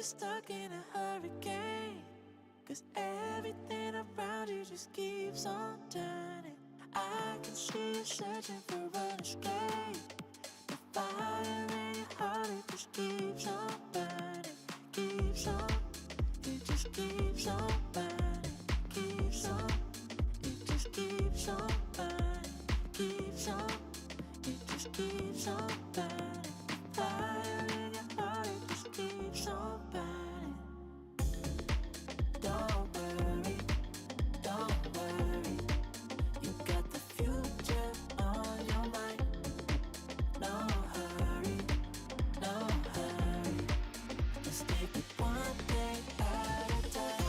stuck in a hurricane, 'cause everything around you just keeps on turning. I can see you searching for an escape. The fire in your heart, it just keeps on burning. Keeps on, it just keeps on burning. Keeps on, it just keeps on burning. Keeps on, it just keeps on burning. Fire in your heart, it just keeps on burning. Don't worry, you got the future on your mind. No hurry, let's take it one day at a time.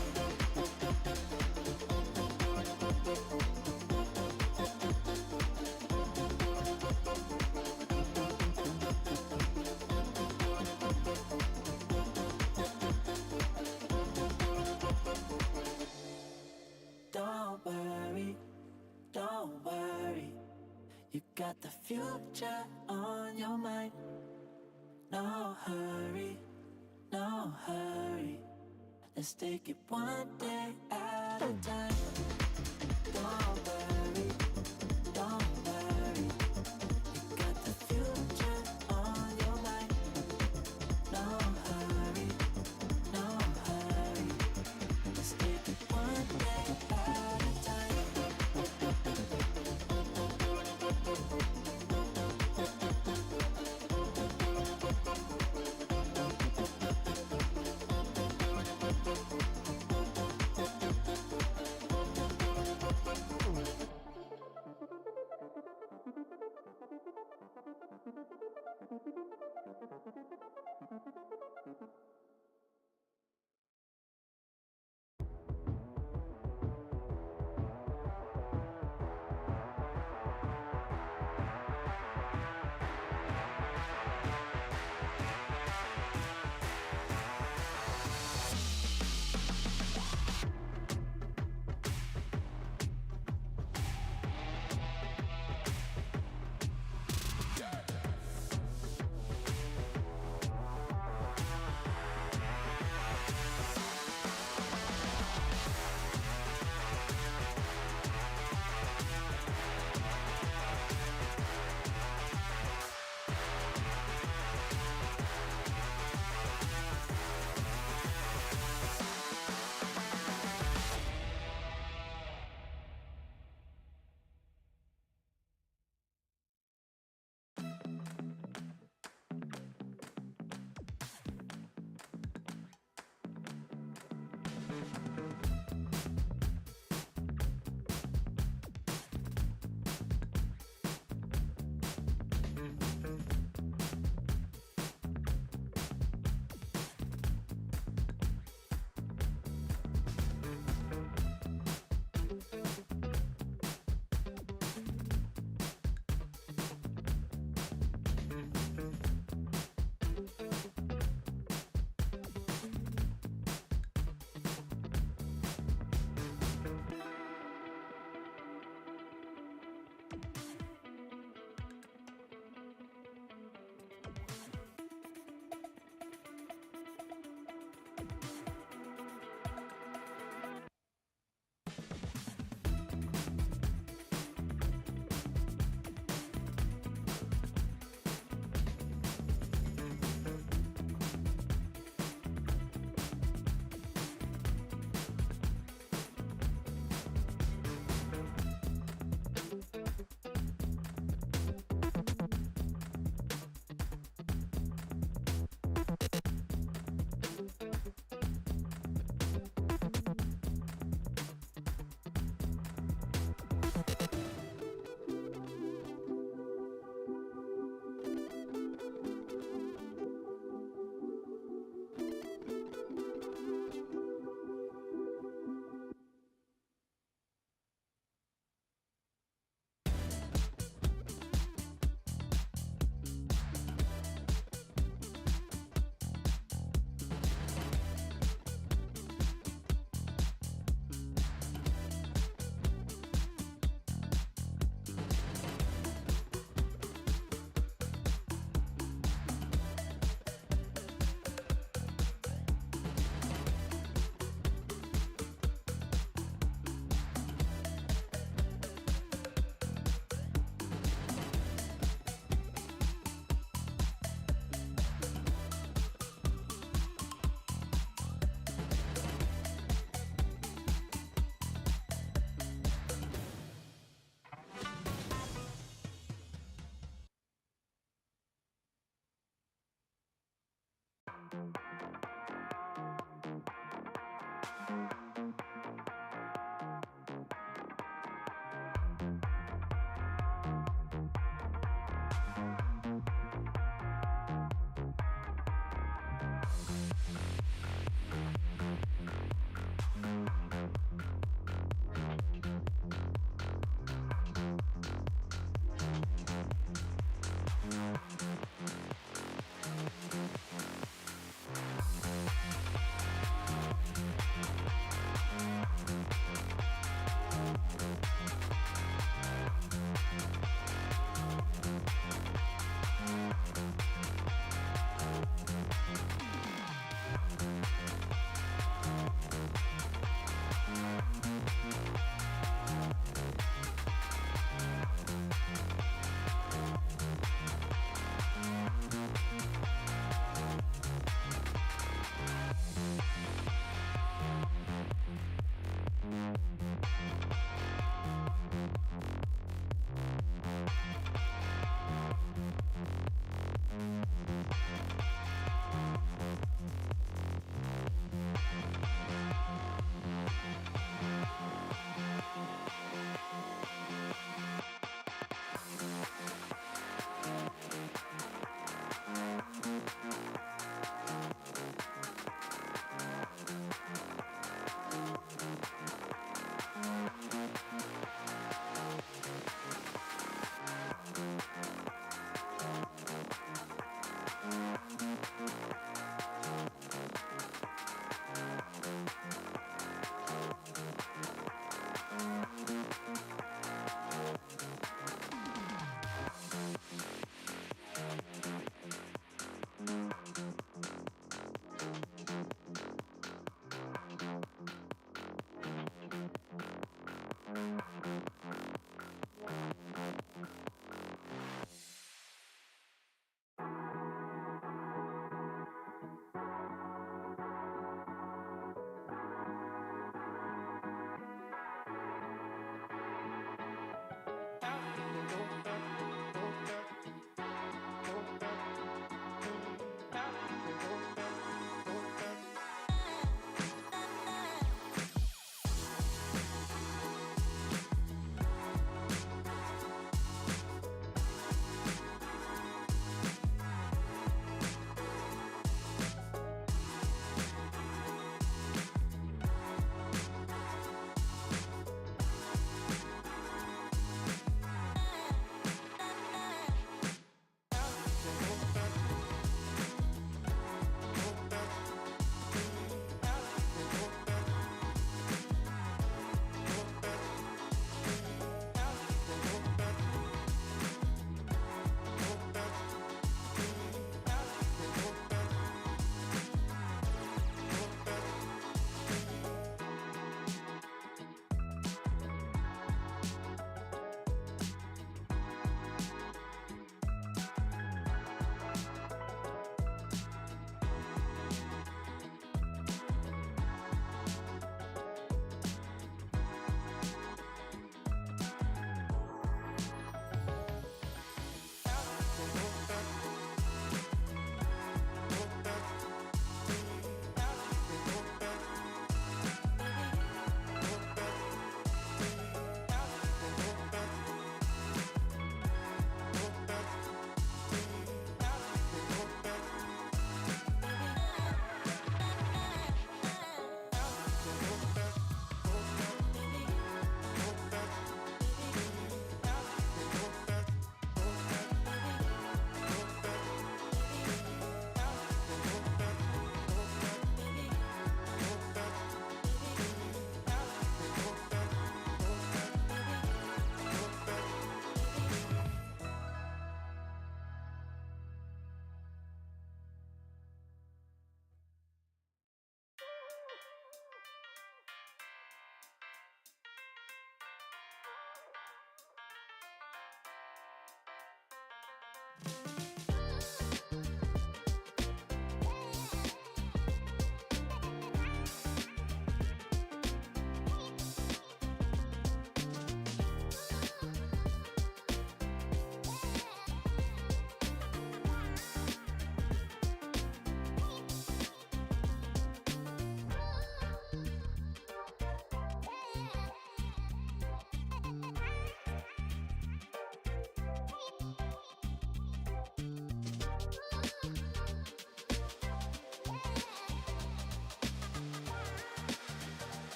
Don't worry, you got the future on your mind. No hurry, let's take it one day at a time. Don't worry, you got the future on your mind. No hurry, let's take it one day at a time.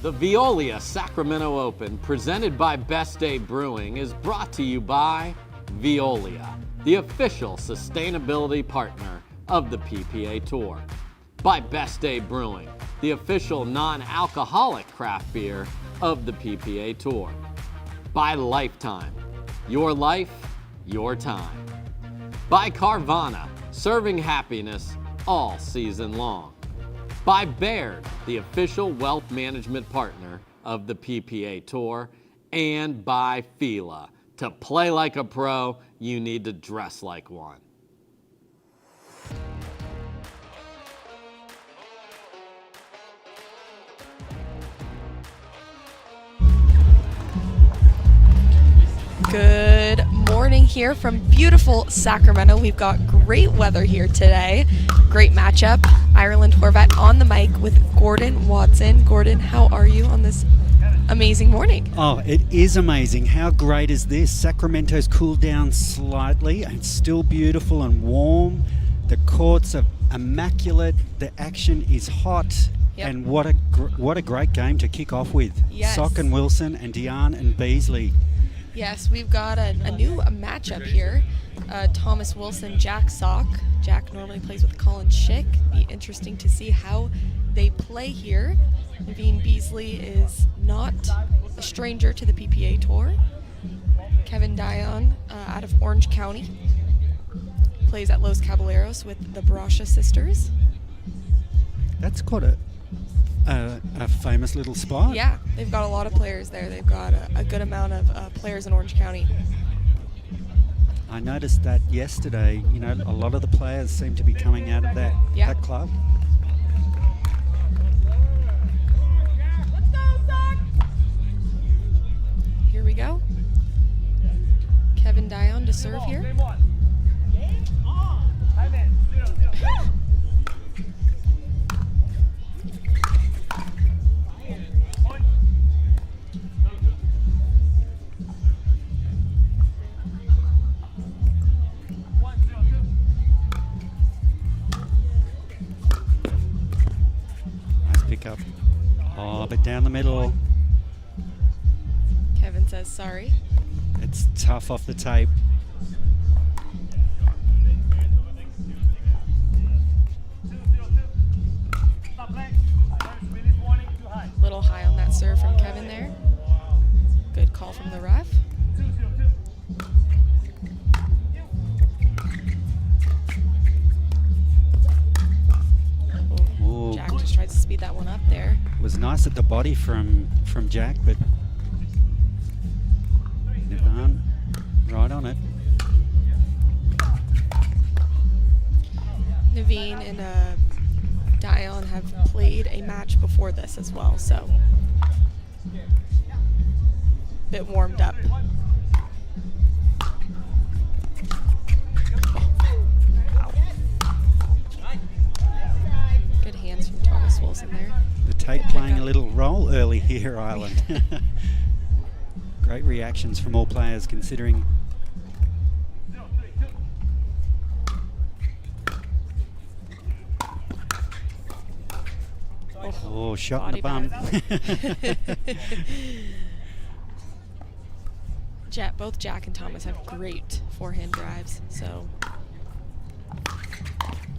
The Veolia Sacramento Open, presented by Best Day Brewing, is brought to you by Veolia, the official sustainability partner of the PPA Tour. By Best Day Brewing, the official non-alcoholic craft beer of the PPA Tour. By Lifetime, your life, your time. By Carvana, serving happiness all season long. By Baird, the official wealth management partner of the PPA Tour. And by Fila, to play like a pro, you need to dress like one. Good morning here from beautiful Sacramento. We've got great weather here today. Great matchup. Ireland Horvat on the mic with Gordon Watson. Gordon, how are you on this amazing morning? Oh, it is amazing. How great is this? Sacramento's cooled down slightly and still beautiful and warm. The courts are immaculate. The action is hot. Yep. And what a great game to kick off with. Yes. Sock and Wilson and Diane and Beasley. Yes, we've got a new matchup here. Thomas Wilson, Jack Sock. Jack normally plays with Colin Schick. Be interesting to see how they play here. Naveen Beasley is not a stranger to the PPA Tour. Kevin Dion out of Orange County plays at Los Caballeros with the Barasha sisters. That's quite a famous little spot. Yeah, they've got a lot of players there. They've got a good amount of players in Orange County. I noticed that yesterday. You know, a lot of the players seem to be coming out of that club. Here we go. Kevin Dion to serve here. Up. Oh, but down the middle. Kevin says sorry. It's tough off the tape. Little high on that serve from Kevin there. Good call from the ref. Jack just tried to speed that one up there. It was nice at the body from Jack, but Nivan right on it. Naveen and Dion have played a match before this as well, so a bit warmed up. Good hands from Thomas Wilson there. The tape playing a little role early here, Ireland. Great reactions from all players considering. Oh, shot in the bum. Both Jack and Thomas have great forehand drives, so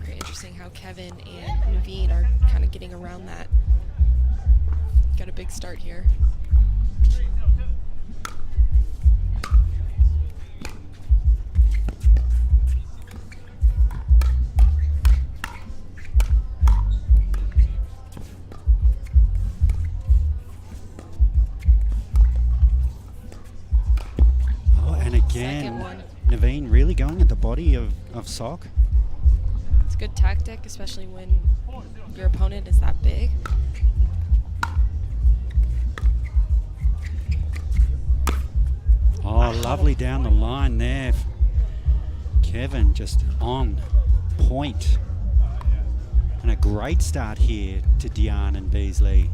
very interesting how Kevin and Naveen are kind of getting around that. Got a big start here. Again, Naveen really going at the body of Sock. It's a good tactic, especially when your opponent is that big. Oh, lovely down the line there. Kevin just on point. And a great start here to Diane and Beasley.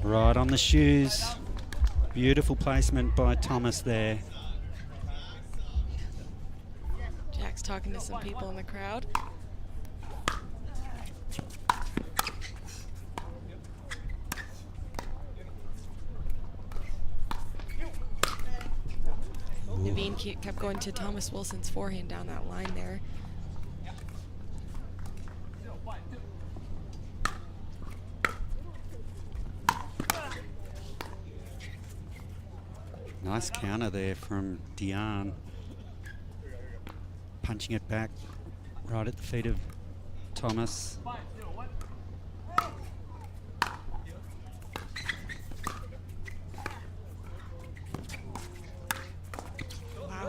Right on the shoes. Beautiful placement by Thomas there. talking to some people in the crowd. Naveen kept going to Thomas Wilson's forehand down that line there. Nice counter there from Diane. Punching it back right at the feet of Thomas. Wow,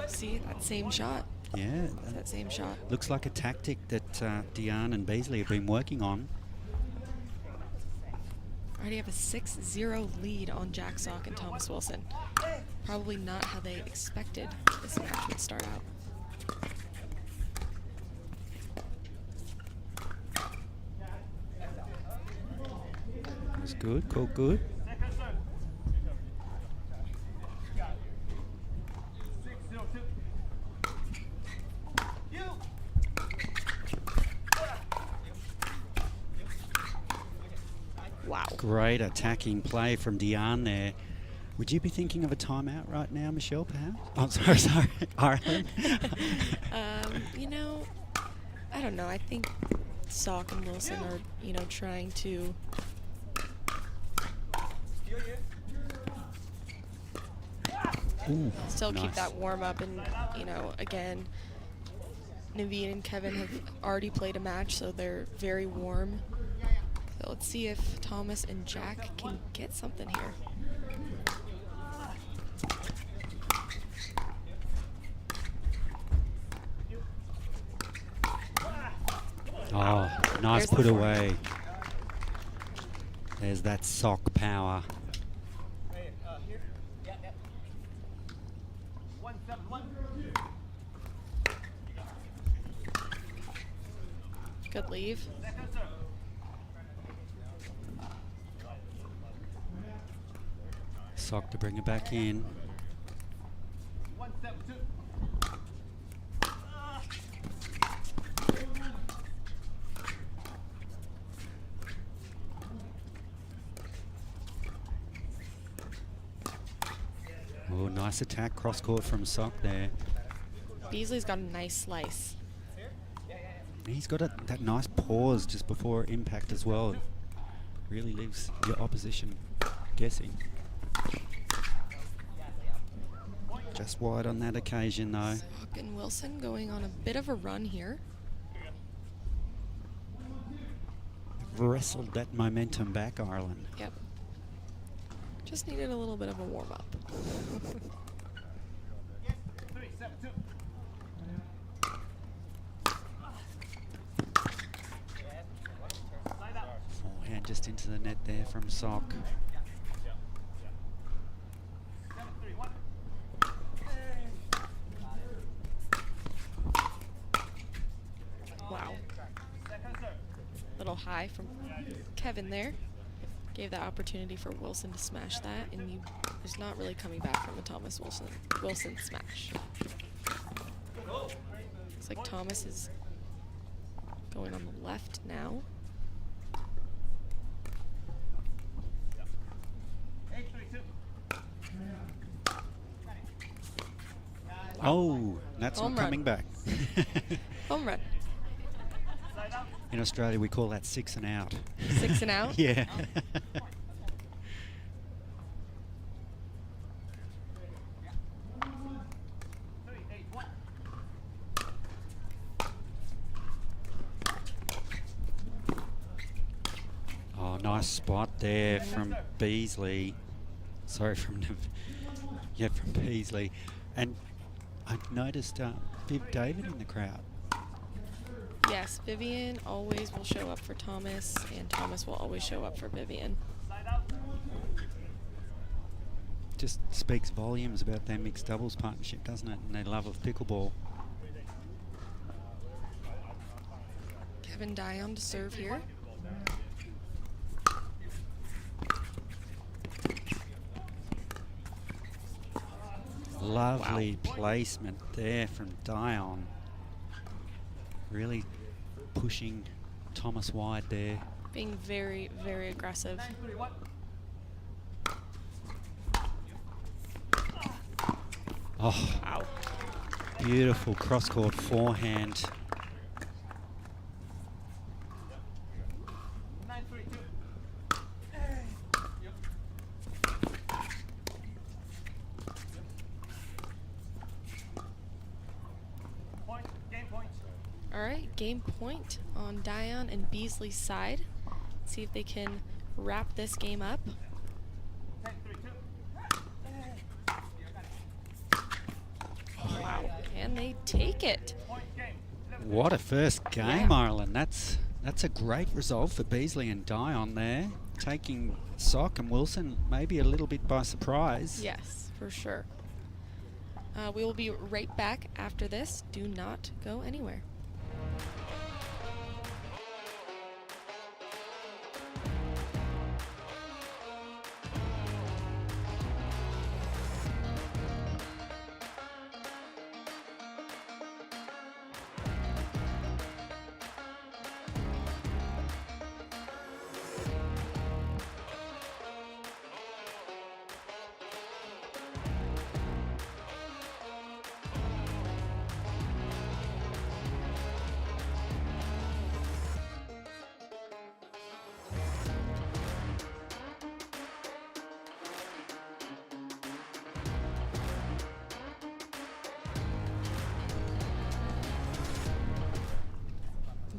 see that same shot. Yeah. That same shot. Looks like a tactic that Diane and Beasley have been working on. Already have a 6-0 lead on Jack Sock and Thomas Wilson. Probably not how they expected this match would start out. It was good, called good. Wow. Great attacking play from Diane there. Would you be thinking of a timeout right now, Michelle, perhaps? Oh, sorry, Ireland. You know, I don't know. I think Sock and Wilson are, you know, trying to still keep nice. that warm up, and, you know, again, Naveen and Kevin have already played a match, so they're very warm. So let's see if Thomas and Jack can get something here. Oh, nice There's the put forehand. away. There's that sock power. Good leave. Sock to bring it back in. Oh, nice attack cross court from Sock there. Beasley's got a nice slice. He's got that nice pause just before impact as well. Really leaves your opposition guessing. Just wide on that occasion though. Sock and Wilson going on a bit of a run here. Wrestled that momentum back, Ireland. Yep. Just needed a little bit of a warm up. Forehand just into the net there from Sock. Wow. Little high from Kevin there. Gave that opportunity for Wilson to smash that, and he's not really coming back from a Thomas Wilson smash. Looks like Thomas is going on the left now. Oh, that's Home not run. coming back. Home run. In Australia, we call that 6 and out. 6 and out? Yeah. Oh, nice spot there from Beasley. Sorry, from Beasley. And I've noticed Viv David in the crowd. Yes, Vivian always will show up for Thomas, and Thomas will always show up for Vivian. Just speaks volumes about their mixed doubles partnership, doesn't it? And their love of pickleball. Kevin Dion to serve here. Lovely placement there from Dion. Really pushing Thomas wide there. Being very, very aggressive. Oh, Wow. beautiful cross-court forehand. All right, game point on Dion and Beasley's side. See if they can wrap this game up. Wow, and they take it. What a first game, Yeah. Ireland. That's a great result for Beasley and Dion there. Taking Sock and Wilson maybe a little bit by surprise. Yes, for sure. We will be right back after this. Do not go anywhere.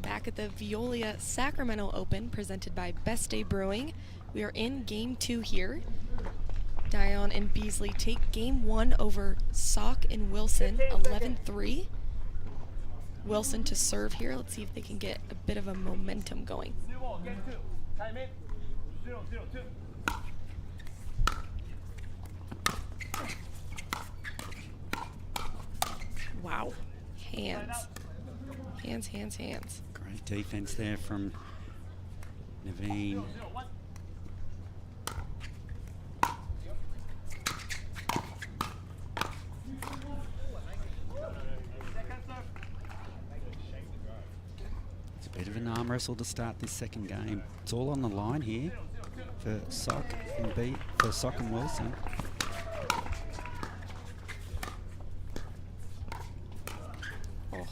Back at the Veolia Sacramento Open, presented by Best Day Brewing. We are in game 2 here. Dion and Beasley take game 1 over Sock and Wilson, 11-3. Wilson to serve here. Let's see if they can get a bit of a momentum going. Wow. Hands. Hands, hands, hands. Great defense there from Naveen. It's a bit of an arm wrestle to start this second game. It's all on the line here for Sock and Wilson. Oh.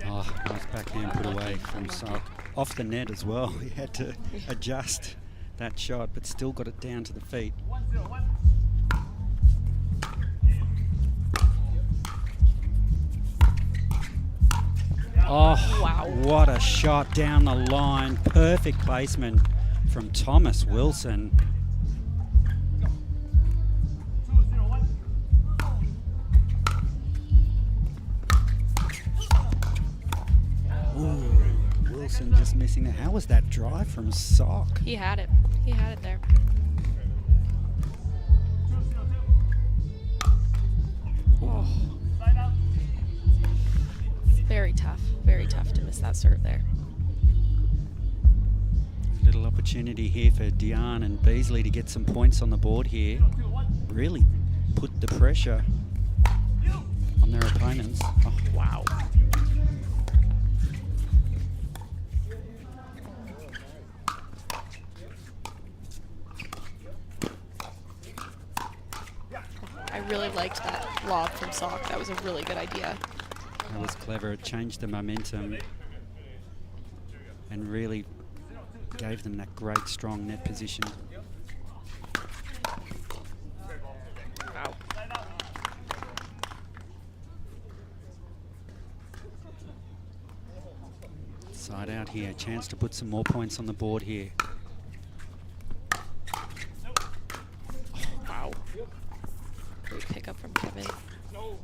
Oh, nice backhand put away from Sock. Off the net as well. He had to adjust that shot, but still got it down to the feet. Oh, Wow. what a shot down the line. Perfect placement from Thomas Wilson. Ooh, Wilson just missing it. How was that drive from Sock? He had it. He had it there. Oh. Very tough. Very tough to miss that serve there. Little opportunity here for Dion and Beasley to get some points on the board here. Really put the pressure on their opponents. Oh, Wow. I really liked that lob from Sock. That was a really good idea. that was clever. It changed the momentum and really gave them that great strong net position. Wow. Side out here, chance to put some more points on the board here. Wow. Great pickup from Kevin. Oh.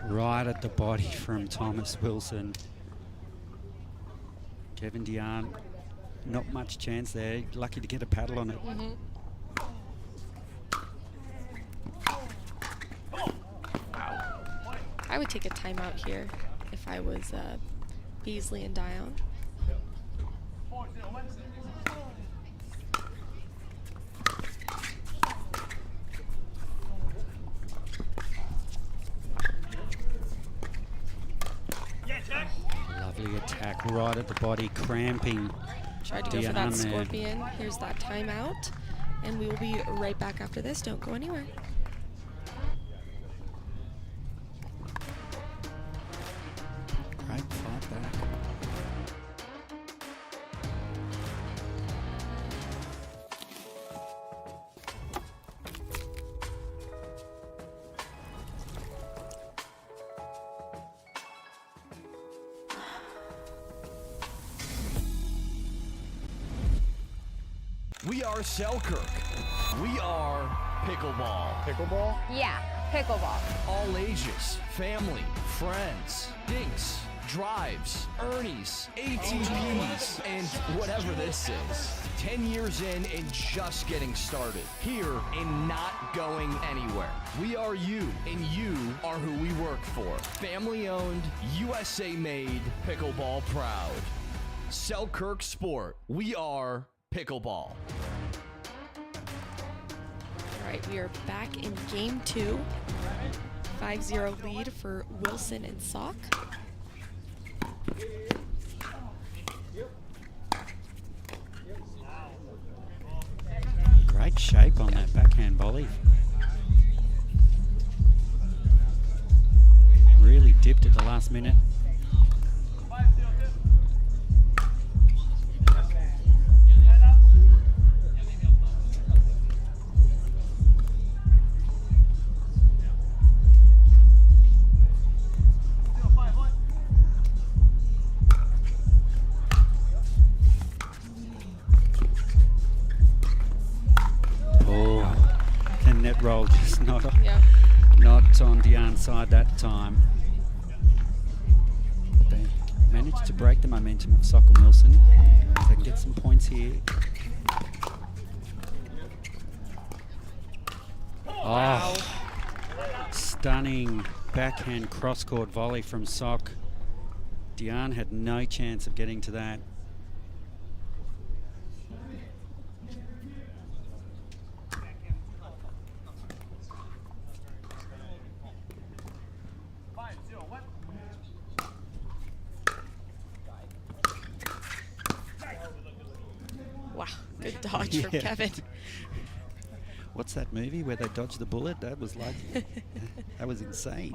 Right at the body from Thomas Wilson. Kevin Dion, not much chance there. Lucky to get a paddle on it. I would take a timeout here if I was Beasley and Dion. Lovely attack right at the body, cramping. Tried to go for that scorpion. Here's that timeout. And we will be right back after this. Don't go anywhere. Great fight back. We are Selkirk. We are pickleball. Pickleball? Yeah, pickleball. All ages, family, friends, dinks, drives, Ernies, ATPs, and whatever this is. 10 years in and just getting started. Here and not going anywhere. We are you, and you are who we work for. Family owned, USA made, pickleball proud. Selkirk Sport. We are pickleball. All right, we are back in game 2. 5-0 lead for Wilson and Sock. Great shape on that backhand volley. Really dipped at the last minute. Roll just not on Diane's side that time. They managed to break the momentum of Sock and Wilson. They can get some points here. Oh, stunning backhand cross-court volley from Sock. Diane had no chance of getting to that. Good dodge from Kevin. What's that movie where they dodge the bullet? That was like, that was insane.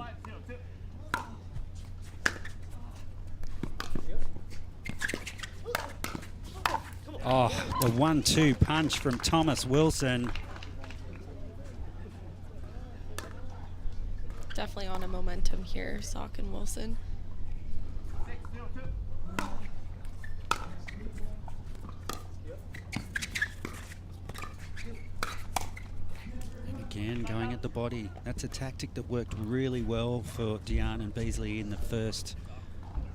Oh, the 1-2 punch from Thomas Wilson. Definitely on a momentum here, Sock and Wilson. Again, going at the body. That's a tactic that worked really well for Diane and Beasley in the first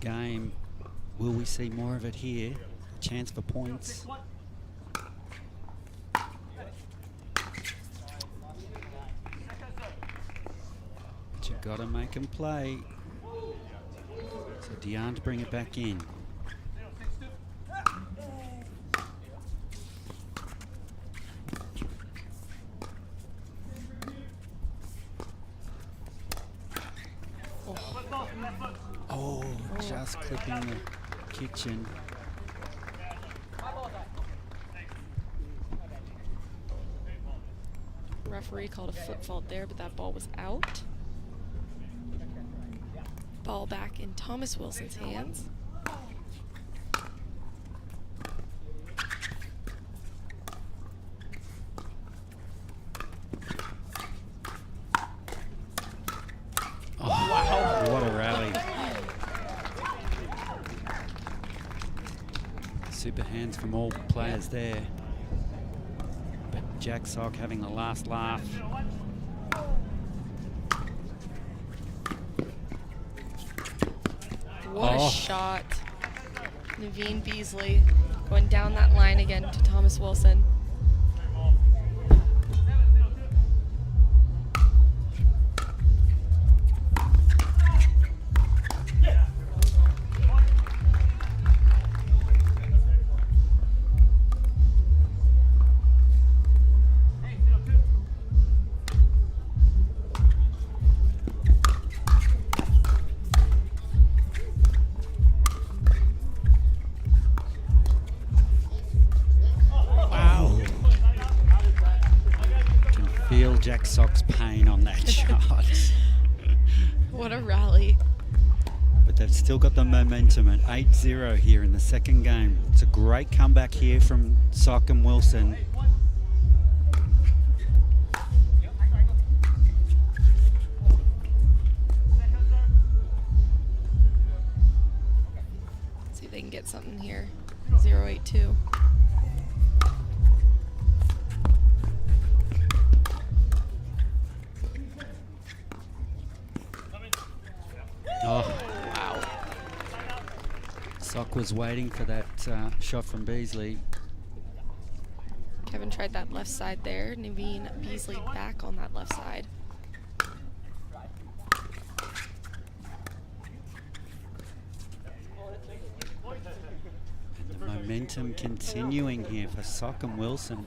game. Will we see more of it here? A chance for points. But you've got to make them play. So Diane to bring it back in. Oh, just clipping the kitchen. Referee called a foot fault there, but that ball was out. Ball back in Thomas Wilson's hands. Oh, wow. What a rally. Super hands from all players there. But Jack Sock having the last laugh. What a shot. Naveen Beasley going down that line again to Thomas Wilson. Jack Sock's pain on that shot. What a rally. But they've still got the momentum at 8-0 here in the second game. It's a great comeback here from Sock and Wilson. See if they can get something here. 0-8-2. Oh, Wow. Sock was waiting for that shot from Beasley. Kevin tried that left side there. Naveen Beasley back on that left side. The momentum continuing here for Sock and Wilson.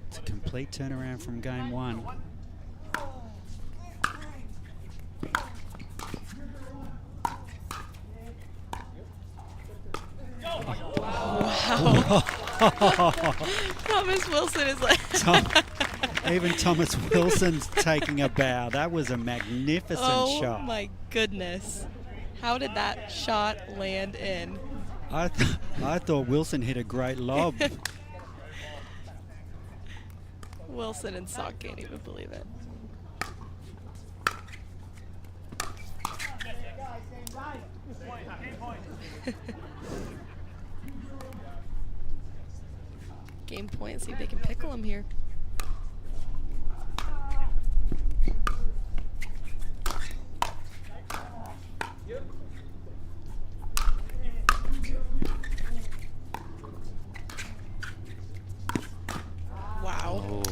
It's a complete turnaround from game one. Wow. Thomas Wilson is like... Even Thomas Wilson's taking a bow. That was a magnificent shot. Oh my goodness. How did that shot land in? I thought Wilson hit a great lob. Wilson and Sock can't even believe it. Game point, see if they can pickle him here. Wow. Oh,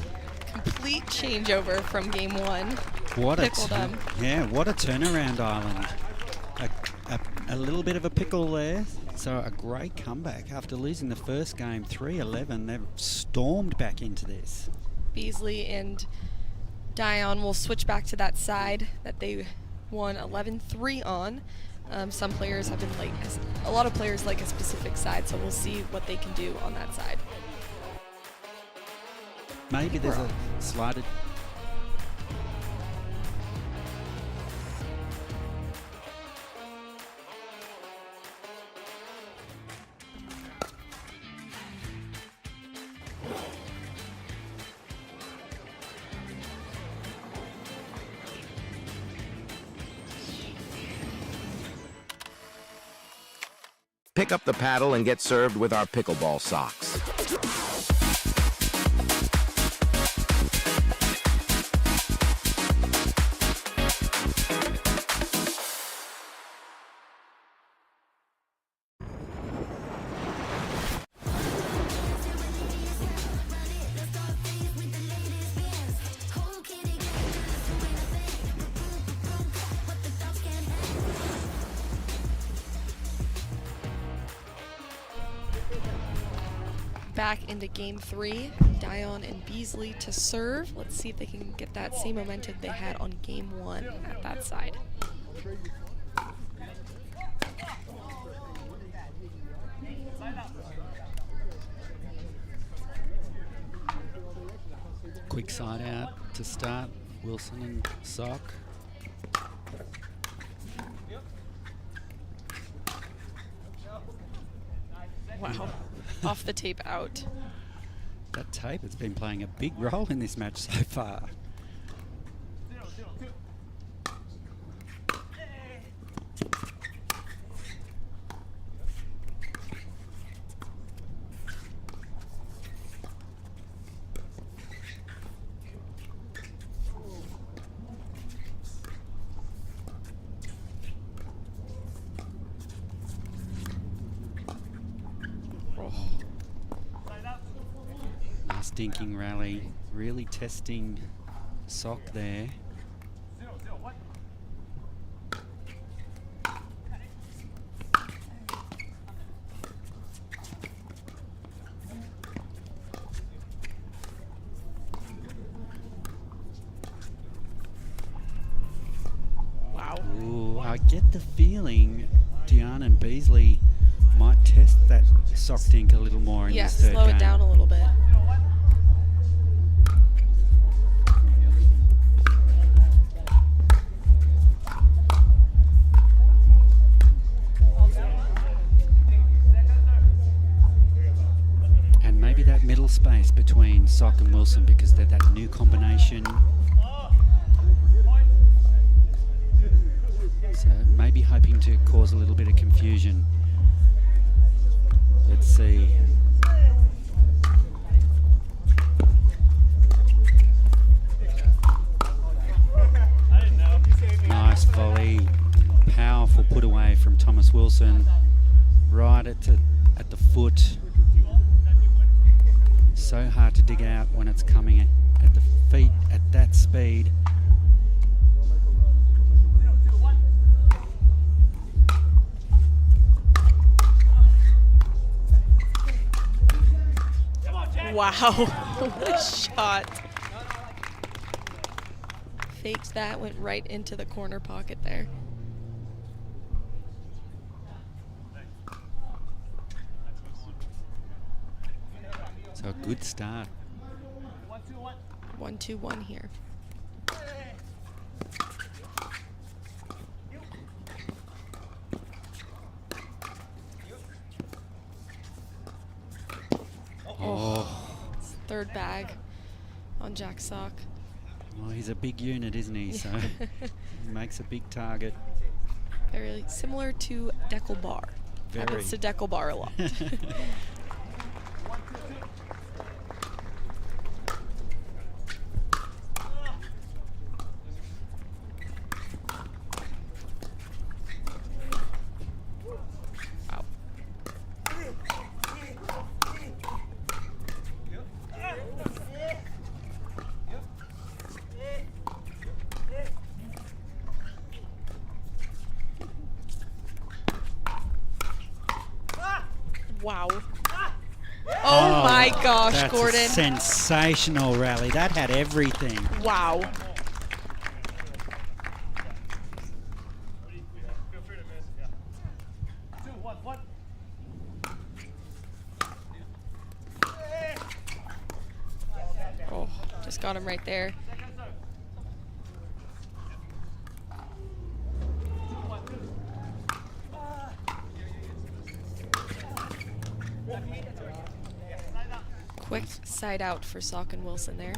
Complete changeover from game one. what a Pickled him. what a turnaround, Ireland. A little bit of a pickle there. So a great comeback after losing the first game 3-11. They've stormed back into this. Beasley and Dion will switch back to that side that they won 11-3 on. Some players have been like, a lot of players like a specific side, so we'll see what they can do on that side. Maybe there's a slight... Pick up the paddle and get served with our pickleball socks. Back into game three, Dion and Beasley to serve. Let's see if they can get that same momentum they had on game one at that side. Quick side out to start. Wilson and Sock. Wow. Off the tape out. That tape has been playing a big role in this match so far. Nice dinking rally, really testing Sock there. Wow. Ooh, I get the feeling Dion and Beasley might test that Sock dink a little more in Yeah, this third slow game. it down a little bit. little space between Sock and Wilson because they're that new combination. So maybe hoping to cause a little bit of confusion. Let's see. Nice volley. Powerful put away from Thomas Wilson. Right at the foot. So hard to dig out when it's coming at the feet at that speed. Wow, what a shot. Faked that, went right into the corner pocket there. So a good start. 1-2-1 here. Third bag on Jack Sock. Well, he's a big unit, isn't he? So he makes a big target. Very similar to Dekel bar. Happens to Dekel bar a lot. Wow. Oh my gosh, that's Gordon. A sensational rally. That had everything. Wow. Oh, just got him right there. Quick side out for Sock and Wilson there.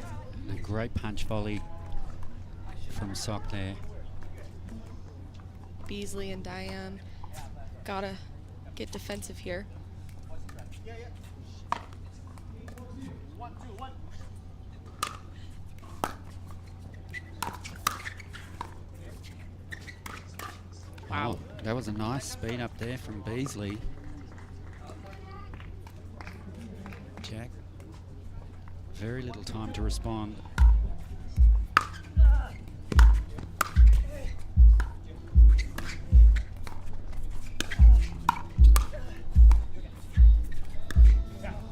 And a great punch volley from Sock there. Beasley and Diane gotta get defensive here. Wow, that was a nice speed up there from Beasley. Jack, very little time to respond.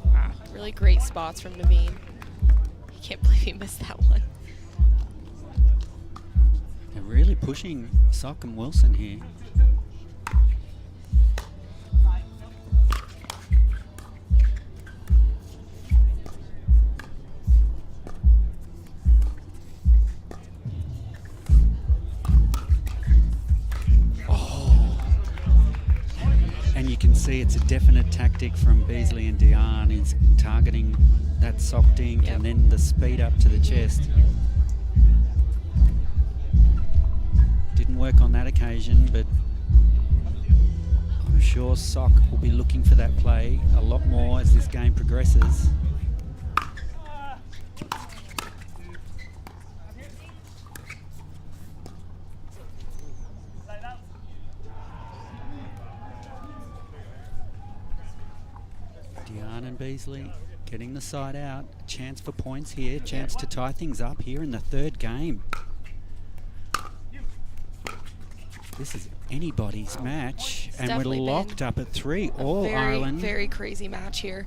Wow, really great spots from Naveen. I can't believe he missed that one. They're really pushing Sock and Wilson here. And you can see it's a definite tactic from Beasley and Diane. He's targeting that Sock dink and then the speed up to the chest. Didn't work on that occasion, but I'm sure Sock will be looking for that play a lot more as this game progresses. Diane and Beasley getting the side out. Chance for points here. Chance to tie things up here in the third game. This is anybody's match, and we're locked up at 3. All Ireland. Very crazy match here.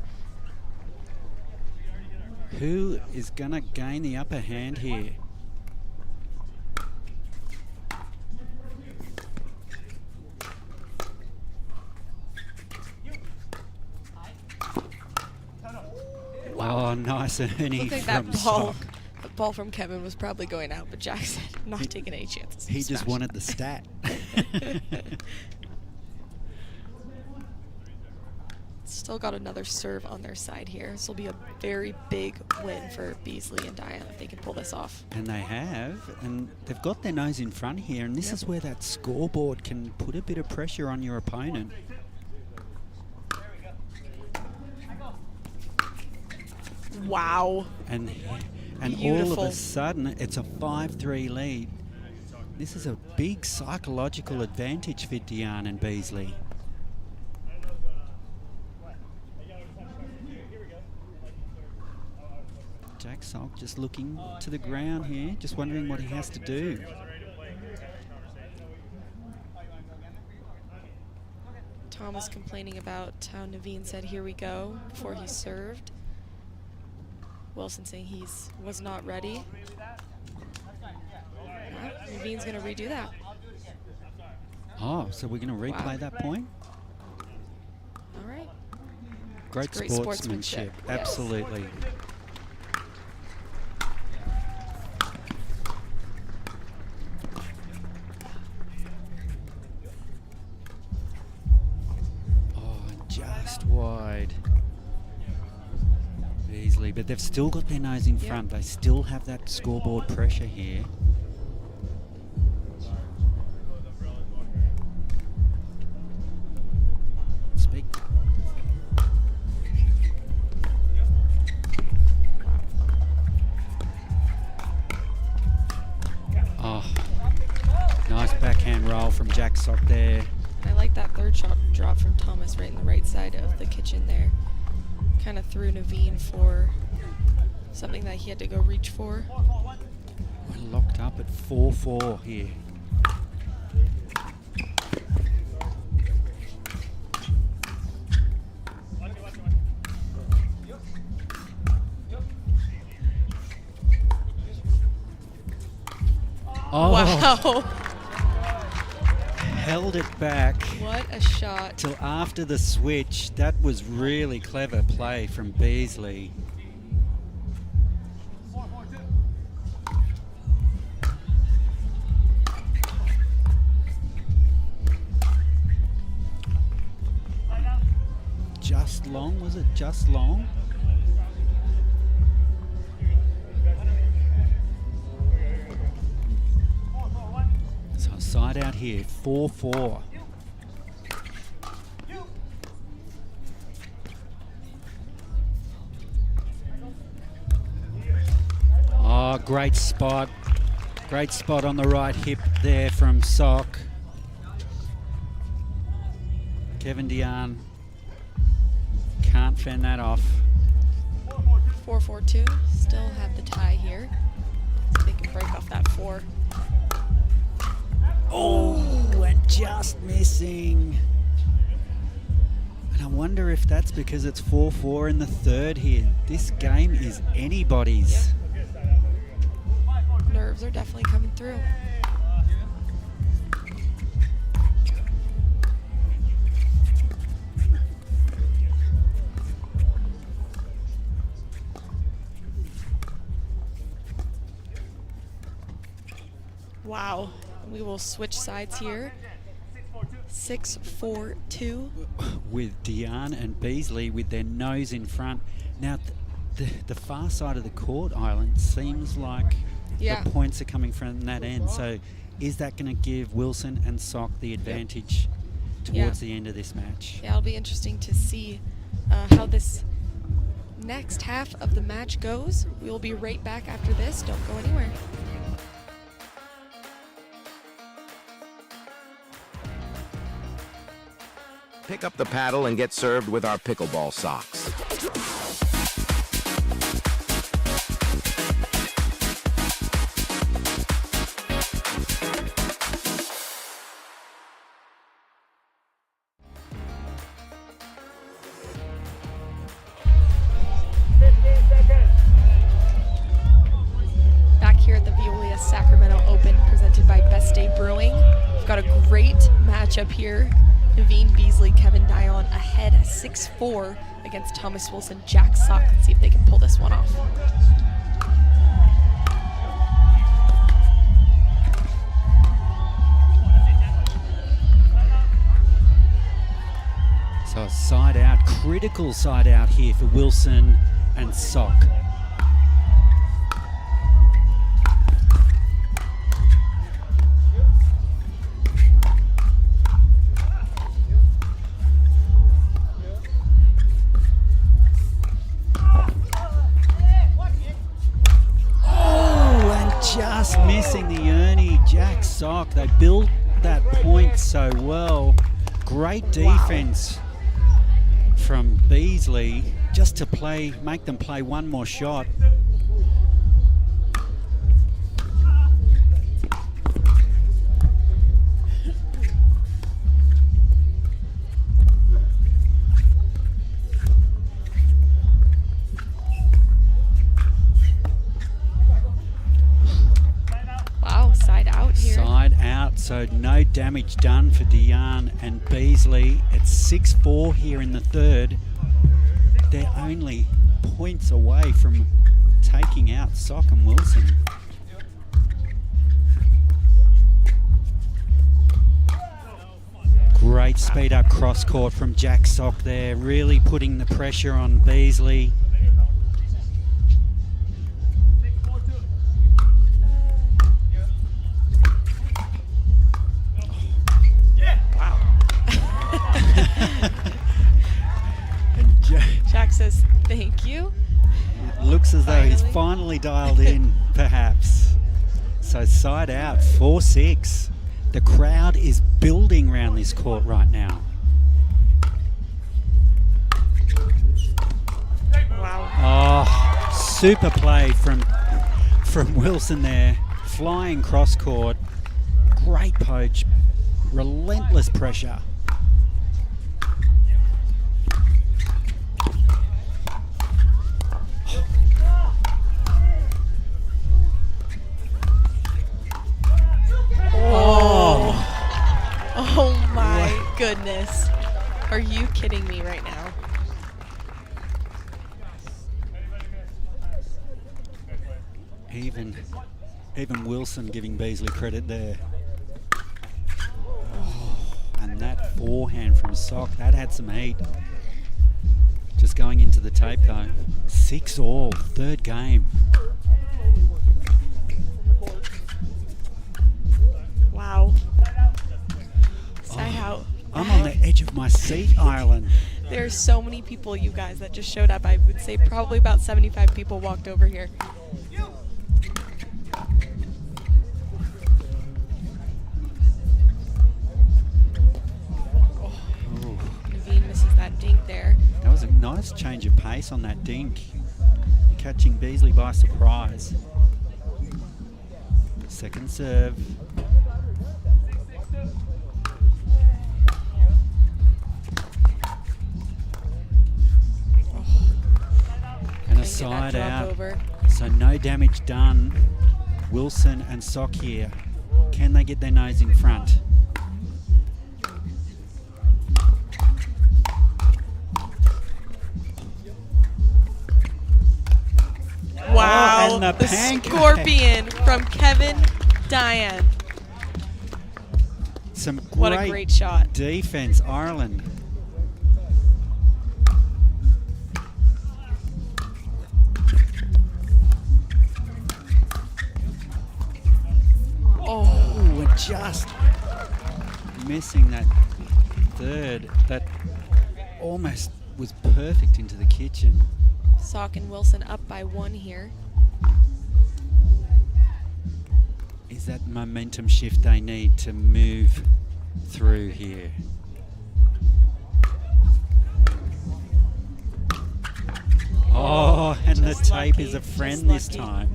Who is going to gain the upper hand here? Oh, nice Ernie Looked like from that ball. Sock. The ball from Kevin was probably going out, but Jack said not taking any chances. He just wanted the stat. Still got another serve on their side here. This will be a very big win for Beasley and Diane if they can pull this off. And they have, and they've got their nose in front here, and this is where that scoreboard can put a bit of pressure on your opponent. Wow. And Beautiful. all of a sudden, it's a 5-3 lead. This is a big psychological advantage for Diane and Beasley. Jack Sock just looking to the ground here, just wondering what he has to do. Thomas complaining about how Naveen said, "Here we go," before he served. Wilson saying he was not ready. Well, Naveen's going to redo that. Oh, so we're going to replay that point? All right. Great Great sportsmanship, yes. absolutely. Just wide. Beasley, but they've still got their nose in front. They still have that scoreboard pressure here. Speak. Oh, nice backhand roll from Jack Sock there. I like that third shot drop from Thomas right in the right side of the kitchen there. Kind of threw Naveen for something that he had to go reach for. We're locked up at 4-4 here. Oh. Wow. Held it back. What a shot. Till after the switch. That was really clever play from Beasley. Just long, was it just long? So side out here, 4-4. Oh, great spot. Great spot on the right hip there from Sock. Kevin Diane can't fend that off. 4-4-2. Still have the tie here. So they can break off that 4. Oh, and just missing. And I wonder if that's because it's 4-4 in the third here. This game is anybody's. Yep. Nerves are definitely coming through. Wow. We will switch sides here. 6-4-2. With Diane and Beasley with their nose in front. Now, the far side of the court, Island, seems like the points are coming from that end. So is that going to give Wilson and Sock the advantage towards the end of this match? Yeah, it'll be interesting to see how this next half of the match goes. We will be right back after this. Don't go anywhere. Pick up the paddle and get served with our pickleball socks. Back here at the Veolia Sacramento Open, presented by Best Day Brewing. We've got a great matchup here. Naveen Beasley, Kevin Dion ahead 6-4 against Thomas Wilson, Jack Sock. Let's see if they can pull this one off. So Oh, side out, critical side out here for Wilson and Sock. Oh, and just missing the Ernie. Jack Sock, they built that point so well. Great defense from Beasley just to make them play one more shot. Wow, side out here. Side out, so no damage done for Diane and Beasley. It's 6-4 here in the third. They're only points away from taking out Sock and Wilson. Great speed up cross court from Jack Sock there, really putting the pressure on Beasley. Jack says thank you. It looks as though he's finally dialed in, perhaps. So side out, 4-6. The crowd is building around this court right now. Wow. Oh, super play from Wilson there. Flying cross court. Great poach. Relentless pressure. Oh my goodness. Are you kidding me right now? Even Wilson giving Beasley credit there. Oh, and that forehand from Sock, that had some heat. Just going into the tape though. 6-all, third game. Wow. Side out. I'm on the edge of my seat, Ireland. There's so many people, you guys, that just showed up. I would say probably about 75 people walked over here. Naveen misses that dink there. That was a nice change of pace on that dink. Catching Beasley by surprise. Second serve. And a side out. Over. So no damage done. Wilson and Sock here. Can they get their nose in front? Wow, Oh, and the the pancake. scorpion from Kevin Diane. Some What a great shot. defense, Ireland. Oh, we're just missing that third. That almost was perfect into the kitchen. Sock and Wilson up by 1 here. Is that momentum shift they need to move through here? Oh, and the Just tape lucky, is a friend just this lucky. time.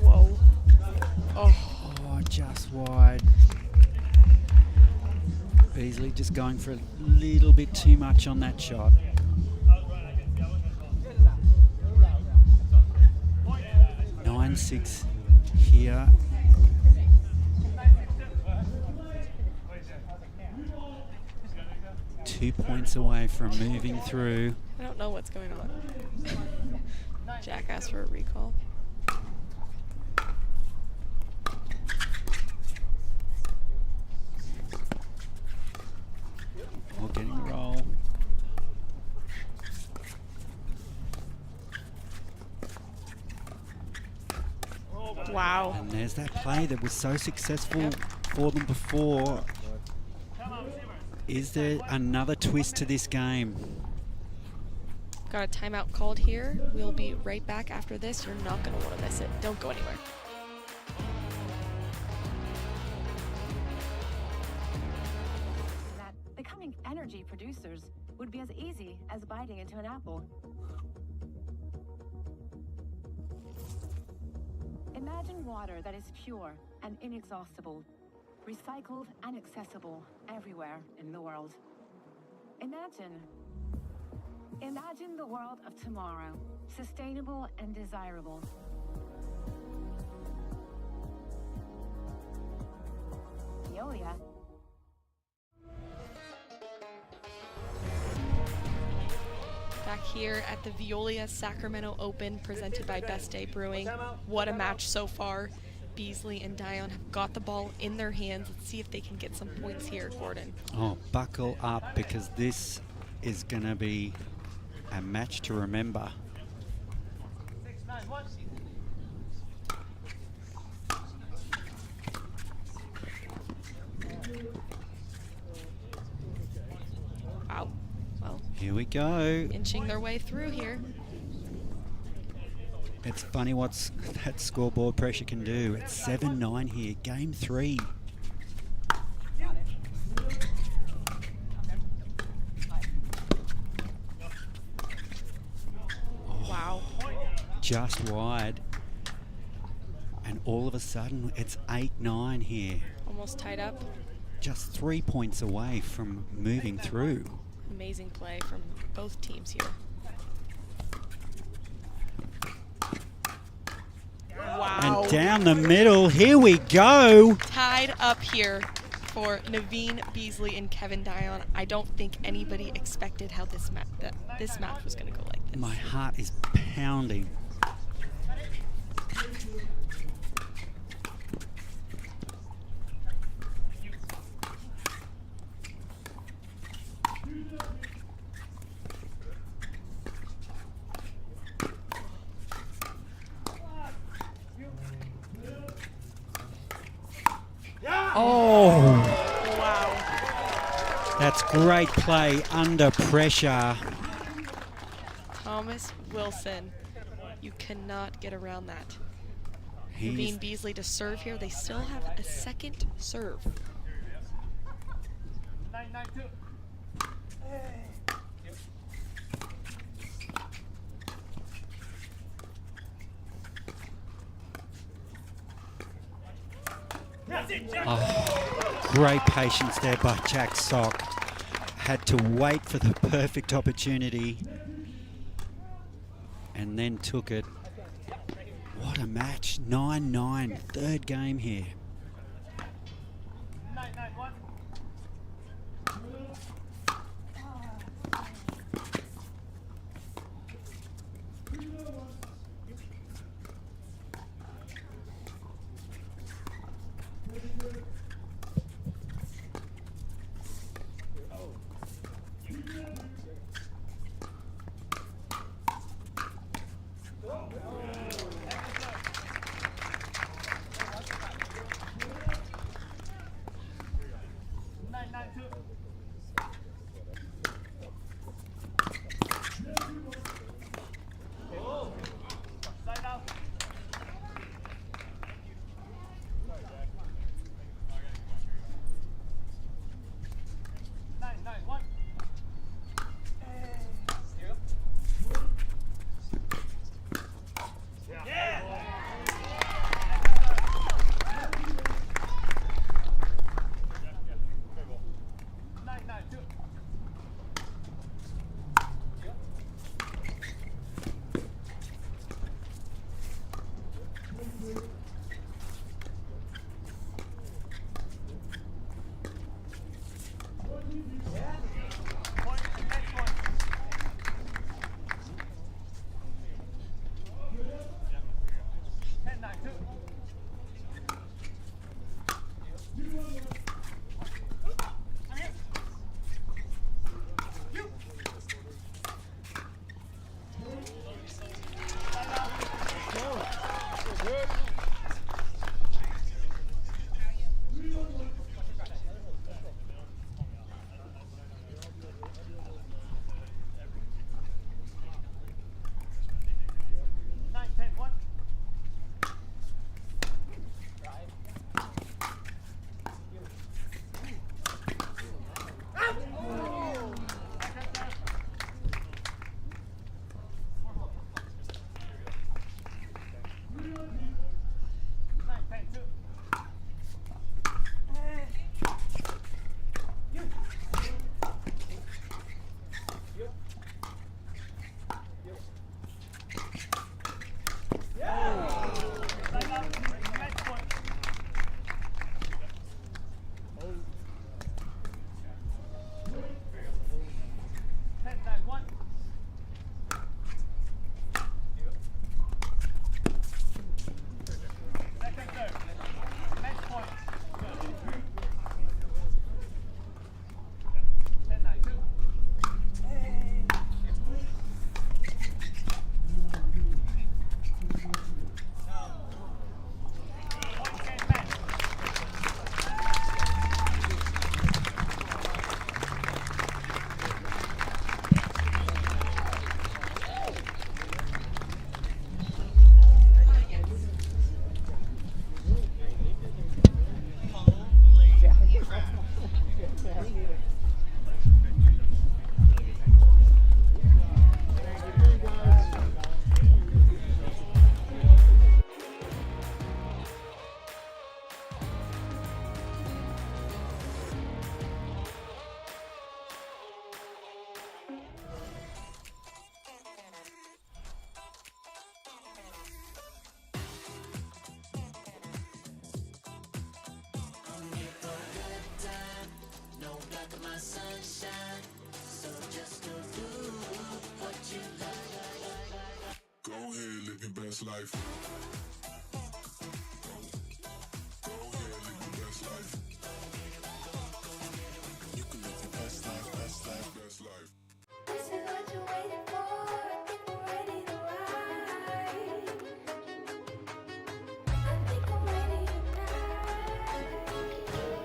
Whoa. Oh, Oh, just wide. Beasley just going for a little bit too much on that shot. Nine, 6 here. 2 points away from moving through. I don't know what's going on. Jack asked for a recall. We're getting a roll. Wow. And there's that play that was so successful for them before. Is there another twist to this game? Got a timeout called here. We'll be right back after this. You're not going to want to miss it. Don't go anywhere. That becoming energy producers would be as easy as biting into an apple. Imagine water that is pure and inexhaustible, recycled and accessible everywhere in the world. Imagine the world of tomorrow, sustainable and desirable. Veolia. Back here at the Veolia Sacramento Open, presented by Best Day Brewing. What a match so far. Beasley and Dion have got the ball in their hands. Let's see if they can get some points here, Gordon. Oh, buckle up, because this is going to be a match to remember. Wow. Well, Here we go. inching their way through here. It's funny what that scoreboard pressure can do. It's 7-9 here, game 3. Wow. Just wide. And all of a sudden, it's 8-9 here. Almost tied up. Just 3 points away from moving through. Amazing play from both teams here. Wow. And down the middle, here we go. Tied up here for Naveen Beasley and Kevin Dion. I don't think anybody expected how this match was going to go like this. My heart is pounding. Oh, Wow. that's great play under pressure. Thomas Wilson. You cannot get around that. He's Naveen Beasley to serve here. They still have a second serve. great patience there by Jack Sock. Had to wait for the perfect opportunity and then took it. What a match. 9-9, third game here. my sunshine. So just go do what you like. Go ahead, live your best life. Go ahead, live your best life. You can live your best life, best life, best life. This is what you're waiting for. People ready to ride. I think I'm ready tonight. I think I'm ready tonight.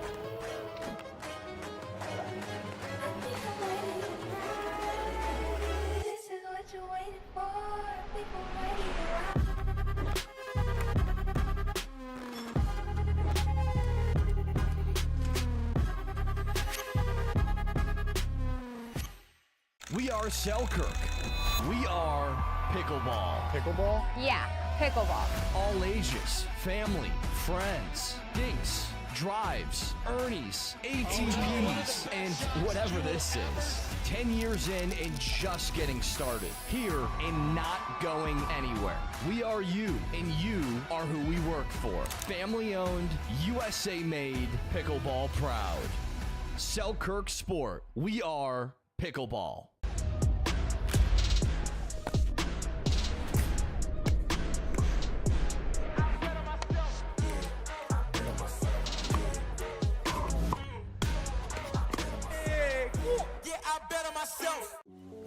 This is what you're waiting for. People ready to ride. We are Selkirk. We are pickleball. Pickleball? Yeah, pickleball. All ages, family, friends, dinks, drives, Ernies, ATPs, and whatever this is. 10 years in and just getting started. Here and not going anywhere. We are you, and you are who we work for. Family owned, USA made, pickleball proud. Selkirk Sport. We are pickleball.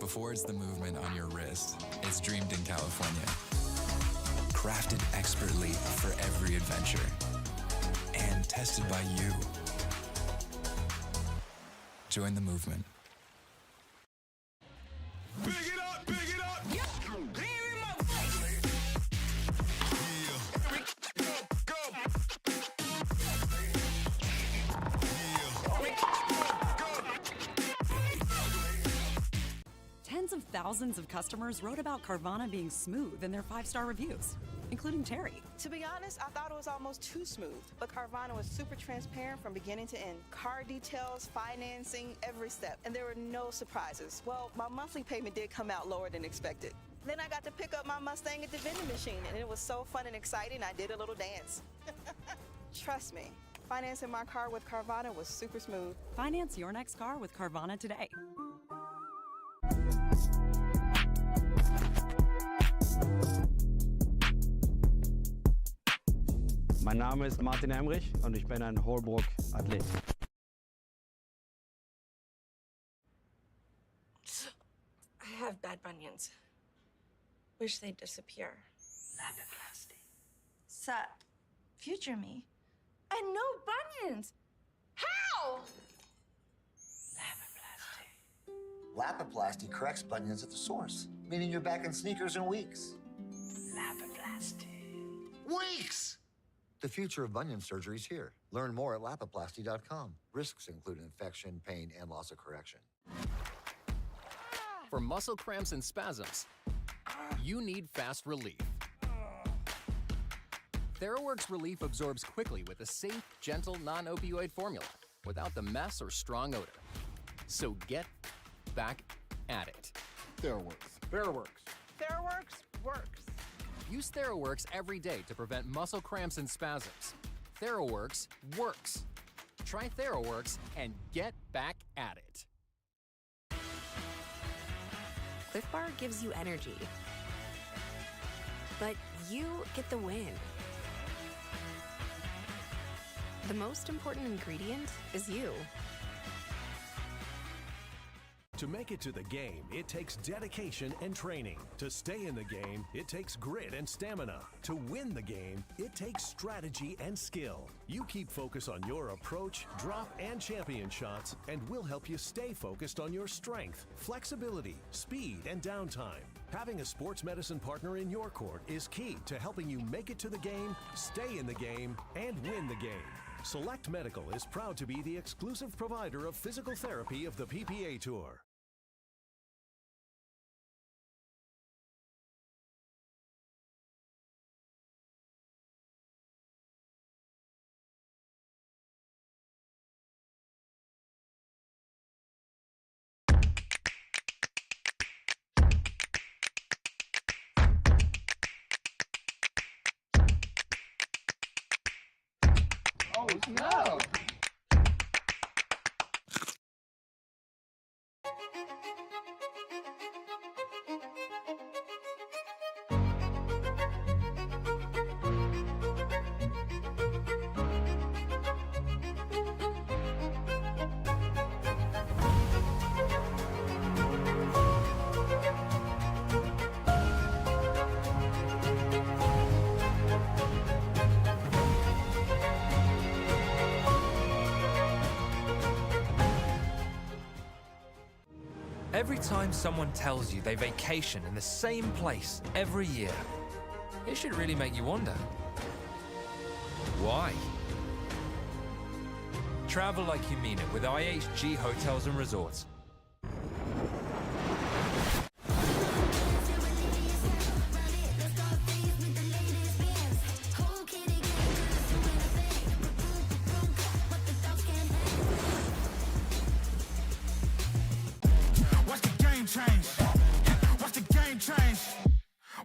Before it's the movement on your wrist, it's dreamed in California. Crafted expertly for every adventure. And tested by you. Join the movement. Big it up, big it up. Yeah. Tens of thousands of customers wrote about Carvana being smooth in their 5-star reviews, including Terry. To be honest, I thought it was almost too smooth, but Carvana was super transparent from beginning to end. Car details, financing, every step, and there were no surprises. Well, my monthly payment did come out lower than expected. Then I got to pick up my Mustang at the vending machine, and it was so fun and exciting, I did a little dance. Trust me, financing my car with Carvana was super smooth. Finance your next car with Carvana today. Mein Name ist Martin Emrich und ich bin ein Holbrook-Athlet. I have bad bunions. Wish they'd disappear. Lapiplasty. Sup, future me. And no bunions! How? Lapiplasty. Lapiplasty corrects bunions at the source, meaning you're back in sneakers in weeks. Lapiplasty. Weeks! The future of bunion surgery is here. Learn more at lapiplasty.com. Risks include infection, pain, and loss of correction. For muscle cramps and spasms, you need fast relief. TheraWorks Relief absorbs quickly with a safe, gentle, non-opioid formula without the mess or strong odor. So get back at it. TheraWorks. TheraWorks. TheraWorks works. Use TheraWorks every day to prevent muscle cramps and spasms. TheraWorks works. Try TheraWorks and get back at it. Cliff Bar gives you energy, but you get the win. The most important ingredient is you. To make it to the game, it takes dedication and training. To stay in the game, it takes grit and stamina. To win the game, it takes strategy and skill. You keep focus on your approach, drop, and champion shots, and we'll help you stay focused on your strength, flexibility, speed, and downtime. Having a sports medicine partner in your court is key to helping you make it to the game, stay in the game, and win the game. Select Medical is proud to be the exclusive provider of physical therapy of the PPA Tour. Oh, no! Every time someone tells you they vacation in the same place every year, it should really make you wonder, why? Travel like you mean it with IHG Hotels and Resorts.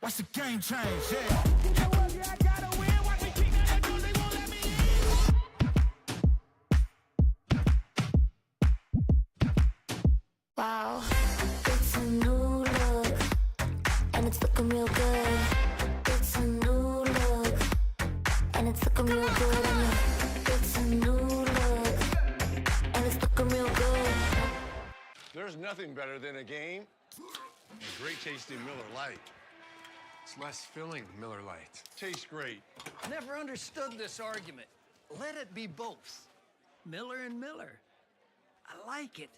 Watch the game change, yeah. You know what, yeah, I gotta win. Watch me keep that door, they won't let me in. Wow, it's a new look, and it's looking real good. It's a new look, and it's looking real good. It's a new look, and it's looking real good. There's nothing better than a game. A great tasting Miller Lite. It's less filling, Miller Lite. Tastes great. Never understood this argument. Let it be both. Miller and Miller. I like it.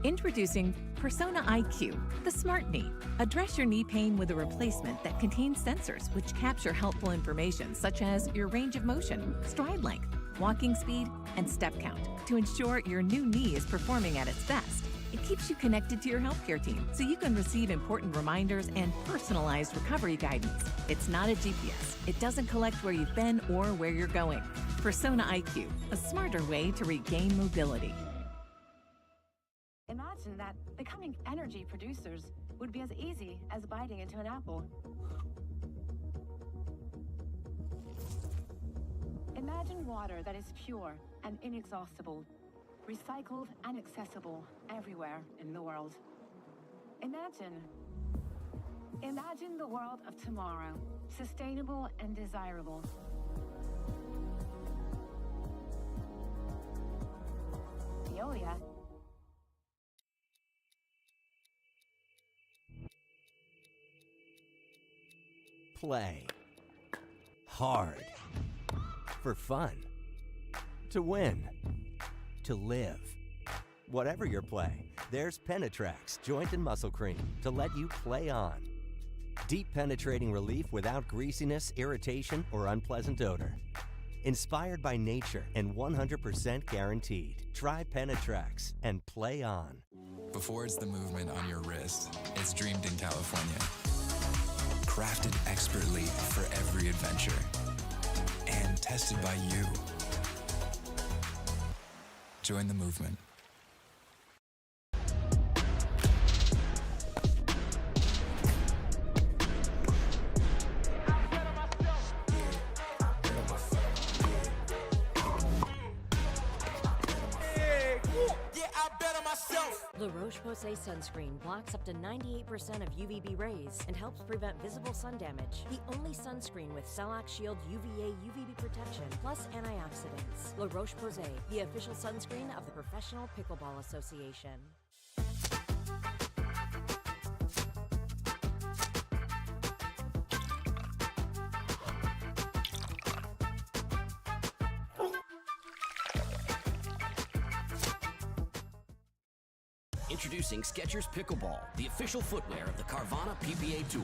Introducing Persona IQ, the smart knee. Address your knee pain with a replacement that contains sensors which capture helpful information such as your range of motion, stride length, walking speed, and step count to ensure your new knee is performing at its best. It keeps you connected to your healthcare team so you can receive important reminders and personalized recovery guidance. It's not a GPS. It doesn't collect where you've been or where you're going. Persona IQ, a smarter way to regain mobility. Imagine that becoming energy producers would be as easy as biting into an apple. Imagine water that is pure and inexhaustible, recycled and accessible everywhere in the world. Imagine the world of tomorrow, sustainable and desirable. Veolia. Play. Hard. For fun. To win. To live. Whatever your play, there's Penetrax Joint and Muscle Cream to let you play on. Deep penetrating relief without greasiness, irritation, or unpleasant odor. Inspired by nature and 100% guaranteed. Try Penetrax and play on. Before it's the movement on your wrist, it's dreamed in California. Crafted expertly for every adventure. And tested by you. Join the movement. La Roche-Posay sunscreen blocks up to 98% of UVB rays and helps prevent visible sun damage. The only sunscreen with Celac Shield UVA UVB protection plus antioxidants. La Roche-Posay, the official sunscreen of the Professional Pickleball Association. Introducing Skechers Pickleball, the official footwear of the Carvana PPA Tour.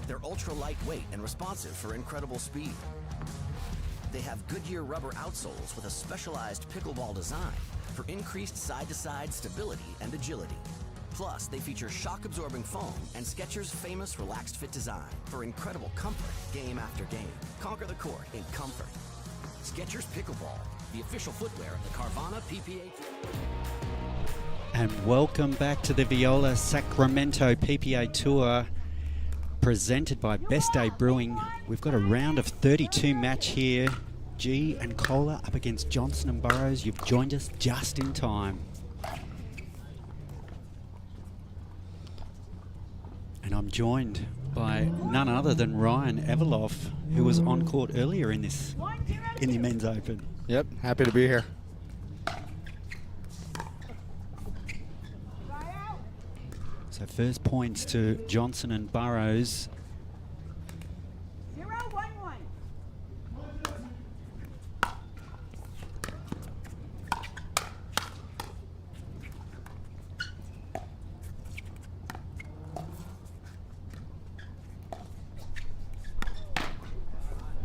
They're ultra lightweight and responsive for incredible speed. They have Goodyear rubber outsoles with a specialized pickleball design for increased side-to-side stability and agility. Plus, they feature shock-absorbing foam and Skechers' famous relaxed fit design for incredible comfort game after game. Conquer the court in comfort. Skechers Pickleball, the official footwear of the Carvana PPA. And welcome back to the Veolia Sacramento PPA Tour, presented by Best Day Brewing. We've got a round of 32 match here. G and Kohler up against Johnson and Burrows. You've joined us just in time. And I'm joined by none other than Ryan Everloff, who was on court earlier in the Men's Open. Yep, happy to be here. So first points to Johnson and Burrows. 0-1-1.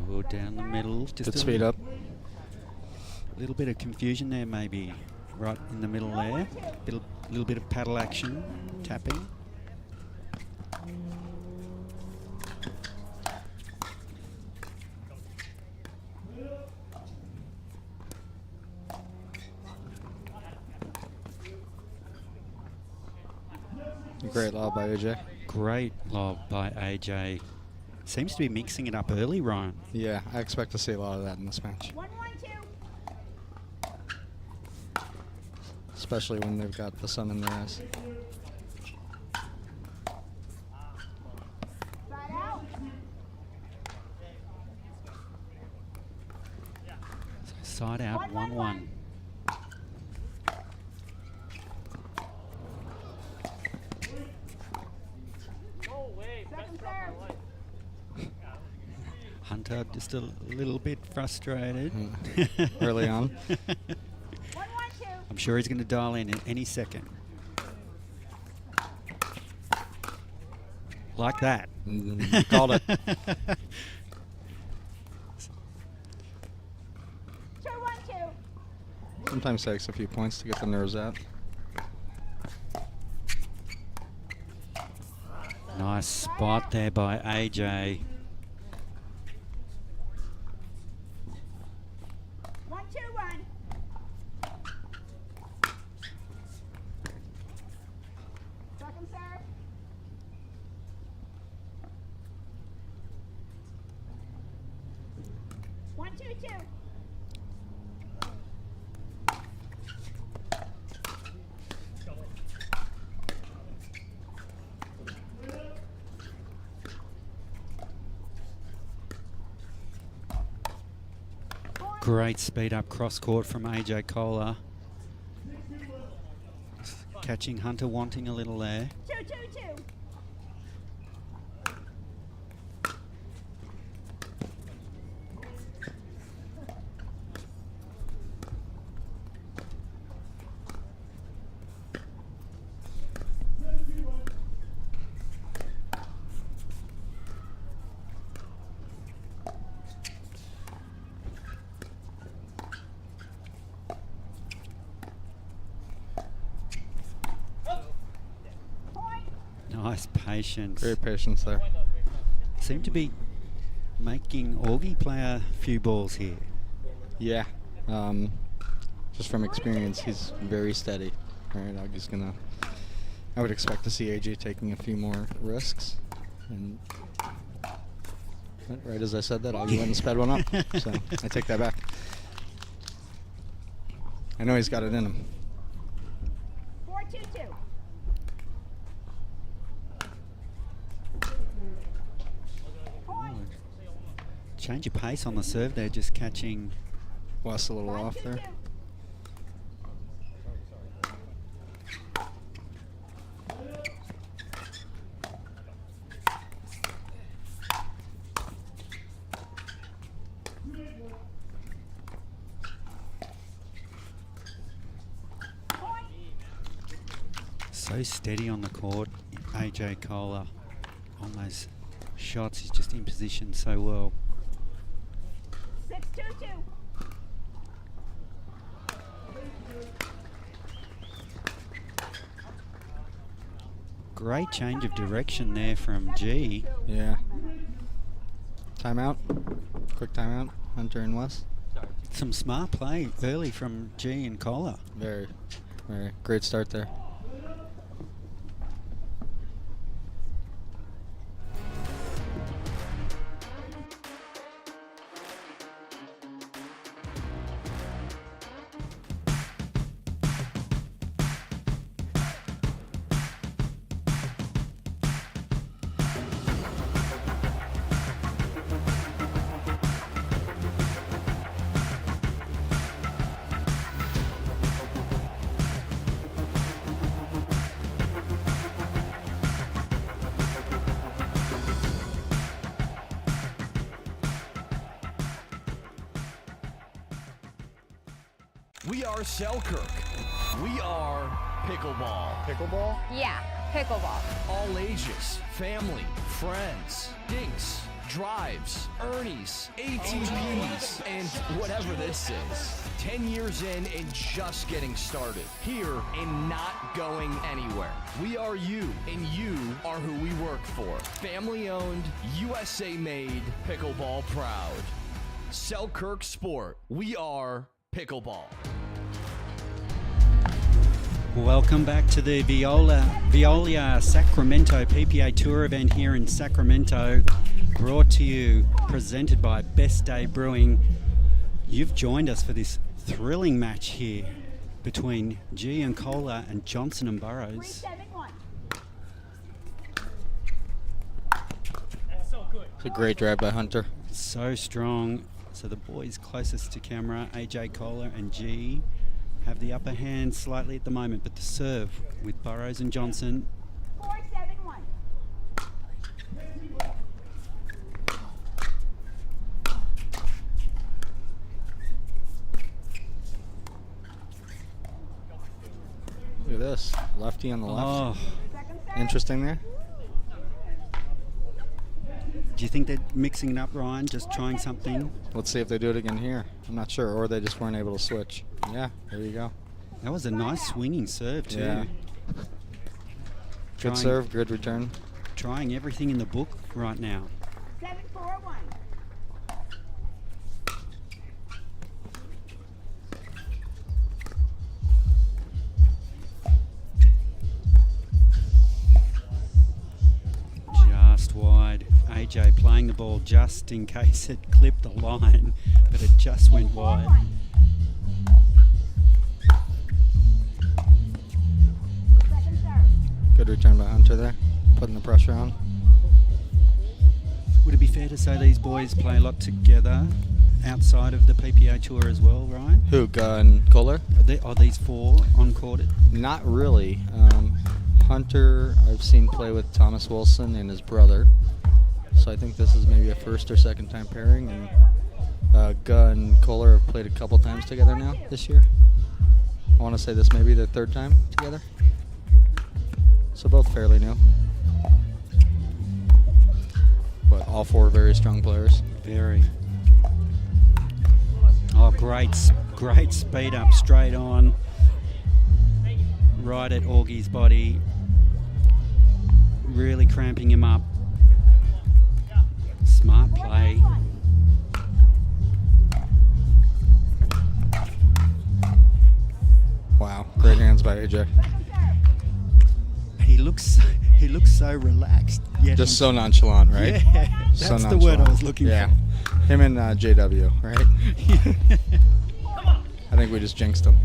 Oh, down the middle. Just Good speed up. A little bit of confusion there, maybe, right in the middle there. Little bit of paddle action, tapping. Great lob by AJ. Great lob by AJ. Seems to be mixing it up early, Ryan. Yeah, I expect to see a lot of that in this match. 1-1-2. Especially when they've got the sun in their eyes. Side out. Side out, 1-1. Second serve. Hunter just a little bit frustrated. Early on. 1-1-2. I'm sure he's going to dial in any second. Like that. Called it. 2-1-2. Sometimes takes a few points to get the nerves out. Nice spot there by AJ. 1-2-1. Second serve. One, two, two. Great speed up cross court from AJ Kohler. Catching Hunter wanting a little there. 2-2-2. Nice patience. Great patience there. Seem to be making Augie play a few balls here. Yeah. Just from experience, he's very steady. Right, Augie's gonna. I would expect to see AJ taking a few more risks. And right as I said that, Augie went and sped one up. So I take that back. I know he's got it in him. 4-2-2. Change of pace on the serve there, just catching Wes a little off there. So steady on the court, AJ Kohler. On those shots, he's just in position so well. 6-2-2. Great change of direction there from G. Yeah. Timeout. Quick timeout. Hunter and Wes. Some smart play early from G and Kohler. Very, very great start there. We are Selkirk. We are pickleball. Pickleball? Yeah, pickleball. All ages, family, friends, dinks, drives, Ernies, ATPs, and whatever this is. 10 years in and just getting started. Here and not going anywhere. We are you, and you are who we work for. Family owned, USA made, pickleball proud. Selkirk Sport. We are pickleball. Welcome back to the Veolia Sacramento PPA Tour event here in Sacramento, brought to you, presented by Best Day Brewing. You've joined us for this thrilling match here between G and Kohler and Johnson and Burrows. It's a great drive by Hunter. So strong. So the boys closest to camera, AJ Kohler and G, have the upper hand slightly at the moment, but the serve with Burrows and Johnson. 4-7-1. Look at this. Lefty on the left. Oh. Interesting there. Do you think they're mixing it up, Ryan? Just trying something? Let's see if they do it again here. I'm not sure, or they just weren't able to switch. Yeah, there you go. That was a nice swinging serve too. Yeah. Good serve, good return. Trying everything in the book right now. 7-4-1. Just wide. AJ playing the ball just in case it clipped the line, but it just went wide. Good return by Hunter there, putting the pressure on. Would it be fair to say these boys play a lot together outside of the PPA Tour as well, Ryan? Who, and Kohler? Are these four on-courted? Not really. Hunter, I've seen play with Thomas Wilson and his brother. So I think this is maybe a first or second time pairing. And and Kohler have played a couple times together now this year. I want to say this may be their third time together. So both fairly new. But all four very strong players. Very. Oh, great speed up, straight on. Right at Augie's body. Really cramping him up. Smart play. Wow, great hands by AJ. He looks so relaxed. Yet just so nonchalant, right? Yeah, that's so the word I was looking for. Him and JW, right? I think we just jinxed him.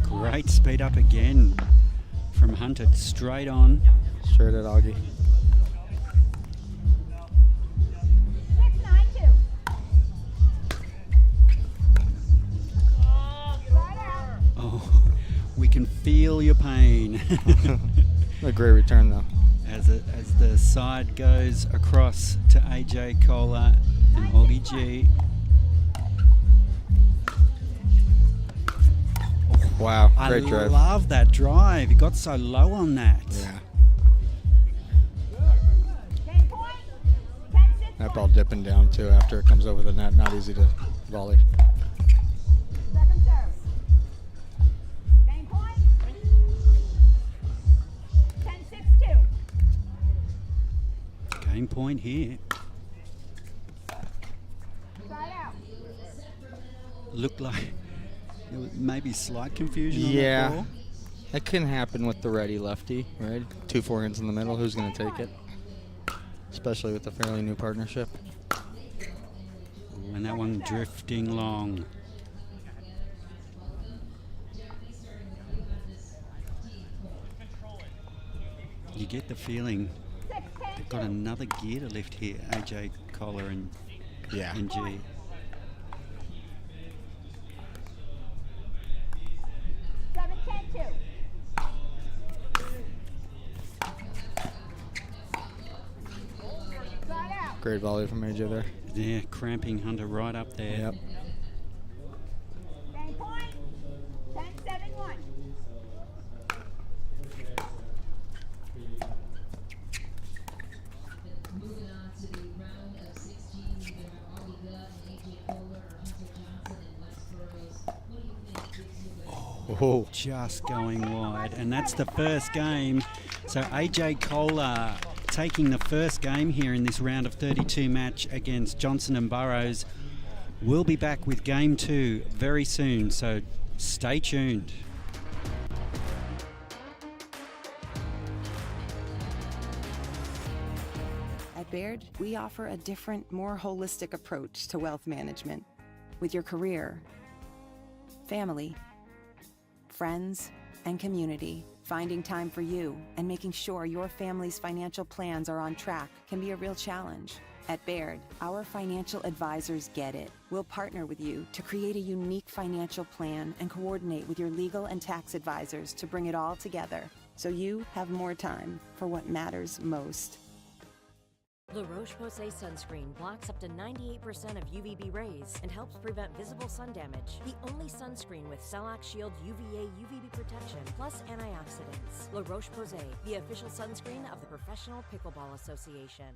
Great speed up again from Hunter, straight on. Straight at Augie. 6-9-2. Oh, we can feel your pain. A great return though. As the side goes across to AJ Kohler and Augie G. Wow, great drive. I love that drive. He got so low on that. Yeah. That ball dipping down too after it comes over the net. Not easy to volley. Second serve. Game point. 10-6-2. Game point here. Side out. Looked like there was maybe slight confusion on that Yeah. ball. That can happen with the righty lefty, right? 2 forehands in the middle. Who's going to take it? Especially with a fairly new partnership. Ooh, and that one drifting long. You get the feeling they've got another gear to lift here, AJ Kohler and G. 7-10-2. Side out. Great volley from AJ there. Yeah, cramping Hunter right up there. Yep. Game point. 10-7-1. Oh, just going wide. And that's the first game. So AJ Kohler taking the first game here in this round of 32 match against Johnson and Burrows. We'll be back with game 2 very soon, so stay tuned. At Baird, we offer a different, more holistic approach to wealth management. With your career, family, friends, and community, finding time for you and making sure your family's financial plans are on track can be a real challenge. At Baird, our financial advisors get it. We'll partner with you to create a unique financial plan and coordinate with your legal and tax advisors to bring it all together so you have more time for what matters most. La Roche-Posay sunscreen blocks up to 98% of UVB rays and helps prevent visible sun damage. The only sunscreen with Cell-Lock Shield UVA UVB protection plus antioxidants. La Roche-Posay, the official sunscreen of the Professional Pickleball Association.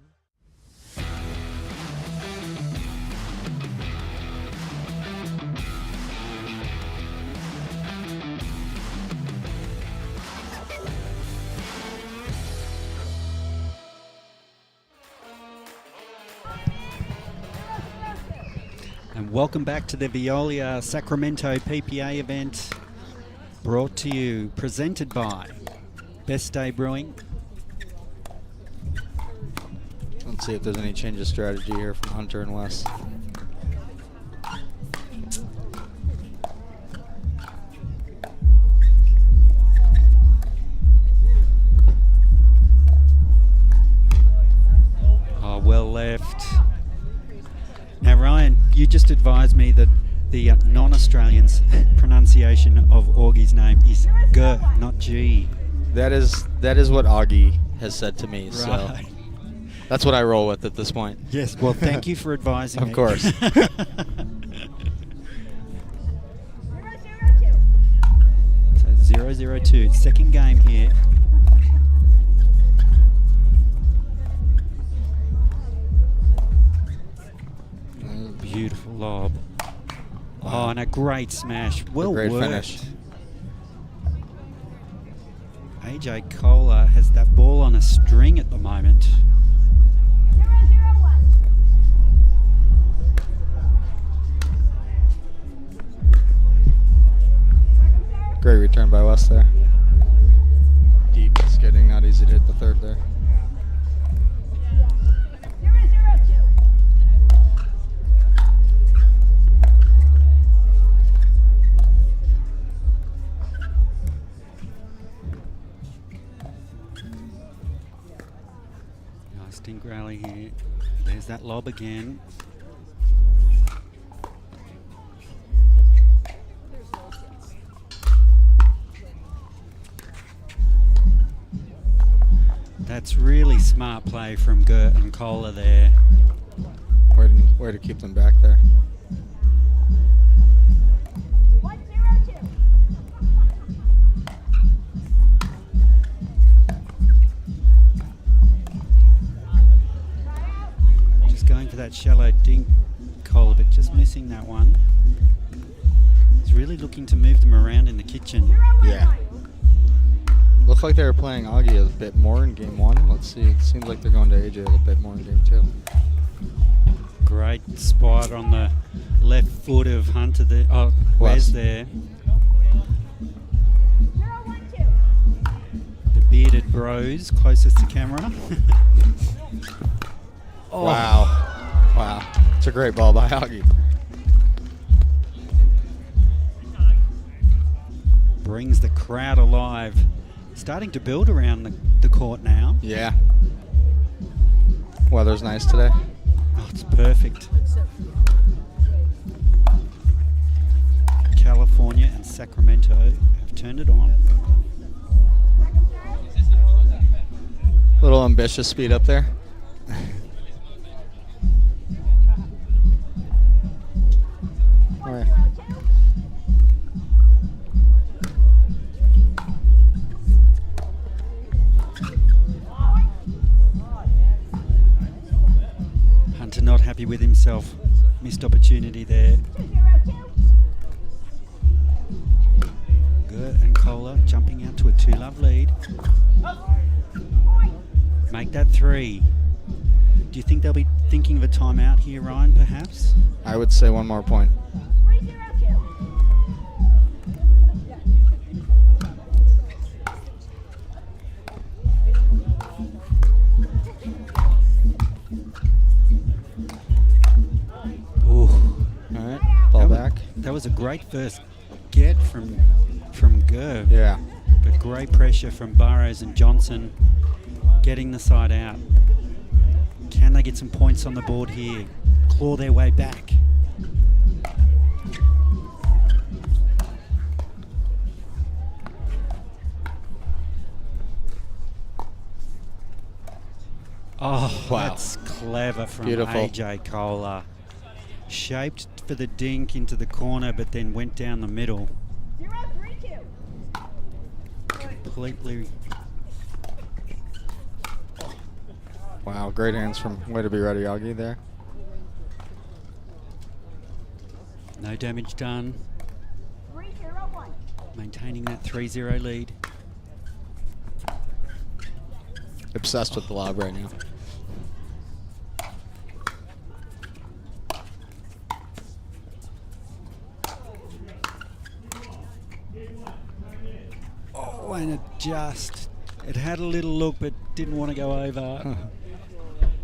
And welcome back to the Veolia Sacramento PPA event, brought to you, presented by Best Day Brewing. Let's see if there's any change of strategy here from Hunter and Wes. Oh, well left. Now, Ryan, you just advised me that the non-Australian pronunciation of Augie's name is G, not G. That is what Augie has said to me, so Right. that's what I roll with at this point. Yes, well, thank you for advising me. Of course. 0-0-2, second game here. Beautiful lob. Oh, and a great smash. Well great worked. finish. AJ Kohler has that ball on a string at the moment. 0-0-1. Great return by Wes there. Deep skidding, not easy to hit the third there. 0-0-2. Nice dink rally here. There's that lob again. That's really smart play from Gert and Kohler there. Way to keep them back there. 1-0-2. Just going for that shallow dink, Cole, but just missing that one. He's really looking to move them around in the kitchen. Yeah. Looked like they were playing Augie a bit more in game 1. Let's see. It seems like they're going to AJ a little bit more in game 2. Great spot on the left foot of Hunter there. Oh, Wes there. The bearded bros closest to camera. Oh. Wow. Wow. It's a great ball by Augie. Brings the crowd alive. Starting to build around the court now. Yeah. Weather's nice today. Oh, it's perfect. California and Sacramento have turned it on. Little ambitious speed up there. All right. Hunter not happy with himself. Missed opportunity there. Gert and Kohler jumping out to a 2-love lead. Make that 3. Do you think they'll be thinking of a timeout here, Ryan, perhaps? I would say one more point. Ooh. All right, ball back. That was a great first get from Ger. Yeah. But great pressure from Burrows and Johnson getting the side out. Can they get some points on the board here? Claw their way back. Oh, wow. That's clever from Beautiful. AJ Kohler. Shaped for the dink into the corner, but then went down the middle. 0-3-2. Completely. Wow, great hands from way to be ready, Augie there. No damage done. 3-0-1. Maintaining that 3-0 lead. Obsessed with the lob right now. Oh, and it had a little look, but didn't want to go over.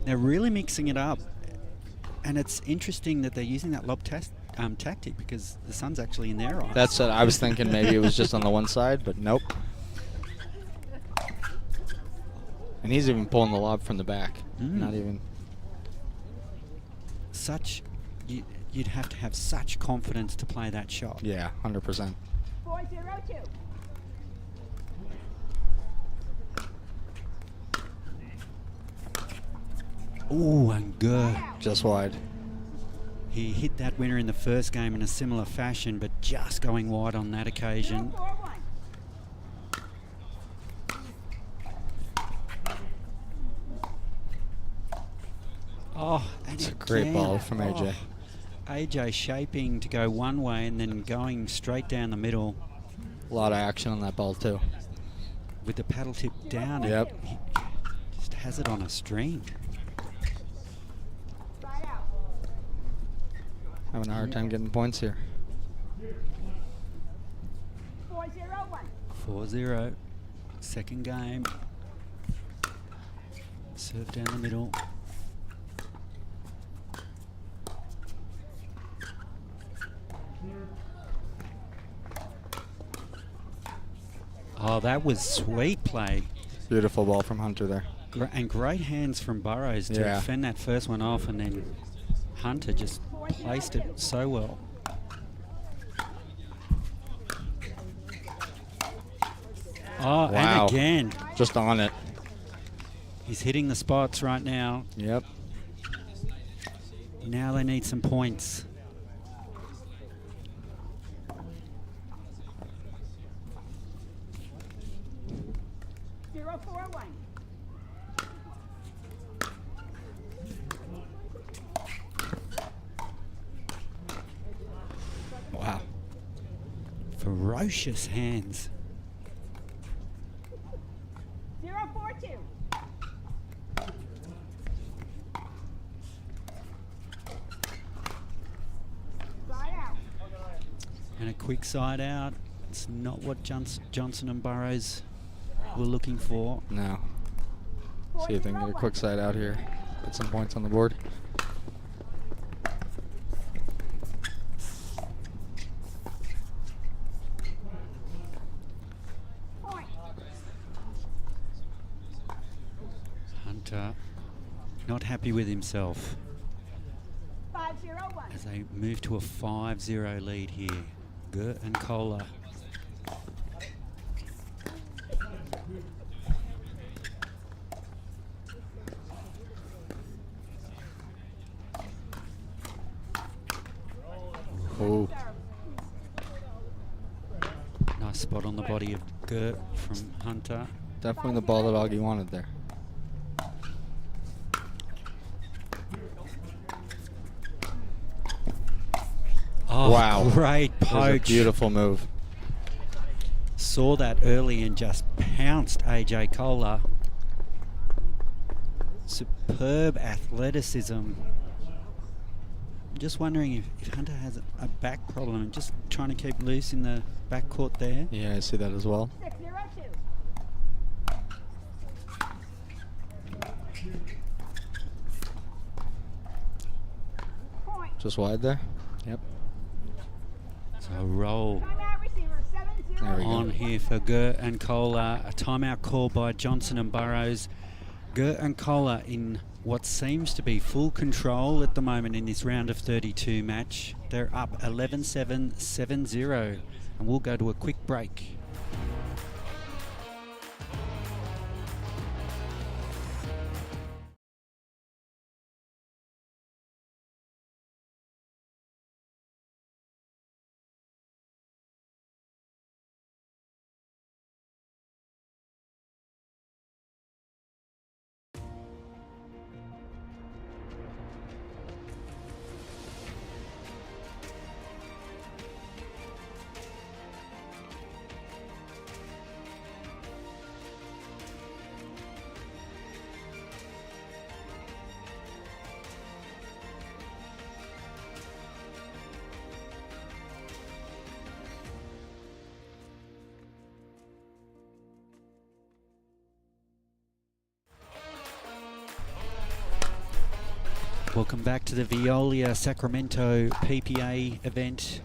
They're really mixing it up. And it's interesting that they're using that lob tactic because the sun's actually in their eyes. That's it. I was thinking maybe it was just on the one side, but nope. And he's even pulling the lob from the back. Not even. You'd have to have such confidence to play that shot. Yeah, 100%. 4-0-2. Ooh, and Ger. Just wide. He hit that winner in the first game in a similar fashion, but just going wide on that occasion. 4-1. Oh, and it's a great ball from AJ. AJ shaping to go one way and then going straight down the middle. A lot of action on that ball too. With the paddle tip down, yep. He just has it on a string. Having a hard time getting points here. 4-0-1. 4-0. Second game. Serve down the middle. Oh, that was sweet play. Beautiful ball from Hunter there. And great hands from Burrows to fend that first one off, and then Hunter just placed it so well. Oh, wow. And again. Just on it. He's hitting the spots right now. Yep. Now they need some points. ferocious hands. 0-4-2. Side out. And a quick side out. It's not what Johnson and Burrows were looking for. No. See if they can get a quick side out here. Get some points on the board. Hunter not happy with himself 5-0-1. as they move to a 5-0 lead here. Gert and Kohler. Oh. Nice spot on the body of Gert from Hunter. Definitely the ball that Augie wanted there. Oh, wow. Great That was a poach. beautiful move. Saw that early and just pounced AJ Kohler. Superb athleticism. I'm just wondering if Hunter has a back problem and just trying to keep loose in the backcourt there. Yeah, I see that as well. 6-0-2. Point. Just wide there. Yep. So roll Timeout receiver. 7-0. There we go. on here for Gert and Kohler. A timeout call by Johnson and Burrows. Gert and Kohler in what seems to be full control at the moment in this round of 32 match. They're up 11-7, 7-0, and we'll go to a quick break. Welcome back to the Veolia Sacramento PPA event,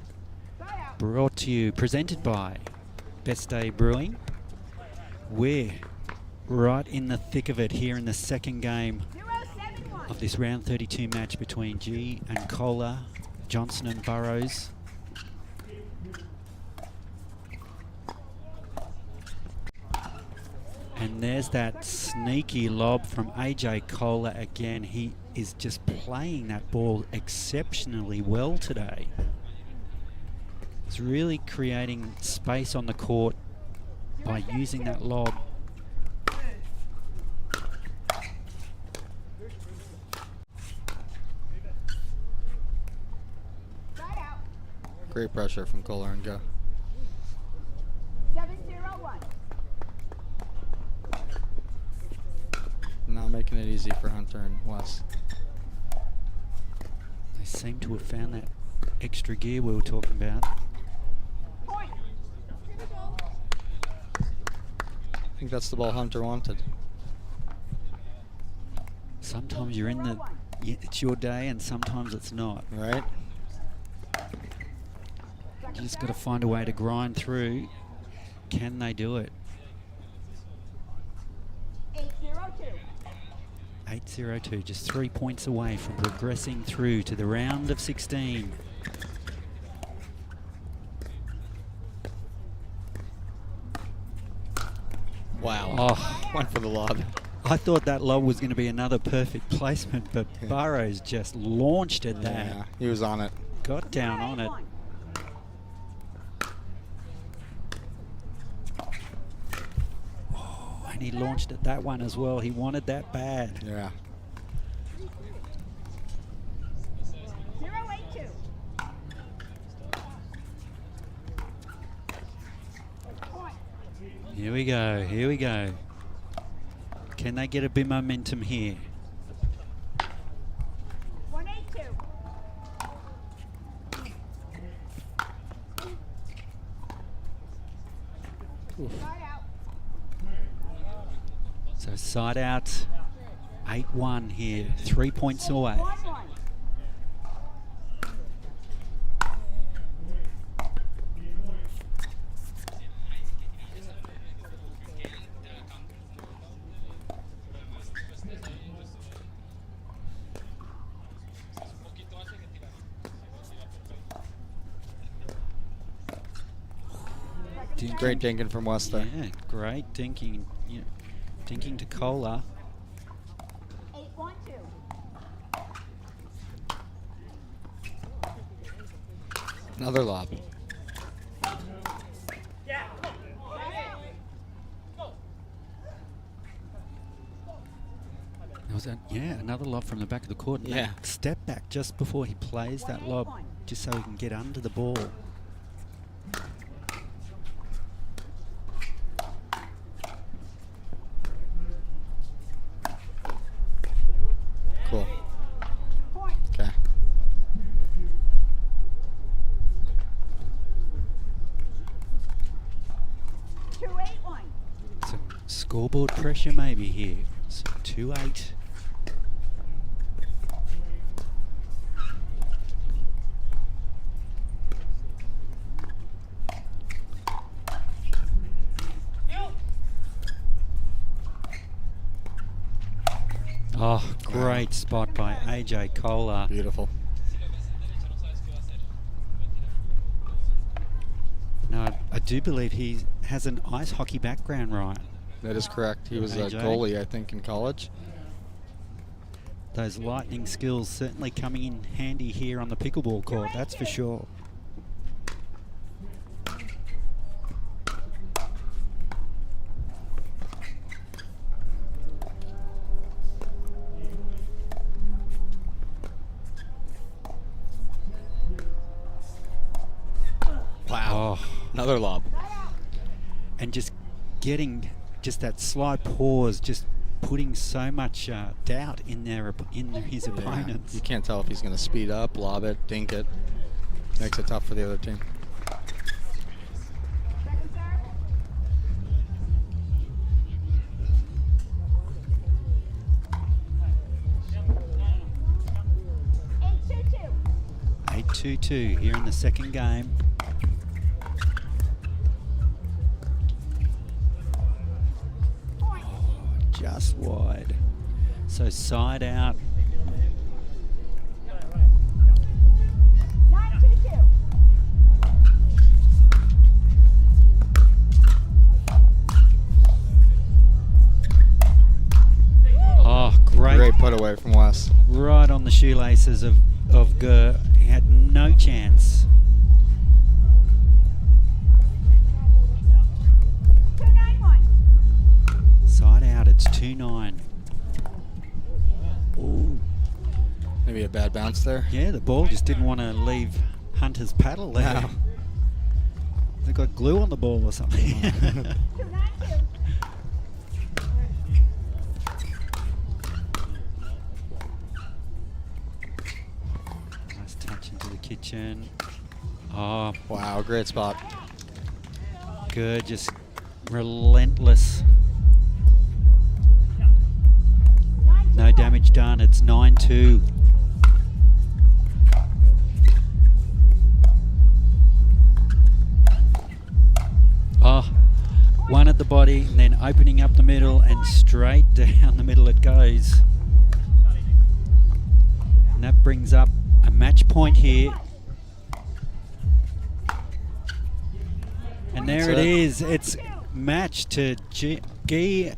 brought to you, presented by Best Day Brewing. We're right in the thick of it here in the second game of this round 32 match between G and Kohler, Johnson and Burrows. And there's that sneaky lob from AJ Kohler again. He is just playing that ball exceptionally well today. He's really creating space on the court by using that lob. Great pressure from Kohler and Go. 7-0-1. Not making it easy for Hunter and Wes. They seem to have found that extra gear we were talking about. Point. I think that's the ball Hunter wanted. Sometimes you're in the, it's your day and sometimes it's not. Right? You just got to find a way to grind through. Can they do it? 8-0-2. 8-0-2, just 3 points away from progressing through to the round of 16. Wow. Oh, Went for the lob. I thought that lob was going to be another perfect placement, but Burrows just launched at that. Yeah, he was on it. Got down on it. Oh, and he launched at that one as well. He wanted that bad. Yeah. 0-8-2. Here we go. Here we go. Can they get a bit of momentum here? 182. Side out. So side out, 8-1 here, 3 points away. 1-1. Great dinking from West there. Yeah, great dinking. Yeah, dinking to Kohler. 8-1-2. Another lob. Yeah. Was that? Yeah, another lob from the back of the court. Yeah. That step back just before he plays that lob, just so he can get under the ball. Cool. Okay. Some scoreboard pressure maybe here. So 2-8. Oh, great spot by AJ Kohler. Beautiful. Now, I do believe he has an ice hockey background, right? That is correct. He was a AJ. goalie, I think, in college. Those lightning skills certainly coming in handy here on the pickleball court, that's for sure. Wow. Another lob. And just getting just that slight pause, just putting so much doubt in his opponents. You can't tell if he's going to speed up, lob it, dink it. Makes it tough for the other team. Eight 8-2-2 here in the second game. Just wide. So side out. 9-2-2. Oh, great. Great put away from Wes. Right on the shoelaces of Gur. He had no chance. 2-9-1. Side out, it's 2-9. Ooh. Maybe a bad bounce there. Yeah, the ball just didn't want to leave Hunter's paddle there. No. They got glue on the ball or something. 2-9-2. Nice touch into the kitchen. Oh, Wow, great spot. good, just relentless. No damage done, it's 9-2. Oh, one at the body and then opening up the middle and straight down the middle it goes. And that brings up a match point here. And there it is. It's match to Gur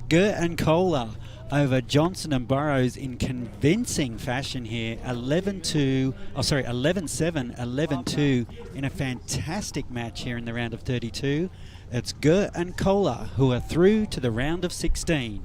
and Kohler over Johnson and Burrows in convincing fashion here. 11-7, 11-2 in a fantastic match here in the round of 32. It's Gur and Kohler who are through to the round of 16.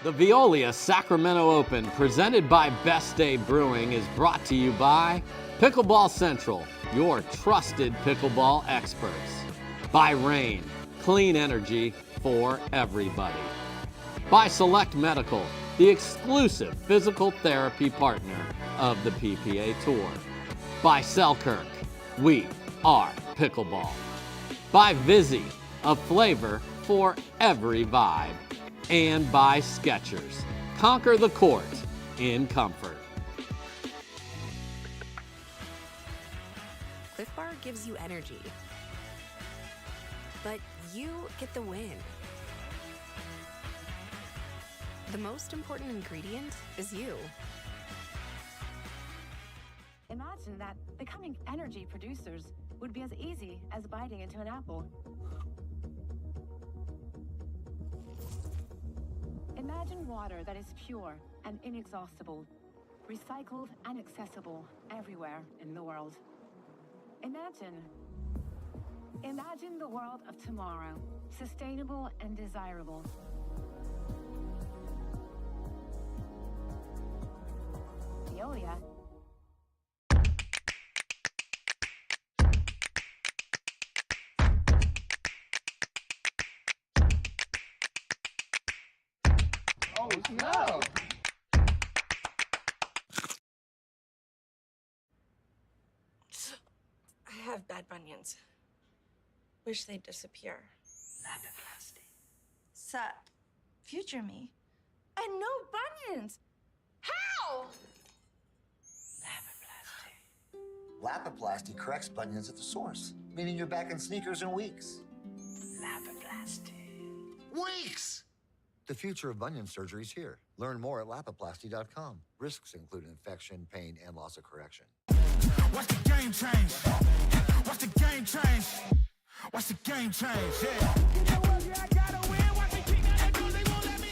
The Veolia Sacramento Open, presented by Best Day Brewing, is brought to you by Pickleball Central, your trusted pickleball experts. By Rain, clean energy for everybody. By Select Medical, the exclusive physical therapy partner of the PPA Tour. By Selkirk, we are pickleball. By Vizzy, a flavor for every vibe. And by Skechers, conquer the court in comfort. Cliff Bar gives you energy, but you get the win. The most important ingredient is you. Imagine that becoming energy producers would be as easy as biting into an apple. Imagine water that is pure and inexhaustible, recycled and accessible everywhere in the world. Imagine the world of tomorrow, sustainable and desirable. Veolia. Oh, no. I have bad bunions. Wish they'd disappear. Sup, future me. And no bunions. How? Lapiplasty corrects bunions at the source, meaning you're back in sneakers in weeks. Weeks! The future of bunion surgery is here. Learn more at lapiplasty.com. Risks include infection, pain, and loss of correction. Watch the game change. Watch the game change. Watch the game change. Yeah. You know what? Yeah, I gotta win. Watch me keep that door. They won't let me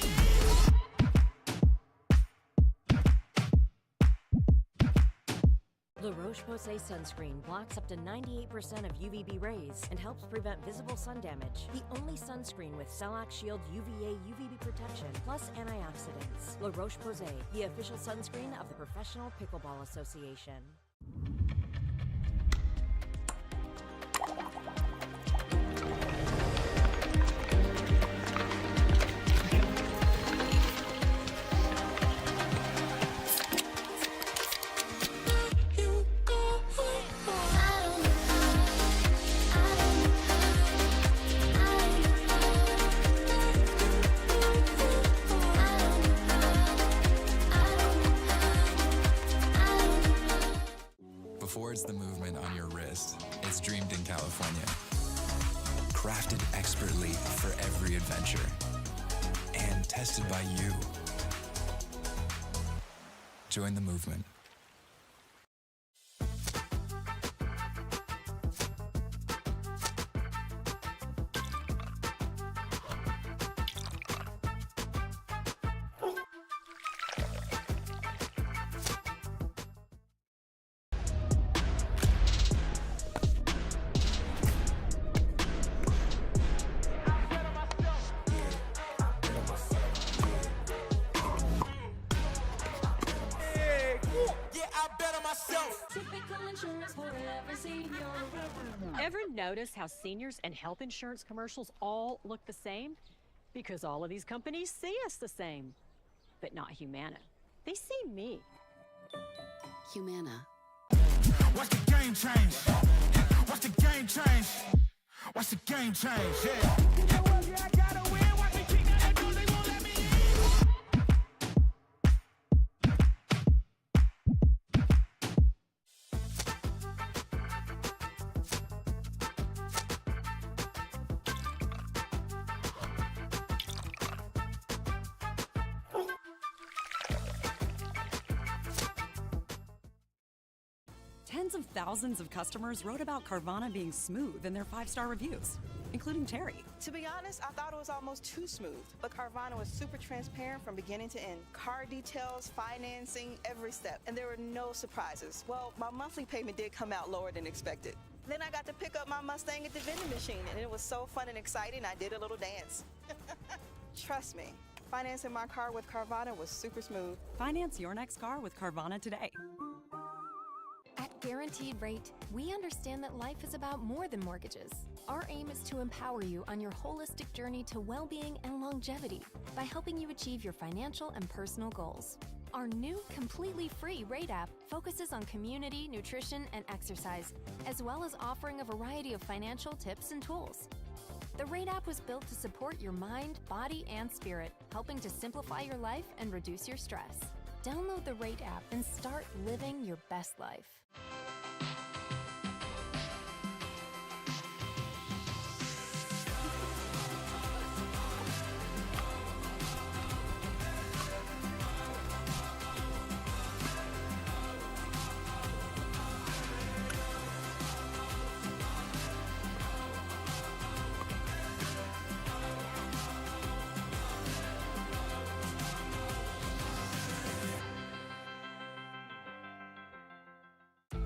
La Roche-Posay sunscreen blocks up to 98% of UVB rays and helps prevent visible sun damage. The only sunscreen with Cell-Lock Shield UVA UVB protection plus antioxidants. La Roche-Posay, the official sunscreen of the Professional Pickleball Association. Before it's the movement on your wrist, it's dreamed in California. Crafted expertly for every adventure. And tested by you. Join the movement. Ever notice how seniors and health insurance commercials all look the same? Because all of these companies see us the same. But not Humana. They see me. Humana. Watch the game change. Watch the game change. Watch the game change. Yeah. You know what? Yeah, I gotta win. Watch me keep that door. They won't let me Tens of thousands of customers wrote about Carvana being smooth in their 5-star reviews, including Terry. To be honest, I thought it was almost too smooth, but Carvana was super transparent from beginning to end. Car details, financing, every step, and there were no surprises. Well, my monthly payment did come out lower than expected. Then I got to pick up my Mustang at the vending machine, and it was so fun and exciting, I did a little dance. Trust me, Financing my car with Carvana was super smooth. Finance your next car with Carvana today. At Guaranteed Rate, we understand that life is about more than mortgages. Our aim is to empower you on your holistic journey to well-being and longevity by helping you achieve your financial and personal goals. Our new, completely free Rate app focuses on community, nutrition, and exercise, as well as offering a variety of financial tips and tools. The Rate app was built to support your mind, body, and spirit, helping to simplify your life and reduce your stress. Download the Rate app and start living your best life.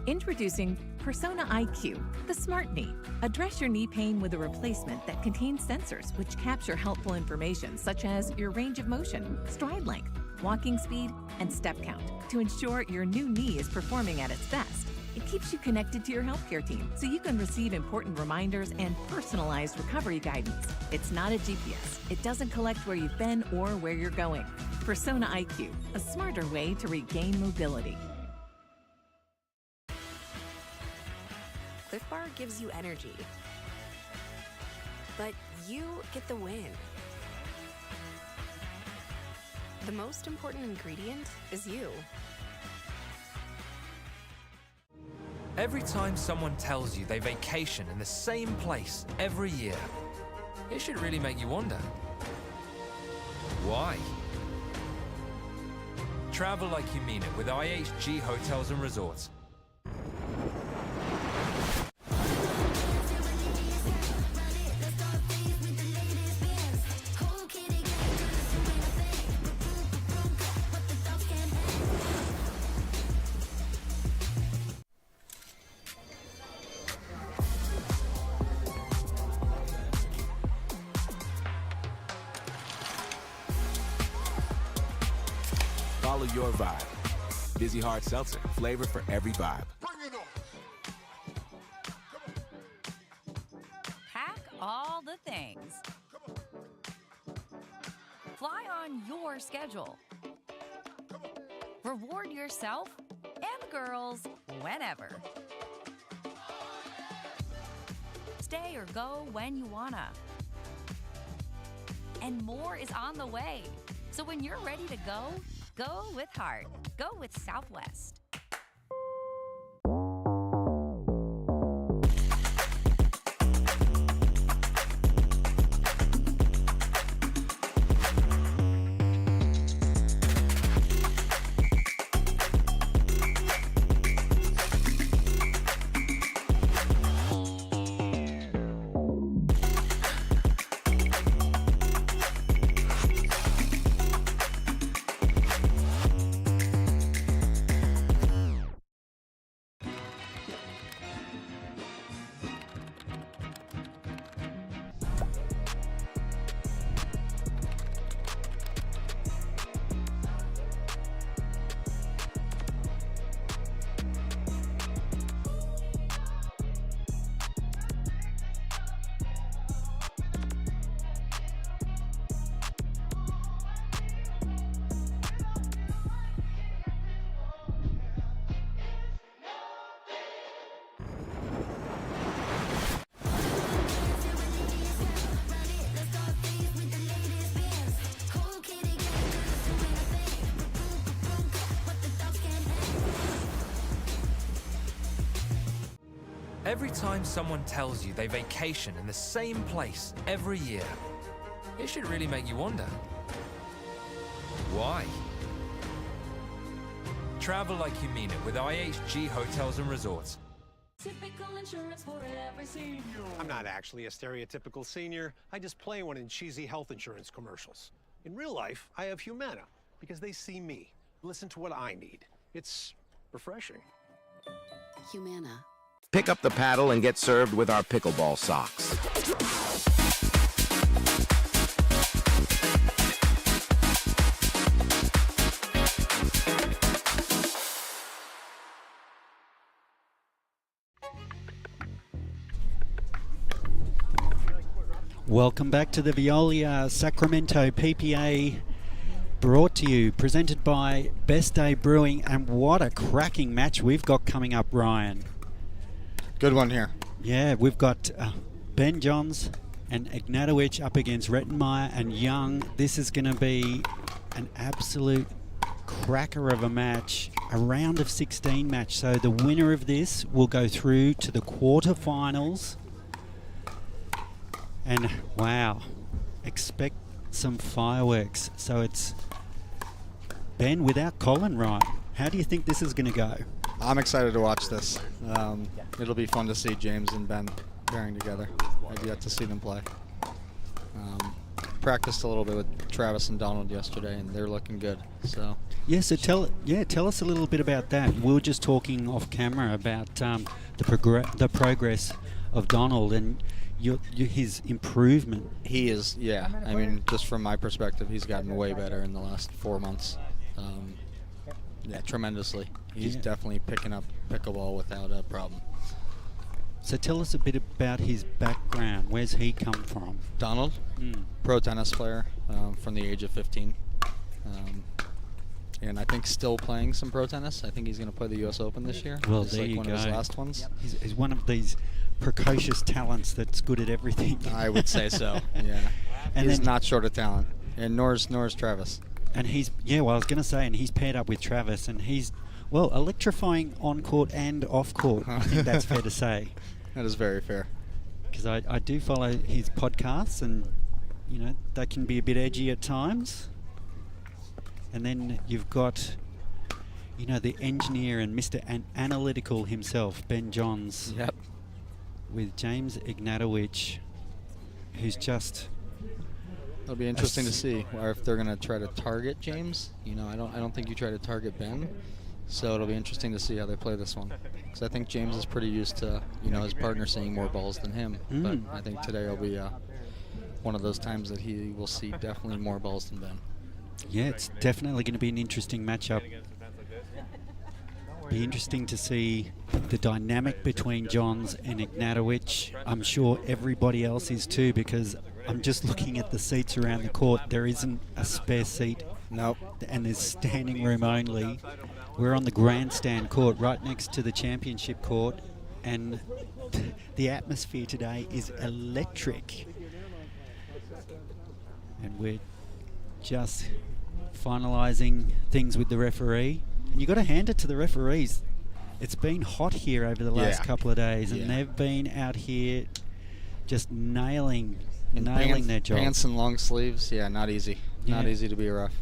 Introducing Persona IQ, the smart knee. Address your knee pain with a replacement that contains sensors which capture helpful information such as your range of motion, stride length, walking speed, and step count to ensure your new knee is performing at its best. It keeps you connected to your healthcare team so you can receive important reminders and personalized recovery guidance. It's not a GPS. It doesn't collect where you've been or where you're going. Persona IQ, a smarter way to regain mobility. Cliff Bar gives you energy, but you get the win. The most important ingredient is you. Every time someone tells you they vacation in the same place every year, it should really make you wonder, why? Travel like you mean it with IHG Hotels and Resorts. Follow your vibe. Dizzy Hard Seltzer, flavor for every vibe. Pack all the things. Fly on your schedule. Reward yourself and girls whenever. Stay or go when you wanna. And more is on the way. So when you're ready to go with heart. Go with Southwest. Every time someone tells you they vacation in the same place every year, it should really make you wonder, why? Travel like you mean it with IHG Hotels and Resorts. Typical insurance for every senior. I'm not actually a stereotypical senior. I just play one in cheesy health insurance commercials. In real life, I have Humana because they see me, listen to what I need. It's refreshing. Humana. Pick up the paddle and get served with our pickleball socks. Welcome back to the Veolia Sacramento PPA, brought to you, presented by Best Day Brewing, and what a cracking match we've got coming up, Ryan. Good one here. Yeah, we've got Ben Johns and Ignatowich up against Rettenmeyer and Young. This is going to be an absolute cracker of a match, a round of 16 match. So the winner of this will go through to the quarterfinals. And wow, expect some fireworks. So it's Ben without Colin, right? How do you think this is going to go? I'm excited to watch this. It'll be fun to see James and Ben pairing together. I've yet to see them play. Practiced a little bit with Travis and Donald yesterday, and they're looking good. So yeah, so tell us a little bit about that. We were just talking off camera about the progress of Donald and his improvement. He is, yeah. I mean, just from my perspective, he's gotten way better in the last 4 months. Yeah, tremendously. He's definitely picking up pickleball without a problem. So tell us a bit about his background. Where's he come from? Donald, pro tennis player from the age of 15. And I think still playing some pro tennis. I think he's going to play the U.S. Open this year. Well, it's there like you one go. of his last ones. He's one of these precocious talents that's good at everything. I would say so, yeah. And he's not short of talent, and nor is Travis. And he's, I was going to say, and he's paired up with Travis, and he's, well, electrifying on court and off court. I think that's fair to say. That is very fair. Because I do follow his podcasts, and, they can be a bit edgy at times. And then you've got, the engineer and Mr. Analytical himself, Ben Johns. Yep. With James Ignatowich, who's just... It'll be interesting to see if they're going to try to target James. I don't think you try to target Ben. So it'll be interesting to see how they play this one. Because I think James is pretty used to, his partner seeing more balls than him. But I think today will be one of those times that he will see definitely more balls than Ben. Yeah, it's definitely going to be an interesting matchup. Be interesting to see the dynamic between Johns and Ignatowich. I'm sure everybody else is too, because I'm just looking at the seats around the court. There isn't a spare seat. Nope. And there's standing room only. We're on the Grandstand court right next to the championship court, and the atmosphere today is electric. And we're just finalising things with the referee. And you've got to hand it to the referees. It's been hot here over the last couple of days, and they've been out here just nailing their job. Pants and long sleeves, not easy. Not easy to be a ref.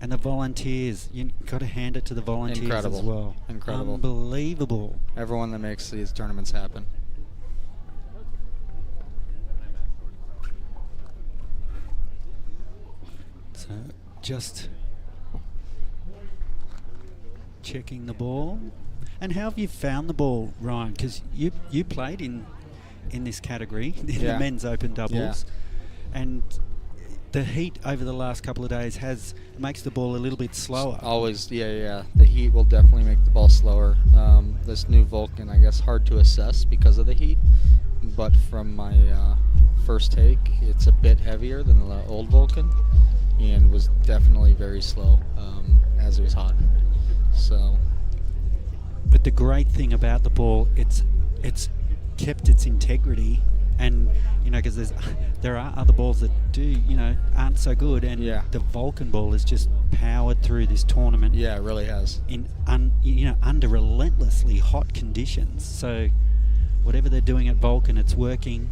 And the volunteers, you've got to hand it to the volunteers as well. Incredible. Unbelievable. Everyone that makes these tournaments happen. So just checking the ball. And how have you found the ball, Ryan? Because you played in this category, in the men's open doubles. And the heat over the last couple of days makes the ball a little bit slower. Always, The heat will definitely make the ball slower. This new Vulcan, I guess, hard to assess because of the heat. But from my first take, it's a bit heavier than the old Vulcan, and was definitely very slow as it was hot. So. But the great thing about the ball, it's kept its integrity. And because there are other balls that do aren't so good, and the Vulcan ball has just powered through this tournament. Yeah, it really has. Under relentlessly hot conditions. So whatever they're doing at Vulcan, it's working.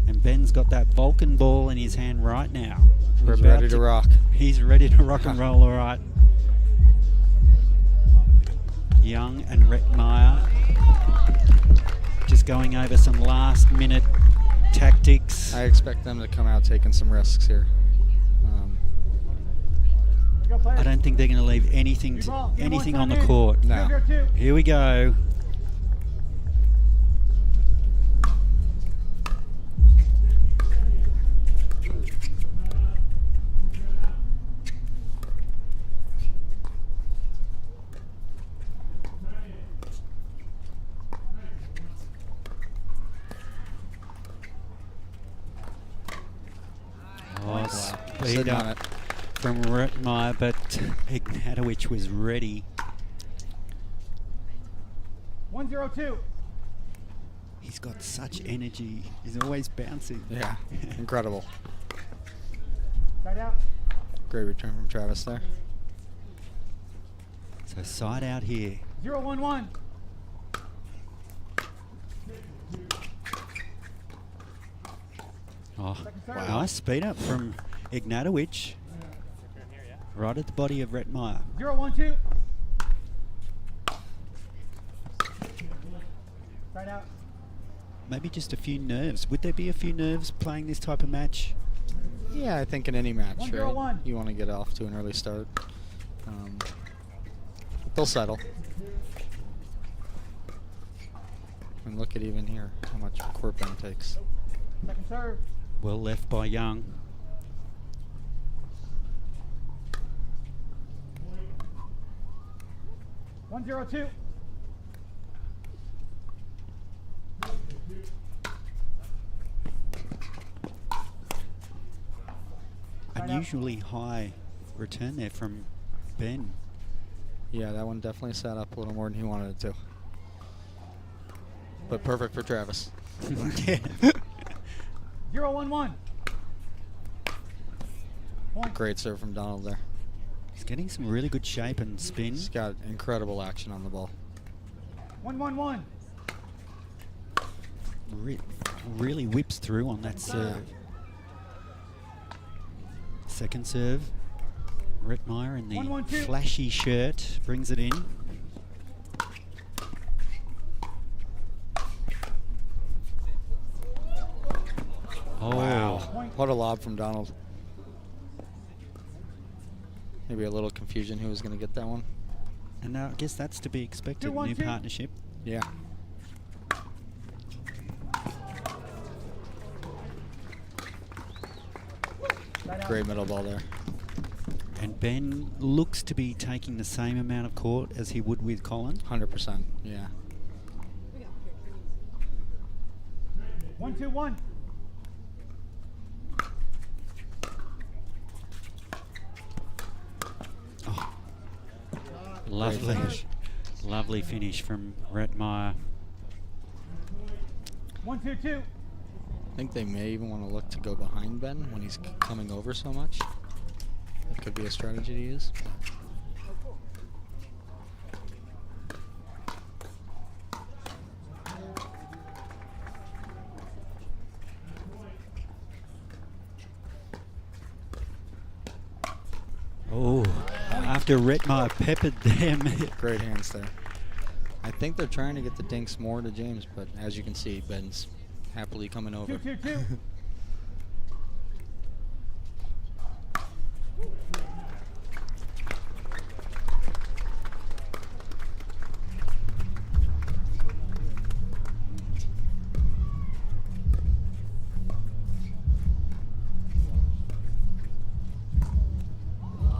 And Ben's got that Vulcan ball in his hand right now. He's ready to rock. He's ready to rock and roll. All right. Young and Rettenmeyer just going over some last-minute tactics. I expect them to come out taking some risks here. I don't think they're going to leave anything on the court. No. Here we go. speed up from Rettmeyer, but Ignatowich was ready. 1-0-2. He's got such energy. He's always bouncing. Yeah, incredible. Side out. Great return from Travis there. So side out here. 0-1-1. Oh, nice speed up from Ignatowich. Right at the body of Rettmeyer. 0-1-2. Side out. Maybe just a few nerves. Would there be a few nerves playing this type of match? Yeah, I think in any match, 1-0-1. right? You want to get off to an early start. They'll settle. And look at even here how much court bend takes. Second serve. Well left by Young. One 1-0-2. Unusually high return there from Ben. Yeah, that one definitely sat up a little more than he wanted it to. But perfect for Travis. 0-1-1. Great serve from Donald there. He's getting some really good shape and spin. He's got incredible action on the ball. 1-1-1. Really whips through on that serve. Second serve. Rettmeyer in the 1-1-2. flashy shirt brings it in. Oh. Wow. What a lob from Donald. Maybe a little confusion who was going to get that one. And now I guess that's to be expected. New partnership. Yeah. Great middle ball there. And Ben looks to be taking the same amount of court as he would with Colin. 100%, yeah. 1-2-1. Oh. Lovely, lovely finish from Rettmeyer. 1-2-2. I think they may even want to look to go behind Ben when he's coming over so much. That could be a strategy to use. Oh, after Rettmeyer peppered them. Great hands there. I think they're trying to get the dinks more to James, but as you can see, Ben's happily coming over. 2-2-2.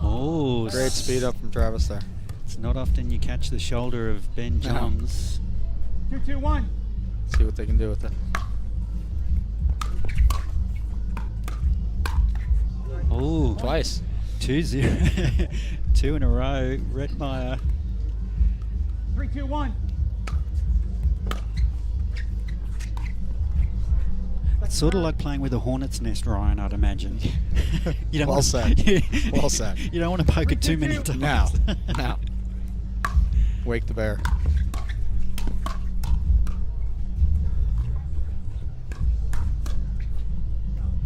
Oh, great speed up from Travis there. It's not often you catch the shoulder of Ben Johns. 2-2-1. See what they can do with it. Oh, twice. 2-0. 2 in a row. Rettmeyer. 3-2-1. It's sort of like playing with a hornet's nest, Ryan, I'd imagine. You don't well said. Well said. You don't want to poke it too many times. Now. Now. Wake the bear.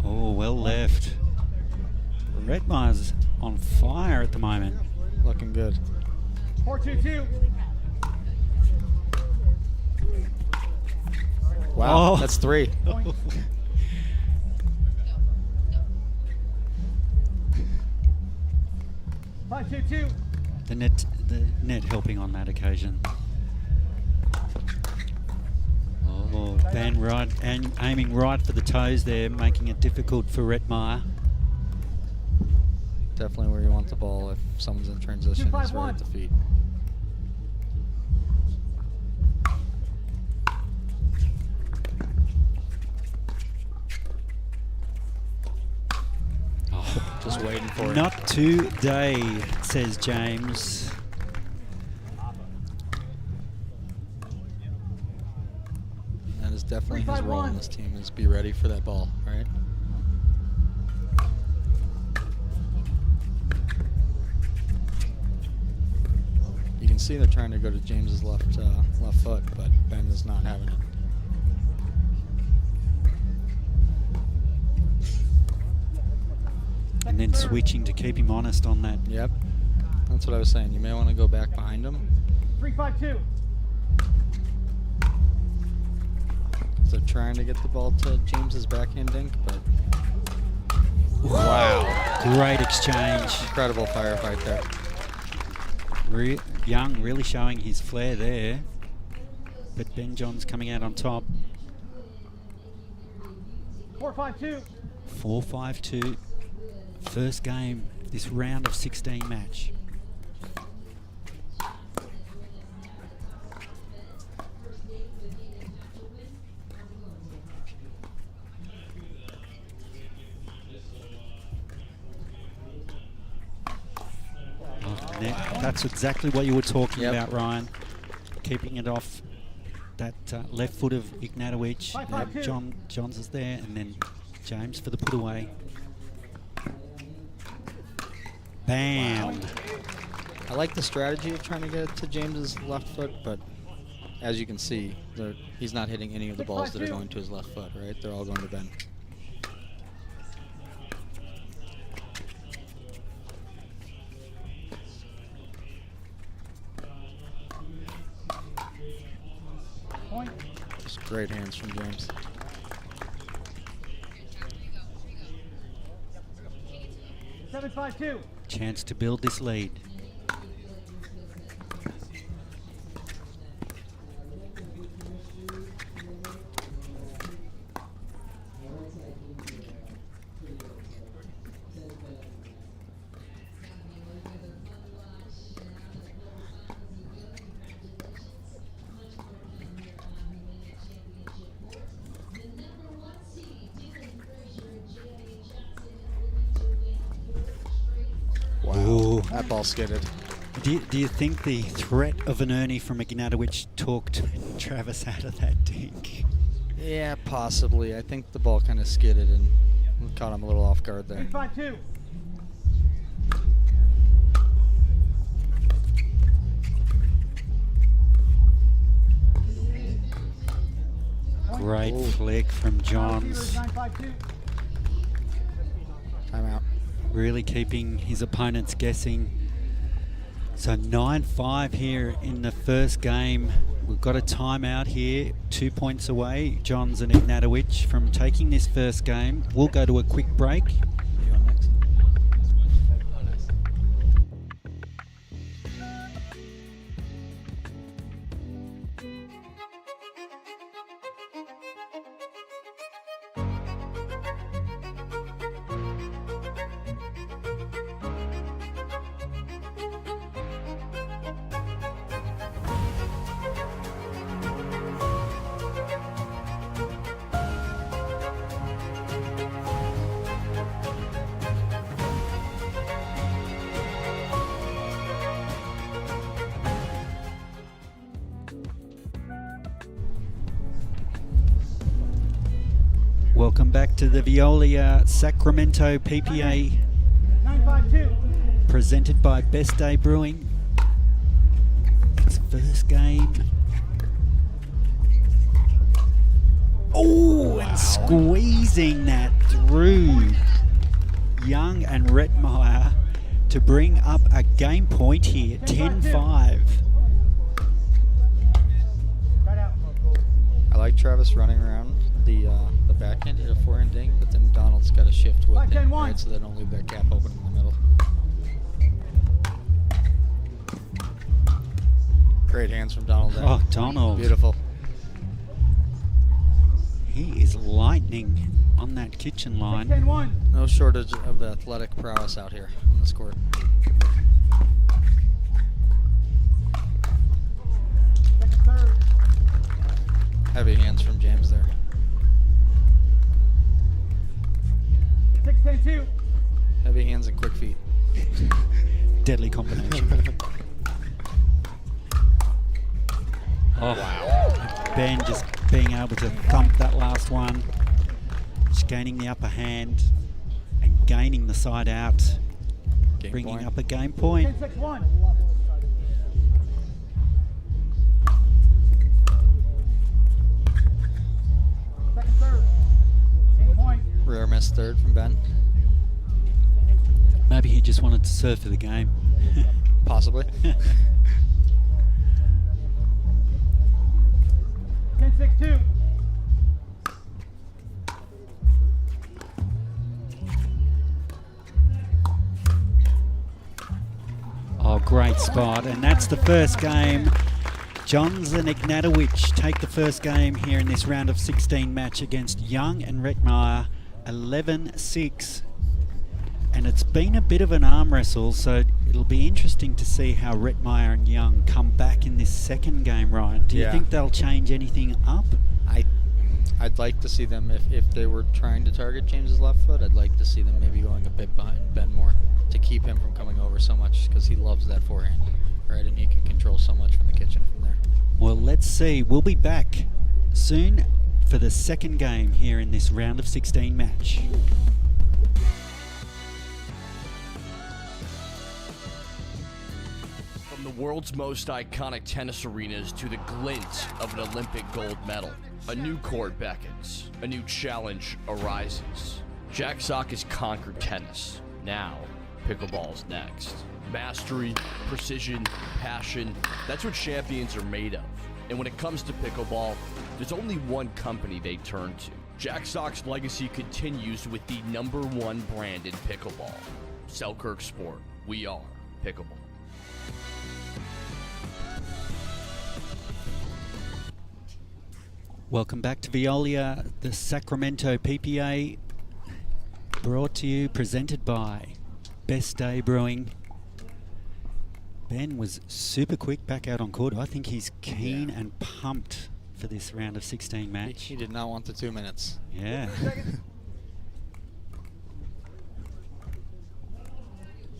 Oh, well left. Rettmeyer's on fire at the moment. Looking good. 4-2-2. Wow, Oh. that's 3. Five, 2-2. The net helping on that occasion. Oh, Ben right and aiming right for the toes there, making it difficult for Rettmeyer. Definitely where you want the ball if someone's in transition. It's right at the feet. Oh. Just waiting for it. Not today, says James. That is definitely his role in this team, is be ready for that ball, right? You can see they're trying to go to James's left foot, but Ben is not having it. And then switching to keep him honest on that. Yep. That's what I was saying. You may want to go back behind him. 3-5-2. So trying to get the ball to James's backhand dink, but wow. Great exchange. Incredible firefight there. Young really showing his flair there. But Ben John's coming out on top. 4-5-2. 4-5-2. First game, this round of 16 match. That's exactly what you were talking about, Ryan. Keeping it off that left foot of Ignatowich. Johns is there, and then James for the put away. Bam. I like the strategy of trying to get it to James's left foot, but as you can see, he's not hitting any of the balls that are going to his left foot, right? They're all going to Ben. Just great hands from James. Chance to build this lead. Wow, that ball skidded. Do you think the threat of an Ernie from Ignatowich talked Travis out of that dink? Yeah, possibly. I think the ball kind of skidded and caught him a little off guard there. 3-5-2. Great flick from Johns. Timeout. Really keeping his opponents guessing. So 9-5 here in the first game. We've got a timeout here, 2 points away, Johns and Ignatowich, from taking this first game. We'll go to a quick break. You on next? Welcome back to the Veolia Sacramento PPA, 9-5-2. presented by Best Day Brewing. It's first game. Oh, and squeezing that through Young and Rettmeyer to bring up a game point here, 10-5. I like Travis running around the backhand, hit a forehand dink, but then Donald's got to shift with him, right, so they don't leave that gap open in the middle. Great hands from Donald there. Oh, Donald. Beautiful. He is lightning on that kitchen line. No shortage of athletic prowess out here on this court. Heavy hands from James there. 6-10-2. Heavy hands and quick feet. Deadly combination. Oh, wow. Ben just being able to thump that last one. Just gaining the upper hand and gaining the side out. Bringing up a game point. 10-6-1. Second serve. Game point. Rare miss third from Ben. Maybe he just wanted to serve for the game. Possibly. 10-6-2. Oh, great spot. And that's the first game. Johns and Ignatowich take the first game here in this round of 16 match against Young and Rettmeyer, 11-6. And it's been a bit of an arm wrestle, so it'll be interesting to see how Rettmeyer and Young come back in this second game, Ryan. Do you think they'll change anything up? I'd like to see them, if they were trying to target James's left foot, I'd like to see them maybe going a bit behind Ben more to keep him from coming over so much, because he loves that forehand, right? And he can control so much from the kitchen from there. Well, let's see. We'll be back soon for the second game here in this round of 16 match. From the world's most iconic tennis arenas to the glint of an Olympic gold medal, a new court beckons, a new challenge arises. Jack Sock has conquered tennis. Now, pickleball's next. Mastery, precision, passion, that's what champions are made of. And when it comes to pickleball, there's only one company they turn to. Jack Sock's legacy continues with the #1 brand in pickleball. Selkirk Sport. We are pickleball. Welcome back to Veolia, the Sacramento PPA, brought to you, presented by Best Day Brewing. Ben was super quick back out on court. I think he's keen and pumped for this round of 16 match. He did not want the 2 minutes. Yeah.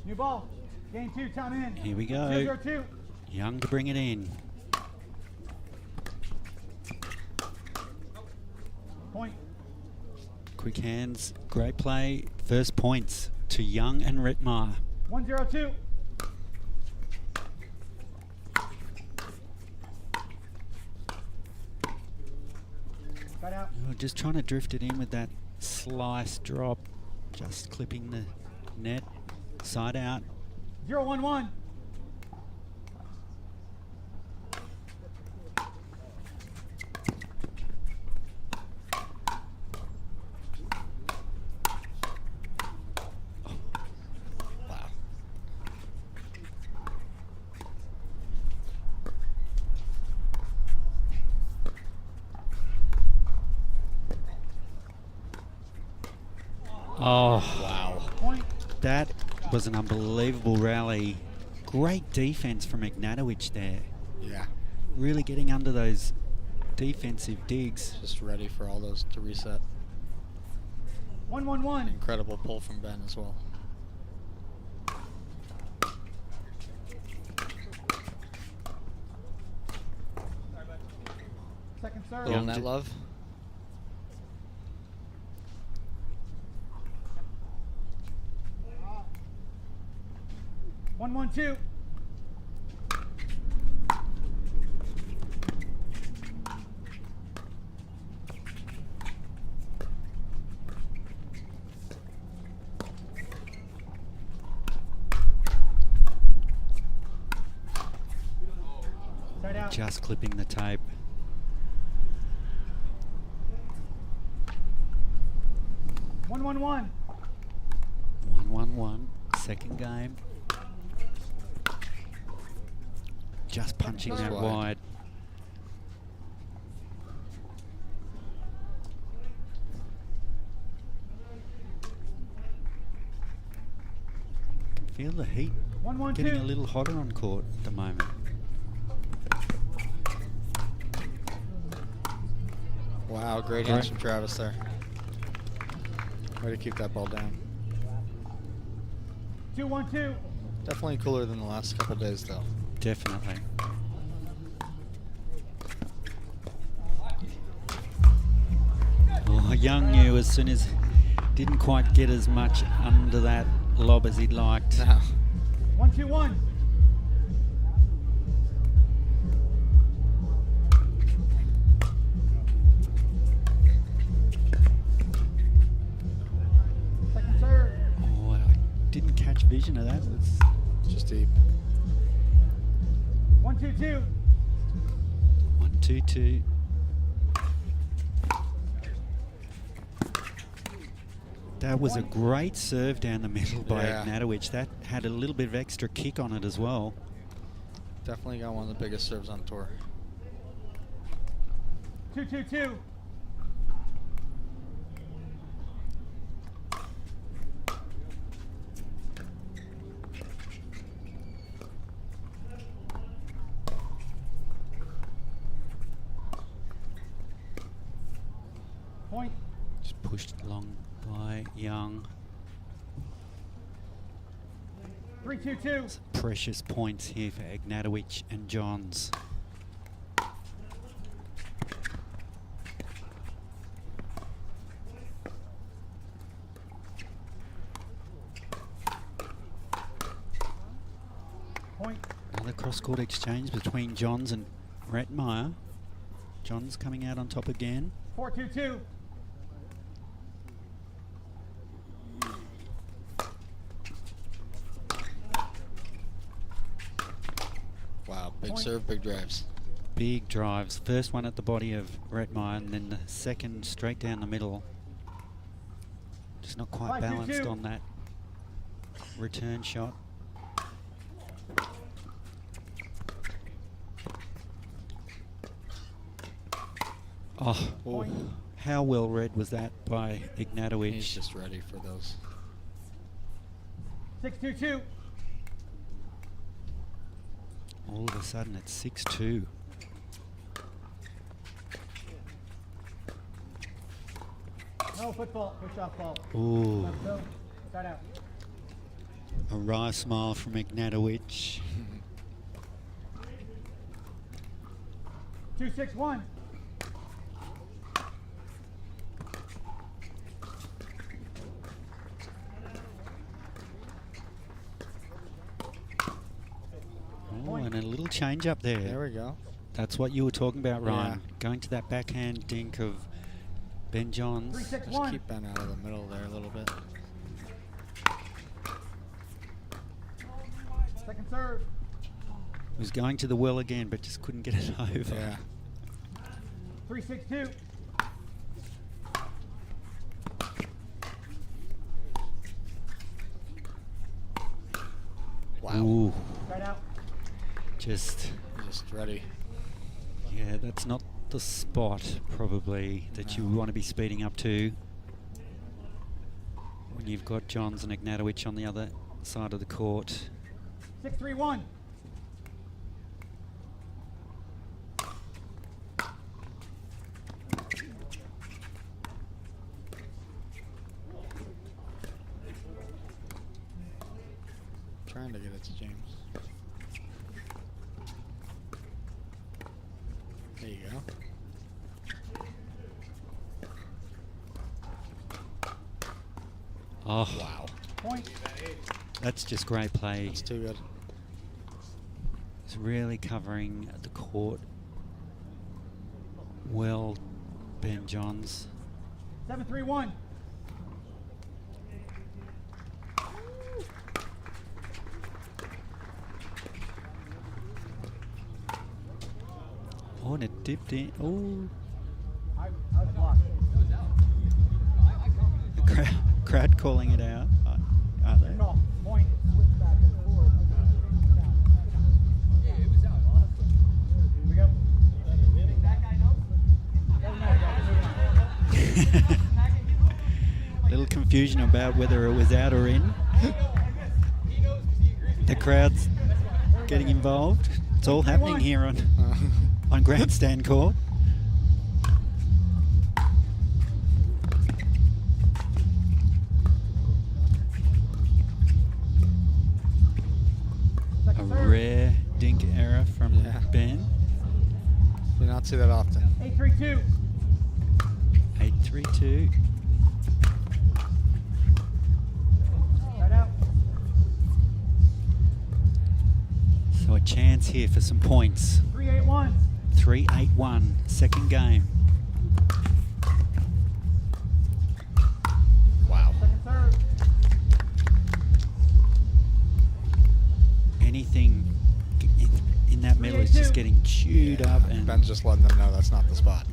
New ball. Game 2, time in. Here we go. 0-2. Young to bring it in. Point. Quick hands, great play. First points to Young and Rettmeyer. 1-0-2. Got out. Oh, just trying to drift it in with that slice drop. Just clipping the net. Side out. 0-1-1. Oh, wow. That was an unbelievable rally. Great defense from Ignatowich there. Yeah. Really getting under those defensive digs. Just ready for all those to reset. 1-1-1. Incredible pull from Ben as well. Second serve. Little net love. 1-1-2. Side out. Just clipping the tape. 1-1-1. 1-1-1. Second game. Just punching that wide. Can feel the heat 1-1-2. getting a little hotter on court at the moment. Wow, great hands from Travis there. Way to keep that ball down. 2-1-2. Definitely cooler than the last couple of days, though. Definitely. Oh, Young knew as soon as didn't quite get as much under that lob as he'd liked. No. 1-2-1. Second serve. Oh, I didn't catch vision of that. It was just deep. 1-2-2. 1-2-2. That was a great serve down the middle by Ignatowich. That had a little bit of extra kick on it as well. Definitely got one of the biggest serves on tour. 2-2-2. Point. Just pushed it along by Young. 3-2-2. Precious points here for Ignatowich and Johns. Point. Another cross-court exchange between Johns and Rettmeyer. Johns coming out on top again. 4-2-2. Wow, big serve, big drives. Big drives. First one at the body of Rettmeyer, and then the second straight down the middle. Just not quite balanced on that return shot. Oh, how well read was that by Ignatowich? He's just ready for those. 6-2-2. All of a sudden it's 6-2. No football, push off ball. Ooh. Left toe, start out. A wry smile from Ignatowich. 2-6-1. Oh, and a little change up there. There we go. That's what you were talking about, Ryan. Going to that backhand dink of Ben Johns. 3-6-1. Just keep Ben out of the middle there a little bit. Second serve. Was going to the well again, but just couldn't get it over. Yeah. 3-6-2. Wow. Ooh. Right out. Just ready. Yeah, that's not the spot probably that you want to be speeding up to when you've got Johns and Ignatowich on the other side of the court. 6-3-1. Trying to get it to James. There you go. Oh, wow. Point. That's just great play. That's too good. It's really covering the court well, Ben Johns. 7-3-1. Oh, and it dipped in. Oh. I was blocked. The crowd calling it out. Are they? No, point. Switch back and forth. Here we go. Little confusion about whether it was out or in. The crowd's getting involved. It's all happening here on Grandstand court. not see that often. 8-3-2. 8-3-2. Right out. So a chance here for some points. 3-8-1. 3-8-1, second game. Wow. Second serve. Anything in that middle is just getting chewed up. And Ben's just letting them know that's not the spot.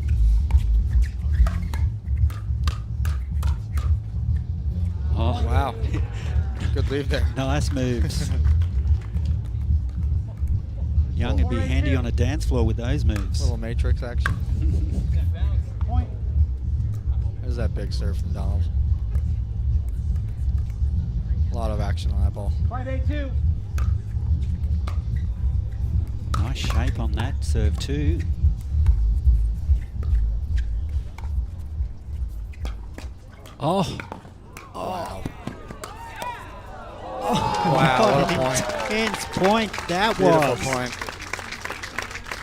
oh, Wow. Good leave there. nice moves. Young would be handy on a dance floor with those moves. Little matrix action. Point. There's that big serve from Donald. A lot of action on that ball. 5-8-2. Nice shape on that serve too. Oh. Wow. Oh, Wow, what what a an point. intense point that Beautiful was. point.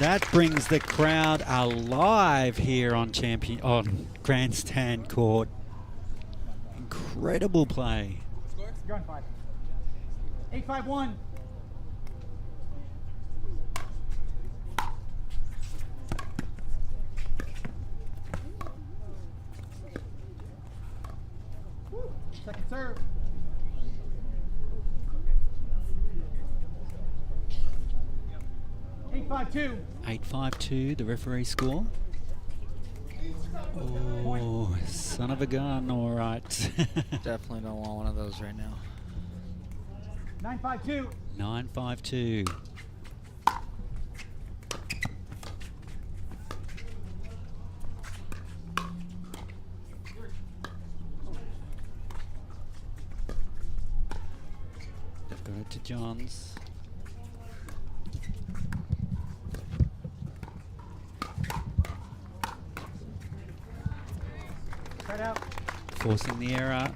That brings the crowd alive here on Grandstand Court. Incredible play. You're on 5. 8-5-1. Second serve. 8-5-2. 8-5-2, the referee score. Oh, son of a gun, all right. Definitely don't want one of those right now. 9-5-2. 9-5-2. They've got it to Johns. Right out. Forcing the error.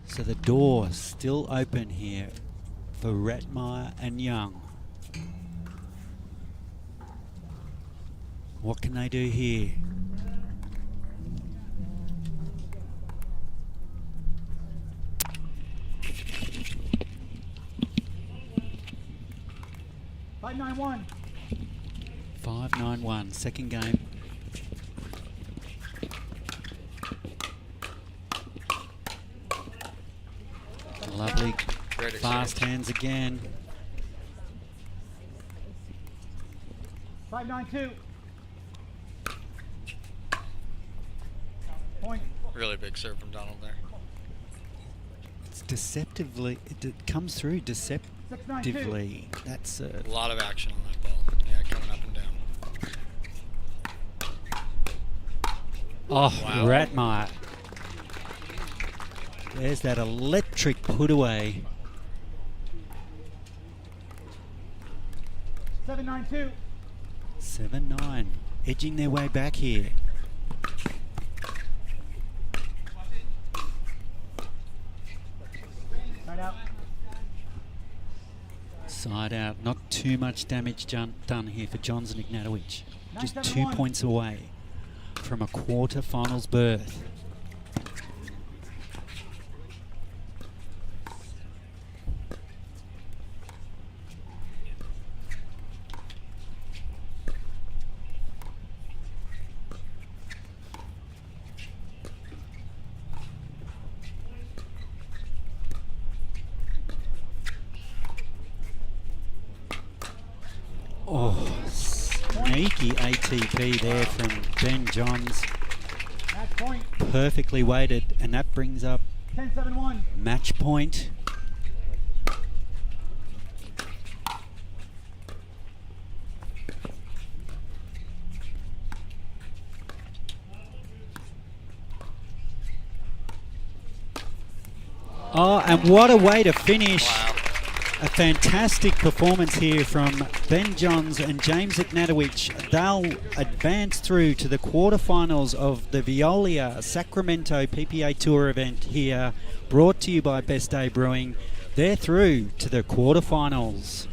So the door still open here for Rettmeyer and Young. What can they do here? 5-9-1. 5-9-1, second game. Lovely fast hands again. 5-9-2. Point. Really big serve from Donald there. It's deceptively, it comes through deceptively. That's A lot of action on that ball. Yeah, coming up and down. oh, Wow. Rettmeyer. There's that electric put away. 7-9-2. 7-9, edging their way back here. Right out. Side out, not too much damage done here for Johns and Ignatowich. Just 2 9-7-1. points away from a quarterfinals berth. Oh, sneaky ATP there from Ben Johns. Match point. Perfectly weighted, and that brings up 10-7-1. match point. Oh, and what a way to finish. Wow. A fantastic performance here from Ben Johns and James Ignatowich. They'll advance through to the quarterfinals of the Veolia Sacramento PPA Tour event here, brought to you by Best Day Brewing. They're through to the quarterfinals.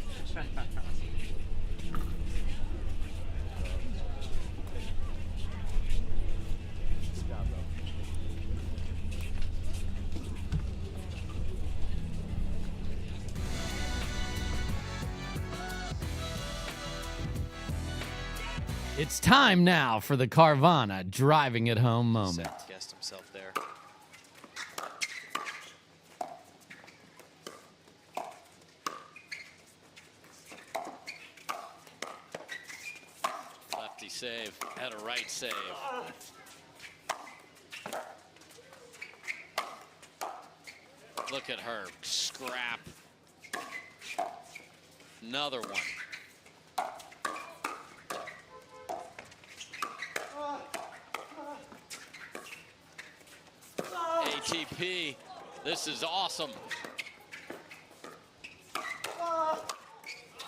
It's time now for the Carvana driving it home moment. Guessed himself there. Lefty save, had a right save. Look at her scrap. Another one. ATP, this is awesome.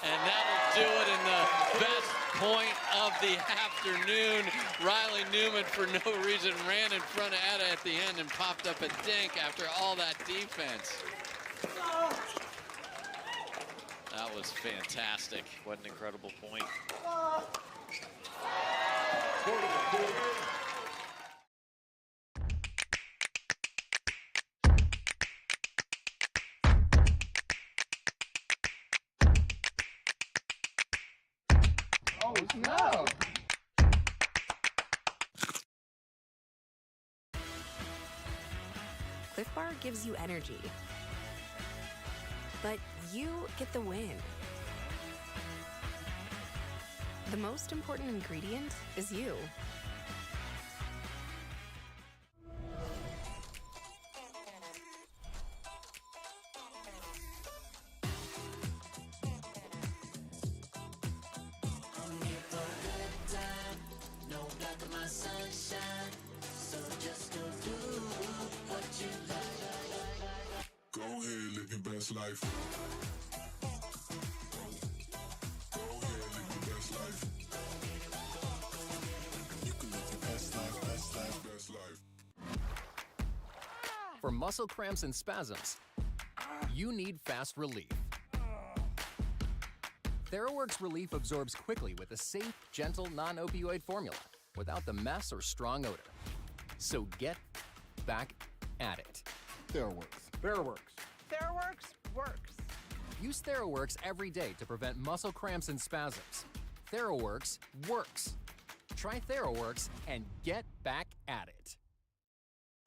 And that'll do it in the best point of the afternoon. Riley Newman, for no reason, ran in front of Etta at the end and popped up a dink after all that defense. That was fantastic. What an incredible point. Oh, no. Cliff Bar gives you energy, but you get the win. The most important ingredient is you. Go ahead, live your best life. Go ahead, live your best life. You can live your best life, best life, best life. For muscle cramps and spasms, you need fast relief. TheraWorks Relief absorbs quickly with a safe, gentle, non-opioid formula without the mess or strong odor. So get back at it. TheraWorks. TheraWorks. TheraWorks works. Use TheraWorks every day to prevent muscle cramps and spasms. TheraWorks works. Try TheraWorks and get back at it.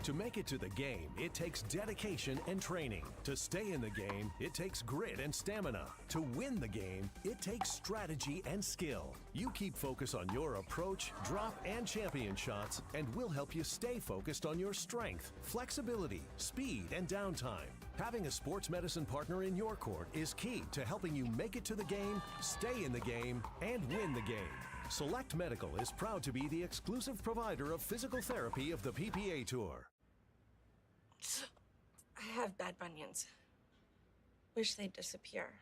To make it to the game, it takes dedication and training. To stay in the game, it takes grit and stamina. To win the game, it takes strategy and skill. You keep focus on your approach, drop, and champion shots, and we'll help you stay focused on your strength, flexibility, speed, and downtime. Having a sports medicine partner in your court is key to helping you make it to the game, stay in the game, and win the game. Select Medical is proud to be the exclusive provider of physical therapy of the PPA Tour. I have bad bunions. Wish they'd disappear.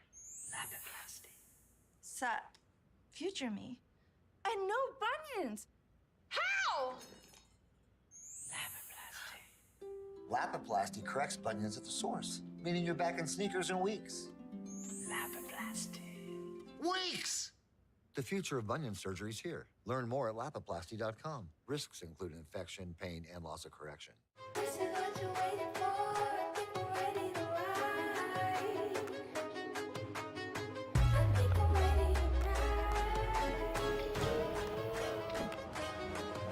Lapiplasty. Sup, future me. And no bunions. How? Lapiplasty corrects bunions at the source, meaning you're back in sneakers in weeks. Lapiplasty. Weeks! The future of bunion surgery is here. Learn more at lapiplasty.com. Risks include infection, pain, and loss of correction. This is what you're waiting for. I think we're ready to ride. I think I'm ready to ride.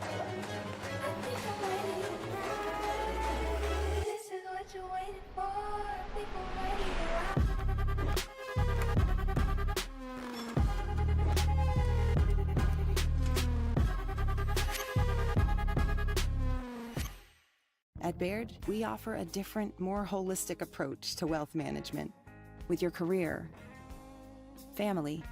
I think I'm ready to ride. This is what you're waiting for. I think I'm ready to ride. At Baird, we offer a different, more holistic approach to wealth management. With your career, family,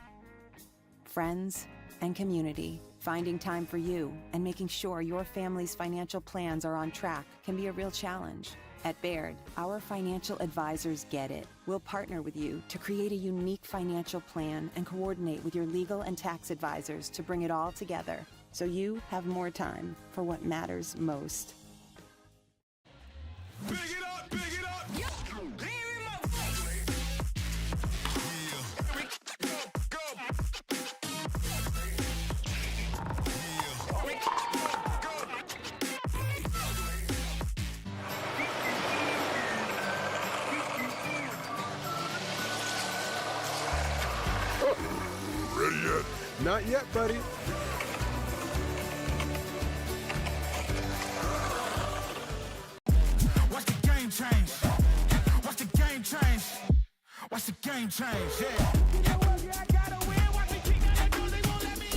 friends, and community, finding time for you and making sure your family's financial plans are on track can be a real challenge. At Baird, our financial advisors get it. We'll partner with you to create a unique financial plan and coordinate with your legal and tax advisors to bring it all together so you have more time for what matters most. Big it up, big it up. Yeah. Ready yet? Not yet, buddy. game change, yeah. You know what, yeah, I gotta win. Watch me kick out that door, they won't let me in.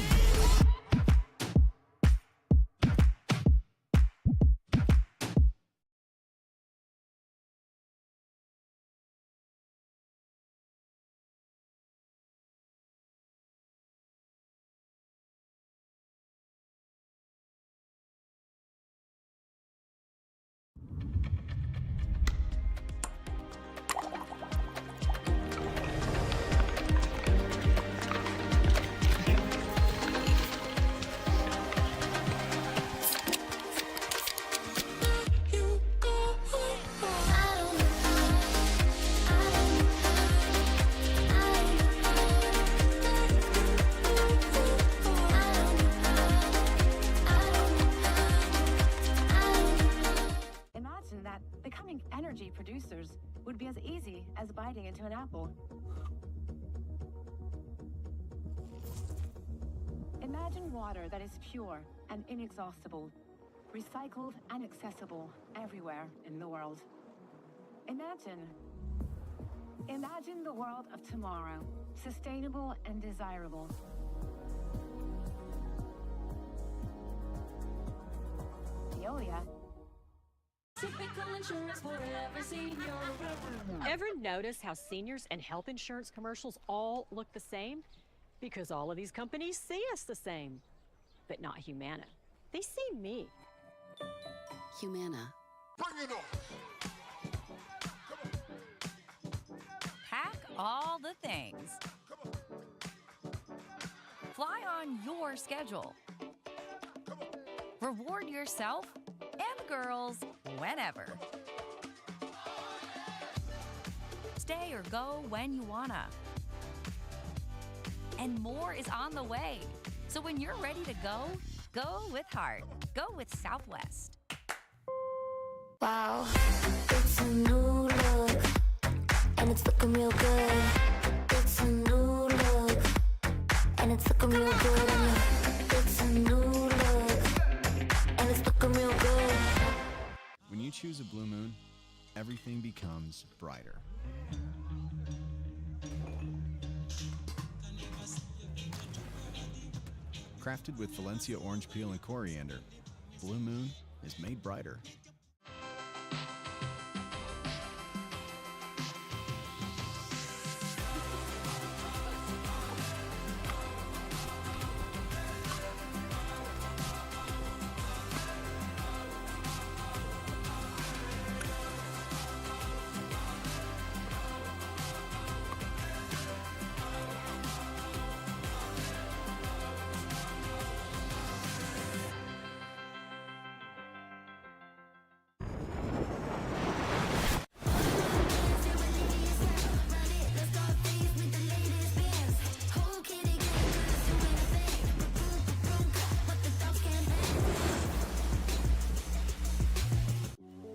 Imagine that becoming energy producers would be as easy as biting into an apple. Imagine water that is pure and inexhaustible, recycled and accessible everywhere in the world. Imagine the world of tomorrow, sustainable and desirable. Veolia. Typical insurance for every senior. Ever notice how seniors and health insurance commercials all look the same? Because all of these companies see us the same. But not Humana. They see me. Humana. Bring it on. Pack all the things. Fly on your schedule. Reward yourself and girls whenever. Stay or go when you wanna. And more is on the way. So when you're ready to go, go with heart. Go with Southwest. Wow, it's a new look, and it's looking real good. It's a new look, and it's looking real good. It's a new look, and it's looking real good. When you choose a Blue Moon, everything becomes brighter. Crafted with Valencia orange peel and coriander, Blue Moon is made brighter.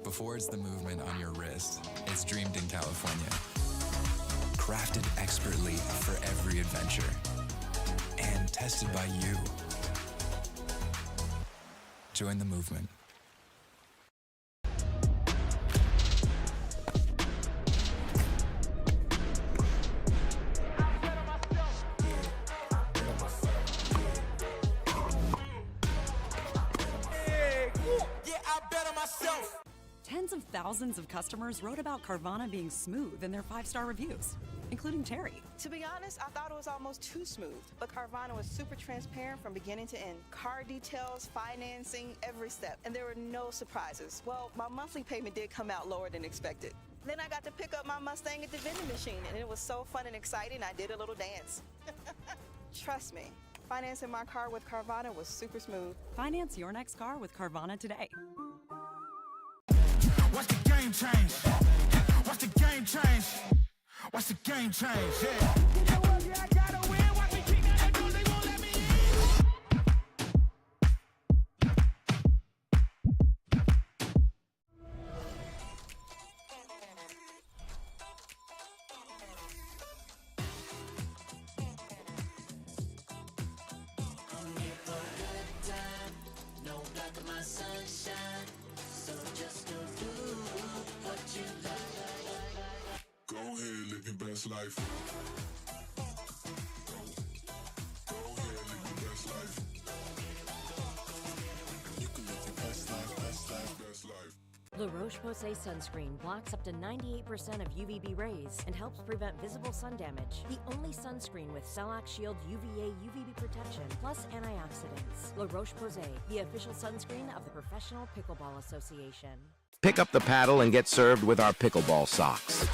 Before it's the movement on your wrist, it's dreamed in California. Crafted expertly for every adventure. And tested by you. Join the movement. Tens of thousands of customers wrote about Carvana being smooth in their 5-star reviews, including Terry. To be honest, I thought it was almost too smooth, but Carvana was super transparent from beginning to end. Car details, financing, every step, and there were no surprises. Well, my monthly payment did come out lower than expected. Then I got to pick up my Mustang at the vending machine, and it was so fun and exciting, I did a little dance. Trust me, financing my car with Carvana was super smooth. Finance your next car with Carvana today. Watch the game change. Watch the game change. Watch the game change, yeah. You know what, yeah, I gotta win. Watch me kick out that door, they won't let me best life. Go ahead, live your best life. You can live your best life, best life, best life. La Roche-Posay sunscreen blocks up to 98% of UVB rays and helps prevent visible sun damage. The only sunscreen with Cell-Ax Shield UVA UVB protection plus antioxidants. La Roche-Posay, the official sunscreen of the Professional Pickleball Association. Pick up the paddle and get served with our pickleball socks.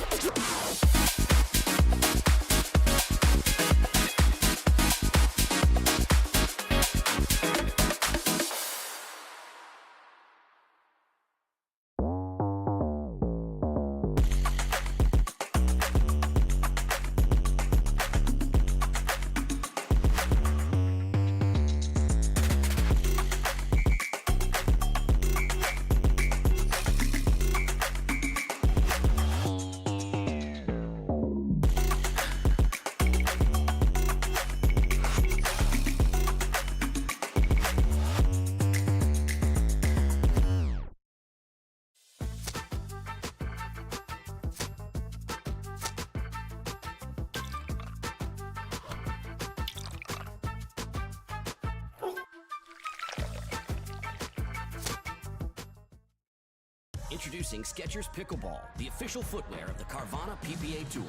Introducing Skechers Pickleball, the official footwear of the Carvana PPA Tour.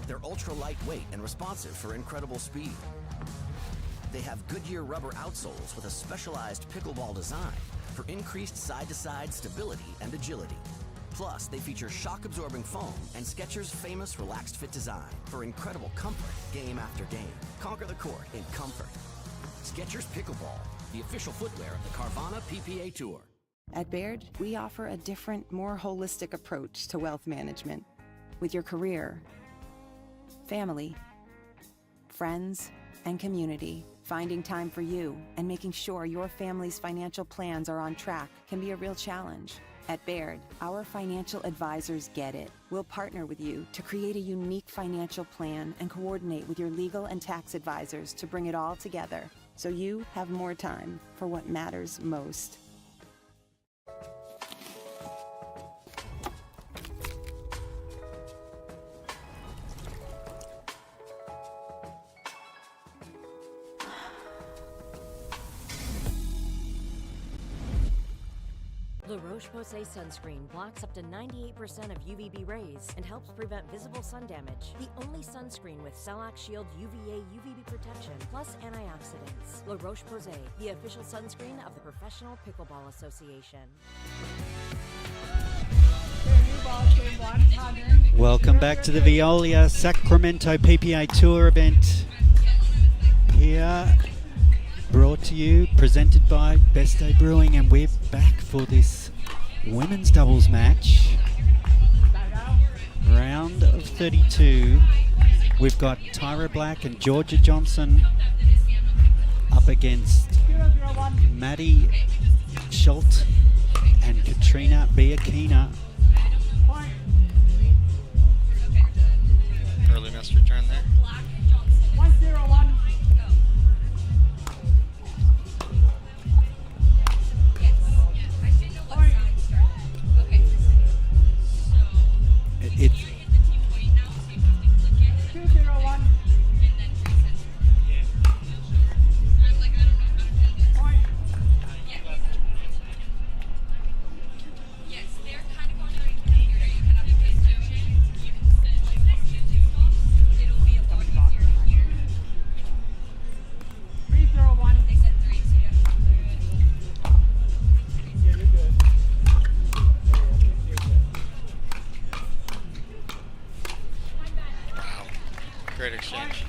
They're ultra lightweight and responsive for incredible speed. They have Goodyear rubber outsoles with a specialized pickleball design for increased side-to-side stability and agility. Plus, they feature shock-absorbing foam and Skechers' famous relaxed fit design for incredible comfort game after game. Conquer the court in comfort. Skechers Pickleball, the official footwear of the Carvana PPA Tour. At Baird, we offer a different, more holistic approach to wealth management. With your career, family, friends, and community, finding time for you and making sure your family's financial plans are on track can be a real challenge. At Baird, our financial advisors get it. We'll partner with you to create a unique financial plan and coordinate with your legal and tax advisors to bring it all together so you have more time for what matters most. La Roche-Posay sunscreen blocks up to 98% of UVB rays and helps prevent visible sun damage. The only sunscreen with Cell-Ax Shield UVA UVB protection plus antioxidants. La Roche-Posay, the official sunscreen of the Professional Pickleball Association. Welcome back to the Veolia Sacramento PPA Tour event. Here, brought to you, presented by Best Day Brewing, and we're back for this women's doubles match. Round of 32. We've got Tyra Black and Georgia Johnson up against Maddie Schultz and Katrina Biakina. Early missed return there. 1-0-1. It 2-0-1. Great exchange.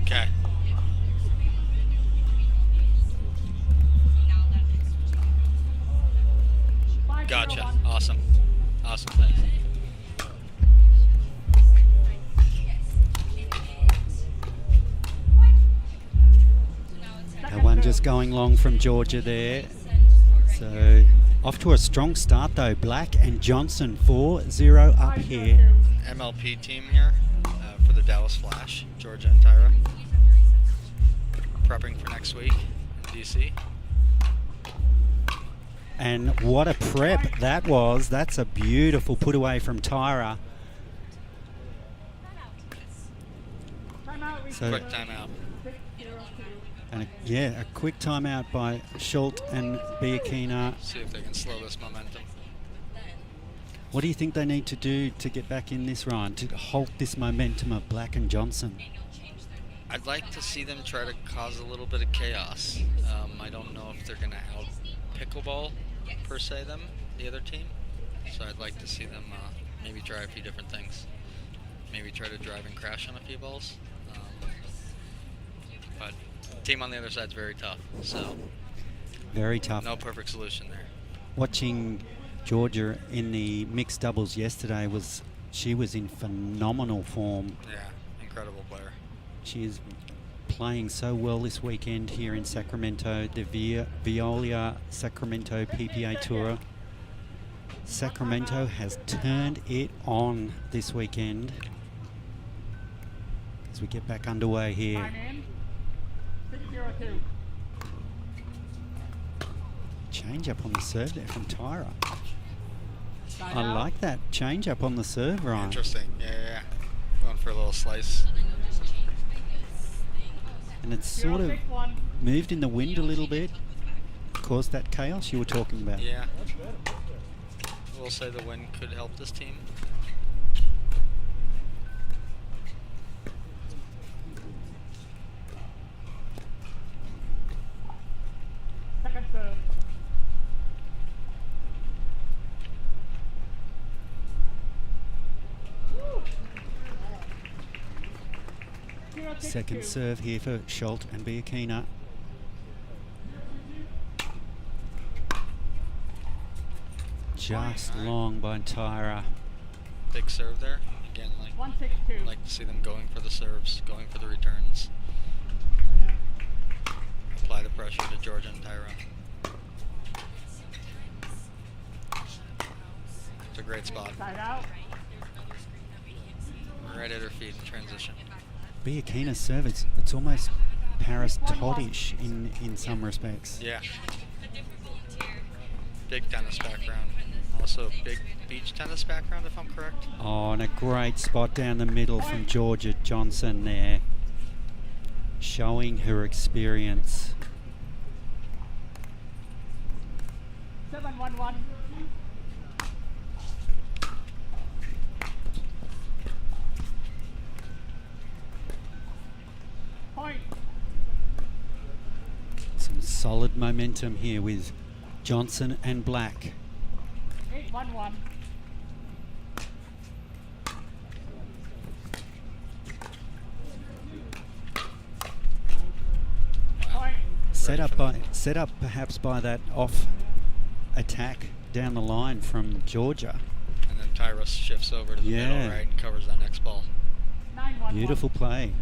Okay. Gotcha. Awesome. Awesome. Thanks. That one just going long from Georgia there. So Off to a strong start though. Black and Johnson 4-0 up here. MLP team here for the Dallas Flash, Georgia and Tyra. Prepping for next week in DC. And what a prep that was. That's a beautiful put away from Tyra. So, quick timeout. And a quick timeout by Schultz and Biakina. See if they can slow this momentum. What do you think they need to do to get back in this round, to halt this momentum of Black and Johnson? I'd like to see them try to cause a little bit of chaos. I don't know if they're going to out pickleball, per se, the other team. So I'd like to see them maybe try a few different things. Maybe try to drive and crash on a few balls. But the team on the other side's very tough, so very tough. No perfect solution there. Watching Georgia in the mixed doubles yesterday, she was in phenomenal form. Yeah, incredible player. She is playing so well this weekend here in Sacramento, the Veolia Sacramento PPA Tour. Sacramento has turned it on this weekend as we get back underway here. Change up on the serve there from Tyra. I like that change up on the serve, Ryan. Interesting. Yeah. Going for a little slice. And it's sort of moved in the wind a little bit, caused that chaos you were talking about. Yeah. We'll say the wind could help this team. Second serve. Second serve here for Schultz and Biakina. Just long by Tyra. Big serve there. Again, like to see them going for the serves, going for the returns. Apply the pressure to Georgia and Tyra. It's a great spot. Right at her feet in transition. Biakina's serve, it's almost Paris Toddish in some respects. Yeah. Big tennis background. Also a big beach tennis background, if I'm correct. Oh, and a great spot down the middle from Georgia Johnson there, showing her experience. 7-1-1. Point. Some solid momentum here with Johnson and Black. 8-1-1. Set up perhaps by that off attack down the line from Georgia. And then Tyra shifts over to the middle right and covers that next ball. 9-1-1. Beautiful play.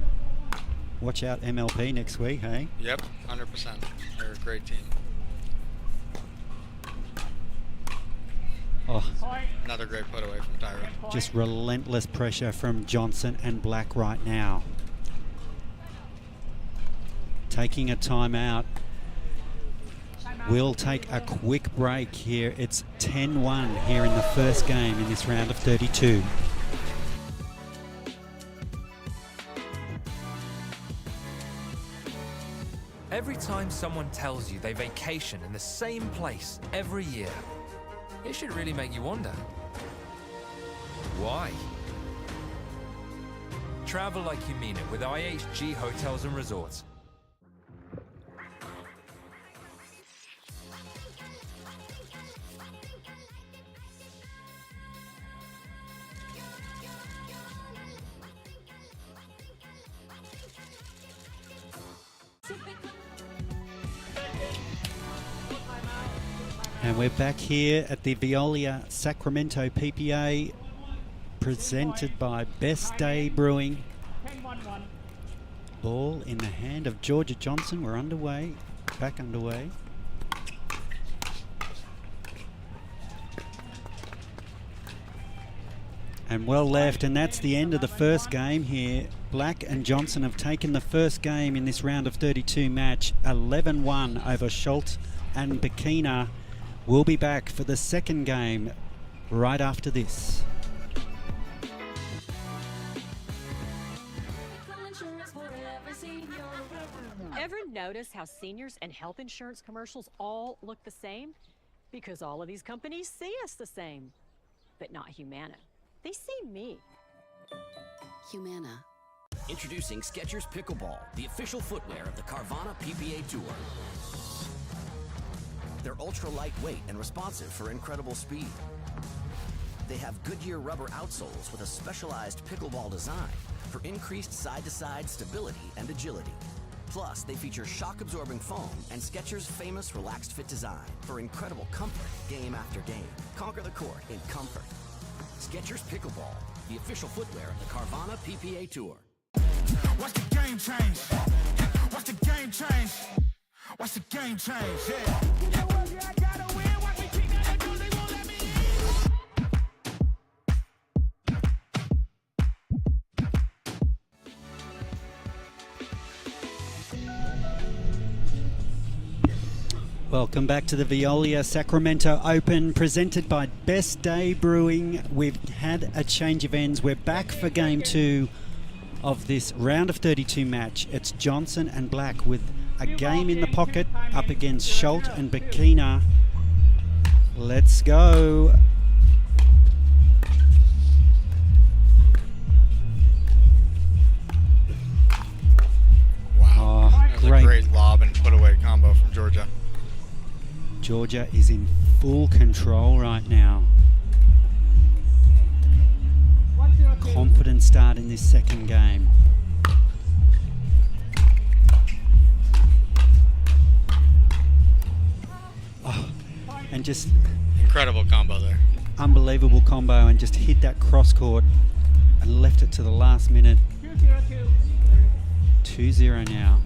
Watch out MLP next week, hey? Yep, 100%. They're a great team. Oh, another great put away from Tyra. Just relentless pressure from Johnson and Black right now. Taking a timeout. We'll take a quick break here. It's 10-1 here in the first game in this round of 32. Every time someone tells you they vacation in the same place every year, it should really make you wonder, why? Travel like you mean it with IHG Hotels and Resorts. And we're back here at the Veolia Sacramento PPA, presented by Best Day Brewing. Ball in the hand of Georgia Johnson. We're underway, back underway. And well left, and that's the end of the first game here. Black and Johnson have taken the first game in this round of 32 match, 11-1 over Schultz and Bikina. We'll be back for the second game right after this. Ever notice how seniors and health insurance commercials all look the same? Because all of these companies see us the same, but not Humana. They see me. Humana. Introducing Skechers Pickleball, the official footwear of the Carvana PPA Tour. They're ultra lightweight and responsive for incredible speed. They have Goodyear rubber outsoles with a specialized pickleball design for increased side-to-side stability and agility. Plus, they feature shock-absorbing foam and Skechers' famous relaxed fit design for incredible comfort game after game. Conquer the court in comfort. Skechers Pickleball, the official footwear of the Carvana PPA Tour. Watch the game change. Watch the game change. Watch the game change. Yeah. I gotta win. Watch me keep that door. They won't let me Welcome back to the Veolia Sacramento Open, presented by Best Day Brewing. We've had a change of ends. We're back for game 2 of this round of 32 match. It's Johnson and Black with a game in the pocket up against Schultz and Bikina. Let's go. Wow, that was a great lob and put away combo from Georgia. Georgia is in full control right now. Confident start in this second game. Oh, and just incredible combo there. Unbelievable combo, and just hit that cross court and left it to the last minute. 2-0 now.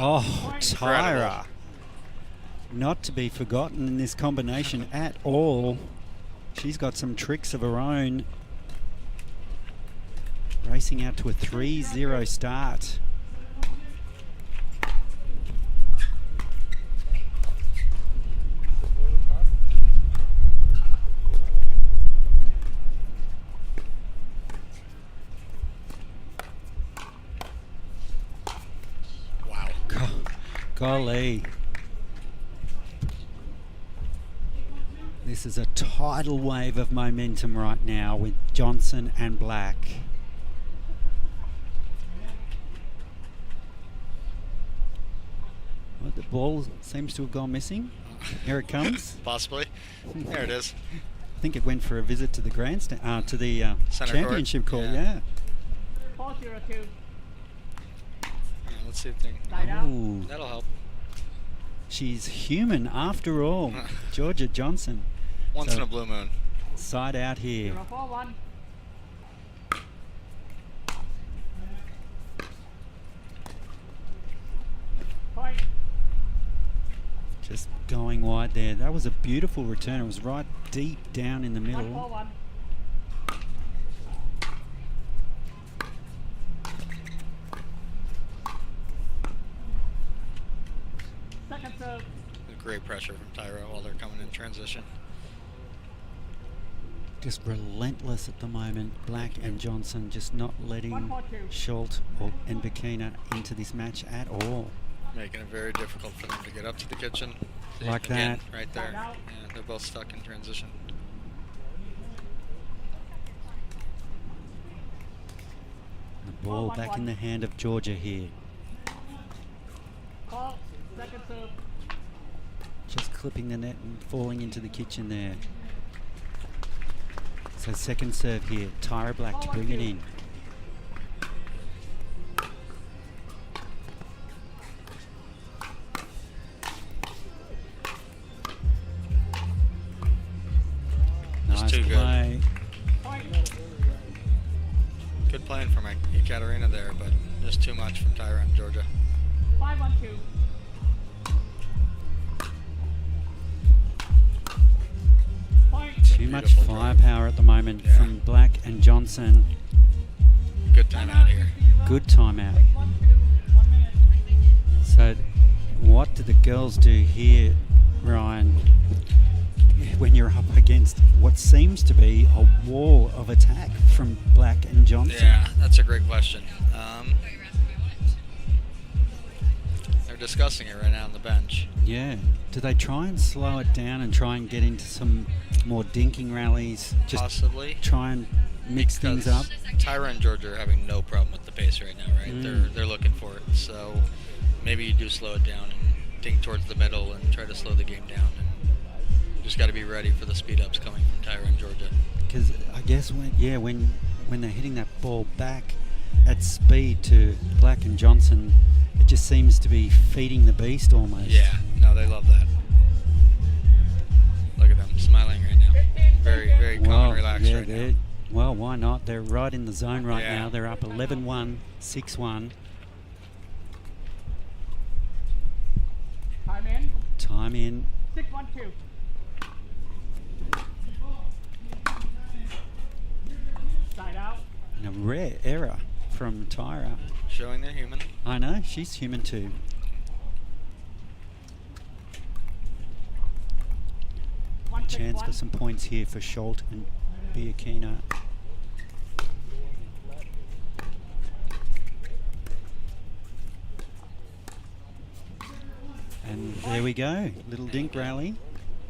Oh, Tyra. Not to be forgotten in this combination at all. She's got some tricks of her own. Racing out to a 3-0 start. Golly. This is a tidal wave of momentum right now with Johnson and Black. Well, the ball seems to have gone missing. Here it comes. Possibly. There it is. I think it went for a visit to the grandstand, to the championship court. Yeah. 4-0-2. Let's see if they Ooh. that'll help. She's human after all. Georgia Johnson. Once in a blue moon. Side out here. 0-4-1. Point. Just going wide there. That was a beautiful return. It was right deep down in the middle. 1-4-1. Second serve. Great pressure from Tyra while they're coming in transition. Just relentless at the moment. Black and Johnson just not letting Schultz and Bikina into this match at all. Making it very difficult for them to get up to the kitchen. Like Again, that. right there. Yeah, they're both stuck in transition. The ball back in the hand of Georgia here. Call. Second serve. Just clipping the net and falling into the kitchen there. So second serve here. Tyra Black to bring it in. Nice too play. good. Good playing from Ekaterina there, but just too much from Tyra and Georgia. 5-1-2. Too much firepower at the moment from Black and Johnson. Good timeout here. Good timeout. So what do the girls do here, Ryan, when you're up against what seems to be a wall of attack from Black and Johnson? Yeah, that's a great question. They're discussing it right now on the bench. Yeah. Do they try and slow it down and try and get into some more dinking rallies? Just possibly. Try and mix things up? Tyra and Georgia are having no problem with the pace right now, right? They're looking for it. So maybe you do slow it down and dink towards the middle and try to slow the game down. And you just got to be ready for the speed ups coming from Tyra and Georgia. Because I guess when they're hitting that ball back at speed to Black and Johnson, it just seems to be feeding the beast almost. Yeah, no, they love that. Look at them smiling right now. Very, very calm and relaxed right now. Well, why not? They're right in the zone right now. They're up 11-1, 6-1. Time in. Time in. 6-1-2. Side out. And a rare error from Tyra. Showing they're human. I know, she's human too. Chance for some points here for Schultz and Biakina. And there we go, little dink rally,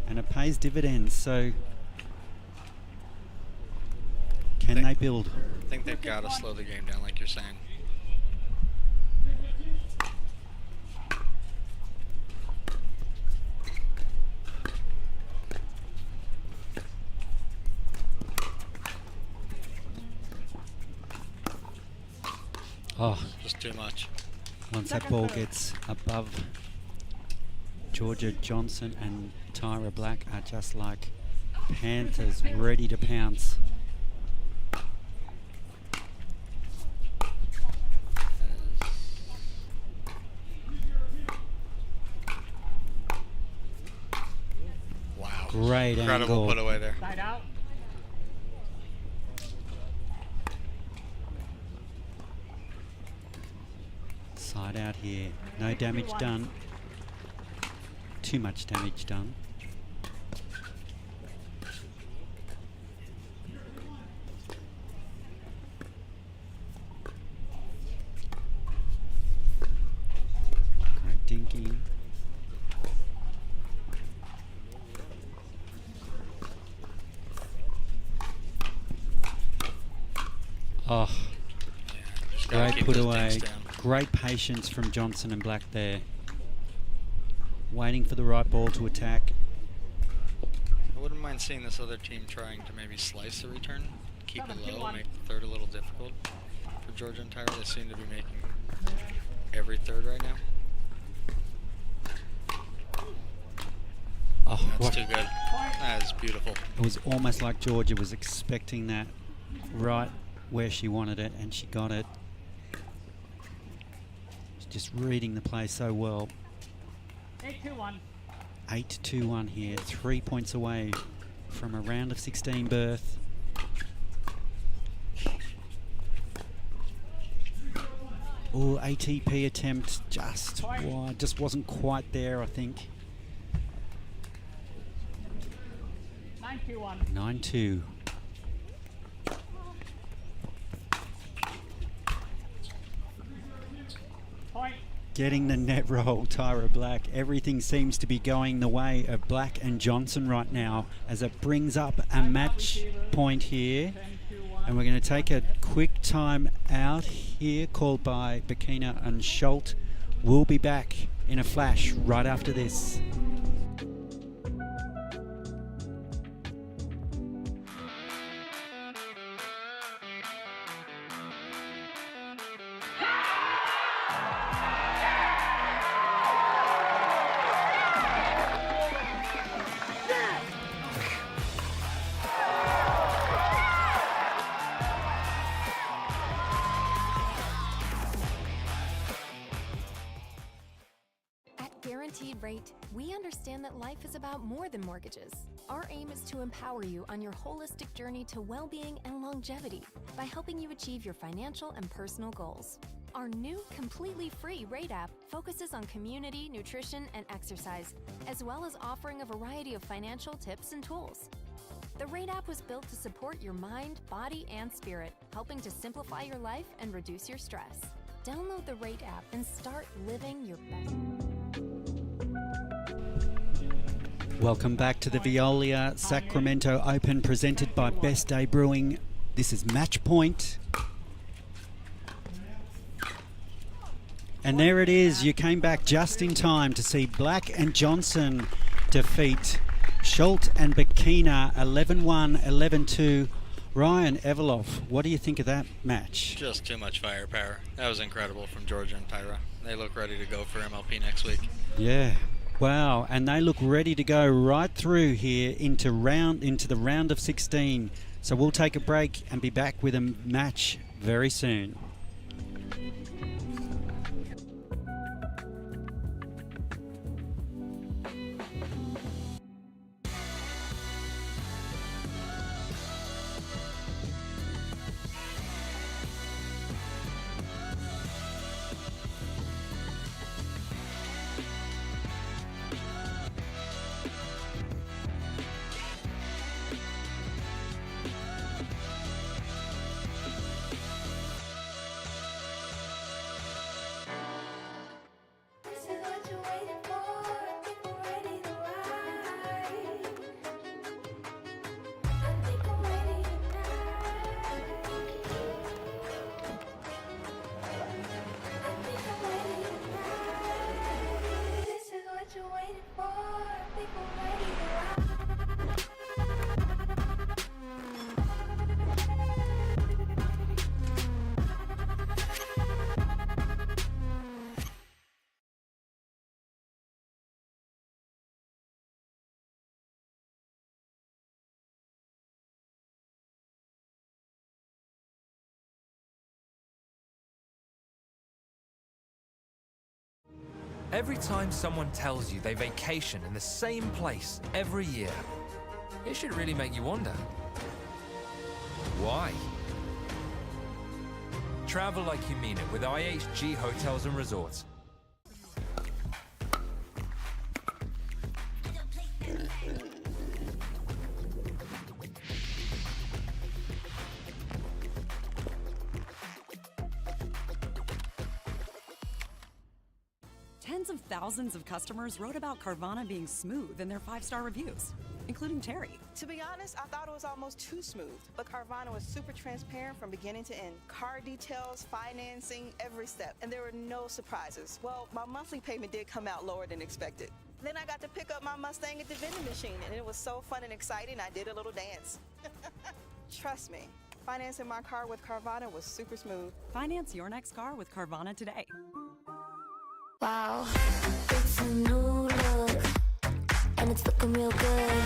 and it pays dividends. So can they build? I think they've got to slow the game down, like you're saying. Oh, just too much. Once that ball gets above Georgia Johnson and Tyra Black are just like panthers ready to pounce. Wow. Great Incredible angle. put away there. Side out. Side out here. No damage done. Too much damage done. Great dinking. Oh, great put away. Great patience from Johnson and Black there. Waiting for the right ball to attack. I wouldn't mind seeing this other team trying to maybe slice the return, keep it low, make the third a little difficult for Georgia and Tyra. They seem to be making every third right now. Oh, that's too good. That is beautiful. It was almost like Georgia was expecting that right where she wanted it, and she got it. She's just reading the play so well. 8-2-1. 8-2-1 here, 3 points away from a round of 16 berth. Oh, ATP attempt just wide, just wasn't quite there, I think. 9-2-1. 9-2. Point. Getting the net roll, Tyra Black. Everything seems to be going the way of Black and Johnson right now as it brings up a match point here. And we're going to take a quick time out here called by Biakina and Schultz. We'll be back in a flash right after this. Freight, we understand that life is about more than mortgages. Our aim is to empower you on your holistic journey to well-being and longevity by helping you achieve your financial and personal goals. Our new, completely free Rate app focuses on community, nutrition, and exercise, as well as offering a variety of financial tips and tools. The Rate app was built to support your mind, body, and spirit, helping to simplify your life and reduce your stress. Download the Rate app and start living your best. Welcome back to the Veolia Sacramento Open, presented by Best Day Brewing. This is match point. And there it is. You came back just in time to see Black and Johnson defeat Schultz and Bakina 11-1, 11-2. Ryan Everloff, what do you think of that match? Just too much firepower. That was incredible from Georgia and Pyra. They look ready to go for MLP next week. Yeah. Wow. And they look ready to go right through here into the round of 16. So we'll take a break and be back with a match very soon. Every time someone tells you they vacation in the same place every year, it should really make you wonder. Why? Travel like you mean it with IHG Hotels and Resorts. Tens of thousands of customers wrote about Carvana being smooth in their 5-star reviews, including Terry. To be honest, I thought it was almost too smooth, but Carvana was super transparent from beginning to end. Car details, financing, every step, and there were no surprises. Well, my monthly payment did come out lower than expected. Then I got to pick up my Mustang at the vending machine, and it was so fun and exciting, I did a little dance. Trust me, financing my car with Carvana was super smooth. Finance your next car with Carvana today. Wow, it's a new look, and it's looking real good.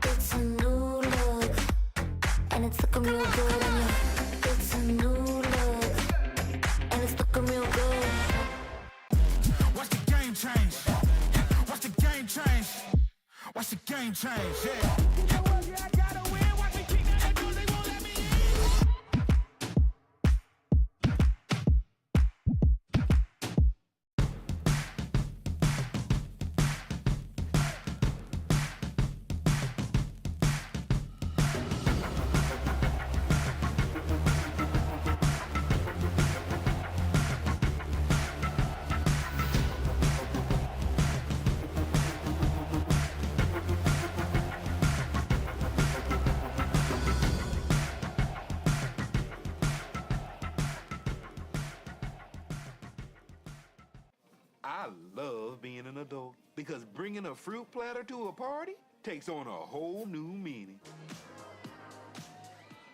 It's a new look, and it's looking real good on you. It's a new look, and it's looking real good. Watch the game change. Watch the game change. Watch the game change. Yeah. I gotta win. Watch me kick that door. They won't let me in. I love being an adult because bringing a fruit platter to a party takes on a whole new meaning.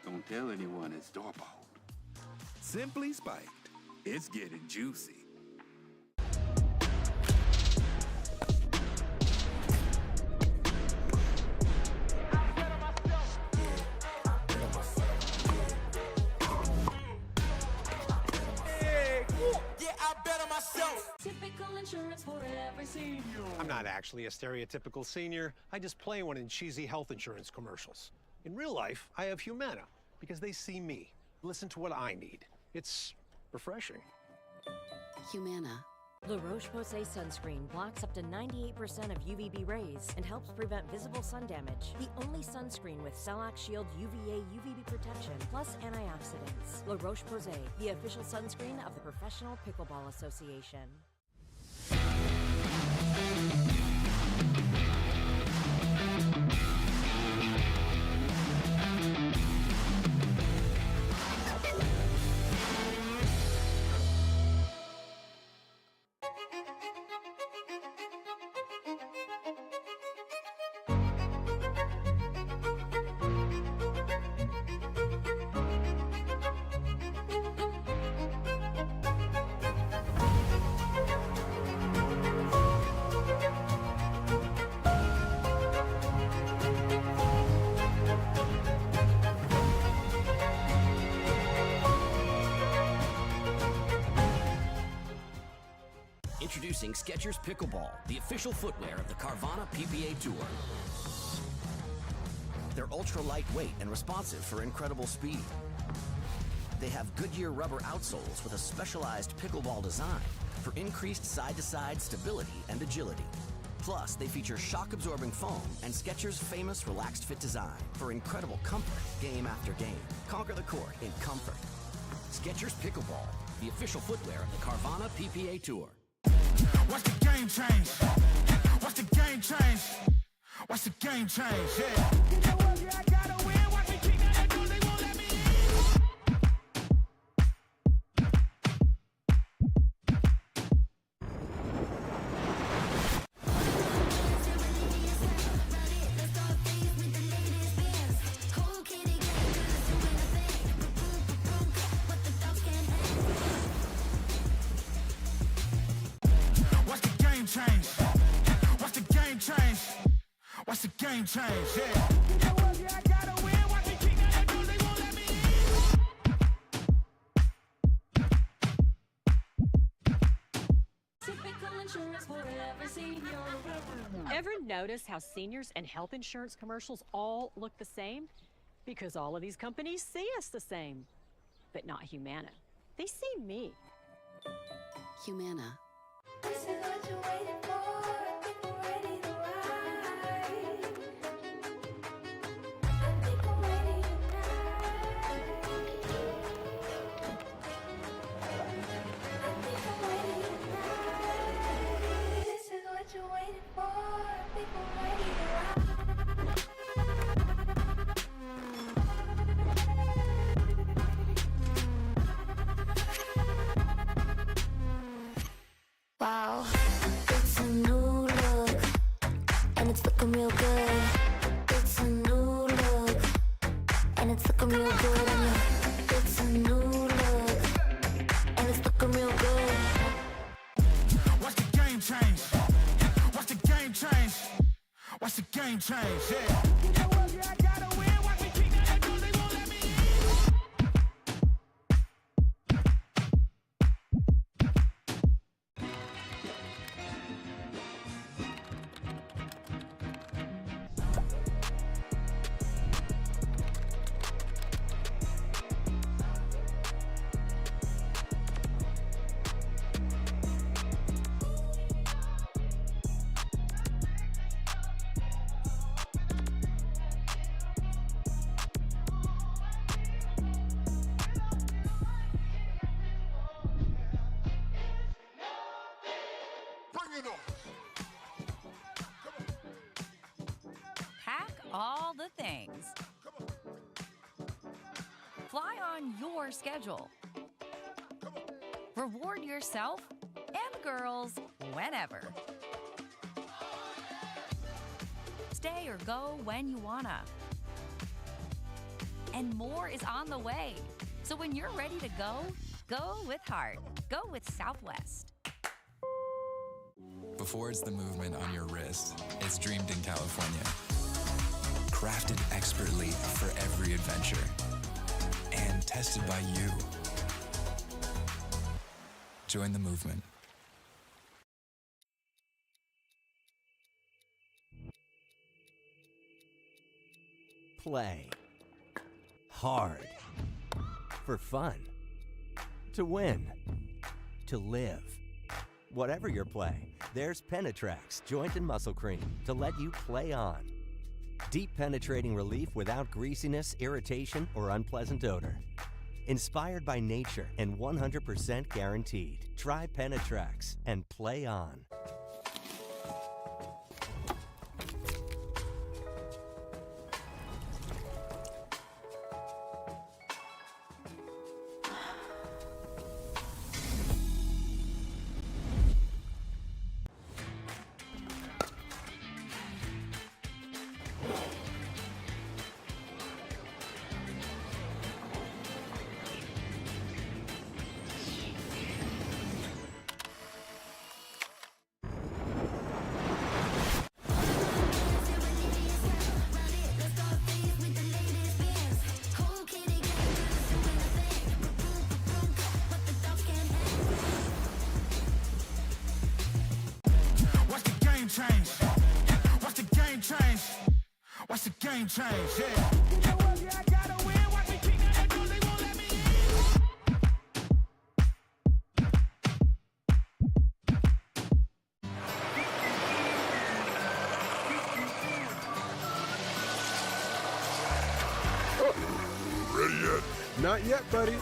Don't tell anyone it's store-bought. Simply Spiked. It's getting juicy. Typical insurance for every senior. I'm not actually a stereotypical senior. I just play one in cheesy health insurance commercials. In real life, I have Humana because they see me, listen to what I need. It's refreshing. Humana. La Roche-Posay sunscreen blocks up to 98% of UVB rays and helps prevent visible sun damage. The only sunscreen with Cell-Lock Shield UVA UVB protection plus antioxidants. La Roche-Posay, the official sunscreen of the Professional Pickleball Association. Introducing Skechers Pickleball, the official footwear of the Carvana PPA Tour. They're ultra lightweight and responsive for incredible speed. They have Goodyear rubber outsoles with a specialized pickleball design for increased side-to-side stability and agility. Plus, they feature shock-absorbing foam and Skechers' famous relaxed fit design for incredible comfort game after game. Conquer the court in comfort. Skechers Pickleball, the official footwear of the Carvana PPA Tour. Watch the game change. Watch the game change. Watch the game change. Yeah. You know what? Yeah, I gotta win. Watch me kick that door. They won't let me watch the game change, yeah. You know what? Yeah, I gotta win. Watch me kick that door. They won't let me Typical insurance for every senior. Ever notice how seniors and health insurance commercials all look the same? Because all of these companies see us the same. But not Humana. They see me. Humana. This is what you're waiting for. People ready to ride. I think I'm ready tonight. This is what you're waiting for. People ready to ride. Wow, it's a new look, and it's looking real good. It's a new look, and it's looking real good on you. It's a new look, and it's looking real good. watch the game change. Watch the game change. Watch the game change, yeah. You know what? Yeah, I gotta win. Watch me kick that door. They won't let me Pack all the things. Fly on your schedule. Reward yourself and girls whenever. Stay or go when you wanna. And more is on the way. So when you're ready to go, go with heart. Go with Southwest. Before it's the movement on your wrist, it's dreamed in California. Crafted expertly for every adventure. And tested by you. Join the movement. Play hard for fun. To win. To live. Whatever your play, there's Penetrax Joint and Muscle Cream to let you play on. Deep penetrating relief without greasiness, irritation, or unpleasant odor. Inspired by nature and 100% guaranteed. Try Penetrax and play on. Watch the game change, yeah. You know what, yeah, I gotta win. Watch me kick that door, they won't let me in. Ready yet? Not yet, buddy.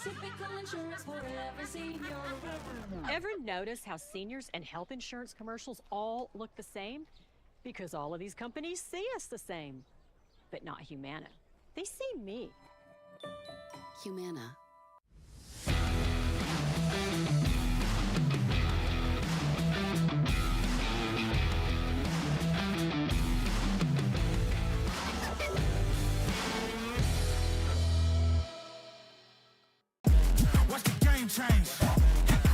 Typical insurance for every senior. Ever notice how seniors and health insurance commercials all look the same? Because all of these companies see us the same, but not Humana. They see me. Humana. Watch the game change.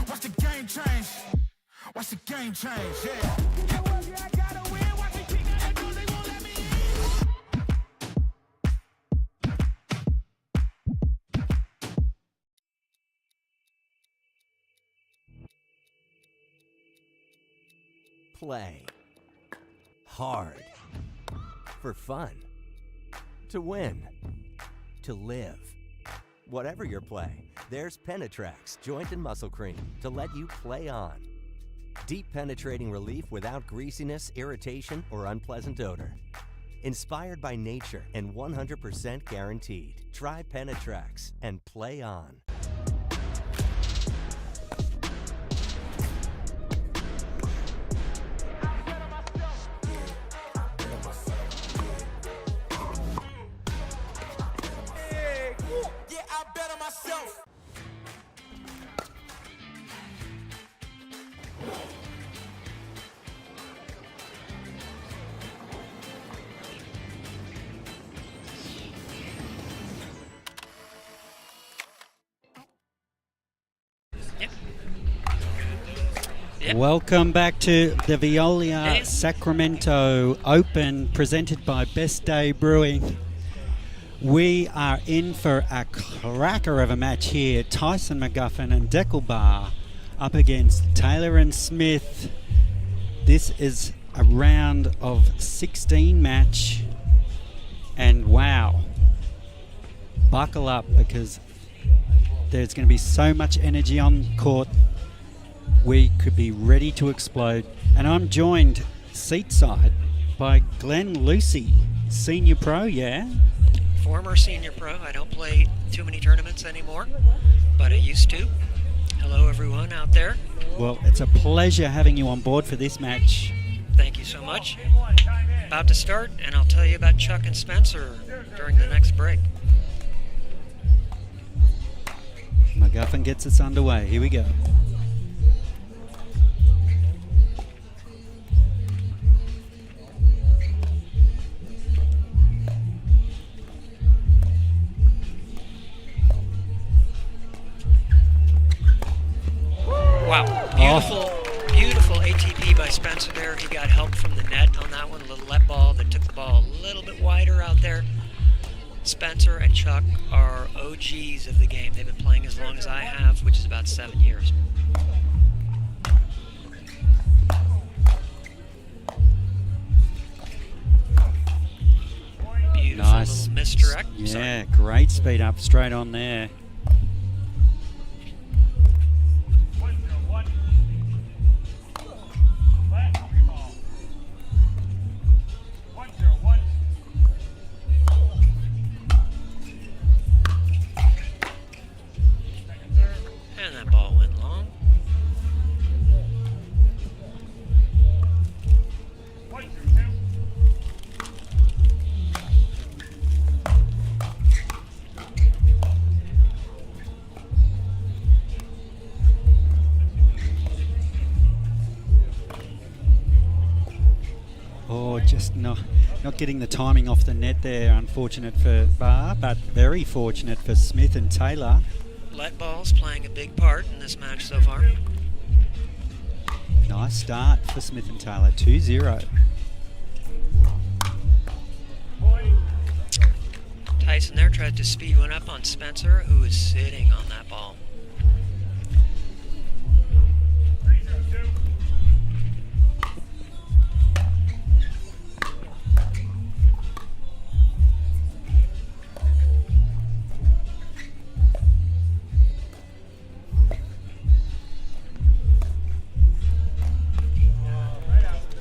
Watch the game change. Watch the game change, yeah. You know what, yeah, I gotta win. Watch me kick that door, they won't let me in. Play hard for fun. To win. To live. Whatever your play, there's Penetrax Joint and Muscle Cream to let you play on. Deep penetrating relief without greasiness, irritation, or unpleasant odor. Inspired by nature and 100% guaranteed. Try Penetrax and play on. Welcome back to the Veolia Sacramento Open, presented by Best Day Brewing. We are in for a cracker of a match here. Tyson, McGuffin and Dekel up against Taylor and Smith. This is a round of 16 match. And wow, buckle up because there's going to be so much energy on court. We could be ready to explode. And I'm joined seatside by Glenn Lucy, senior pro, yeah? Former senior pro. I don't play too many tournaments anymore, but I used to. Hello, everyone out there. Well, it's a pleasure having you on board for this match. Thank you so much. About to start, and I'll tell you about Chuck and Spencer during the next break. McGuffin gets us underway. Here we go. Wow, beautiful ATP by Spencer Spencer and Chuck are OGs of the game. They've been playing as long as I have, which is about 7 years. Beautiful Nice. little misdirect. Yeah, Sorry. great speed up straight on there. And that ball went long. Oh, just not getting the timing off the net there. Unfortunate for Barr, but very fortunate for Smith and Taylor. Let balls playing a big part in this match so far. Nice start for Smith and Taylor, 2-0. Tyson there tried to speed one up on Spencer, who was sitting on that ball.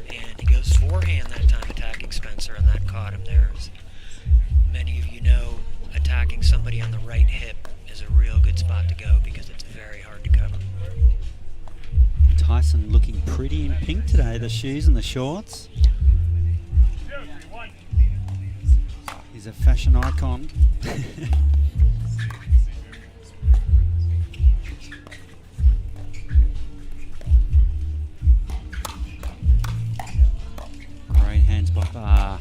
And he goes forehand that time, attacking Spencer, and that caught him there. As many of you know, attacking somebody on the right hip is a real good spot to go because it's very hard to cover. Tyson looking pretty in pink today, the shoes and the shorts. He's a fashion icon. Great hands by Barr.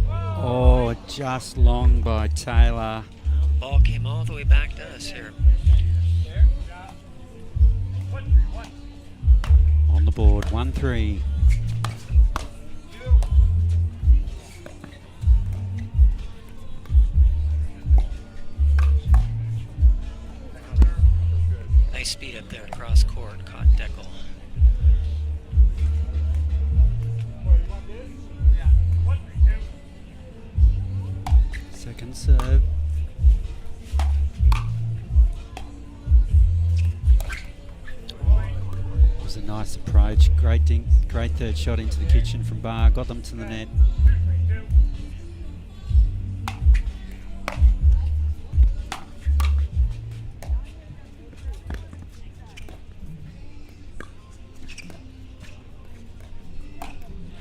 Oh, just long by Taylor. Well, the ball came all the way back to us here. On the board, 1-3. Nice speed up there across court, caught Dekel. Second serve. It was a nice approach. Great third shot into the kitchen from Barr. Got them to the net.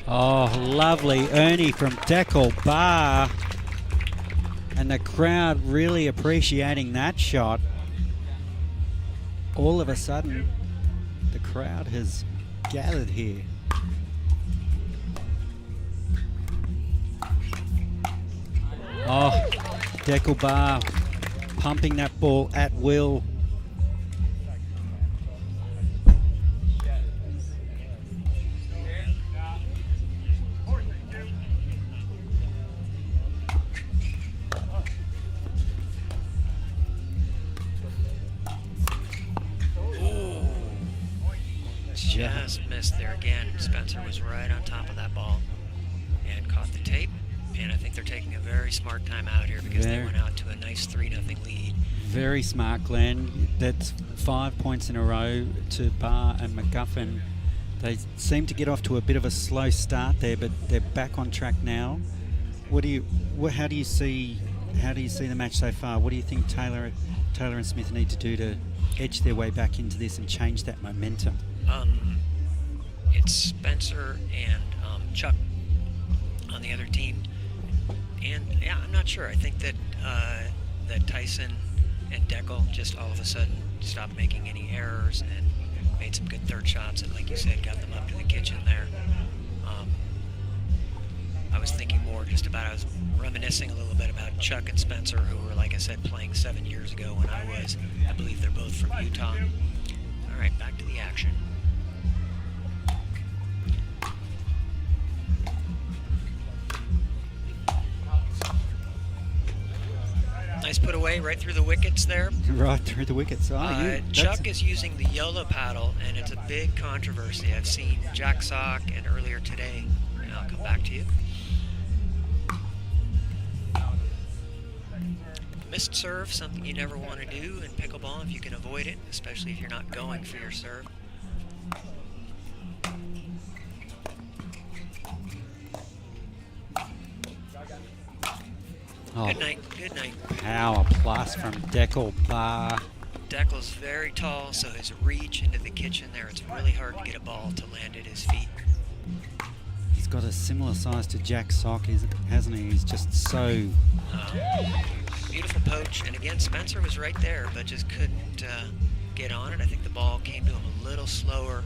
Oh, lovely Ernie from Dekel. Barr. And the crowd really appreciating that shot. All of a sudden, the crowd has gathered here. Oh, Dekel Barr pumping that ball at will. Just missed there again. Spencer was right on top of that ball and caught the tape. And I think they're taking a very smart time out here because they went out to a nice 3-0 lead. Very smart, Glenn. That's 5 points in a row to Barr and McGuffin. They seem to get off to a bit of a slow start there, but they're back on track now. How do you see the match so far? What do you think Taylor and Smith need to do to edge their way back into this and change that momentum? It's Spencer and Chuck on the other team, and yeah, I'm not sure. I think that that Tyson and Dekel just all of a sudden stopped making any errors and made some good third shots, and like you said, got them up to the kitchen there. I was thinking more just about, I was reminiscing a little bit about Chuck and Spencer, who were, like I said, playing 7 years ago when I believe they're both from Utah. All right, back to the action. Nice put away right through the wickets there. Right through the wickets. Oh, Chuck is using the YOLO paddle, and it's a big controversy. I've seen Jack Sock and earlier today. And I'll come back to you. Missed serve, something you never want to do in pickleball if you can avoid it, especially if you're not going for your serve. Oh, good night, good night. Power plus from Dekel bar. Dekel's very tall, so his reach into the kitchen there, it's really hard to get a ball to land at his feet. He's got a similar size to Jack Sock, hasn't he? He's just so... Beautiful poach, and again, Spencer was right there, but just couldn't get on it. I think the ball came to him a little slower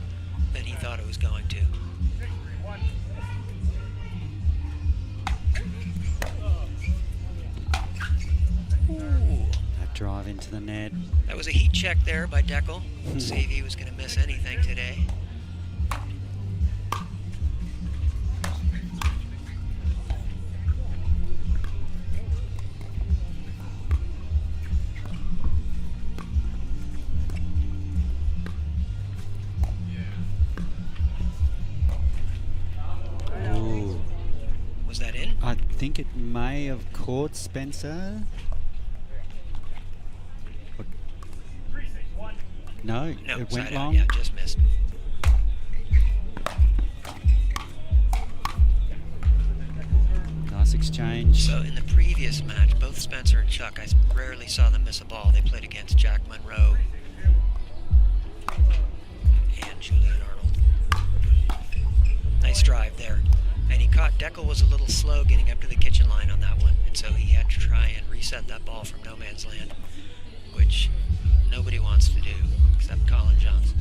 than he thought it was going to. Ooh. That drive into the net. That was a heat check there by Dekel. Let's see if he was going to miss anything today. Ooh. Was that in? I think it may have caught Spencer. No, it went long. Yeah, just missed. Nice exchange. So in the previous match, both Spencer and Chuck, I rarely saw them miss a ball. They played against Jack Monroe and Julian Arnold. Nice drive there. And he caught, Dekel was a little slow getting up to the kitchen line on that one, and so he had to try and reset that ball from no man's land, which nobody wants to do except Colin Johnson.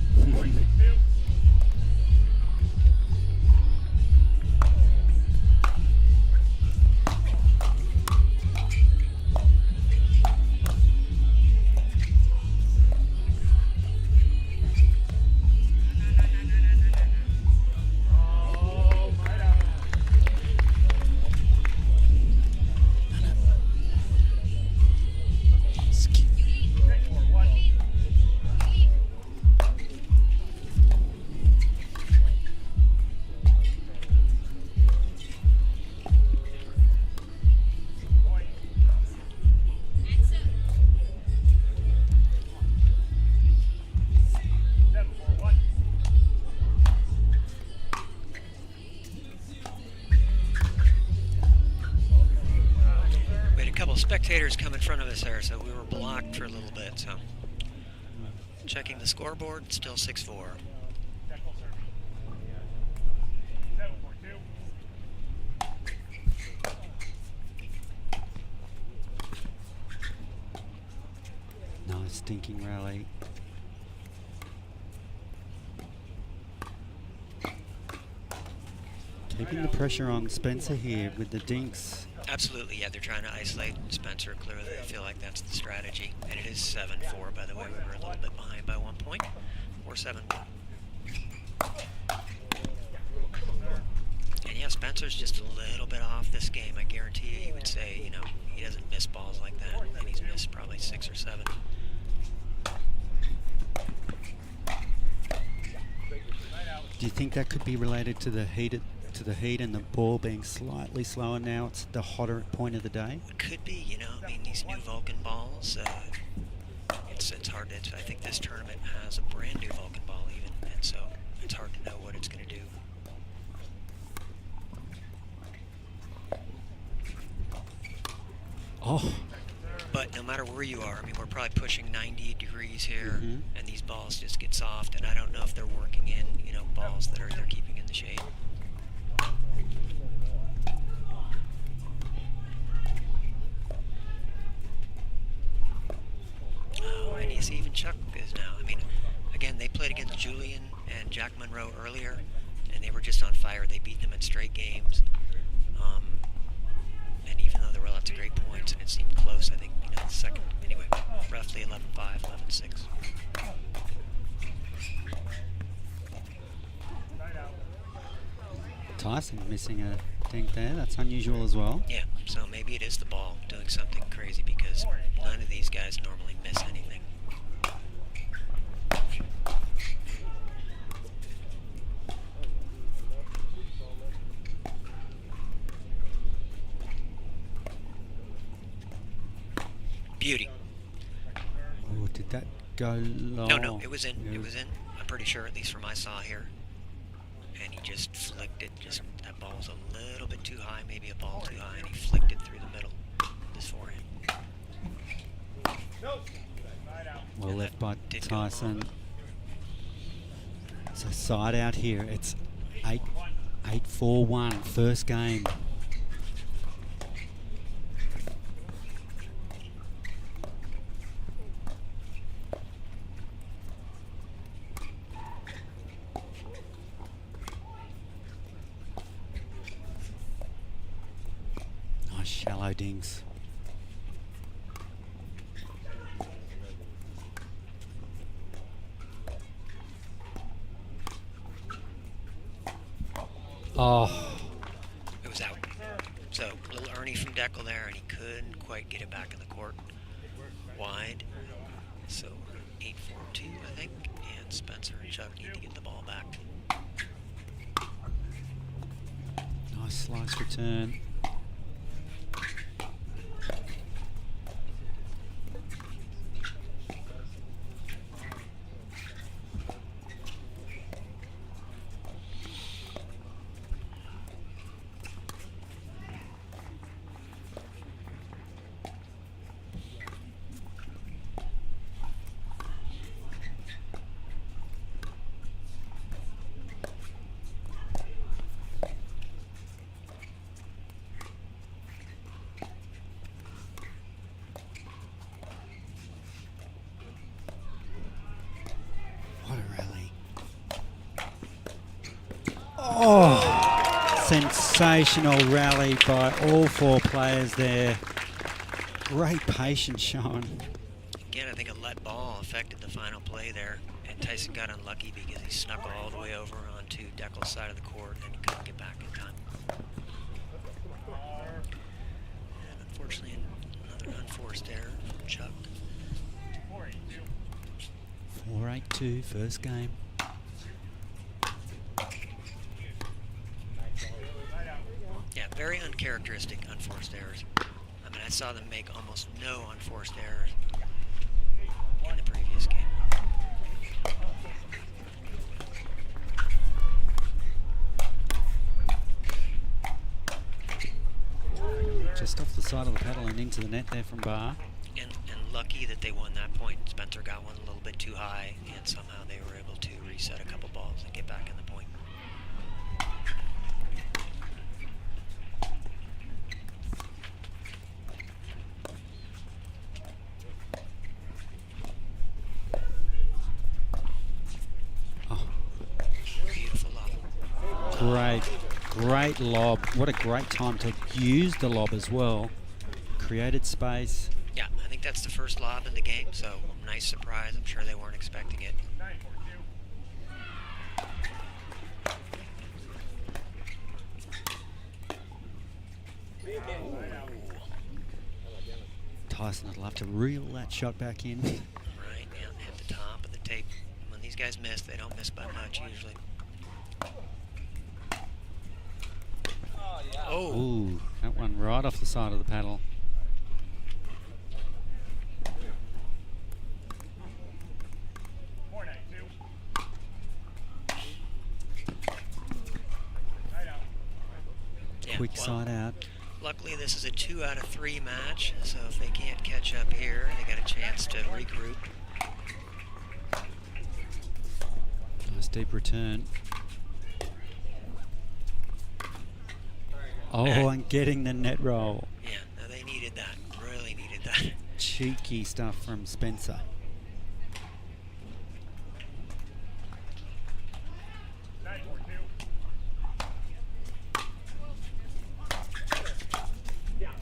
Spectators come in front of us there, so we were blocked for a little bit. So checking the scoreboard, still 6-4. Nice stinking rally. Keeping the pressure on Spencer here with the dinks. Absolutely, yeah, they're trying to isolate Spencer. Clearly, they feel like that's the strategy. And it is 7-4, by the way. We were a little bit behind by 1 point. Or 7-1. And yeah, Spencer's just a little bit off this game. I guarantee you, he would say, you know, he doesn't miss balls like that. And he's missed probably 6 or 7. Do you think that could be related to the heat and the ball being slightly slower now? It's the hotter point of the day. It could be, you know. I mean, these new Vulcan balls. It's hard to. I think this tournament has a brand new Vulcan ball even, and so it's hard to know what it's going to do. Oh. But no matter where you are, I mean, we're probably pushing 90 degrees here, and these balls just get soft, and I don't know if they're working in, you know, balls that they're keeping in the shade. Oh, and you see even Chuck is now. I mean, again, they played against Julian and Jack Monroe earlier, and they were just on fire. They beat them in straight games. And even though there were lots of great points and it seemed close, I think, you know, the second, anyway, roughly 11-5, 11-6. Tyson missing a dink there. That's unusual as well. Yeah, so maybe it is the ball doing something crazy because none of these guys normally miss anything. Beauty. Oh, did that go low? No, it was in. It was in. I'm pretty sure, at least from I saw here. And he just flicked it. Just that ball was a little bit too high, maybe a ball too high, and he flicked it through the middle. This forehand. Well left by Tyson. So side out here. It's 8-4-1, first game. Nice shallow dings. Oh. It was out. So, little Ernie from Dekel there, and he couldn't quite get it back in the court. Wide. So, 8-4-2, I think. And Spencer and Chuck need to get the ball back. Nice slice return. Oh, sensational rally by all four players there. Great patience shown. Again, I think a let ball affected the final play there, and Tyson got unlucky because he snuck all the way over onto Dekel's side of the court and he couldn't get back in time. And unfortunately, another unforced error from Chuck. 4-8-2, first game. Yeah, very uncharacteristic unforced errors. I mean, I saw them make almost no unforced errors in the previous game. Just off the side of the paddle and into the net there from Barr. And lucky that they won that point. Spencer got one a little bit too high, and somehow they were able to reset a couple balls and get back in the point. Great lob. What a great time to use the lob as well. Created space. Yeah, I think that's the first lob in the game, so nice surprise. I'm sure they weren't expecting it. Tyson would love to reel that shot back in. Right, yeah, hit the top of the tape. When these guys miss, they don't miss by much usually. Oh. Ooh, that one right off the side of the paddle. Yeah, Quick side out. Luckily, this is a 2 out of 3 match, so if they can't catch up here, they got a chance to regroup. Nice deep return. Oh, and getting the net roll. Yeah, no, they needed that. Really needed that. Cheeky stuff from Spencer.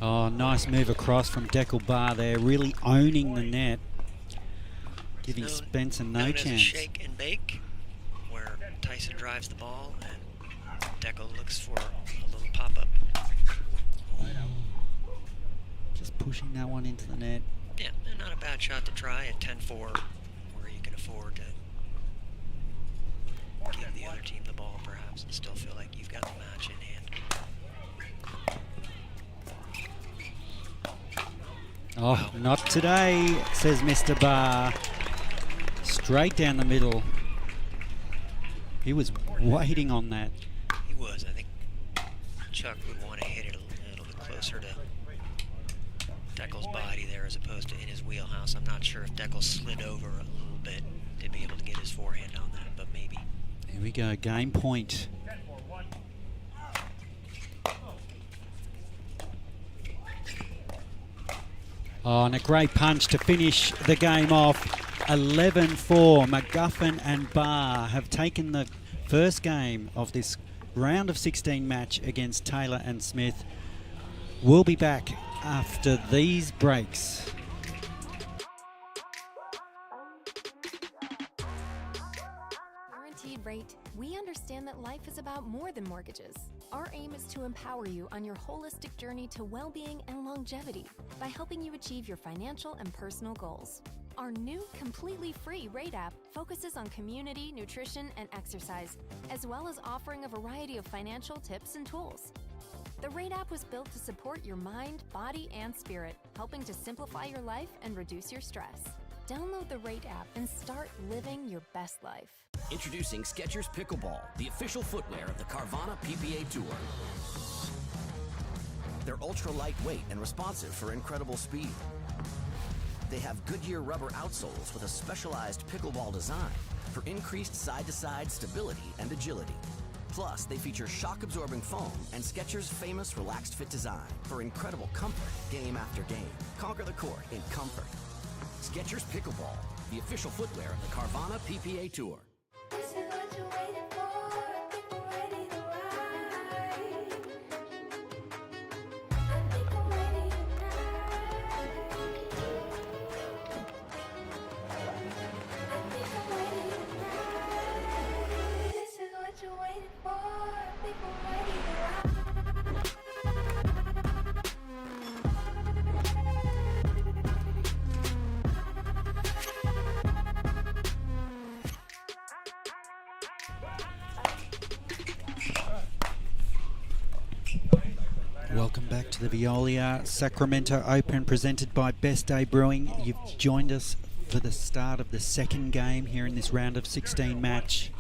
Oh, nice move across from Dekel Bar there, really owning the net, giving Spencer no chance. As a shake and bake, where Tyson drives the ball and Dekel looks for a little pop-up. pushing that one into the net. Yeah, and not a bad shot to try at 10-4, where you can afford to give the other team the ball, perhaps, and still feel like you've got the match in hand. Oh, wow. Not today, says Mr. Barr. Straight down the middle. He was waiting on that. He was. I think Chuck would want to hit it a little bit closer to Dekel's body there as opposed to in his wheelhouse. I'm not sure if Dekel slid over a little bit to be able to get his forehand on that, but maybe. Here we go, game point. Oh, and a great punch to finish the game off. 11-4. McGuffin and Barr have taken the first game of this round of 16 match against Taylor and Smith. We'll be back after these breaks. Guaranteed rate. We understand that life is about more than mortgages. Our aim is to empower you on your holistic journey to well-being and longevity by helping you achieve your financial and personal goals. Our new completely free rate app focuses on community, nutrition, and exercise, as well as offering a variety of financial tips and tools. The rate app was built to support your mind, body, and spirit, helping to simplify your life and reduce your stress. Download the Rate app and start living your best life. Introducing Skechers Pickleball, the official footwear of the Carvana PPA Tour. They're ultra lightweight and responsive for incredible speed. They have Goodyear rubber outsoles with a specialized pickleball design for increased side-to-side stability and agility. Plus, they feature shock-absorbing foam and Skechers' famous relaxed fit design for incredible comfort game after game. Conquer the court in comfort. Skechers Pickleball, the official footwear of the Carvana PPA Tour. This is what you're waiting for. I think I'm ready to ride. I think I'm ready tonight. This is what you're waiting for. I think I'm ready to ride. Welcome back to the Veolia Sacramento Open presented by Best Day Brewing. You've joined us for the start of the second game here in this round of 16 match.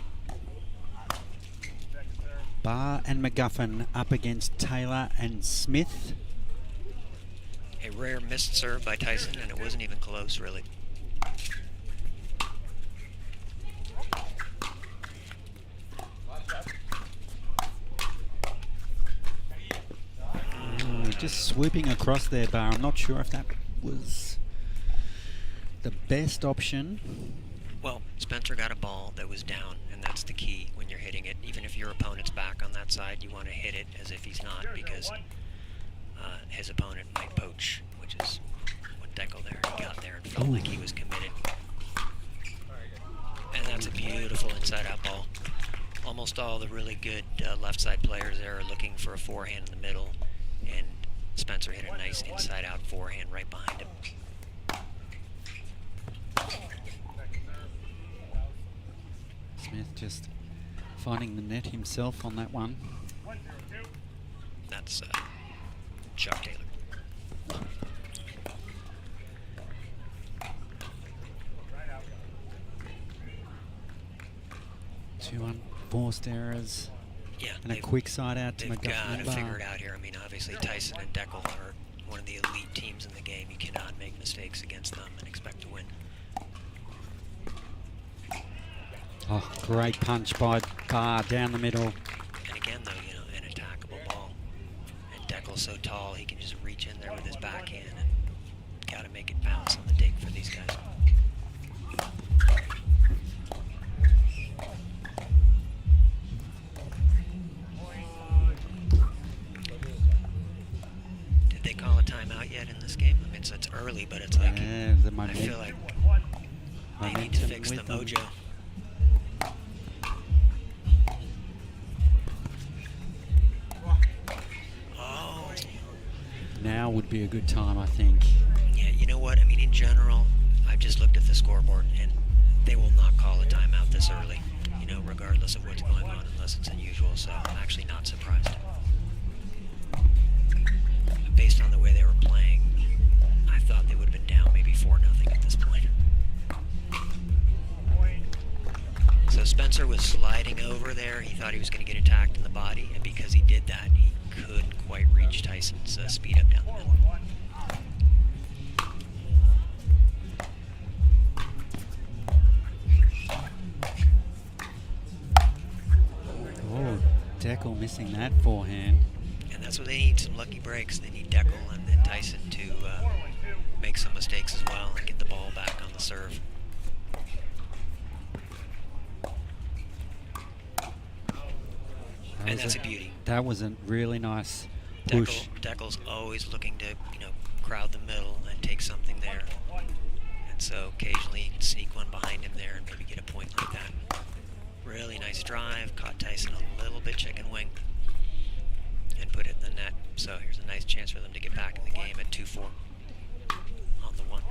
Barr and McGuffin up against Taylor and Smith. A rare missed serve by Tyson, and it wasn't even close, really. Just swooping across there, Barr. I'm not sure if that was the best option. Well, Spencer got a ball that was down, and that's the key when you're hitting it. Even if your opponent's back on that side, you want to hit it as if he's not, because his opponent might poach, which is what Dekel there. He got there and felt like he was committed. And that's a beautiful inside-out ball. Almost all the really good left side players there are looking for a forehand in the middle, and Spencer hit a nice inside-out forehand right behind him. Smith just finding the net himself on that one. That's Chuck Taylor. Two unforced errors. Yeah, and a quick side out to McGuffin. They've got and to Barr. figure it out here. I mean, obviously Tyson and Dekel are one of the elite teams in the game. You cannot make mistakes against them and expect to win. Oh, great punch by Barr down the middle. And again, though, you know, an attackable ball. And Dekel's so tall, he can just reach in there with his backhand and got to make it bounce on the dig for these guys. Did they call a timeout yet in this game? I mean, so it's early, but it's like, yeah, I feel like they need to fix the mojo. Now would be a good time, I think. Yeah, you know what? I mean, in general, I've just looked at the scoreboard, and they will not call a timeout this early, you know, regardless of what's going on, unless it's unusual, so I'm actually not surprised. Based on the way they were playing, I thought they would have been down maybe 4-0 at this point. So Spencer was sliding over there. He thought he was going to get attacked in the body, and because he did that, he couldn't quite reach Tyson's speed up down the middle. Oh, Dekel missing that forehand. And that's what they need, some lucky breaks. They need Dekel and Tyson to make some mistakes as well and get the ball back on the serve. And that's a beauty. That was a really nice push. Dekel's always looking to, you know, crowd the middle and take something there. And so occasionally you can sneak one behind him there and maybe get a point like that. Really nice drive, caught Tyson a little bit chicken wing and put it in the net. So here's a nice chance for them to get back in the game at 2-4 on the one.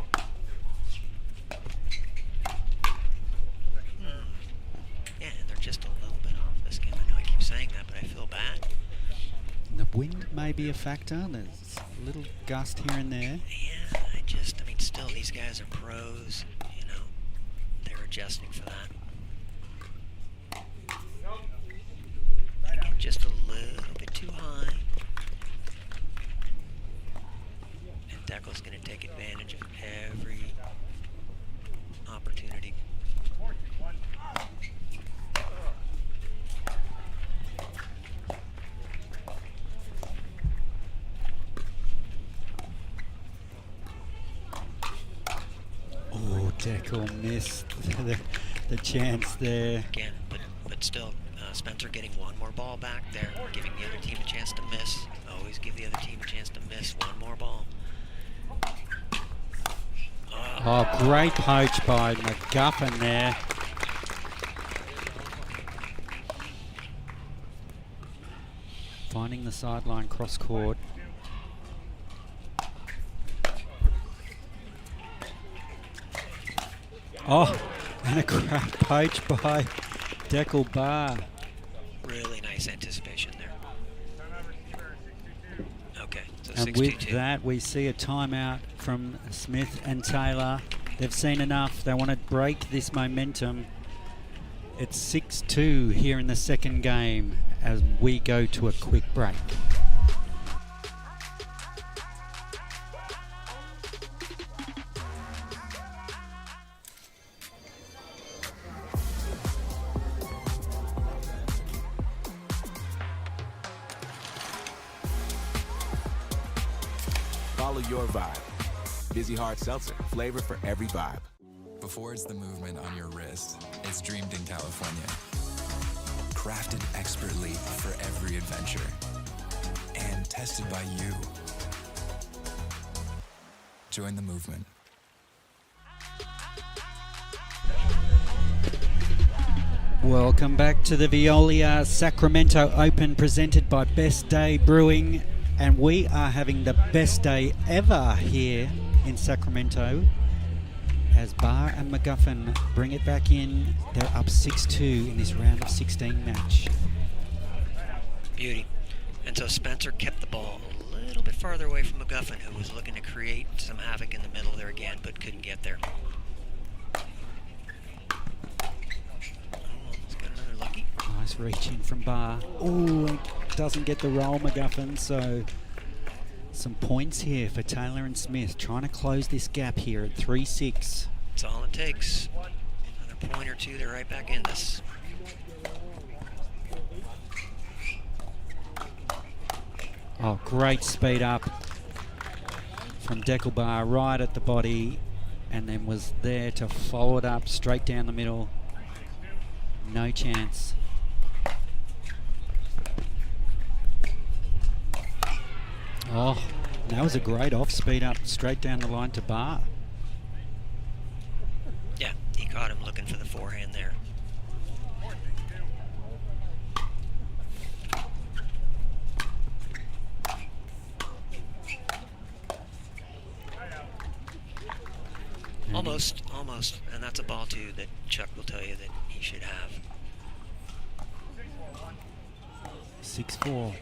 Yeah, and they're just a little bit off this game. I know I keep saying that, but I feel bad. The wind may be a factor. There's a little gust here and there. Yeah, I mean, still, these guys are pros. You know, they're adjusting for that. Again, just a little bit too high. And Dekel's going to take advantage of every opportunity. Oh, Dekel missed the chance there. Again, but still, Spencer getting one more ball back there, giving the other team a chance to miss. Always give the other team a chance to miss one more ball. Oh, great poach by McGuffin there. Finding the sideline cross court. Oh, and a great poach by Dekel Bar. Really nice anticipation there. Okay, so And 6-2-2. with that, we see a timeout from Smith and Taylor. They've seen enough. They want to break this momentum. It's 6-2 here in the second game as we go to a quick break. Follow your vibe. Busy Hard Seltzer, flavor for every vibe. Before it's the movement on your wrist, it's dreamed in California. Crafted expertly for every adventure. And tested by you. Join the movement. Welcome back to the Veolia Sacramento Open presented by Best Day Brewing. And we are having the best day ever here in Sacramento as Barr and McGuffin bring it back in. They're up 6-2 in this round of 16 match. Beauty. And so Spencer kept the ball a little bit farther away from McGuffin, who was looking to create some havoc in the middle there again, but couldn't get there. Oh, he's got another lucky. Nice reach in from Barr. Oh, doesn't get the roll, McGuffin, so some points here for Taylor and Smith, trying to close this gap here at 3-6. That's all it takes. Another point or two, they're right back in this. Oh, great speed up from Dekel Bar right at the body, and then was there to follow it up straight down the middle. No chance. Oh, that was a great off speed up straight down the line to Barr. Yeah, he caught him looking for the forehand there. Almost, and that's a ball too that Chuck will tell you that he should have. 6-4.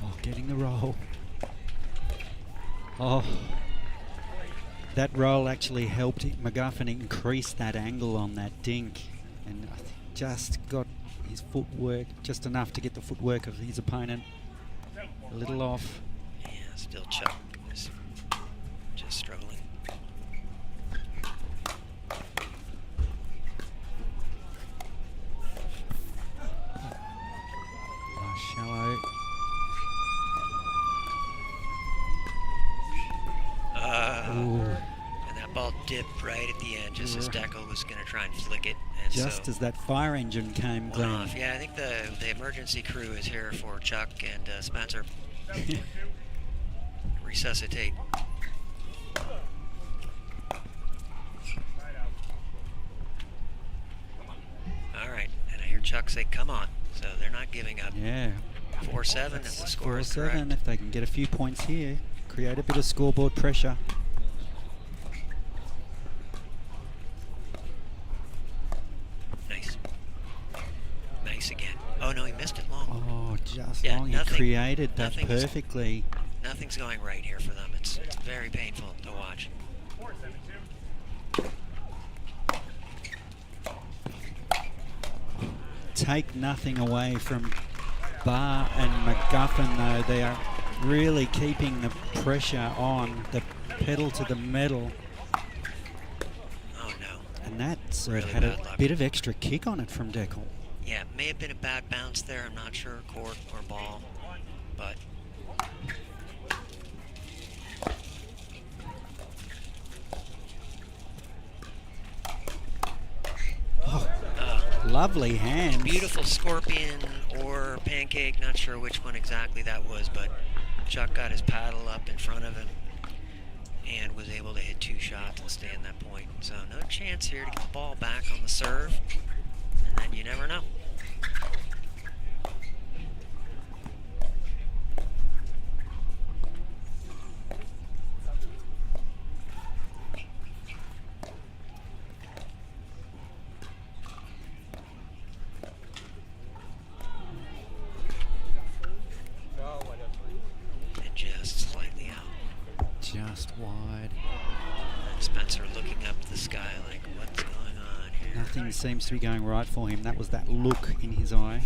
Oh, getting the roll. Oh, that roll actually helped McGuffin increase that angle on that dink, and I think just got his footwork just enough to get the footwork of his opponent a little off. Yeah, still Chuck is just struggling. Shallow. And that ball dipped right at the end, just as Dekel was going to try and flick it. And Just so as that fire engine came, Glenn. off. Yeah, I think the emergency crew is here for Chuck and Spencer. Resuscitate. All right, and I hear Chuck say, "Come on!" So they're not giving up. Yeah. 4-7 if the score is correct. 4-7 if they can get a few points here, create a bit of scoreboard pressure. Nice. Nice again. Oh no, he missed it long. Oh, just Yeah, long. He nothing- created that nothing's- perfectly. Nothing's going right here for them. It's very painful to watch. Take nothing away from Barr and McGuffin, though. They are really keeping the pressure on, the pedal to the metal. Oh no. And that Really had a bad luck. bit of extra kick on it from Dekel. Yeah, it may have been a bad bounce there. I'm not sure, court or ball, but Lovely hands. beautiful scorpion or pancake. Not sure which one exactly that was, but Chuck got his paddle up in front of him and was able to hit 2 shots and stay in that point. So no chance here to get the ball back on the serve, and then you never know. And just slightly out. Just wide. Spencer looking up at the sky like, what's going on here? Nothing seems to be going right for him. That was that look in his eye.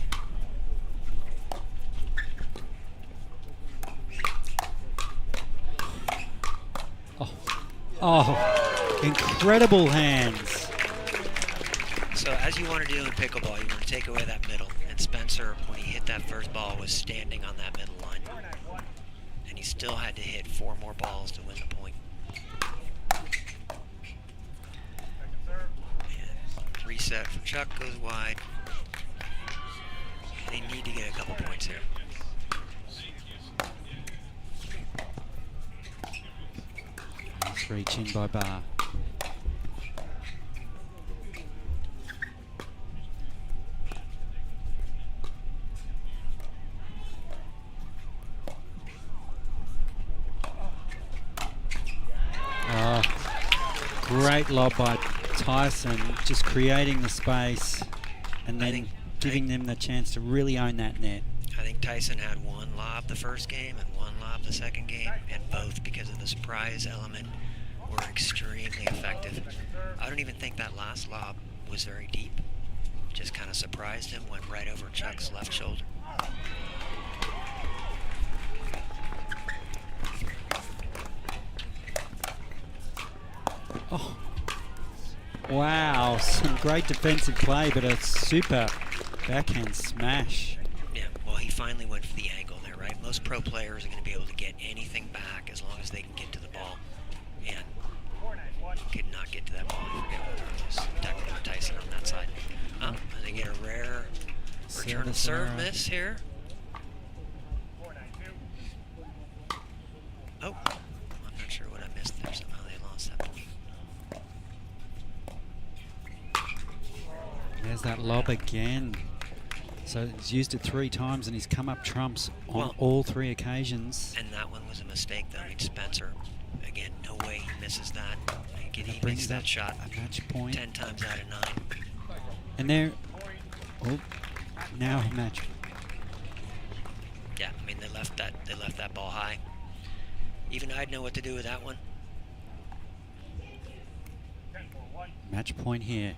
Oh, incredible hands. So as you want to do in pickleball, you want to take away that middle. And Spencer, when he hit that first ball, was standing on that middle line. And he still had to hit 4 more balls to win the point. And reset for Chuck goes wide. They need to get a couple points here. Nice reach in by Barr. Oh, great lob by Tyson, just creating the space and then giving them the chance to really own that net. I think Tyson had 1 lob the first game and 1 lob the second game, and both, because of the surprise element, were extremely effective. I don't even think that last lob was very deep. Just kind of surprised him, went right over Chuck's left shoulder. Oh, wow, some great defensive play, but a super backhand smash. Yeah, well, he finally went for the angle there, right? Most pro players are going to be able to get anything back as long as they can get to the ball. And could not get to that ball. I forget whether it was Dekel or Tyson on that side. And they get a rare return of serve miss here. Oh, I'm not sure what I missed there. Somehow they lost that point. There's that lob again. So he's used it 3 times and he's come up trumps on all 3 occasions. And that one was a mistake, though. I mean, Spencer, again, no way he misses that. He brings misses that shot a match point. 10 times out of 9. And there, now a match. Yeah, I mean, they left that ball high. Even I'd know what to do with that one. Match point here.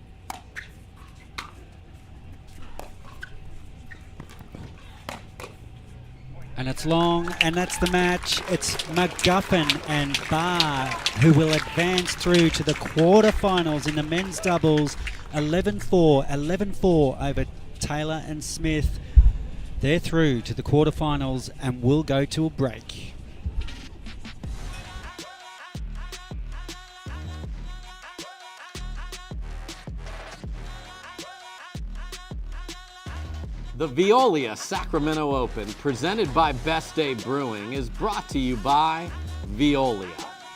And it's long, and that's the match. It's McGuffin and Barr who will advance through to the quarterfinals in the men's doubles. 11-4, 11-4 over Taylor and Smith. They're through to the quarterfinals and will go to a break. The Veolia Sacramento Open, presented by Best Day Brewing, is brought to you by Veolia,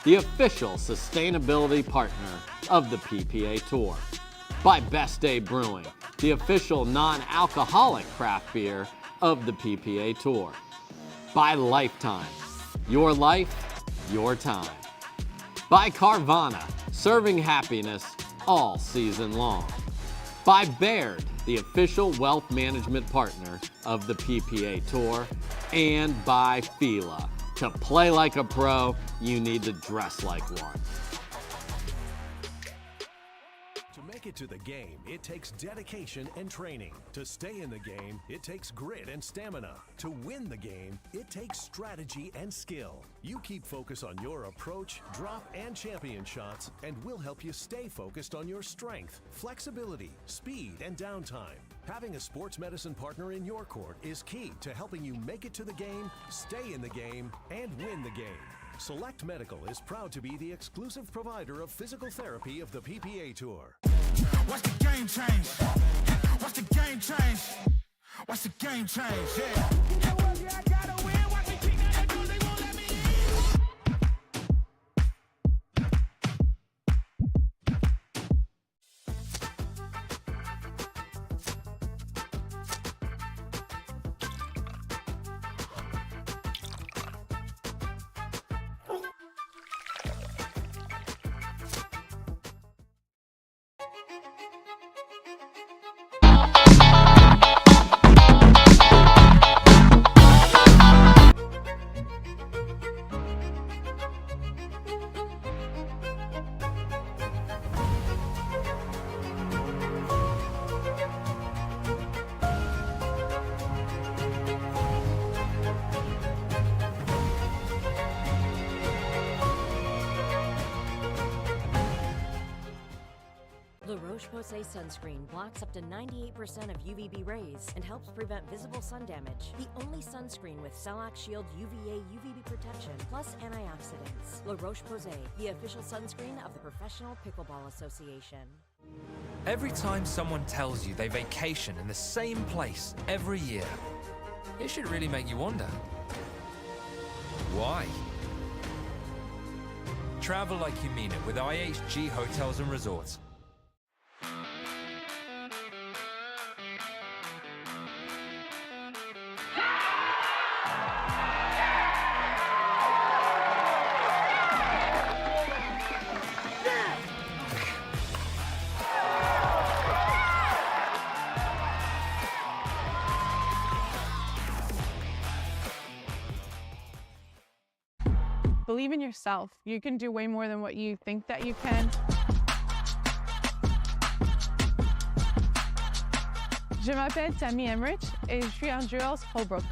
the official sustainability partner of the PPA Tour. By Best Day Brewing, the official non-alcoholic craft beer of the PPA Tour. By Lifetime, your life, your time. By Carvana, serving happiness all season long. By Baird, the official wealth management partner of the PPA Tour. And by Fila. To play like a pro, you need to dress like one. To make it to the game, it takes dedication and training. To stay in the game, it takes grit and stamina. To win the game, it takes strategy and skill. You keep focus on your approach, drop, and champion shots, and we'll help you stay focused on your strength, flexibility, speed, and downtime. Having a sports medicine partner in your court is key to helping you make it to the game, stay in the game, and win the game. Select Medical is proud to be the exclusive provider of physical therapy of the PPA Tour. Watch the game change. Watch the game change. Watch the game change. Yeah. You know what? Yeah, I gotta win. Watch me keep that door. They won't let me in. La Roche-Posay sunscreen blocks up to 98% of UVB rays and helps prevent visible sun damage. The only sunscreen with Cell-Lock Shield UVA UVB protection plus antioxidants. La Roche-Posay, the official sunscreen of the Professional Pickleball Association. Every time someone tells you they vacation in the same place every year, it should really make you wonder, why? Travel like you mean it with IHG Hotels and Resorts. Believe in yourself. You can do way more than what you think that you can. Je m'appelle Tammy Emmerich et je suis en Jules Holbrook.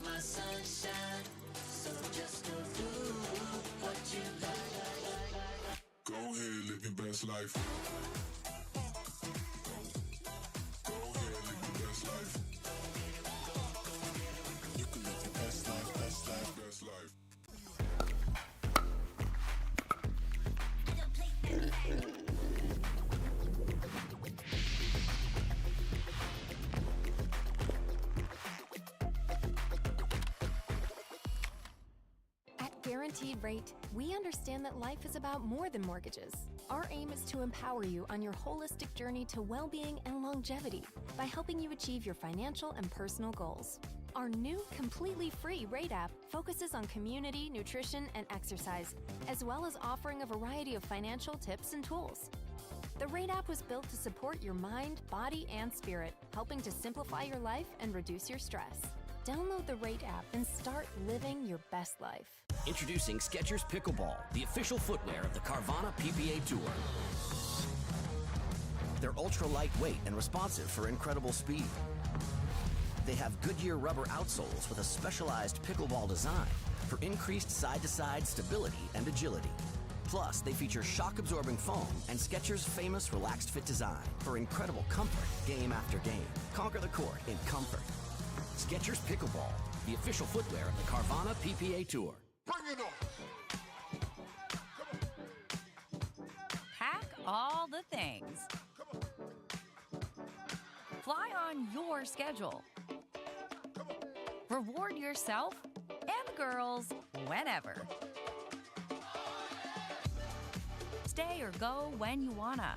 my sunshine. So just go do what you like. Go ahead, live your best life. Go ahead, live your best life. You can live your best life, best life, best life. Guaranteed Rate, we understand that life is about more than mortgages. Our aim is to empower you on your holistic journey to well-being and longevity by helping you achieve your financial and personal goals. Our new, completely free Rate app focuses on community, nutrition, and exercise, as well as offering a variety of financial tips and tools. The Rate app was built to support your mind, body, and spirit, helping to simplify your life and reduce your stress. Download the Rate app and start living your best life. Introducing Skechers Pickleball, the official footwear of the Carvana PPA Tour. They're ultra lightweight and responsive for incredible speed. They have Goodyear rubber outsoles with a specialized pickleball design for increased side-to-side stability and agility. Plus, they feature shock-absorbing foam and Skechers' famous relaxed fit design for incredible comfort game after game. Conquer the court in comfort. Skechers Pickleball, the official footwear of the Carvana PPA Tour. Bring it on! Pack all the things. Fly on your schedule. Reward yourself and the girls whenever. Stay or go when you wanna.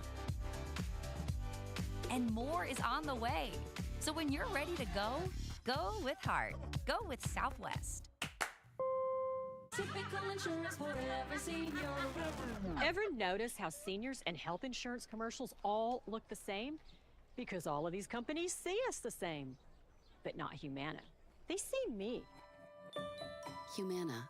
And more is on the way. So when you're ready to go with heart. Go with Southwest. Typical insurance for every senior. Ever notice how seniors and health insurance commercials all look the same? Because all of these companies see us the same. But not Humana. They see me. Humana.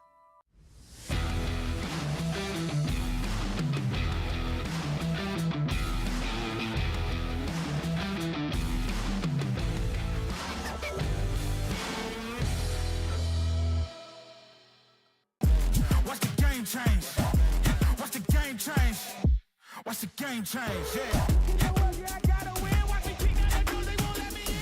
Watch the game change. Watch the game change. Watch the game change. Yeah. You know what? Yeah, I gotta win. Watch me kick down that door. They won't let me in.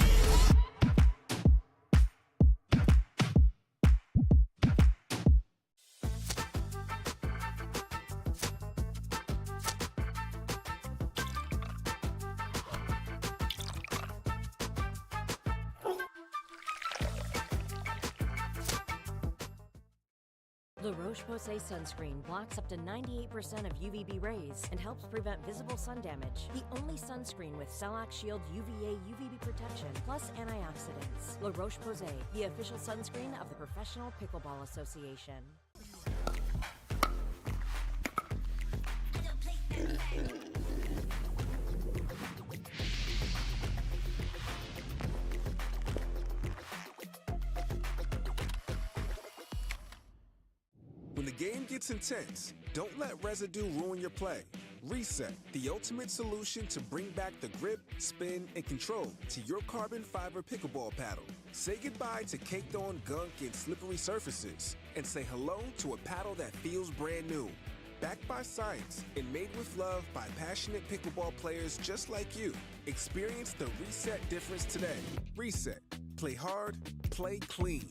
La Roche-Posay sunscreen blocks up to 98% of UVB rays and helps prevent visible sun damage. The only sunscreen with Shellac Shield UVA UVB protection plus antioxidants. La Roche-Posay, the official sunscreen of the Professional Pickleball Association. When the game gets intense, don't let residue ruin your play. Reset, the ultimate solution to bring back the grip, spin, and control to your carbon fiber pickleball paddle. Say goodbye to caked-on gunk and slippery surfaces, and say hello to a paddle that feels brand new. Backed by science and made with love by passionate pickleball players just like you. Experience the Reset difference today. Reset. Play hard, play clean.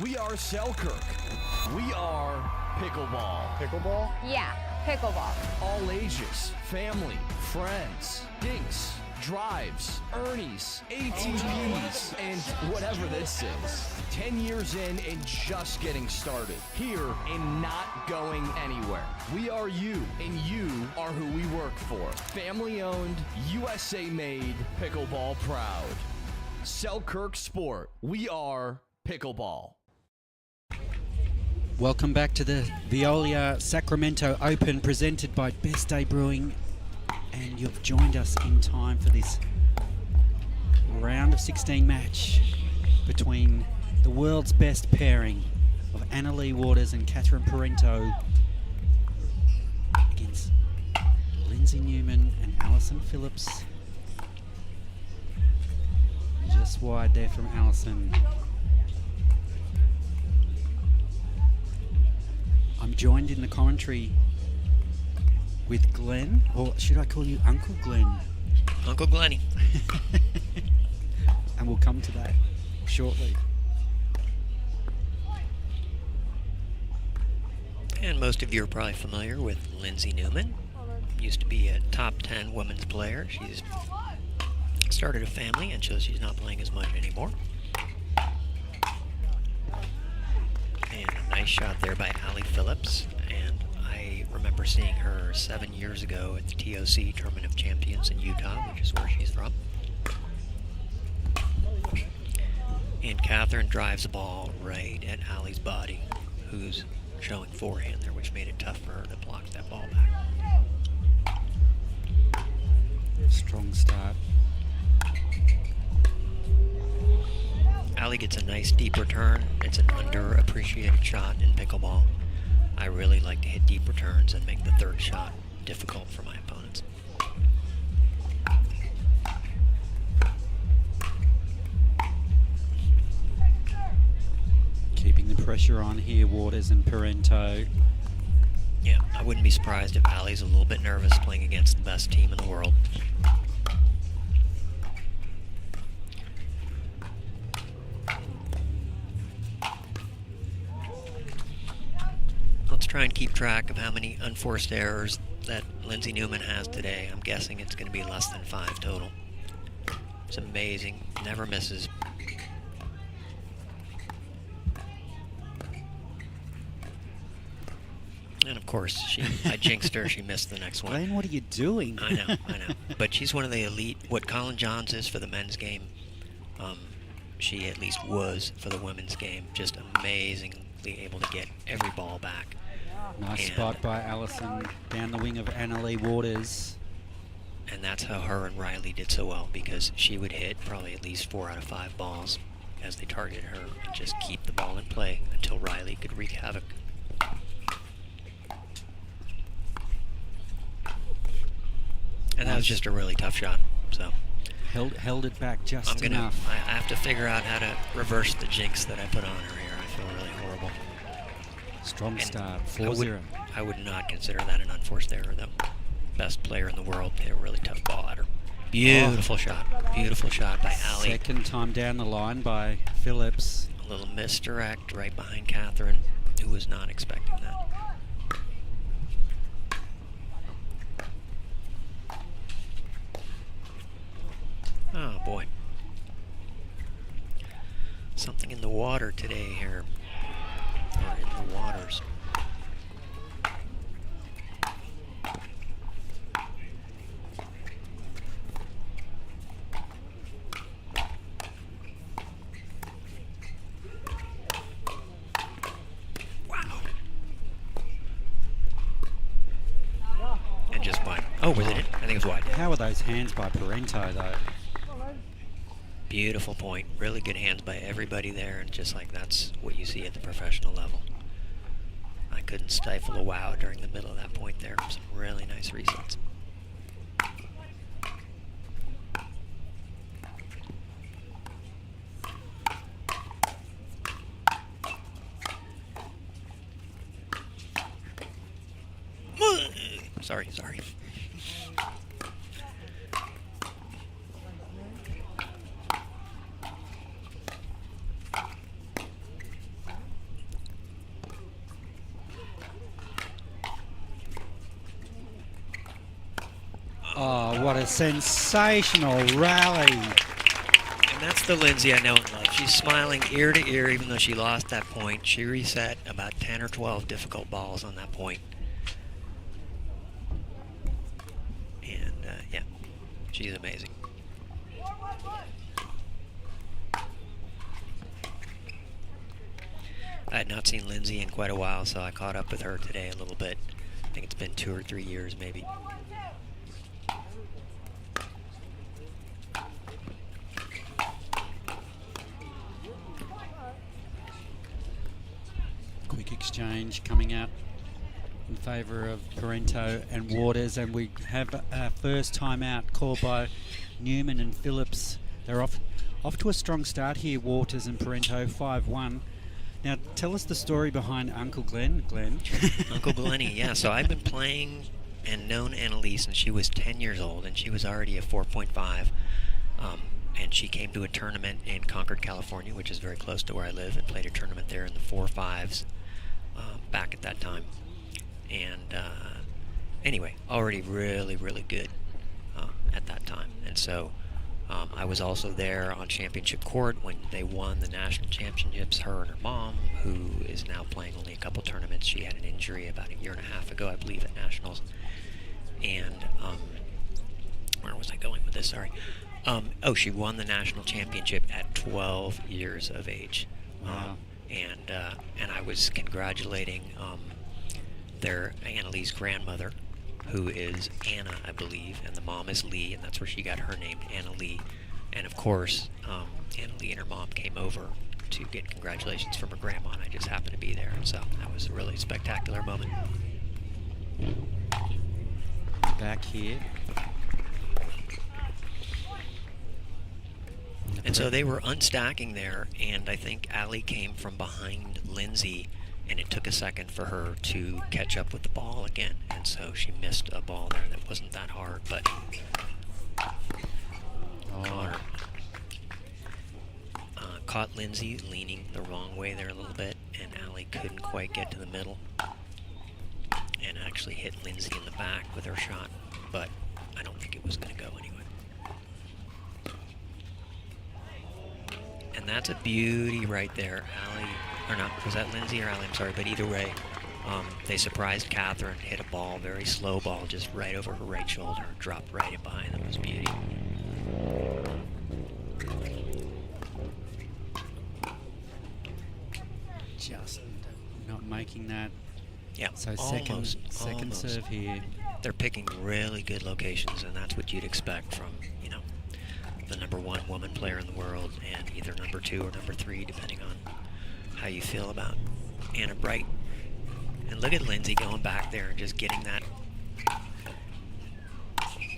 We are Selkirk. We are pickleball. Pickleball? Yeah, pickleball. All ages, family, friends, dinks, drives, Ernies, ATVs, and whatever this is. 10 years in and just getting started. Here and not going anywhere. We are you, and you are who we work for. Family owned, USA made, pickleball proud. Selkirk Sport. We are pickleball. Welcome back to the Veolia Sacramento Open presented by Best Day Brewing, and you've joined us in time for this round of 16 match between the world's best pairing of Leigh Waters and Catherine Parenteau against Lindsay Newman and Alison Phillips. Just wide there from Alison. I'm joined in the commentary with Glenn, or should I call you Uncle Glenn? Uncle Glenny. And we'll come to that shortly. And most of you are probably familiar with Lindsay Newman. Used to be a top 10 women's player. She's started a family, and so she's not playing as much anymore. And a nice shot there by Allie Phillips. And I remember seeing her 7 years ago at the TOC Tournament of Champions in Utah, which is where she's from. And Catherine drives the ball right at Allie's body, who's showing forehand there, which made it tough for her to block that ball back. Strong start. Allie gets a nice deep return. It's an underappreciated shot in pickleball. I really like to hit deep returns and make the third shot difficult for my opponents. Keeping the pressure on here, Waters and Parenteau. Yeah, I wouldn't be surprised if Allie's a little bit nervous playing against the best team in the world. Let's try and keep track of how many unforced errors that Lindsay Newman has today. I'm guessing it's going to be less than 5 total. It's amazing. Never misses. And of course, I jinxed her. She missed the next one. Glenn, what are you doing? I know. But she's one of the elite, what Colin Johns is for the men's game. She at least was for the women's game. Just amazingly able to get every ball back. Nice spot by Alison down the wing of Leigh Waters. And that's how her and Riley did so well, because she would hit probably at least 4 out of 5 balls as they targeted her and just keep the ball in play until Riley could wreak havoc. And that was just a really tough shot. So held it back just enough. I have to figure out how to reverse the jinx that I put on her here. I feel really horrible. Strong start, 4-0. I would not consider that an unforced error, though. Best player in the world hit a really tough ball at her. Beautiful shot. Beautiful shot by Allie. Second time down the line by Phillips. A little misdirect right behind Catherine, who was not expecting that. Oh boy. Something in the water today here. Or in the waters. Wow. And just wide. Oh, was it? I think it was wide. How are those hands by Parenteau, though? Beautiful point. Really good hands by everybody there, and just like that's what you see at the professional level. I couldn't stifle a wow during the middle of that point there. Some really nice resets. Sorry. Oh, what a sensational rally. And that's the Lindsay I know and love. She's smiling ear to ear even though she lost that point. She reset about 10 or 12 difficult balls on that point. And yeah, she's amazing. I had not seen Lindsay in quite a while, so I caught up with her today a little bit. I think it's been 2 or 3 years maybe. exchange coming out in favour of Parenteau and Waters, and we have our first timeout called by Newman and Phillips. They're off to a strong start here, Waters and Parenteau, 5-1. Now, tell us the story behind Uncle Glenn. Uncle Glennie, yeah. So I've been playing and known Annalise since she was 10 years old, and she was already a 4.5. And she came to a tournament in Concord, California, which is very close to where I live, and played a tournament there in the 4.5s back at that time. And anyway, already really, really good at that time. And so I was also there on championship court when they won the national championships, her and her mom, who is now playing only a couple tournaments. She had an injury about a year and a half ago, I believe, at nationals. And where was I going with this? Sorry. She won the national championship at 12 years of age. Wow. And I was congratulating their Annalise grandmother, who is Anna, I believe, and the mom is Leigh, and that's where she got her name, Anna Leigh. And of course, Anna Leigh and her mom came over to get congratulations from her grandma, and I just happened to be there, and so that was a really spectacular moment. Back here. And so they were unstacking there, and I think Allie came from behind Lindsay, and it took a second for her to catch up with the ball again, and so she missed a ball there that wasn't that hard, but caught Lindsay leaning the wrong way there a little bit, and Allie couldn't quite get to the middle, and actually hit Lindsay in the back with her shot, but I don't think it was going to go anyway. And that's a beauty right there. Allie, or not, was that Lindsay or Allie? I'm sorry, but either way, they surprised Catherine, hit a ball, very slow ball, just right over her right shoulder, dropped right in behind them. It was beauty. Just not making that. Yeah, So almost. second serve here. They're picking really good locations, and that's what you'd expect from, the #1 woman player in the world, and either #2 or #3, depending on how you feel about Anna Bright. And look at Lindsay going back there and just getting that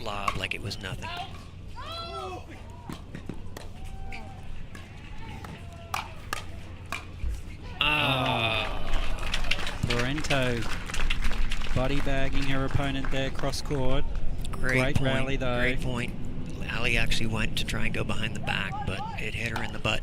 lob like it was nothing. Parenteau body bagging her opponent there, cross court. Great point, rally though. Great point. Allie actually went to try and go behind the back, but it hit her in the butt.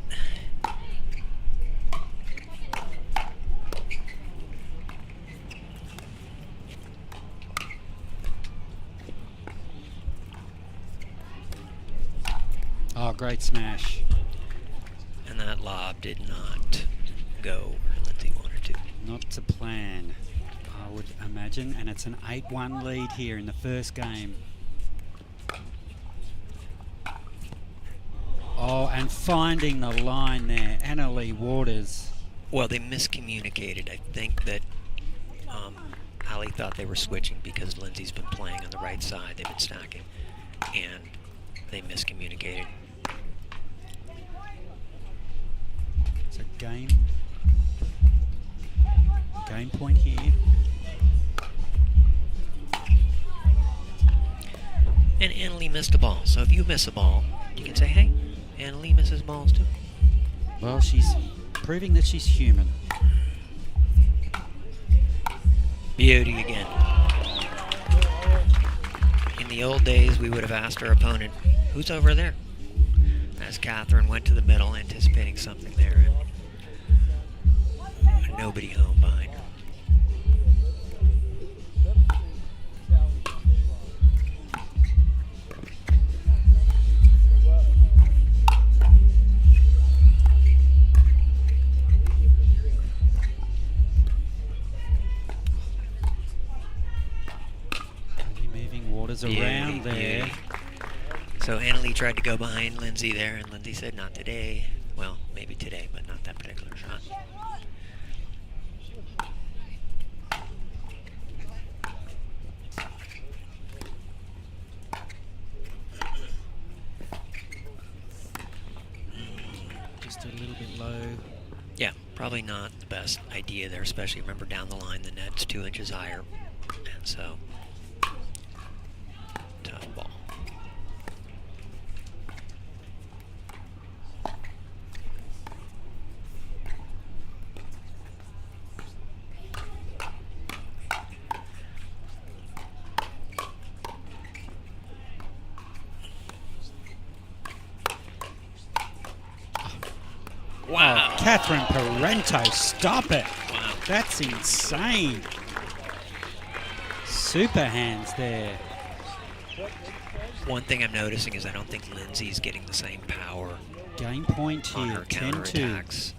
Oh, great smash. And that lob did not go where Lindsay wanted to. Not to plan, I would imagine. And it's an 8-1 lead here in the first game. Oh, and finding the line there, Leigh Waters. Well, they miscommunicated. I think that Allie thought they were switching because Lindsay's been playing on the right side. They've been stacking, and they miscommunicated. So game point here. And Annalie missed a ball. So if you miss a ball, you can say, hey, Annalie misses balls too. Well, she's proving that she's human. Beauty again. In the old days, we would have asked our opponent, who's over there? As Catherine went to the middle, anticipating something there. And nobody home behind her. Around there. So Annalie tried to go behind Lindsay there, and Lindsay said, not today. Well, maybe today, but not that particular shot. Just a little bit low. Yeah, probably not the best idea there, especially remember down the line the net's 2 inches higher, and so tough ball. Wow. Oh, Catherine Parenteau, stop it. Wow. That's insane. Super hands there. One thing I'm noticing is I don't think Lindsay's getting the same power. Game point on here, her 10-2. counterattacks.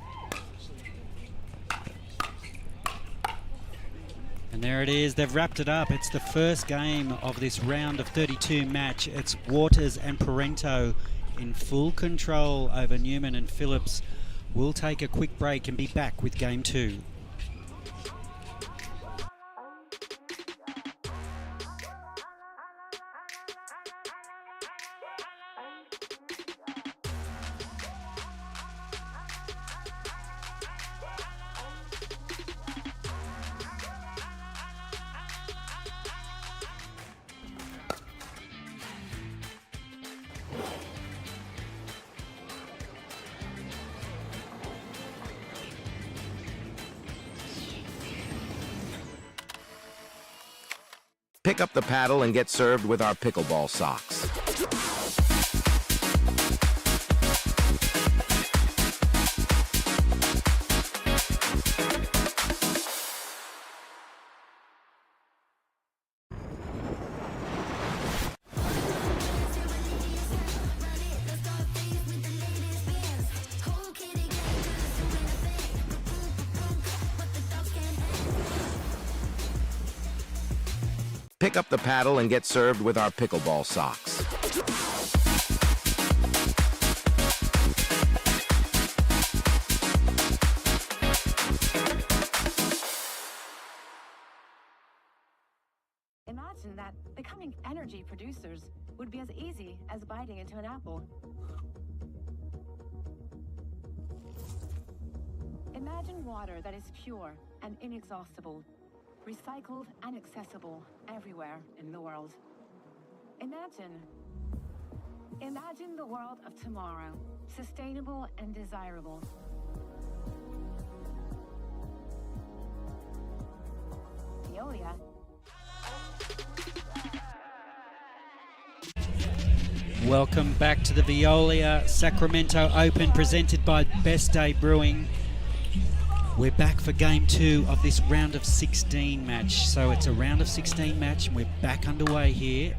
And there it is. They've wrapped it up. It's the first game of this round of 32 match. It's Waters and Parenteau in full control over Newman and Phillips. We'll take a quick break and be back with game 2. Pick up the paddle and get served with our pickleball socks. Pick up the paddle and get served with our pickleball socks. Imagine that becoming energy producers would be as easy as biting into an apple. Imagine water that is pure and inexhaustible, recycled and accessible everywhere in the world. Imagine the world of tomorrow, sustainable and desirable. Veolia. Welcome back to the Veolia Sacramento Open presented by Best Day Brewing. We're back for game 2 of this round of 16 match. So it's a round of 16 match and we're back underway here.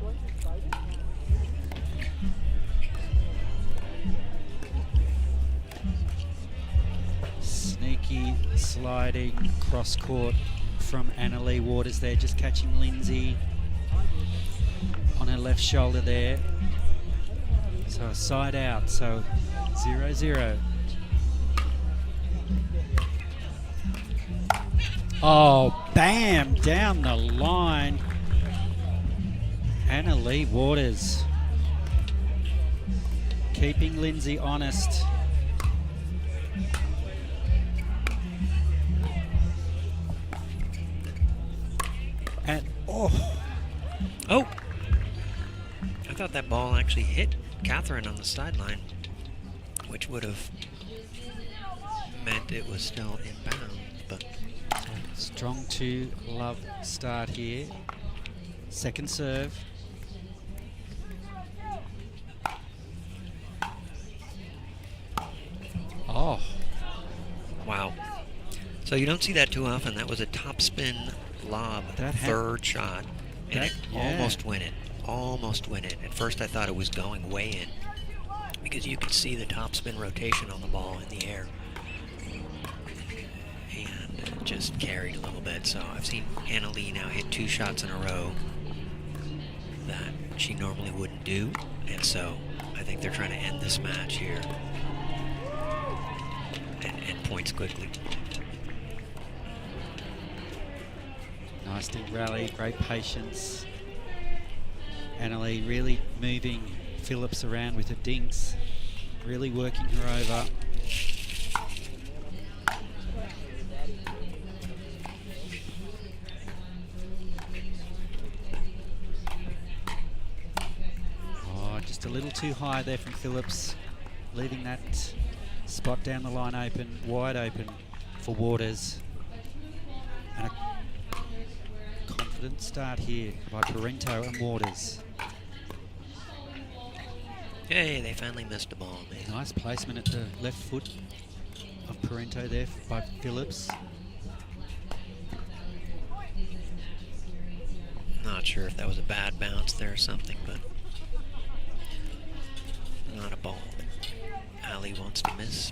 Sneaky sliding cross court from Leigh Waters there, just catching Lindsay on her left shoulder there. So a side out, so 0-0. Oh, bam, down the line. Leigh Waters keeping Lindsay honest. And, oh. I thought that ball actually hit Catherine on the sideline, which would have meant it was still inbound, but... Strong 2 love start here. Second serve. Oh. Wow. So you don't see that too often. That was a topspin lob, third shot, and it almost went in. Almost went in. At first I thought it was going way in because you could see the topspin rotation on the ball in the air. Just carried a little bit. So I've seen Leigh now hit 2 shots in a row that she normally wouldn't do, and so I think they're trying to end this match here and points quickly. Nice deep rally, great patience. Leigh really moving Phillips around with her dinks, really working her over. Just a little too high there from Phillips, leaving that spot down the line open, wide open for Waters. And a confident start here by Parenteau and Waters. Hey, they finally missed the ball, man. Nice placement at the left foot of Parenteau there by Phillips. Not sure if that was a bad bounce there or something, but not a ball that Ali wants to miss.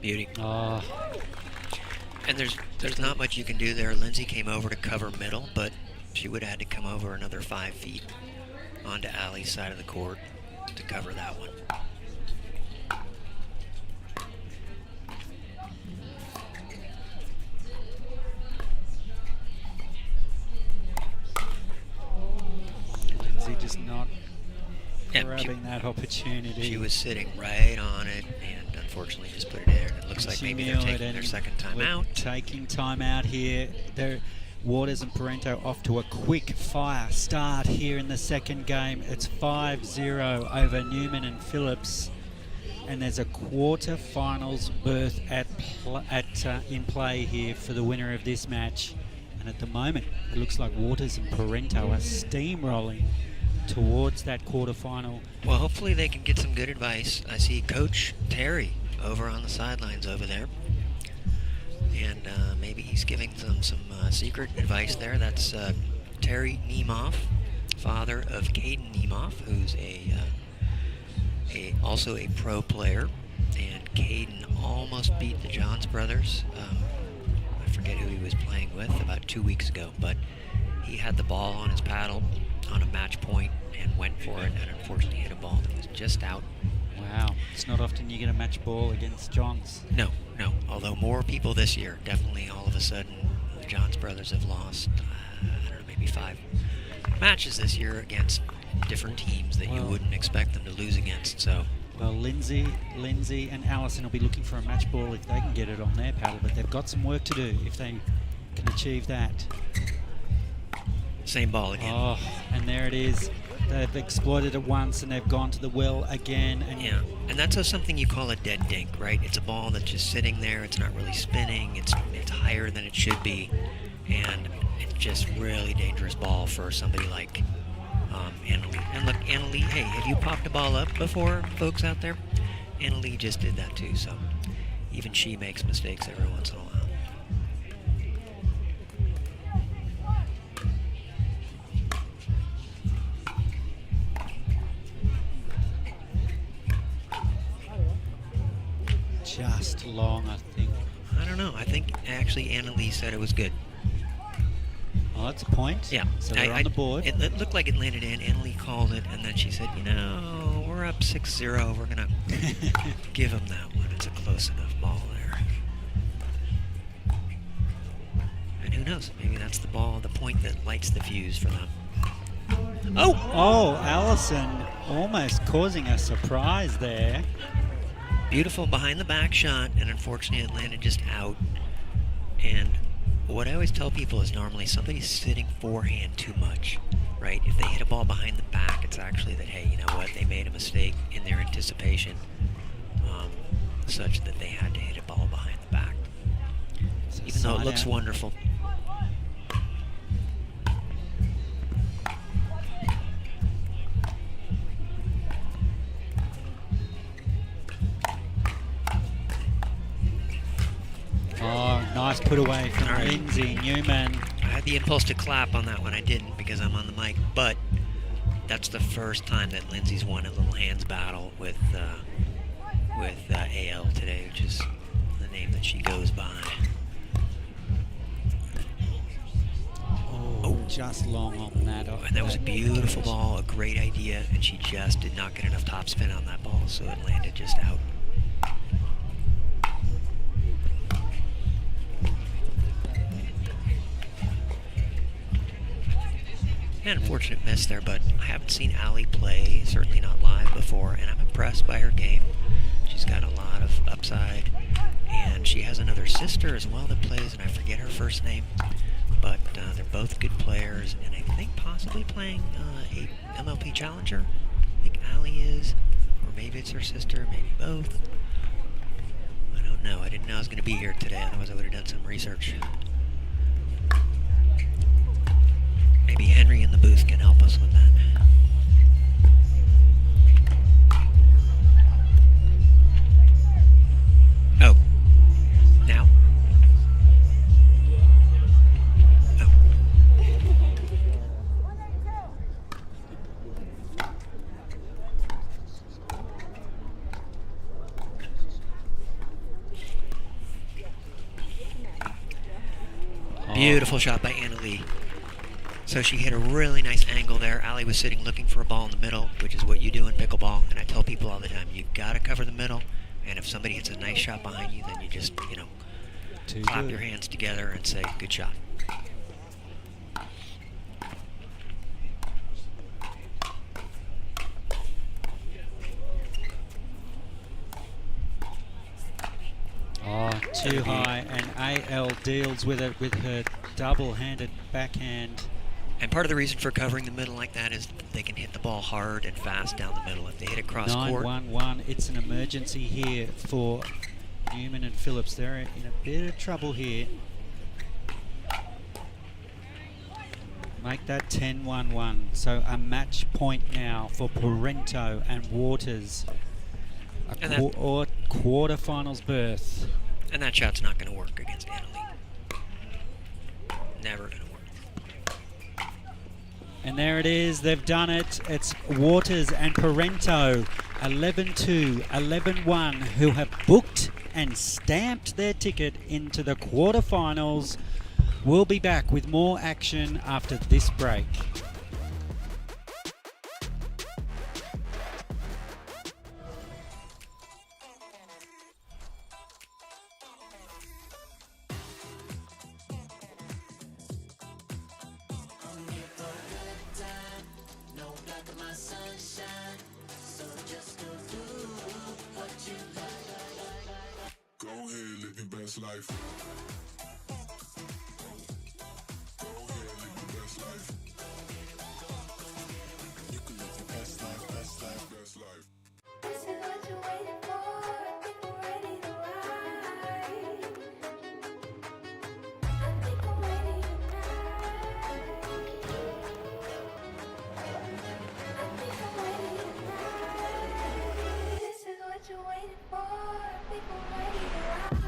Beauty. Oh. And there's not much you can do there. Lindsay came over to cover middle, but she would have had to come over another 5 feet onto Ali's side of the court to cover that one. Lindsay just not grabbing that opportunity. She was sitting right on it and unfortunately just put it in. It looks like maybe they're taking their second timeout. Taking timeout here. They're Waters and Parenteau off to a quick fire start here in the second game. It's 5-0 over Newman and Phillips, and there's a quarterfinals berth in play here for the winner of this match. And at the moment, it looks like Waters and Parenteau are steamrolling towards that quarterfinal. Well, hopefully they can get some good advice. I see Coach Terry over on the sidelines over there. And maybe he's giving them some secret advice there. That's Terry Niemoff, father of Hayden Niemoff, who's also a pro player. And Hayden almost beat the Johns brothers. I forget who he was playing with about 2 weeks ago, but he had the ball on his paddle on a match point and went for it, and unfortunately hit a ball that was just out. Wow, it's not often you get a match ball against Johns. No. Although more people this year, definitely all of a sudden, the Johns brothers have lost, I don't know, maybe 5 matches this year against different teams that you wouldn't expect them to lose against. So, well, Lindsay and Allison will be looking for a match ball if they can get it on their paddle, but they've got some work to do if they can achieve that. Same ball again. Oh, and there it is. They've exploited it once and they've gone to the well again. And yeah, and that's something you call a dead dink, right? It's a ball that's just sitting there. It's not really spinning. It's higher than it should be, and it's just really dangerous ball for somebody like Annalie. And look, Annalie, hey, have you popped a ball up before, folks out there? Annalie just did that too, so even she makes mistakes every once in a while. Just long, I think. I don't know. I think actually Annalie said it was good. Oh, that's a point. Yeah. So they're on the board. It looked like it landed in. Annalie called it, and then she said, we're up 6-0. We're going to give them that one. It's a close enough ball there. And who knows? Maybe that's the point that lights the fuse for them. Oh, Allison almost causing a surprise there. Beautiful behind the back shot, and unfortunately it landed just out. And what I always tell people is normally somebody's sitting forehand too much, right? If they hit a ball behind the back, it's actually that, hey, you know what, they made a mistake in their anticipation, such that they had to hit a ball behind the back. Even though it looks wonderful. Oh, nice put away from Lindsay Newman. I had the impulse to clap on that one. I didn't because I'm on the mic, but that's the first time that Lindsay's won a little hands battle with AL today, which is the name that she goes by. Oh, just long on that. And that was a beautiful ball, a great idea, and she just did not get enough topspin on that ball, so it landed just out. An unfortunate miss there, but I haven't seen Ali play, certainly not live before, and I'm impressed by her game. She's got a lot of upside as well that plays, and I forget her first name, but they're both good players, and I think possibly playing a MLP Challenger. I think Allie is, or maybe it's her sister, maybe both. I don't know. I didn't know I was going to be here today, otherwise I would have done some research. Maybe Henry in the booth can help us with that. Oh. Now? Oh. Beautiful shot by Anna Leigh. So she hit a really nice angle there. Allie was sitting looking for a ball in the middle, which is what you do in pickleball. And I tell people all the time, you gotta cover the middle. And if somebody hits a nice shot behind you, then you just, clap your hands together and say, good shot. Oh, too high, and AL deals with it with her double-handed backhand. And part of the reason for covering the middle like that is they can hit the ball hard and fast down the middle. If they hit it cross court. 9-1-1. It's an emergency here for Newman and Phillips. They're in a bit of trouble here. Make that 10-1-1. So a match point now for Parenteau and Waters. Or quarterfinals berth. And that shot's not going to work against Anna Leigh. Never going to work. And there it is. They've done it. It's Waters and Parenteau, 11-2, 11-1, who have booked and stamped their ticket into the quarterfinals. We'll be back with more action after this break. Go ahead, live your best life. Go ahead, live your best life. You can live your best life, best life, best life. This is what you're waiting for. I think we're ready to ride. I think I'm ready tonight. I think I'm ready tonight. This is what you're waiting for. I think I'm ready to ride.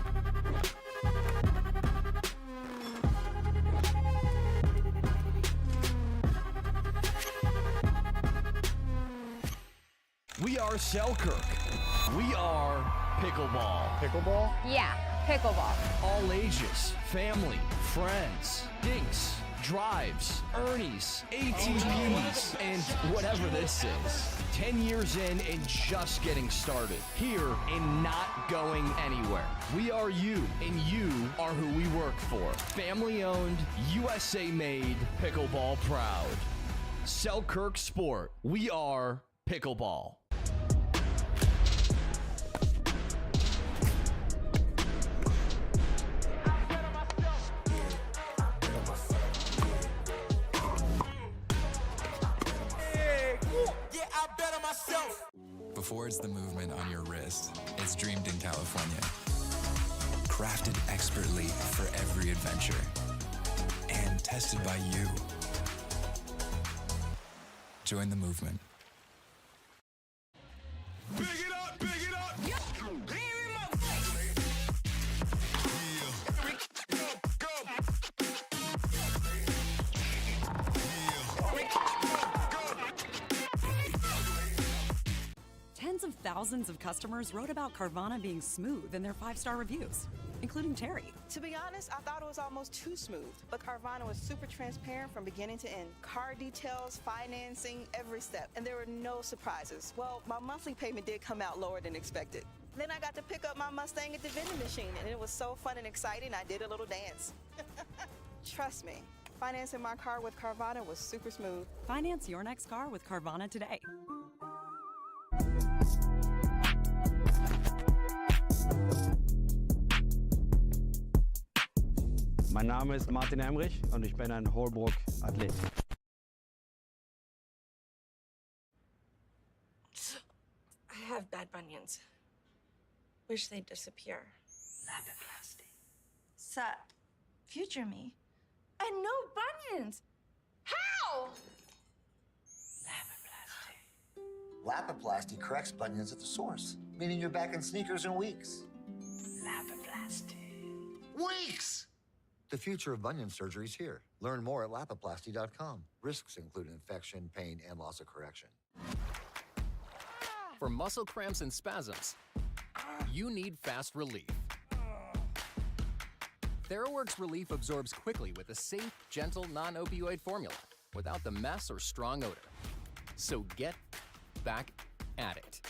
We are Selkirk. We are pickleball. Pickleball? Yeah, pickleball. All ages, family, friends, dinks, drives, Ernies, ATVs, and whatever this is. 10 years in and just getting started. Here and not going anywhere. We are you, and you are who we work for. Family owned, USA made, pickleball proud. Selkirk Sport. We are pickleball. Before it's the movement on your wrist, it's dreamed in California. Crafted expertly for every adventure. And tested by you. Join the movement. Big it up, big it up. Tens of thousands of customers wrote about Carvana being smooth in their 5-star reviews, including Terry. To be honest, I thought it was almost too smooth, but Carvana was super transparent from beginning to end. Car details, financing, every step, and there were no surprises. Well, my monthly payment did come out lower than expected. Then I got to pick up my Mustang at the vending machine, and it was so fun and exciting, I did a little dance. Trust me, financing my car with Carvana was super smooth. Finance your next car with Carvana today. Mein Name ist Martin Emrich und ich bin ein Holbrook-Athlet. I have bad bunions. Wish they'd disappear. Lapiplasty. Sup, future me. And no bunions! How? Lapiplasty corrects bunions at the source, meaning you're back in sneakers in weeks. Lapiplasty. Weeks! The future of bunion surgery is here. Learn more at lapiplasty.com. Risks include infection, pain, and loss of correction. For muscle cramps and spasms, you need fast relief. TheraWorks Relief absorbs quickly with a safe, gentle, non-opioid formula without the mess or strong odor. So get back at it.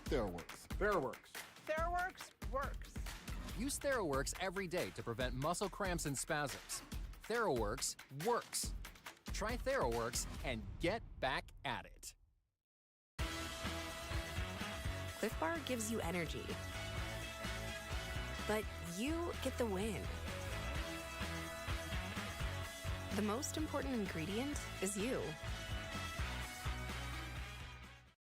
TheraWorks. TheraWorks. TheraWorks works. Use TheraWorks every day to prevent muscle cramps and spasms. TheraWorks works. Try TheraWorks and get back at it. Cliff Bar gives you energy, but you get the win. The most important ingredient is you.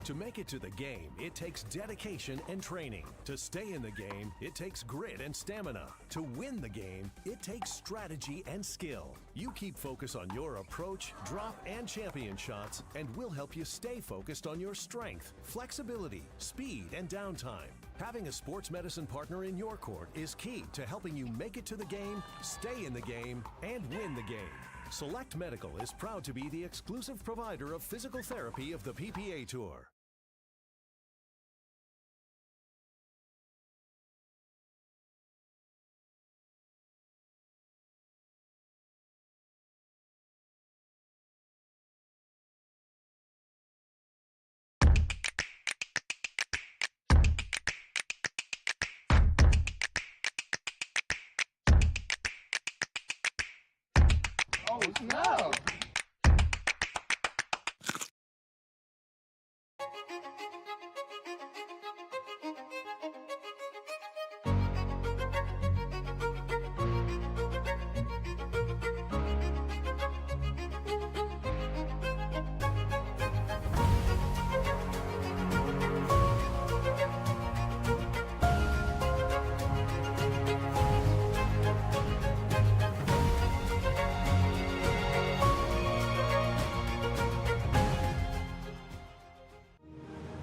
To make it to the game, it takes dedication and training. To stay in the game, it takes grit and stamina. To win the game, it takes strategy and skill. You keep focus on your approach, drop, and champion shots, and we'll help you stay focused on your strength, flexibility, speed, and downtime. Having a sports medicine partner in your court is key to helping you make it to the game, stay in the game, and win the game. Select Medical is proud to be the exclusive provider of physical therapy of the PPA Tour. Oh, no!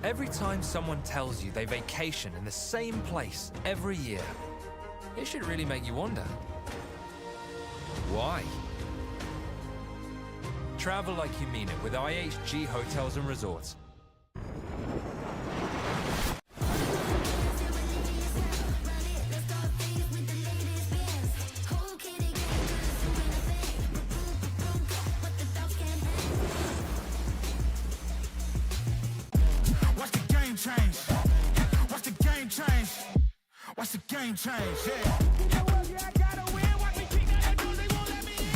Every time someone tells you they vacation in the same place every year, it should really make you wonder. Why? Travel like you mean it with IHG Hotels and Resorts. Watch the game change, yeah. I gotta win. Watch me kick that door, they won't let me in.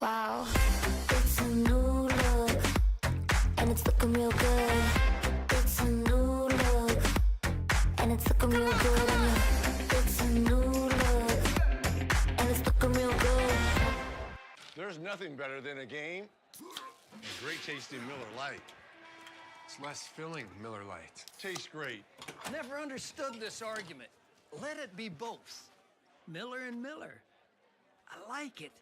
Wow, it's a new look, and it's looking real good. It's a new look, and it's looking real good on you. It's a new look, and it's looking real good. There's nothing better than a game. A great tasting Miller Lite. It's less filling than Miller Lite. Tastes great. Never understood this argument. Let it be both. Miller and Miller. I like it.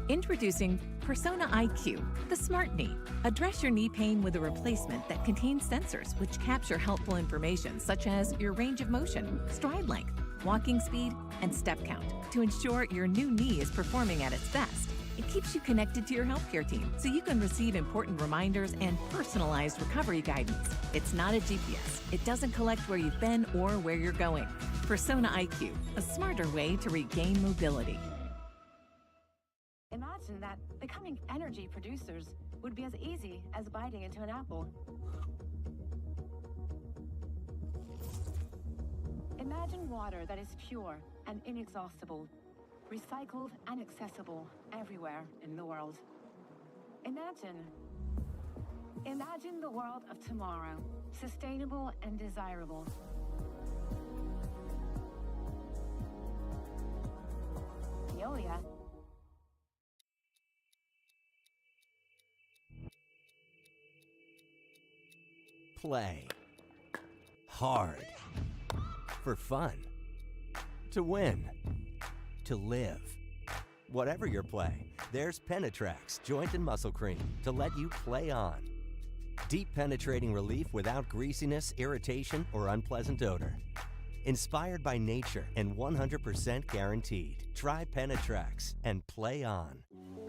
Introducing Persona IQ, the smart knee. Address your knee pain with a replacement that contains sensors which capture helpful information such as your range of motion, stride length, walking speed, and step count to ensure your new knee is performing at its best. It keeps you connected to your healthcare team so you can receive important reminders and personalized recovery guidance. It's not a GPS. It doesn't collect where you've been or where you're going. Persona IQ, a smarter way to regain mobility. Imagine that becoming energy producers would be as easy as biting into an apple. Imagine water that is pure and inexhaustible, recycled and accessible everywhere in the world. Imagine the world of tomorrow, sustainable and desirable. Veolia. Play hard for fun, to win, to live. Whatever your play, there's Penetrax Joint and Muscle Cream to let you play on. Deep penetrating relief without greasiness, irritation, or unpleasant odor. Inspired by nature and 100% guaranteed. Try Penetrax and play on.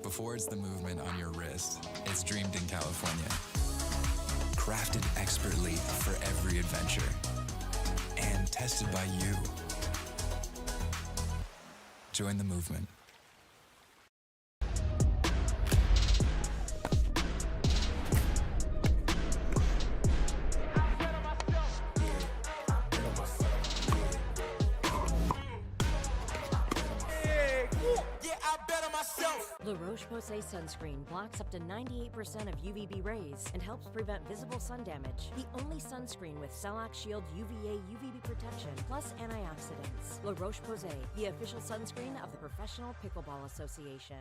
Before it's the movement on your wrist, it's dreamed in California. Crafted expertly for every adventure. And tested by you. Join the movement. La Roche-Posay sunscreen blocks up to 98% of UVB rays and helps prevent visible sun damage. The only sunscreen with Celac Shield UVA UVB protection plus antioxidants. La Roche-Posay, the official sunscreen of the Professional Pickleball Association.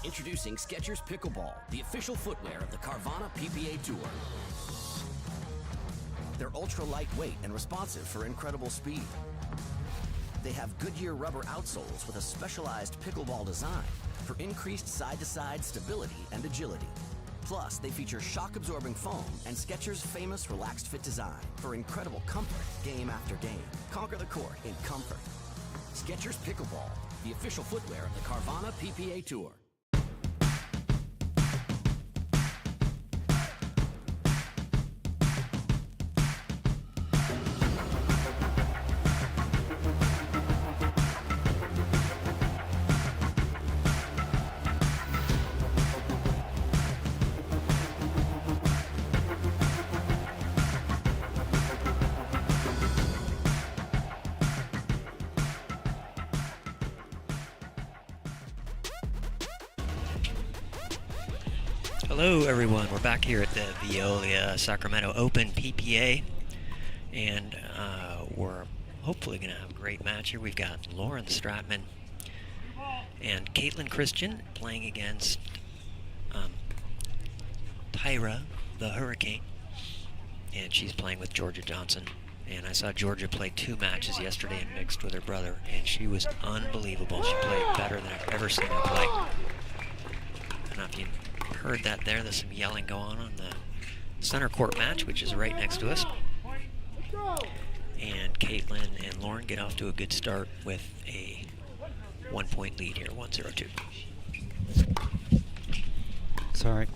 Introducing Skechers Pickleball, the official footwear of the Carvana PPA Tour. They're ultra lightweight and responsive for incredible speed. They have Goodyear rubber outsoles with a specialized pickleball design for increased side-to-side stability and agility. Plus, they feature shock-absorbing foam and Skechers' famous relaxed fit design for incredible comfort game after game. Conquer the court in comfort. Skechers Pickleball, the official footwear of the Carvana PPA Tour. Hello everyone, we're back here at the Veolia Sacramento Open PPA, and we're hopefully going to have a great match here. We've got Lauren Stratman and Caitlin Christian playing against Tyra, the Hurricane, and she's playing with Georgia Johnson. And I saw Georgia play 2 matches yesterday in mixed with her brother, and she was unbelievable. She played better than I've ever seen her play. I don't know if you heard that there. There's some yelling going on the center court match, which is right next to us. And Caitlin and Lauren get off to a good start with a 1-point lead here, 1-0-2. Sorry.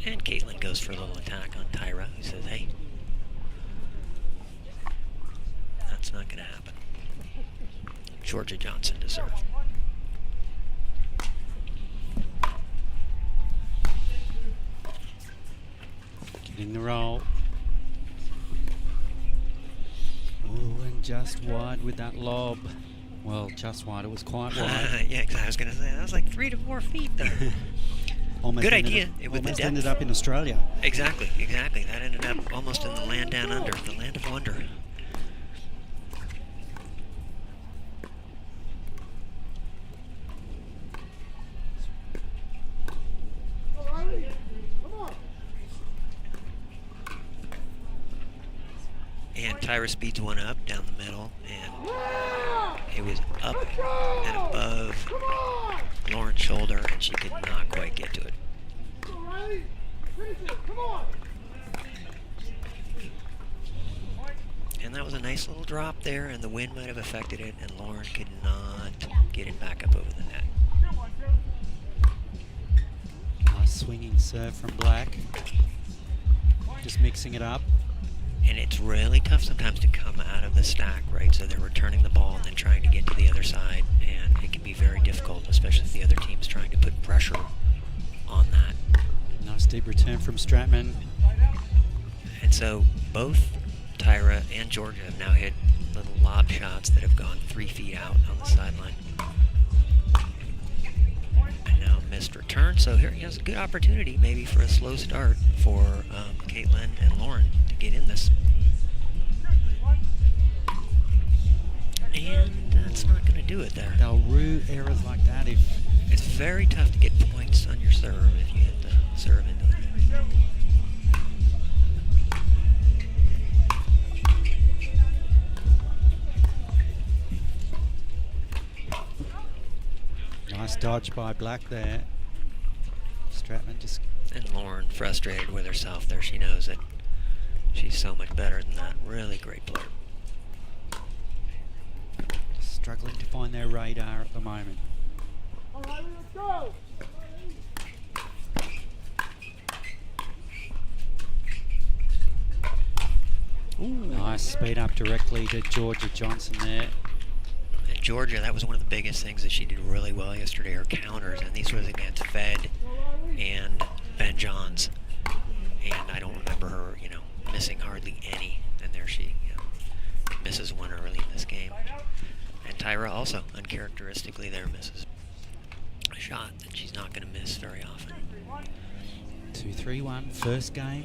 And Caitlin goes for a little attack on Tyra, who says, hey, that's not going to happen. Georgia Johnson to serve. Getting the roll. Oh, and just wide with that lob. Well, just wide. It was quite wide. Yeah, I was going to say, that was like 3 to 4 feet there. Good idea. Almost ended up in Australia. Exactly. That ended up almost in the land down under, the land of wonder. And Tyra speeds one up down the middle, and it was up and above Lauren's shoulder, and she could not quite get to it. And that was a nice little drop there, and the wind might have affected it, and Lauren could not get it back up over the net. Nice swinging serve from Black. Just mixing it up. And it's really tough sometimes to come out of the stack, right? So they're returning the ball and then trying to get to the other side, and it can be very difficult, especially if the other team's trying to put pressure on that. Nice deep return from Stratman. And so both Tyra and Georgia have now hit little lob shots that have gone 3 feet out on the sideline. And now missed return, so here he has a good opportunity maybe for a slow start for Caitlin and Lauren to get in this. And that's not going to do it there. They'll rue errors like that if... It's very tough to get points on your serve if you hit the serve into it. Nice dodge by Black there. Stratman just... And Lauren frustrated with herself there. She knows that she's so much better than that. Really great player. Struggling to find their radar at the moment. All right, let's go. Ooh. Nice speed up directly to Georgia Johnson there. And Georgia, that was one of the biggest things that she did really well yesterday, her counters, and these was against Fed and Ben Johns. And I don't remember her, missing hardly any. And there she misses one early in this game. And Tyra also, uncharacteristically there, misses a shot that she's not going to miss very often. 2-3-1, first game.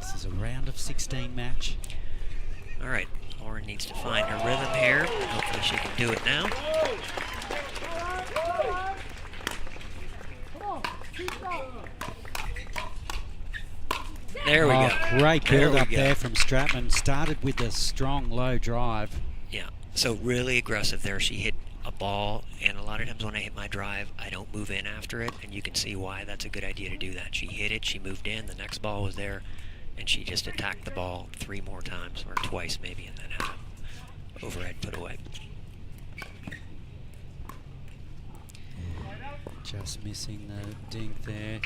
This is a round of 16 match. All right, Lauren needs to find her rhythm here. Hopefully she can do it now. There we go. Great build up there from Stratman. Started with a strong low drive. Yeah, so really aggressive there. She hit a ball, and a lot of times when I hit my drive, I don't move in after it, and you can see why that's a good idea to do that. She hit it, she moved in, the next ball was there, and she just attacked the ball 3 more times, or twice maybe, and then had an overhead put away. Just missing the dink there.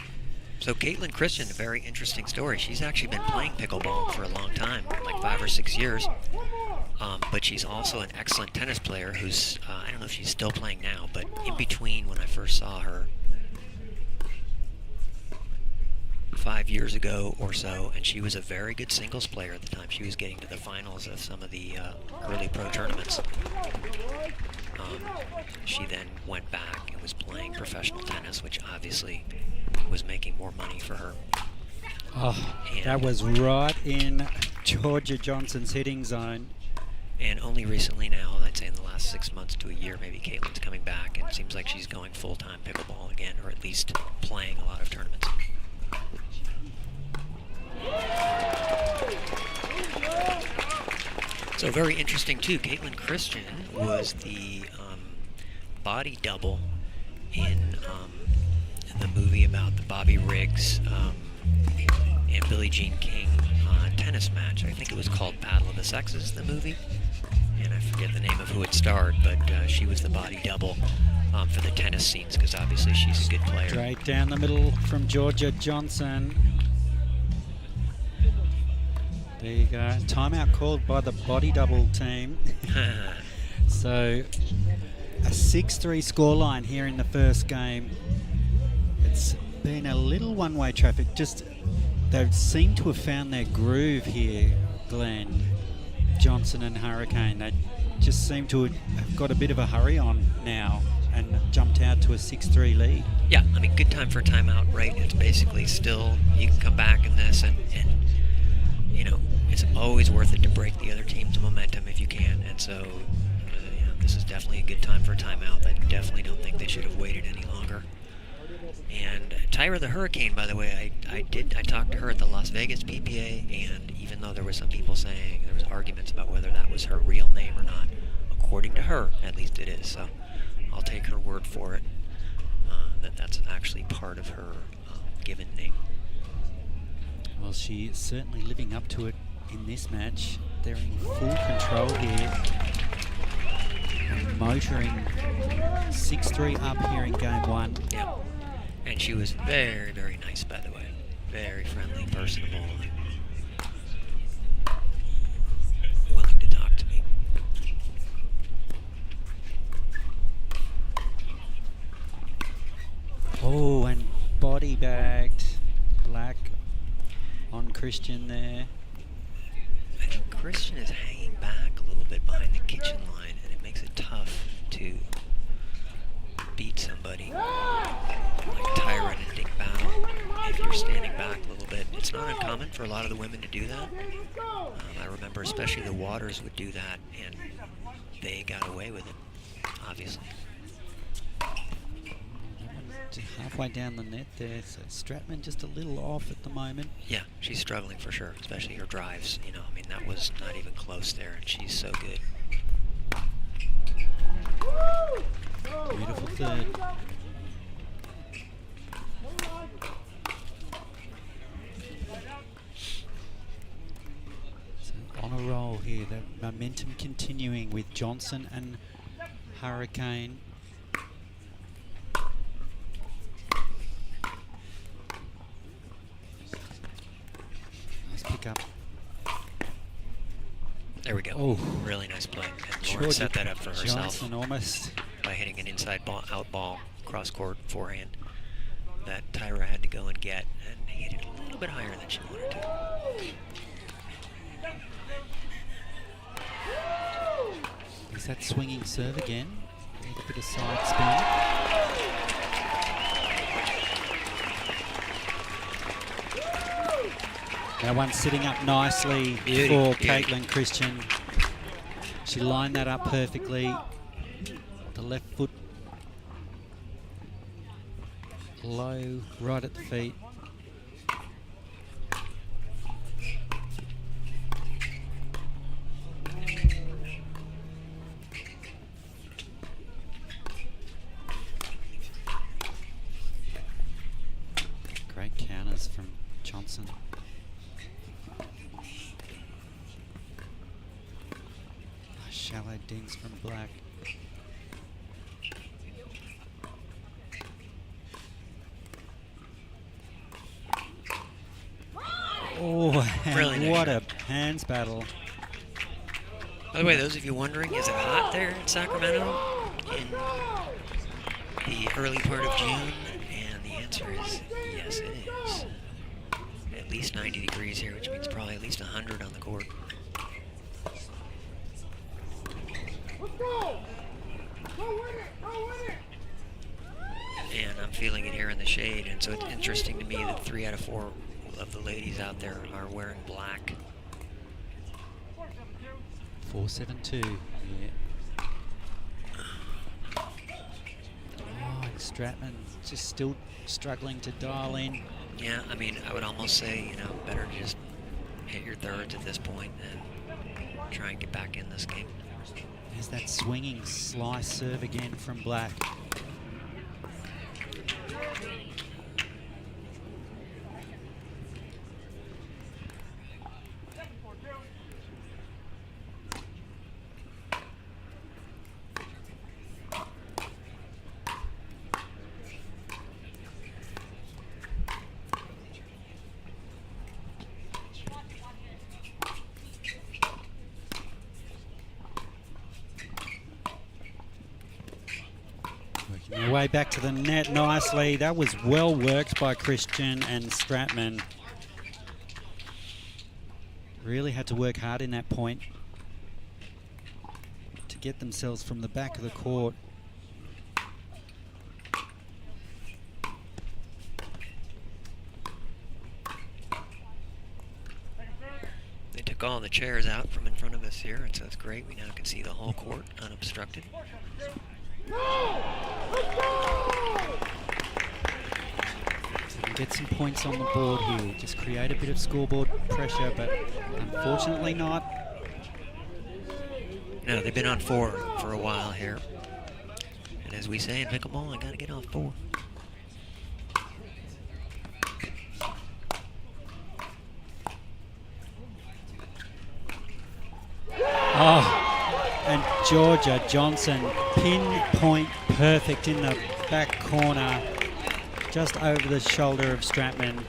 So Caitlin Christian, a very interesting story. She's actually been playing pickleball for a long time, like 5 or 6 years. But she's also an excellent tennis player who's, I don't know if she's still playing now, but in between when I first saw her 5 years ago or so, and she was a very good singles player at the time. She was getting to the finals of some of the early pro tournaments. She then went back and was playing professional tennis, which obviously was making more money for her. Oh, and that was right in Georgia Johnson's hitting zone. And only recently now, I'd say in the last 6 months to a year, maybe Caitlin's coming back, and it seems like she's going full-time pickleball again, or at least playing a lot of tournaments. So very interesting too, Caitlin Christian was the body double in the movie about the Bobby Riggs and Billie Jean King tennis match. I think it was called Battle of the Sexes, the movie, and I forget the name of who it starred, but she was the body double for the tennis scenes, because obviously she's a good player. Straight down the middle from Georgia Johnson. There you go. Timeout called by the body double team. So a 6-3 scoreline here in the first game. It's been a little one-way traffic. Just they seem to have found their groove here, Glenn. Johnson and Hurricane. They just seem to have got a bit of a hurry on now and jumped out to a 6-3 lead. Yeah, I mean, good time for a timeout, right? It's basically still, you can come back in this and it's always worth it to break the other team's momentum if you can. And so, this is definitely a good time for a timeout. I definitely don't think they should have waited any longer. And Tyra the Hurricane, by the way, I talked to her at the Las Vegas PPA, and even though there were some people saying there was arguments about whether that was her real name or not, according to her, at least it is. So I'll take her word for it, that's actually part of her given name. Well, she is certainly living up to it in this match. They're in full control here. And motoring 6-3 up here in game 1. Yeah. And she was very, very nice, by the way. Very friendly, personable, willing to talk to me. Oh, and body bagged Black on Christian there. I think Christian is hanging back a little bit behind the kitchen line, and it makes it tough to beat somebody like Tyron and Dick Bow if you're standing back a little bit. It's not uncommon for a lot of the women to do that. I remember especially the Waters would do that, and they got away with it, obviously. Halfway down the net there, so Stratman just a little off at the moment. Yeah, she's struggling for sure, especially her drives. You know, I mean, that was not even close there, and she's so good. Beautiful third. So on a roll here, the momentum continuing with Johnson and Hurricane. Pick up. There we go. Oh, really nice play. And Lauren set that up for herself Johnson almost by hitting an inside ball, out ball, cross court forehand that Tyra had to go and get, and he hit it a little bit higher than she wanted to. Is that swinging serve again? A bit of side spin. That one sitting up nicely for Caitlin Christian. She lined that up perfectly. The left foot low, right at the feet. Great counters from Johnson. Shallow dings from Black. Oh, and what a hands battle. By the way, those of you wondering, is it hot there in Sacramento in the early part of June? And the answer is yes, it is. At least 90 degrees here, which means probably at least 100 on the court. And I'm feeling it here in the shade, and so it's interesting to me that 3 out of 4 of the ladies out there are wearing black. 472, yeah. Oh, and Stratman just still struggling to dial in. Yeah, I mean, I would almost say, you know, better to just hit your thirds at this point and try and get back in this game. There's that swinging slice serve again from Black. Working their way back to the net nicely. That was well worked by Christian and Stratman. Really had to work hard in that point to get themselves from the back of the court. They took all the chairs out from in front of us here, and so it's great. We now can see the whole court unobstructed. get some points on the board here. Just create a bit of scoreboard pressure, but unfortunately not. No, they've been on 4 for a while here. And as we say in pickleball, I got to get off 4. Oh, and Georgia Johnson, pinpoint perfect in the back corner, just over the shoulder of Stratman.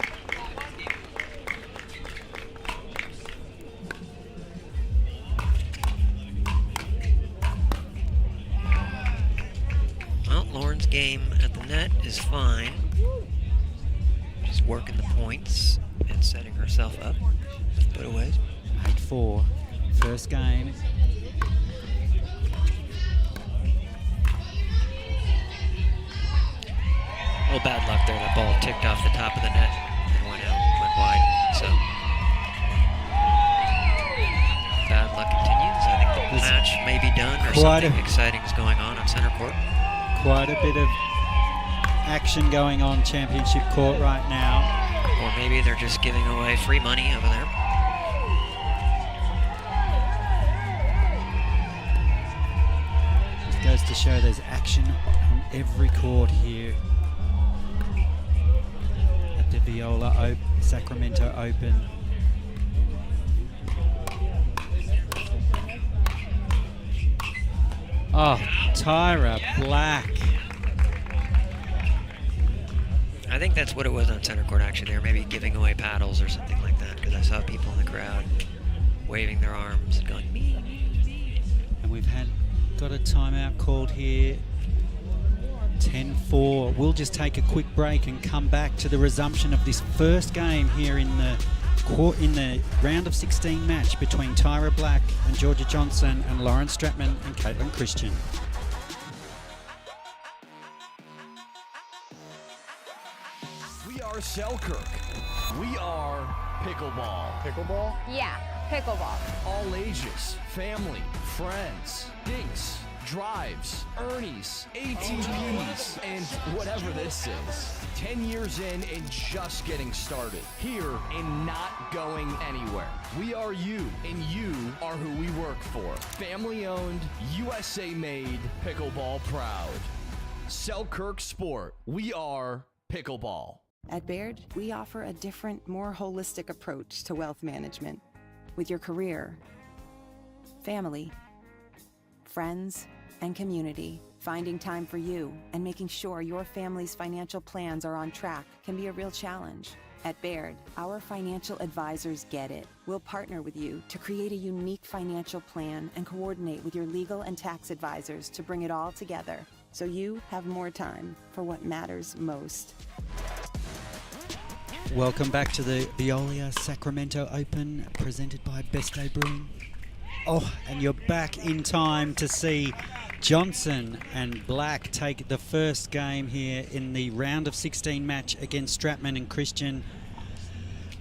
Well, Lauren's game at the net is fine. She's working the points and setting herself up with putaways. 8-4, first game. A little bad luck there. The ball ticked off the top of the net and went wide. So bad luck continues. I think the match may be done, or something exciting is going on center court. Quite a bit of action going on championship court right now. Or maybe they're just giving away free money over there. Just goes to show there's action on every court here at the Veolia Sacramento Open. Oh, Tyra Black. I think that's what it was on center court, actually. They were maybe giving away paddles or something like that, because I saw people in the crowd waving their arms and going, me, me, me. And we've got a timeout called here. 10-4. We'll just take a quick break and come back to the resumption of this first game here in the round of 16 match between Tyra Black and Georgia Johnson and Lauren Stratman and Caitlin Christian. We are Selkirk. We are pickleball. Pickleball? Yeah, pickleball. All ages, family, friends, dinks, drives, Ernies, ATVs, and whatever this is. 10 years in and just getting started. Here and not going anywhere. We are you, and you are who we work for. Family owned, USA made, pickleball proud. Selkirk Sport. We are pickleball. At Baird, we offer a different, more holistic approach to wealth management. With your career, family, friends, and community, finding time for you and making sure your family's financial plans are on track can be a real challenge. At Baird, our financial advisors get it. We'll partner with you to create a unique financial plan and coordinate with your legal and tax advisors to bring it all together so you have more time for what matters most. Welcome back to the Veolia Sacramento Open, presented by Best Day Brewing. Oh, and you're back in time to see Johnson and Black take the first game here in the round of 16 match against Stratman and Christian.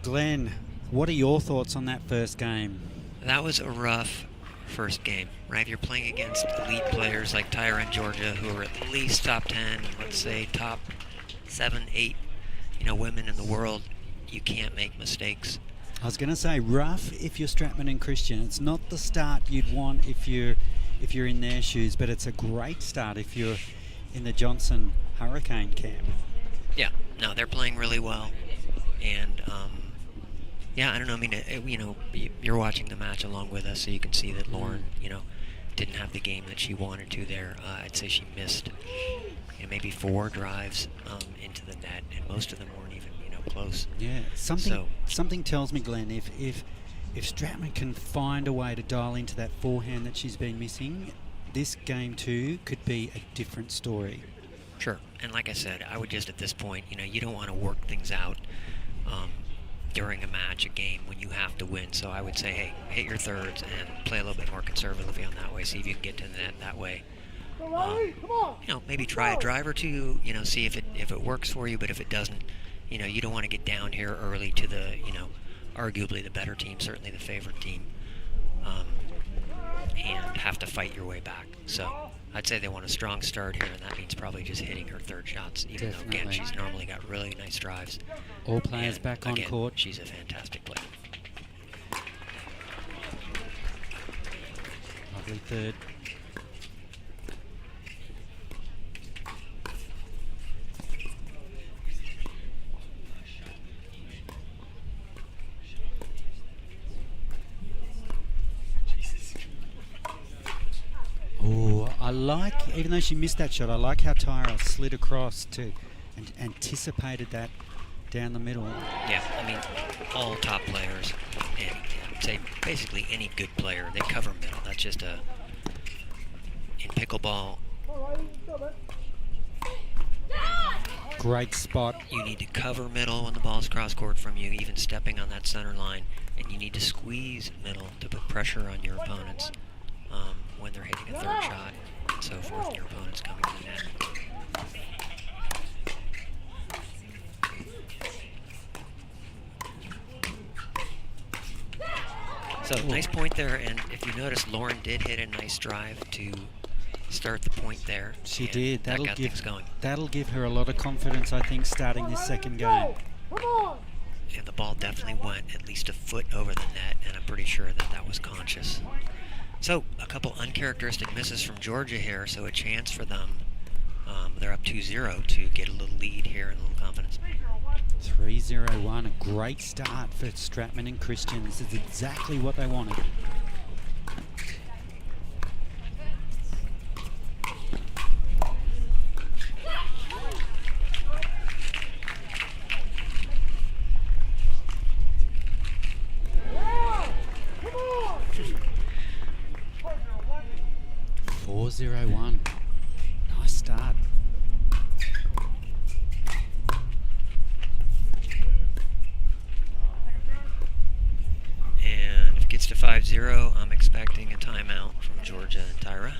Glenn, what are your thoughts on that first game? That was a rough first game, right? You're playing against elite players like Tyra and Georgia, who are at least top 10, let's say top 7, 8, women in the world. You can't make mistakes. I was going to say rough if you're Stratman and Christian. It's not the start you'd want if you're in their shoes, but it's a great start if you're in the Johnson Hurricane camp. Yeah, no, they're playing really well, and yeah, I don't know. I mean, you're watching the match along with us, so you can see that Lauren, didn't have the game that she wanted to there. I'd say she missed, maybe 4 drives into the net, and most of them weren't even, close. Yeah, something tells me, Glenn, if Stratman can find a way to dial into that forehand that she's been missing, this game too could be a different story. Sure, and like I said, I would just at this point, you don't want to work things out during a match, a game, when you have to win. So I would say, hey, hit your thirds and play a little bit more conservatively on that way. See if you can get to the net that way. Maybe try a drive or two. See if it works for you. But if it doesn't, you don't want to get down here early to the, arguably the better team, certainly the favorite team, and have to fight your way back. So I'd say they want a strong start here, and that means probably just hitting her third shots, even though, again, she's normally got really nice drives. All players back on court. She's a fantastic player. Lovely third. Oh, I like, even though she missed that shot, I like how Tyra slid across to and anticipated that down the middle. Yeah, I mean, all top players, and I'd say basically any good player, they cover middle. That's just in pickleball. Great spot. You need to cover middle when the ball's cross court from you, even stepping on that center line, and you need to squeeze middle to put pressure on your opponents when they're hitting a third shot, and so forth, and your opponent's coming to the net. So nice point there, and if you notice, Lauren did hit a nice drive to start the point there. She did. That got things going. That'll give her a lot of confidence, I think, starting this second game. And the ball definitely went at least a foot over the net, and I'm pretty sure that that was conscious. So a couple uncharacteristic misses from Georgia here, so a chance for them. They're up 2-0 to get a little lead here and a little confidence. 3-0-1, a great start for Stratman and Christian. This is exactly what they wanted. Nice start. And if it gets to 5-0, I'm expecting a timeout from Georgia and Tyra.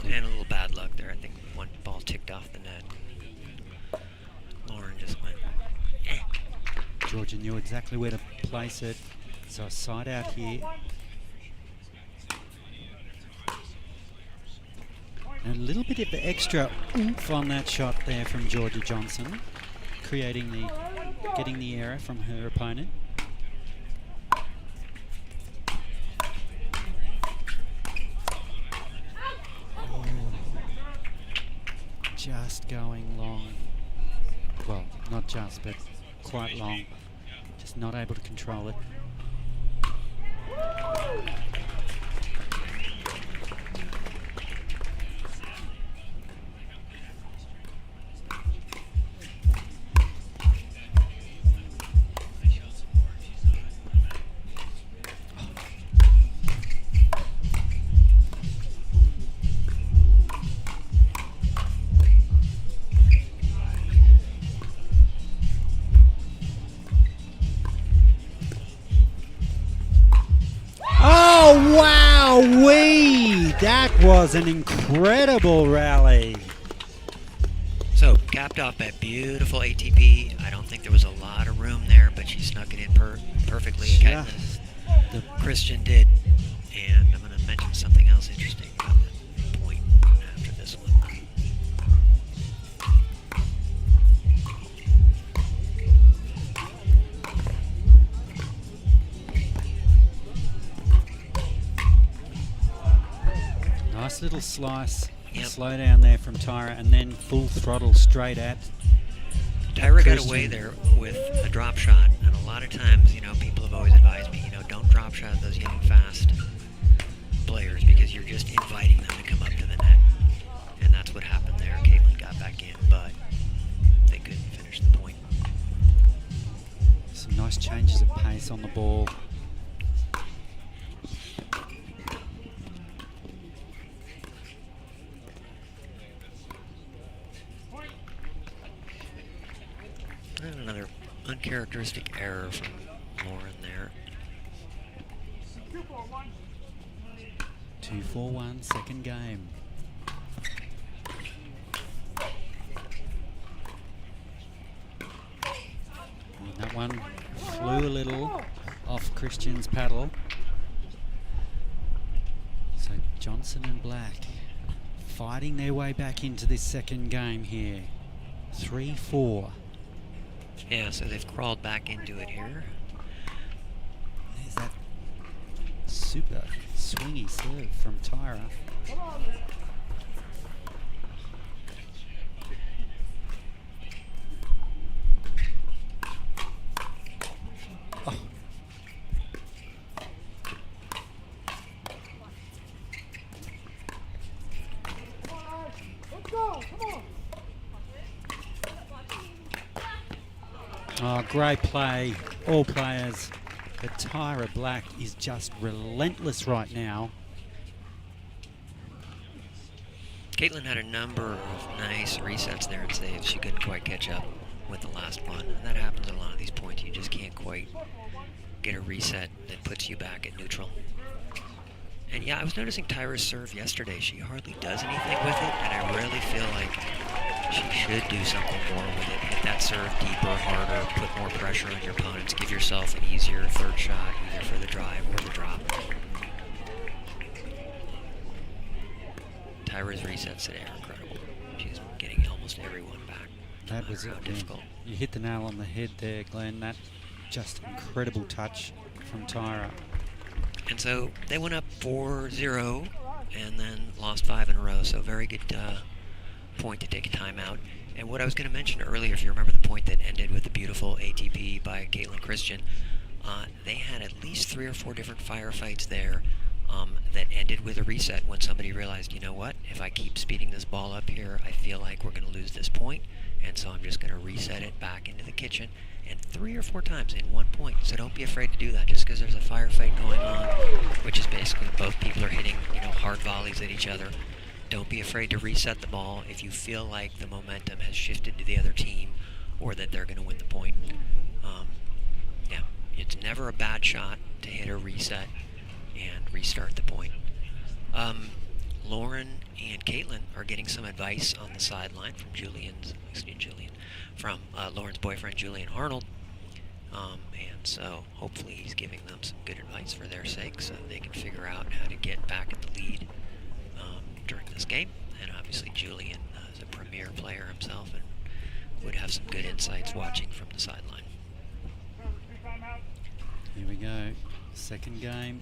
And a little bad luck there. I think one ball ticked off the net. Lauren just went, eh. Georgia knew exactly where to place it. So a side out here. And a little bit of extra oomph on that shot there from Georgia Johnson, getting the error from her opponent. Oh, just going long. Well, not just, but quite long. Just not able to control it. That was an incredible rally. So, capped off that beautiful ATP. I don't think there was a lot of room there, but she snuck it in perfectly. The Christian did. And I'm going to mention something else interesting about the point after this one. Nice little slice, slow down there from Tyra, and then full throttle straight at Tyra got away there with a drop shot, and a lot of times, people have always advised me, don't drop shot those young, fast players because you're just inviting them to come up to the net, and that's what happened there. Caitlin got back in, but they couldn't finish the point. Some nice changes of pace on the ball. And another uncharacteristic error from Lauren there. 2-4-1, second game. that one flew a little off Christian's paddle. So Johnson and Black fighting their way back into this second game here. 3-4. Yeah, so they've crawled back into it here. There's that super swingy serve from Tyra. Oh, great play, all players. But Tyra Black is just relentless right now. Caitlin had a number of nice resets there and saves. She couldn't quite catch up with the last one. And that happens a lot of these points. You just can't quite get a reset that puts you back at neutral. And yeah, I was noticing Tyra's serve yesterday. She hardly does anything with it, and I really feel like she should do something more with it. Hit that serve deeper, harder, put more pressure on your opponents, give yourself an easier third shot, either for the drive or the drop. Tyra's resets today are incredible. She's getting almost everyone back. That was difficult. You hit the nail on the head there, Glenn. That just incredible touch from Tyra. And so they went up 4-0 and then lost 5 in a row. So very good point to take a timeout. And what I was going to mention earlier, if you remember the point that ended with the beautiful ATP by Caitlin Christian, they had at least 3 or 4 different firefights there that ended with a reset when somebody realized, you know what, if I keep speeding this ball up here, I feel like we're going to lose this point, and so I'm just going to reset it back into the kitchen. And 3 or 4 times in one point. So don't be afraid to do that. Just because there's a firefight going on, which is basically both people are hitting, hard volleys at each other. Don't be afraid to reset the ball if you feel like the momentum has shifted to the other team or that they're going to win the point. Yeah, it's never a bad shot to hit a reset and restart the point. Lauren and Caitlin are getting some advice on the sideline from Lauren's boyfriend, Julian Arnold. And so hopefully he's giving them some good advice for their sake so they can figure out how to get back at the lead during this game. And obviously Julian is a premier player himself and would have some good insights watching from the sideline. Here we go. Second game.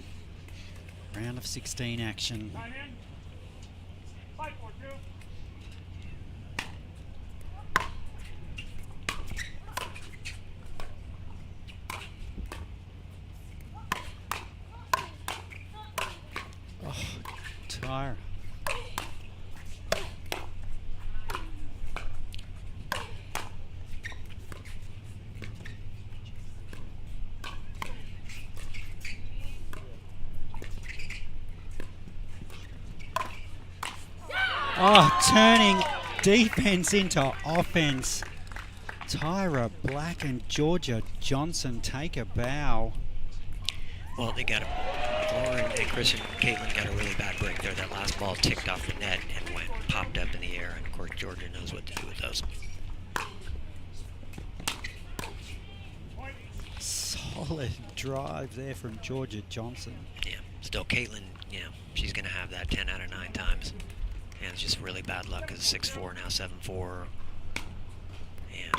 Round of 16 action. Tyra. Oh, turning defense into offense. Tyra Black and Georgia Johnson take a bow. Well, they got Lauren and Chris and Caitlin got a really bad break there. That last ball ticked off the net and popped up in the air, and of course Georgia knows what to do with those. Solid drive there from Georgia Johnson. Yeah, still Caitlin, she's going to have that 10 out of 9 times. And it's just really bad luck because 6-4, now 7-4. And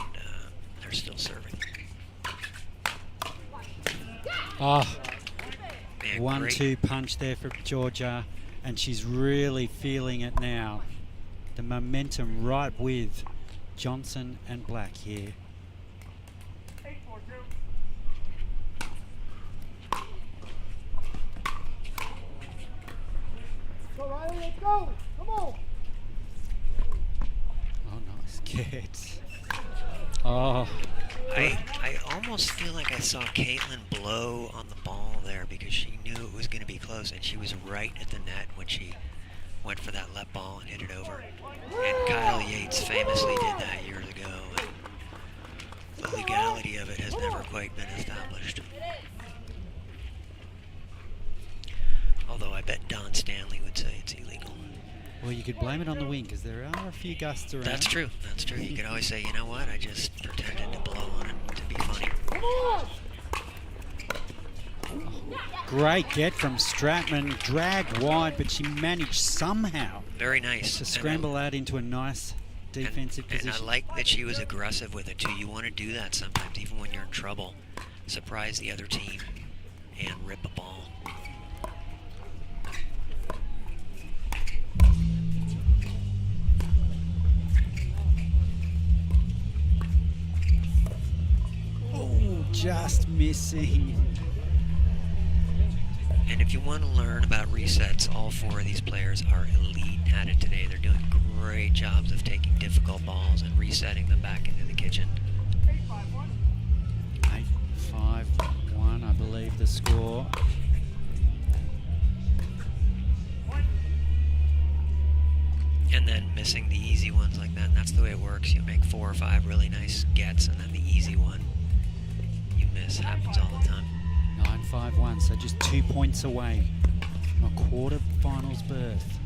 they're still serving. Oh, man, 1-2 punch there from Georgia, and she's really feeling it now. The momentum right with Johnson and Black here. Go, Riley, let's go! Come on! Oh, nice catch. Oh. I almost feel like I saw Caitlin blow on the ball there because she knew it was going to be close, and she was right at the net when she went for that let ball and hit it over. And Kyle Yates famously did that years ago, and the legality of it has never quite been established. Although I bet Don Stanley would say it's illegal. Well, you could blame it on the wind because there are a few gusts around. That's true. You could always say, you know what, I just pretended to blow on it to be funny. Great get from Stratman, dragged wide, but she managed somehow Very nice. to scramble out into a nice defensive And position. I like that she was aggressive with it too. You want to do that sometimes, even when you're in trouble. Surprise the other team and rip a ball. Oh, just missing. And if you want to learn about resets, all four of these players are elite at it today. They're doing great jobs of taking difficult balls and resetting them back into the kitchen. 8-5-1, I believe the score. And then missing the easy ones like that. And that's the way it works. You make 4 or 5 really nice gets, and then the easy one you miss. Happens all the time. 9-5-1, so just 2 points away from a quarterfinals berth.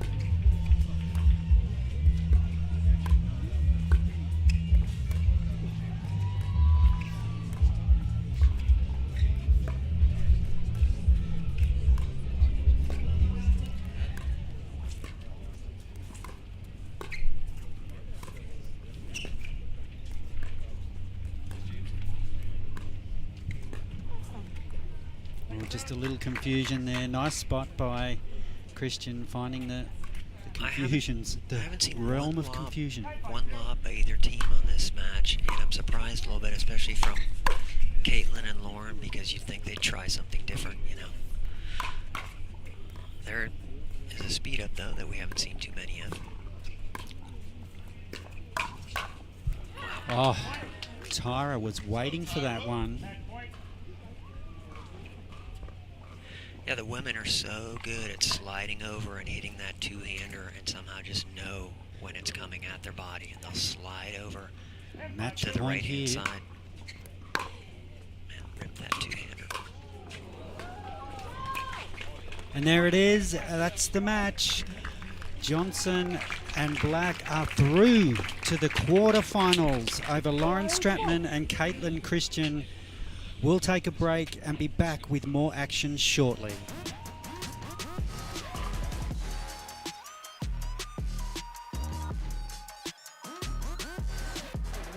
Just a little confusion there. Nice spot by Christian, finding the confusions, the realm of confusion. One lob by either team on this match, and I'm surprised a little bit, especially from Caitlin and Lauren, because you'd think they'd try something different, you know. There is a speed up, though, that we haven't seen too many of. Oh, Tyra was waiting for that one. Yeah, the women are so good at sliding over and hitting that two-hander and somehow just know when it's coming at their body, and they'll slide over Match to the point right-hand here. side and rip that two-hander. And there it is. That's the match. Johnson and Black are through to the quarterfinals over Lauren Stratman and Caitlin Christian. We'll take a break and be back with more action shortly.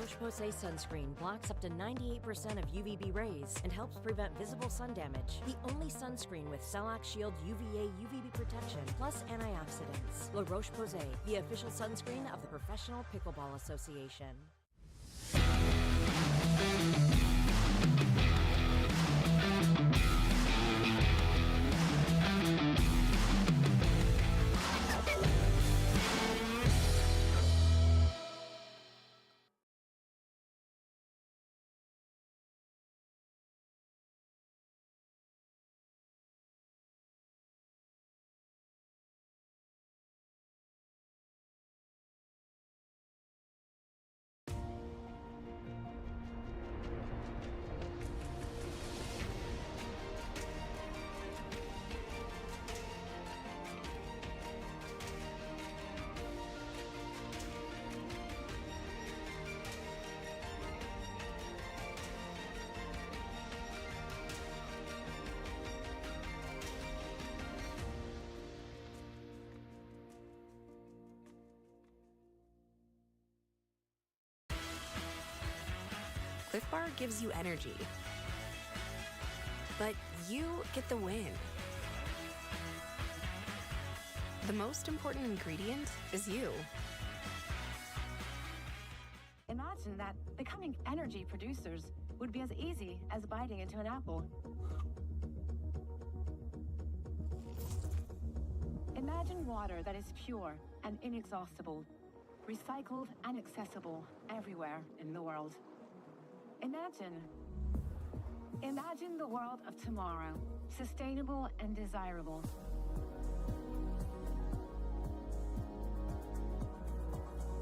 Roche-Posay sunscreen blocks up to 98% of UVB rays and helps prevent visible sun damage. The only sunscreen with Celac Shield UVA UVB protection plus antioxidants. La Roche-Posay, the official sunscreen of the Professional Pickleball Association. Cliff Bar gives you energy, but you get the win. The most important ingredient is you. Imagine that becoming energy producers would be as easy as biting into an apple. Imagine water that is pure and inexhaustible, recycled and accessible everywhere in the world. Imagine the world of tomorrow, sustainable and desirable.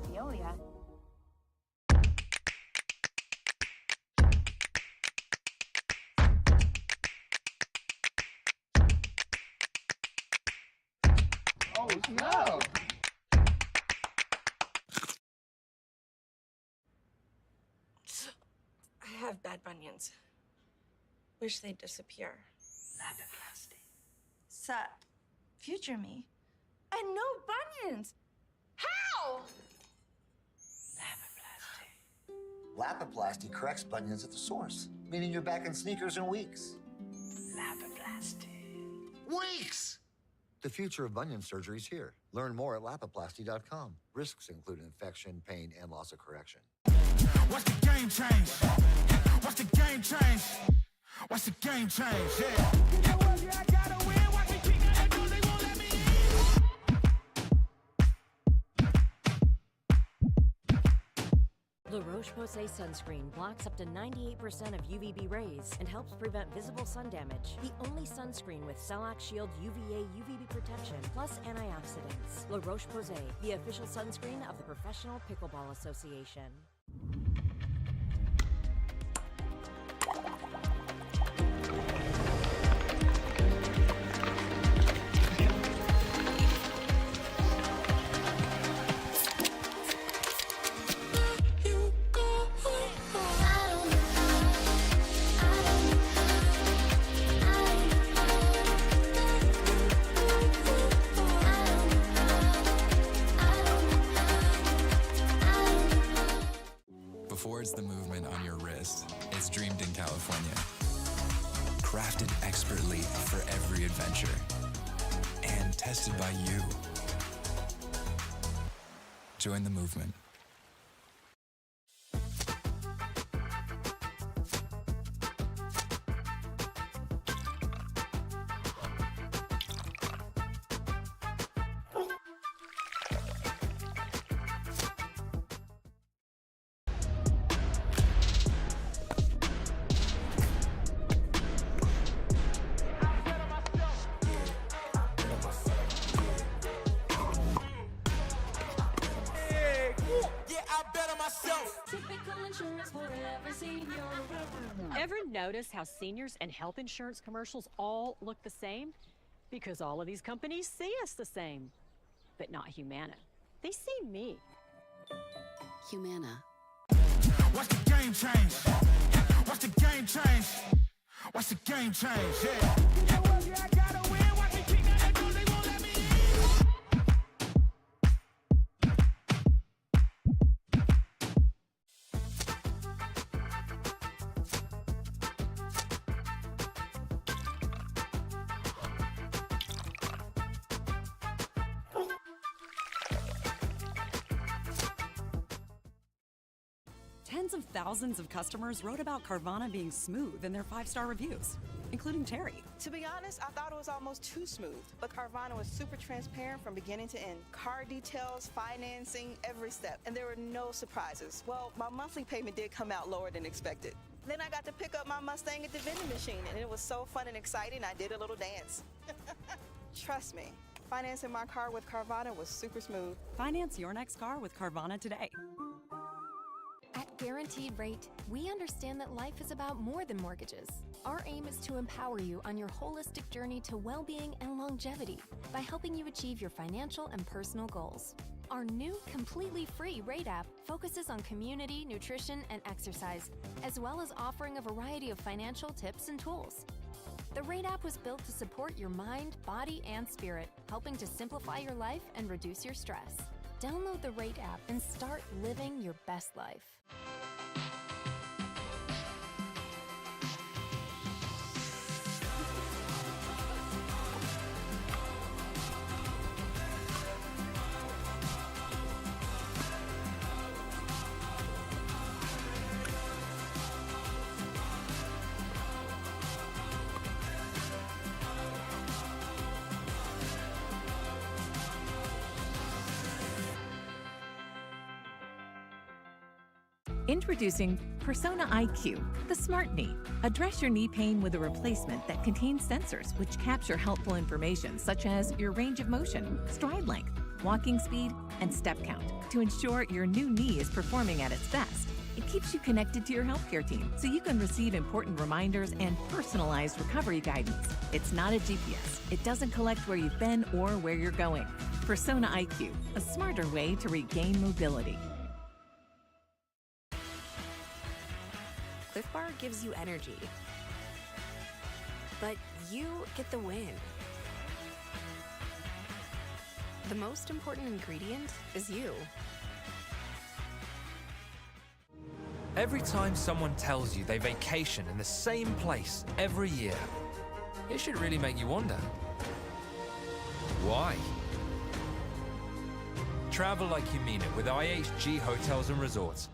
Veolia. Oh, no! I have bad bunions. Wish they'd disappear. Lapoplasty. Sup? Future me? And no bunions! How? Lapoplasty corrects bunions at the source, meaning you're back in sneakers in weeks. Lapoplasty. Weeks! The future of bunion surgery is here. Learn more at lapoplasty.com. Risks include infection, pain, and loss of correction. Watch the game change. Watch the game change. Watch the game change, yeah. You know what, yeah, I gotta win. Watch me kick that door, they won't let me La Roche-Posay sunscreen blocks up to 98% of UVB rays and helps prevent visible sun damage. The only sunscreen with Celac Shield UVA UVB protection plus antioxidants. La Roche-Posay, the official sunscreen of the Professional Pickleball Association. Before it's the movement on your wrist, it's dreamed in California. Crafted expertly for every adventure. And tested by you. Join the movement. Ever notice how seniors and health insurance commercials all look the same? Because all of these companies see us the same. But not Humana. They see me. Humana. Watch the game change. Watch the game change. Watch the game change, yeah. You know what, yeah, I gotta win. Watch me kick that door, they won't let me Tens of thousands of customers wrote about Carvana being smooth in their 5-star reviews, including Terry. To be honest, I thought it was almost too smooth, but Carvana was super transparent from beginning to end. Car details, financing, every step, and there were no surprises. Well, my monthly payment did come out lower than expected. Then I got to pick up my Mustang at the vending machine, and it was so fun and exciting, I did a little dance. Trust me, financing my car with Carvana was super smooth. Finance your next car with Carvana today. At Guaranteed Rate, we understand that life is about more than mortgages. Our aim is to empower you on your holistic journey to well-being and longevity by helping you achieve your financial and personal goals. Our new, completely free Rate app focuses on community, nutrition, and exercise, as well as offering a variety of financial tips and tools. The Rate app was built to support your mind, body, and spirit, helping to simplify your life and reduce your stress. Download the Rate app and start living your best life. Introducing Persona IQ, the smart knee. Address your knee pain with a replacement that contains sensors which capture helpful information such as your range of motion, stride length, walking speed, and step count to ensure your new knee is performing at its best. It keeps you connected to your healthcare team so you can receive important reminders and personalized recovery guidance. It's not a GPS. It doesn't collect where you've been or where you're going. Persona IQ, a smarter way to regain mobility. Cliff Bar gives you energy. but you get the win. The most important ingredient is you. Every time someone tells you they vacation in the same place every year, it should really make you wonder. Why? Travel like you mean it with IHG Hotels and Resorts.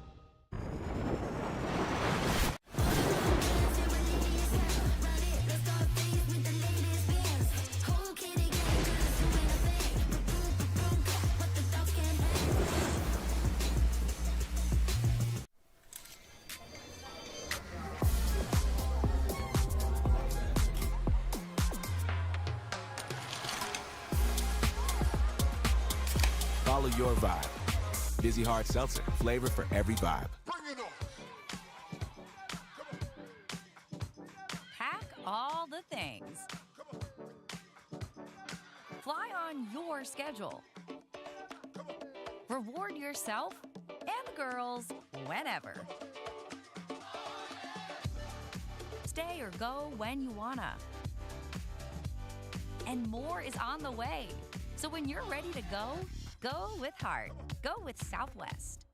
Follow your vibe. Busy Hard Seltzer, flavor for every vibe. Pack all the things. Fly on your schedule. Reward yourself and the girls whenever. Stay or go when you wanna. And more is on the way. So when you're ready to go with heart. Go with Southwest.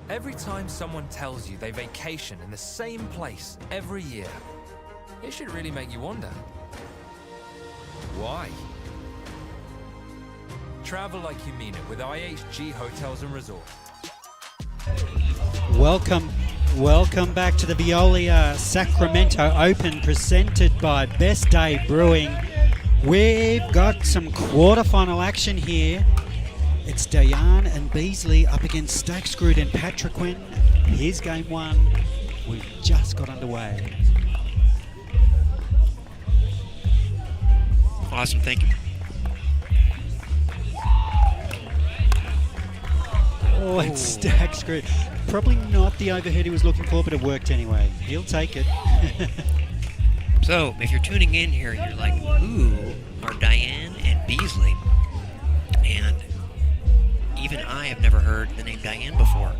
Every time someone tells you they vacation in the same place every year, it should really make you wonder. Why? Travel like you mean it with IHG Hotels and Resorts. Welcome back to the Veolia Sacramento Open, presented by Best Day Brewing. We've got some quarterfinal action here. It's Dylan and Beasley up against Staksrud and Patriquin. Here's game one. We've just got underway. Awesome, thank you. Oh, it's Staksrud. Probably not the overhead he was looking for, but it worked anyway. He'll take it. So, if you're tuning in here, you're like, who are Dylan and Beasley? And even I have never heard the name Dylan before,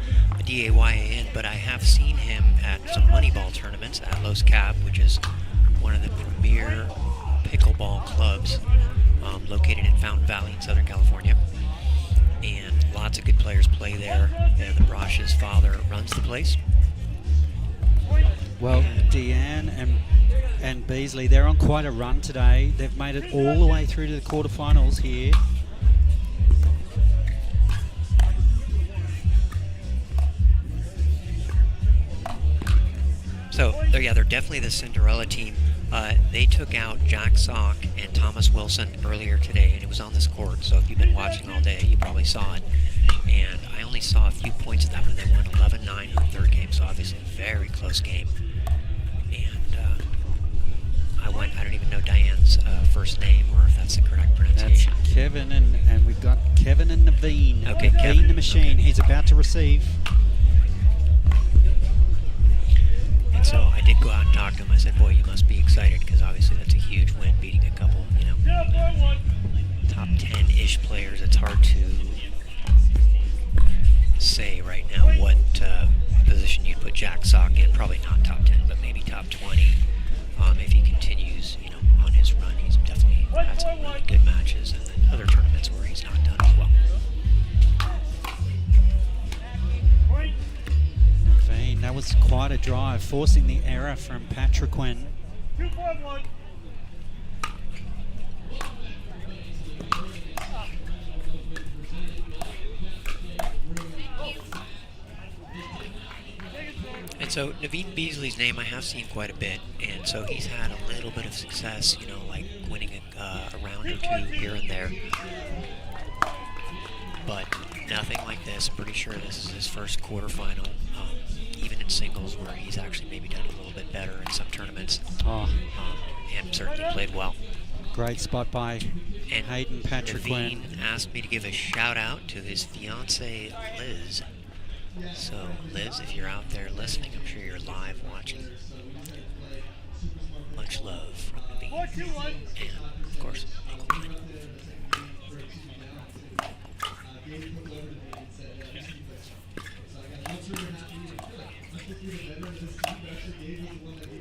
D-A-Y-A-N, but I have seen him at some Moneyball tournaments at Los Cab, which is one of the premier pickleball clubs located in Fountain Valley in Southern California. And lots of good players play there. The Brosh's father runs the place. Well, Dylan and Beasley, they're on quite a run today. They've made it all the way through to the quarterfinals here. So, yeah, they're definitely the Cinderella team. They took out Jack Sock and Thomas Wilson earlier today, and it was on this court. So if you've been watching all day, you probably saw it. And I only saw a few points of that, but they won 11-9 in the third game, so obviously a very close game. And I don't even know Diane's first name, or if that's the correct pronunciation. That's Kevin, and we've got Kevin and Naveen. Okay, Naveen Kevin. the machine. Okay. He's about to receive. And so I did go out and talk to him. I said, boy, you must be excited, because obviously that's a huge win, beating a couple, top 10-ish players. It's hard to say right now what position position you'd put Jack Sock in. Probably not top 10, but maybe top 20 if he continues, on his run. He's definitely had some really good matches, and then other tournaments where he's not done as well. Veen, that was quite a drive, forcing the error from Patriquin. 2-4-1. And so Naveen Beasley's name I have seen quite a bit, and so he's had a little bit of success, like winning a round or two here and there. But nothing like this. I'm pretty sure this is his first quarterfinal, even in singles, where he's actually maybe done a little bit better in some tournaments, and certainly played well. Great spot by Hayden Patriquin. Naveen asked me to give a shout out to his fiancée Liz. So Liz, if you're out there listening, I'm sure you're live watching. Much love from Naveen, and of course, Uncle Lenny.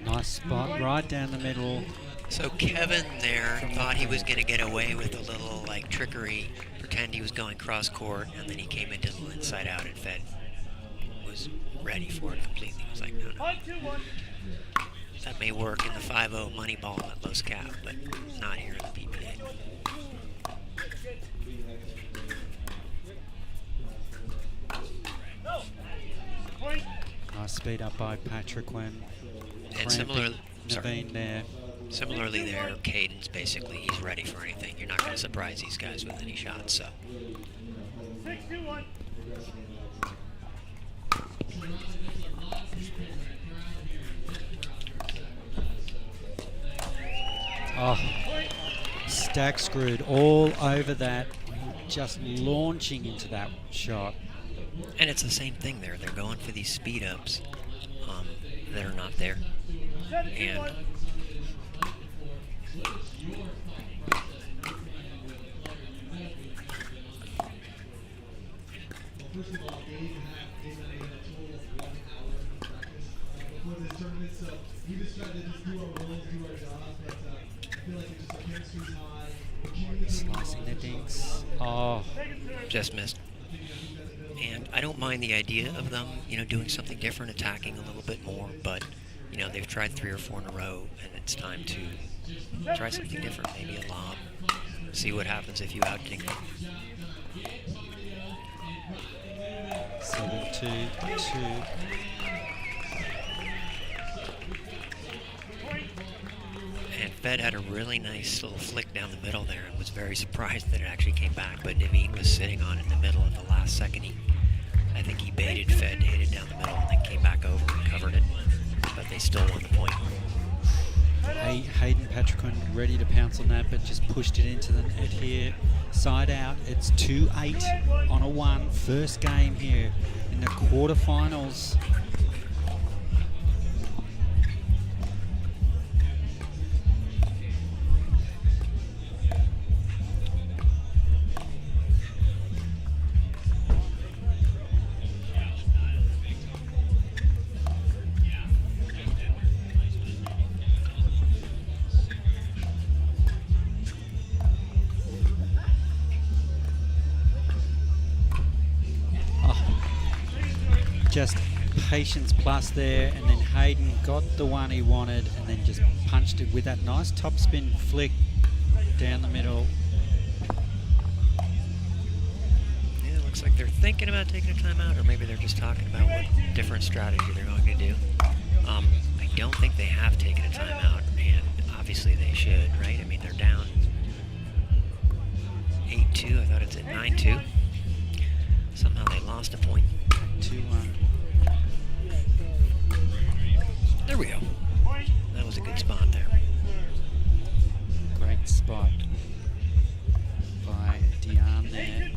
Nice spot right down the middle. So Kevin there thought he was going to get away with a little trickery, pretend he was going cross court, and then he came into the inside out, and Fed was ready for it completely. He was like, no. That may work in the 5-0 money ball at Los Cap, but not here in the PPA. Nice speed up by Patriquin. And similarly, Naveen there. Similarly there, Hayden's basically, he's ready for anything. You're not going to surprise these guys with any shots, so. 6-2-1. Oh, Staksrud all over that, just launching into that shot. And it's the same thing there. They're going for these speed ups that are not there. And slicing the dinks. Oh, just missed. And I don't mind the idea of them, doing something different, attacking a little bit more, but, they've tried 3 or 4 in a row, and it's time to try something different, maybe a lob, see what happens if you out-dink them. 7-2-2. And Fed had a really nice little flick down the middle there and was very surprised that it actually came back, but Naveen was sitting on it in the middle at the last second. I think he baited Fed, hit it down the middle, and then came back over and covered it, but they still won the point. Hayden Patriquin ready to pounce on that, but just pushed it into the net here. Side out, it's 2-8 on a 1. First game here in the quarterfinals. Just patience plus there, and then Hayden got the one he wanted and then just punched it with that nice topspin flick down the middle. Yeah, it looks like they're thinking about taking a timeout, or maybe they're just talking about what different strategy they're going to do. I don't think they have taken a timeout, and obviously they should, right? I mean, they're down 8-2. I thought it's at 9-2. Somehow they lost a point. 2-1. There we go. That was a good spot there. Great spot by Dion there.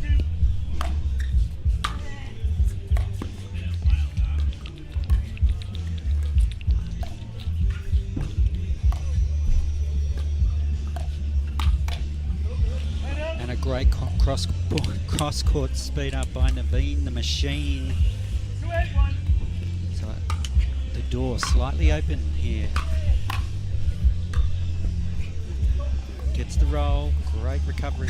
And a great cross-court speed up by Naveen the Machine. So But the door slightly open here. Gets the roll. Great recovery.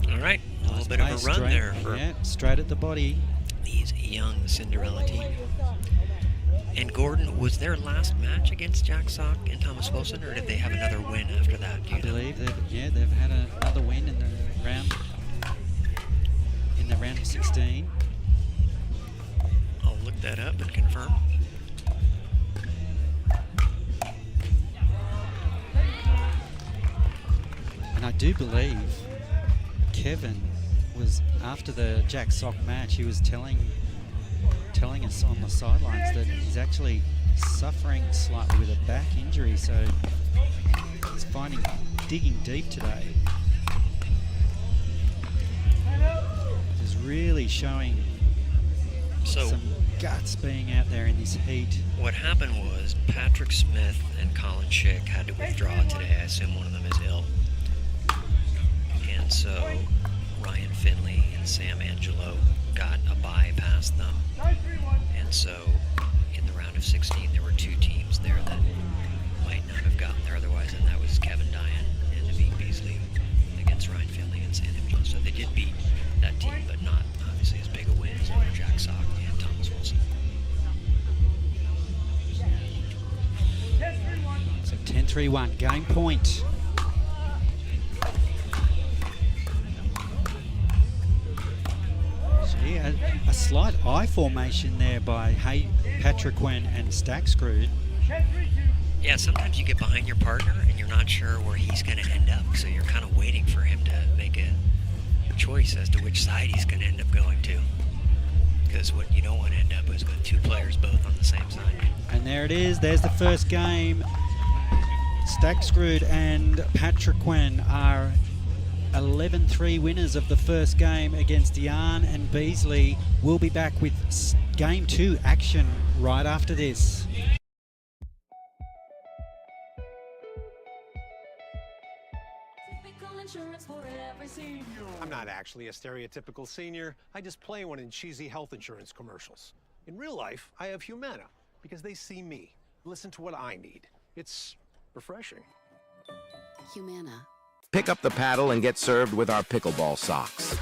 All right, a little bit of a run there for straight at the body. These young Cinderella team. And Gordon, was their last match against Jack Sock and Thomas Wilson, or did they have another win after that? I believe they've had another win in the round of 16. I'll look that up and confirm. And I do believe Kevin was, after the Jack Sock match, he was telling us on the sidelines that he's actually suffering slightly with a back injury, so he's digging deep today. He's really showing some guts being out there in this heat. What happened was Patrick Smith and Colin Schick had to withdraw today. I assume one of them is ill. And so Ryan Finley and Sam Angelo got a bye past them. And so in the round of 16, there were two teams there that might not have gotten there otherwise, and that was Kevin Dyan and Naveen Beasley against Ryan Finley and Sam Angelo. So they did beat that team, but not obviously as big a win as over Jack Sock and Thomas Wilson. So 10-3-1, game point. A slight eye formation there by Patriquin and Staksrud. Yeah, sometimes you get behind your partner and you're not sure where he's going to end up, so you're kind of waiting for him to make a choice as to which side he's going to end up going to. Because what you don't want to end up is with two players both on the same side. And there it is. There's the first game. Staksrud and Patriquin are 11-3 winners of the first game against Dyan and Beasley. We'll be back with game 2 action right after this. I'm not actually a stereotypical senior. I just play one in cheesy health insurance commercials. In real life, I have Humana because they see me, listen to what I need. It's refreshing. Humana. Pick up the paddle and get served with our pickleball socks.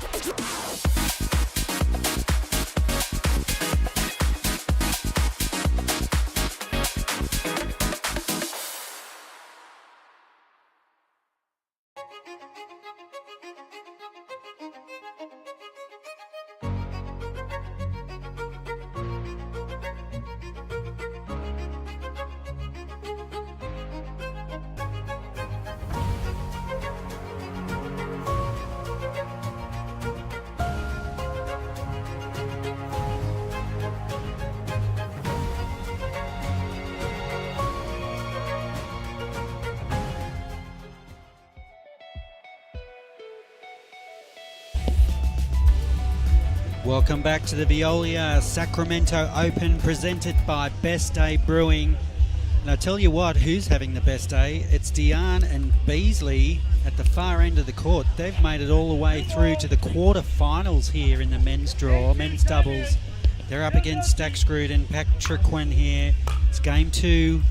Welcome back to the Veolia Sacramento Open, presented by Best Day Brewing. And I tell you what, who's having the best day? It's Dyan and Beasley at the far end of the court. They've made it all the way through to the quarterfinals here in the men's draw, men's doubles. They're up against Staksrud and Patriquin here. It's game 2.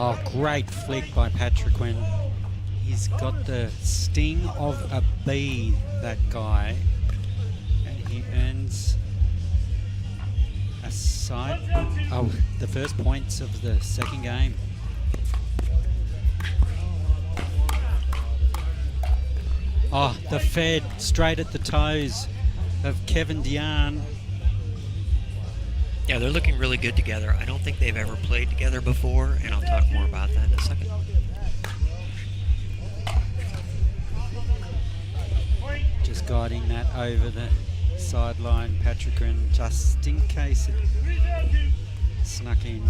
Oh, great flick by Patriquin. He's got the sting of a bee, that guy. And he earns a side... Oh, the first points of the second game. Oh, the Fed straight at the toes of Kevin Dyan. Yeah, they're looking really good together. I don't think they've ever played together before, and I'll talk more about that in a second. Just guiding that over the sideline, Patriquin, just in case it snuck in.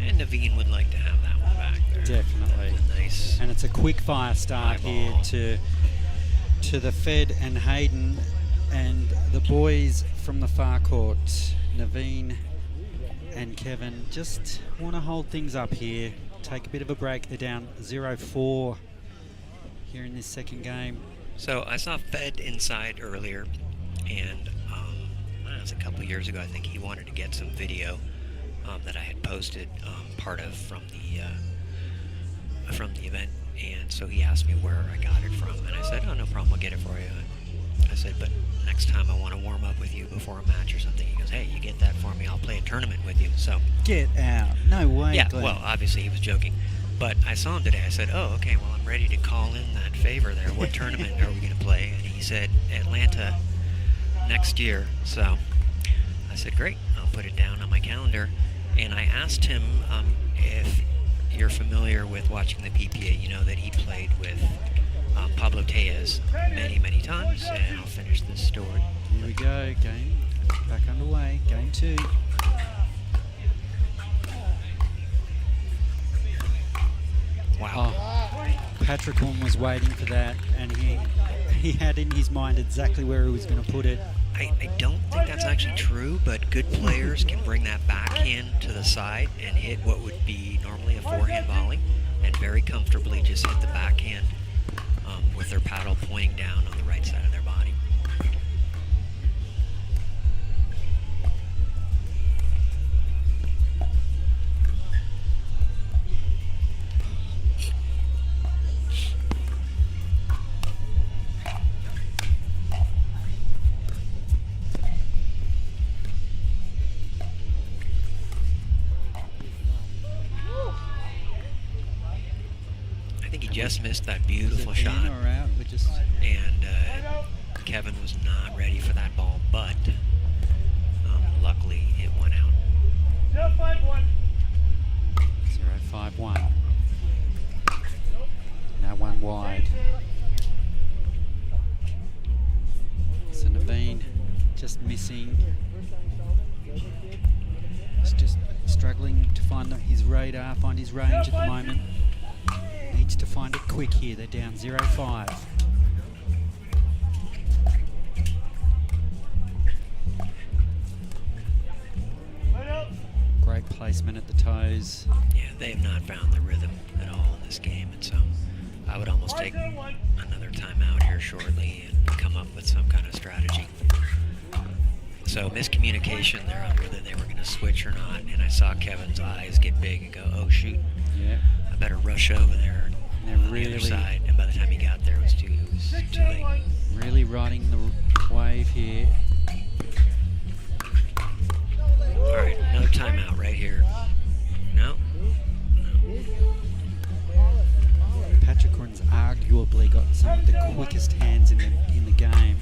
And Naveen would like to have that one back there. Definitely. nice. And it's a quick fire start here to the Fed and Hayden and the boys from the far court. Naveen and Kevin just want to hold things up here. Take a bit of a break. They're down 0-4 here in this second game. So I saw Fed inside earlier, and it was a couple of years ago. I think he wanted to get some video that I had posted part of from the event, and so he asked me where I got it from, and I said, "Oh, no problem, I'll get it for you." I said, "But next time I want to warm up with you before a match or something." He goes, "Hey, you get that for me, I'll play a tournament with you." So get out! No way. Yeah, Glenn. well, obviously he was joking, but I saw him today. I said, "Oh, okay, well, I'm ready to call in that favor there. What tournament are we going to play?" And he said, "Atlanta next year." So I said, "Great, I'll put it down on my calendar." And I asked him if you're familiar with watching the PPA. You know that he played with Pablo Tellez many, many times, and I'll finish this story. Here we go, game back underway, game 2. Wow. Oh, Patriquin was waiting for that, and he had in his mind exactly where he was going to put it. I don't think that's actually true, but good players can bring that backhand to the side and hit what would be normally a forehand volley, and very comfortably just hit the backhand with their paddle pointing down on the right side of their body. Just missed that beautiful shot, and Kevin was not ready for that ball, but luckily it went out. 0-5-1. 0-5-1. Now one wide. So Naveen just missing. He's just struggling to find his radar, find his range at the moment. Needs to find it quick here. They're down 0-5. Great placement at the toes. Yeah, they have not found the rhythm at all in this game, and so I would almost take another timeout here shortly and come up with some kind of strategy. So miscommunication there on whether they were going to switch or not, and I saw Kevin's eyes get big and go, "Oh shoot, yeah, I better rush over there on the other side." And by the time he got there, it was too late. Really riding the wave here. All right, another timeout right here. No. Patriquin's arguably got some of the quickest hands in the game.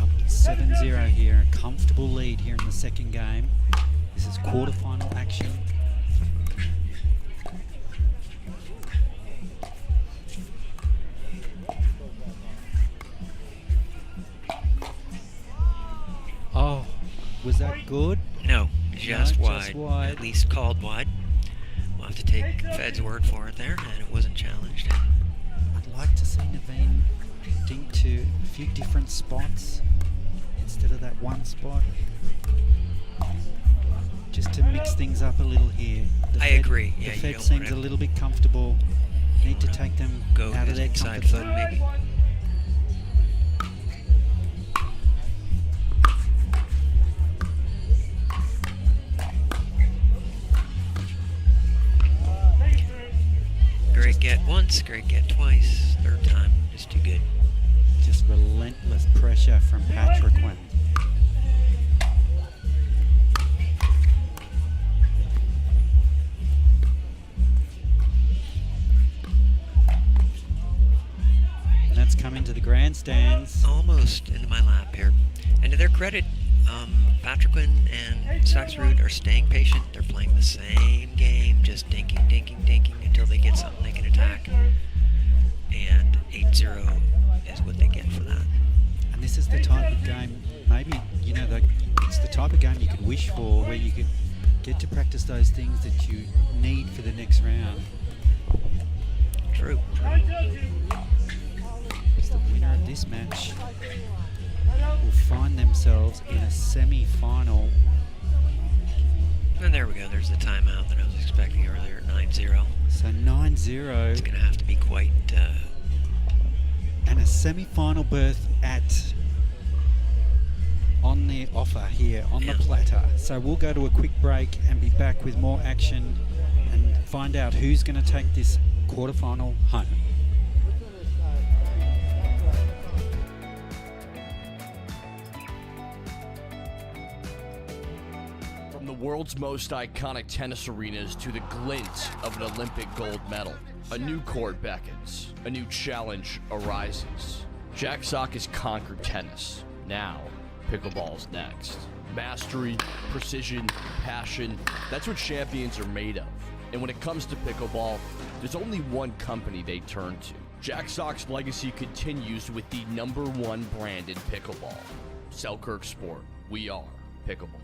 Up 7-0 here, a comfortable lead here in the second game. This is quarterfinal action. Oh, was that good? No, just wide. At least called wide. We'll have to take Fed's word for it there, and it wasn't challenged. I'd like to see Naveen dink to a few different spots instead of that one spot. Just to mix things up a little here. I agree. Yeah, the Fed seems a little bit comfortable. Need to take them out of their comfort zone. Maybe. Great get once, great get twice, third time, just too good. Just relentless pressure from Patriquin. And that's come into the grandstands. Almost into my lap here. And to their credit, Patriquin and Staksrud are staying patient. They're playing the same game, just dinking until they get something they can attack. And 8-0 is what they get for that. And this is the type of game, maybe, you know, it's the type of game you could wish for, where you could get to practice those things that you need for the next round. True. Because the winner of this match will find themselves in a semi-final. And there we go. There's the timeout that I was expecting earlier at 9-0. So 9-0. It's going to have to be quite... and a semi-final berth on the offer here on the platter. So we'll go to a quick break and be back with more action and find out who's going to take this quarterfinal home. From the world's most iconic tennis arenas to the glint of an Olympic gold medal, a new court beckons, a new challenge arises. Jack Sock has conquered tennis. Now, pickleball's next. Mastery, precision, passion, that's what champions are made of. And when it comes to pickleball, there's only one company they turn to. Jack Sock's legacy continues with the #1 brand in pickleball. Selkirk Sport. We are pickleball.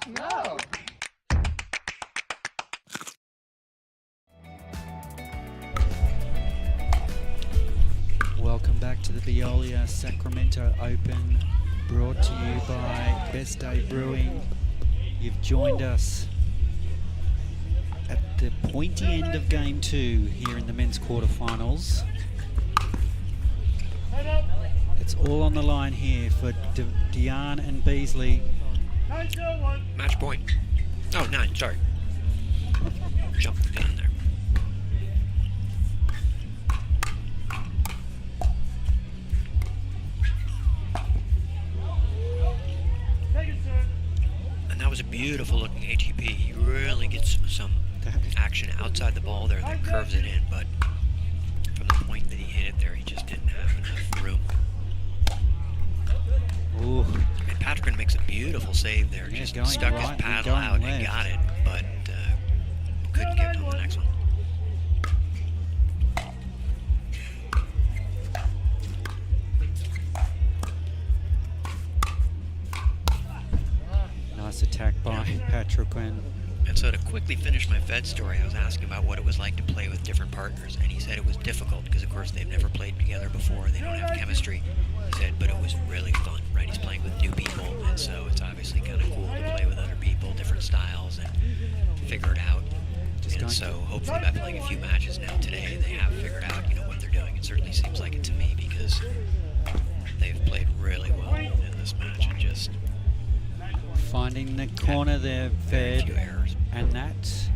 No. Welcome back to the Veolia Sacramento Open, brought to you by Best Day Brewing. You've joined us at the pointy end of Game 2 here in the men's quarterfinals. It's all on the line here for Diane and Beasley. Match point. Oh, 9, sorry. Jumped the gun there. And that was a beautiful looking ATP. He really gets some action outside the ball there that curves it in, but from the point that he hit it there, he just didn't have enough room. Ooh. And Patriquin makes a beautiful save there. Yeah, just stuck his paddle out and got it, but couldn't get to the next one. Nice attack by Patriquin. And so to quickly finish my Fed story, I was asking about what it was like to play with different partners, and he said it was difficult because, of course, they've never played together before. They don't have chemistry. He said, but it was really fun, right? He's playing with new people, and so it's obviously kind of cool to play with other people, different styles, and figure it out. And so hopefully by playing a few matches now today, they have figured out, what they're doing. It certainly seems like it to me because they've played really well in this match and just finding the corner there, Fed, and that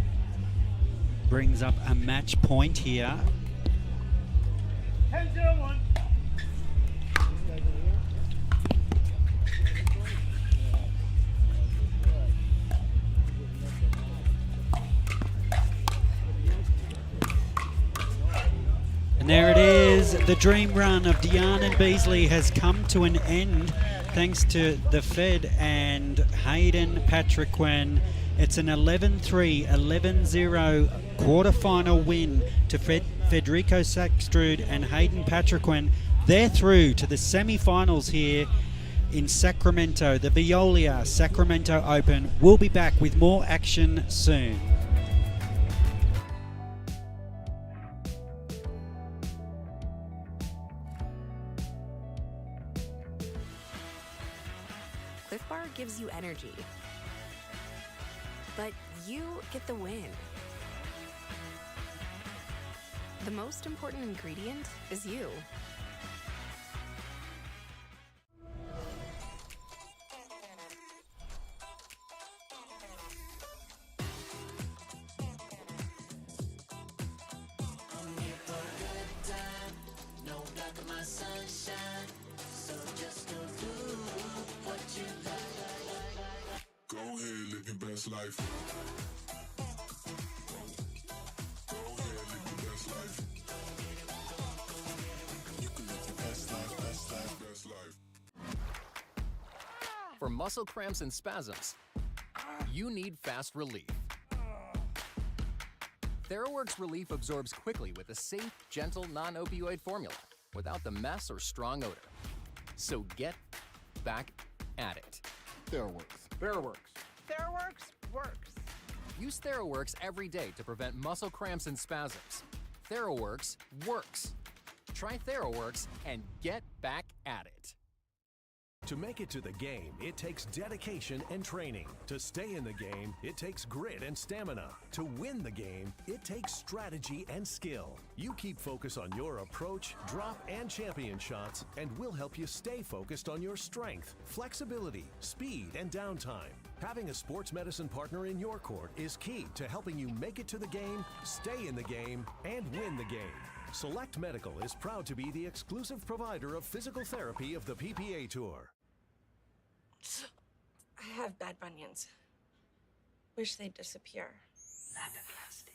brings up a match point here. 10-0-1. And there it is. The dream run of Diane and Beasley has come to an end thanks to the Fed and Hayden Patriquin. It's an 11-3, 11-0 quarterfinal win to Federico Staksrud and Hayden Patriquin. They're through to the semi-finals here in Sacramento, the Veolia Sacramento Open. We'll be back with more action soon. Cliff Bar gives you energy, but you get the win. The most important ingredient is you. Go ahead, live your best life. Go ahead, live your best life. You can live your best life, best life, best life. For muscle cramps and spasms, you need fast relief. TheraWorks Relief absorbs quickly with a safe, gentle, non-opioid formula without the mess or strong odor. So get back at it. TheraWorks. TheraWorks. TheraWorks works. Use TheraWorks every day to prevent muscle cramps and spasms. TheraWorks works. Try TheraWorks and get back at it. To make it to the game, it takes dedication and training. To stay in the game, it takes grit and stamina. To win the game, it takes strategy and skill. You keep focus on your approach, drop, and champion shots, and we'll help you stay focused on your strength, flexibility, speed, and downtime. Having a sports medicine partner in your court is key to helping you make it to the game, stay in the game, and win the game. Select Medical is proud to be the exclusive provider of physical therapy of the PPA Tour. I have bad bunions. Wish they'd disappear. Lapiplasty.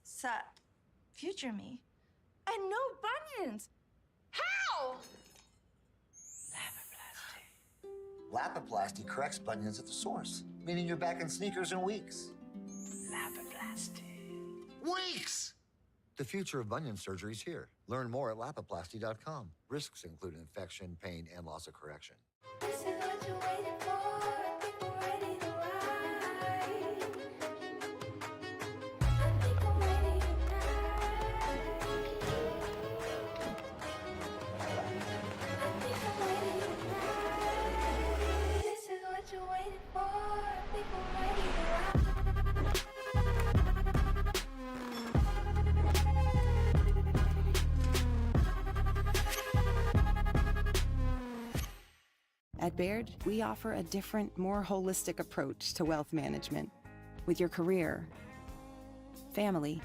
Sup, future me. And no bunions! How? Lapiplasty. Lapiplasty corrects bunions at the source, meaning you're back in sneakers in weeks. Lapiplasty. Weeks! The future of bunion surgery is here. Learn more at lapiplasty.com. Risks include infection, pain, and loss of correction. This is what you're waiting for. People ready to ride. I think I'm ready tonight. This is what you're waiting for. People ready to ride. At Baird, we offer a different, more holistic approach to wealth management. With your career, family,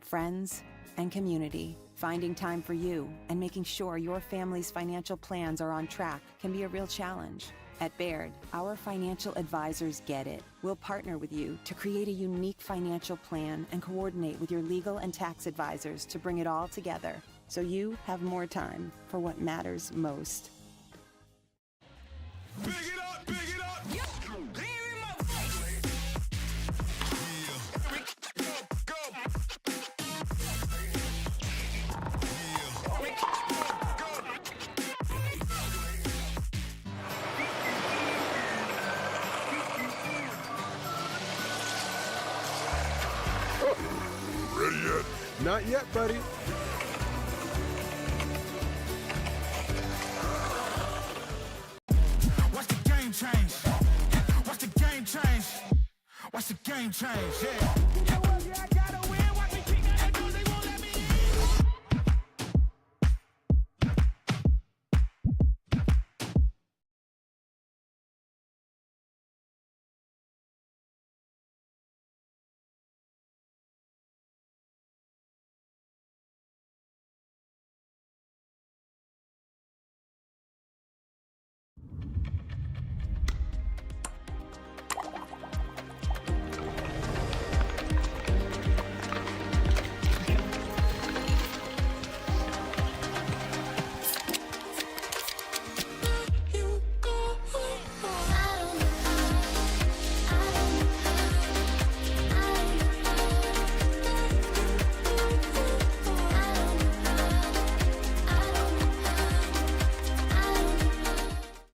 friends, and community, finding time for you and making sure your family's financial plans are on track can be a real challenge. At Baird, our financial advisors get it. We'll partner with you to create a unique financial plan and coordinate with your legal and tax advisors to bring it all together so you have more time for what matters most. Big it up, big it up. Yo, clear in my face. Go. Ready yet? Not yet, buddy. Watch the game change. Watch the game change. Watch the game change. Yeah. I gotta win. Watch me kick that door. They won't let me in.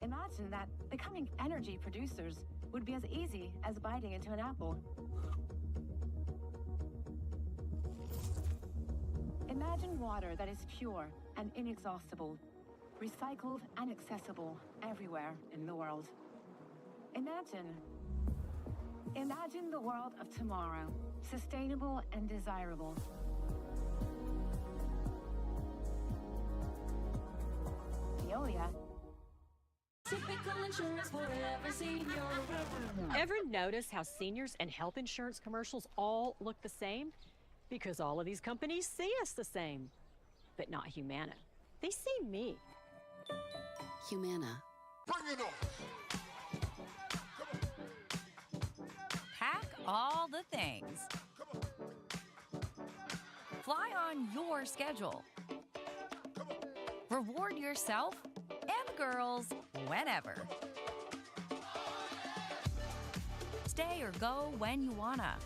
Imagine that becoming energy producers would be as easy as biting into an apple. Imagine water that is pure and inexhaustible, recycled and accessible everywhere in the world. Imagine the world of tomorrow, sustainable and desirable. Veolia. Typical insurance for every senior. Ever notice how seniors and health insurance commercials all look the same? Because all of these companies see us the same. But not Humana. They see me. Humana. Bring it on. Pack all the things. Fly on your schedule. Reward yourself and girls whenever. Stay or go when you wanna.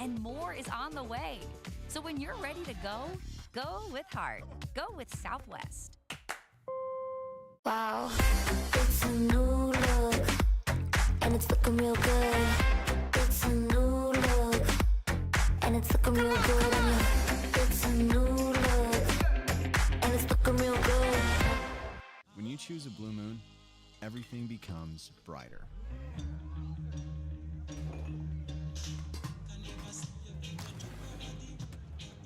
and more is on the way. So when you're ready to go, go with heart. Go with Southwest. Wow, it's a new look, and it's looking real good. It's a new look, and it's looking real good on you. It's a new look, and it's looking real good. When you choose a Blue Moon, everything becomes brighter.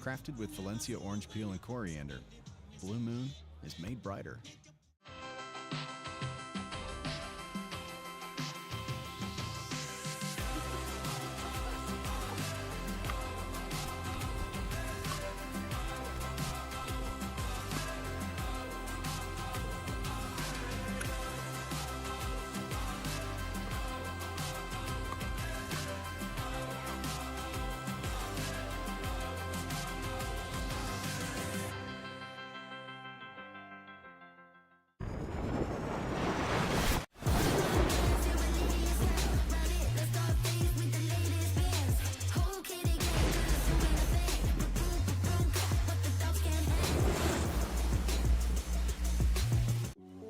Crafted with Valencia orange peel and coriander, Blue Moon is made brighter.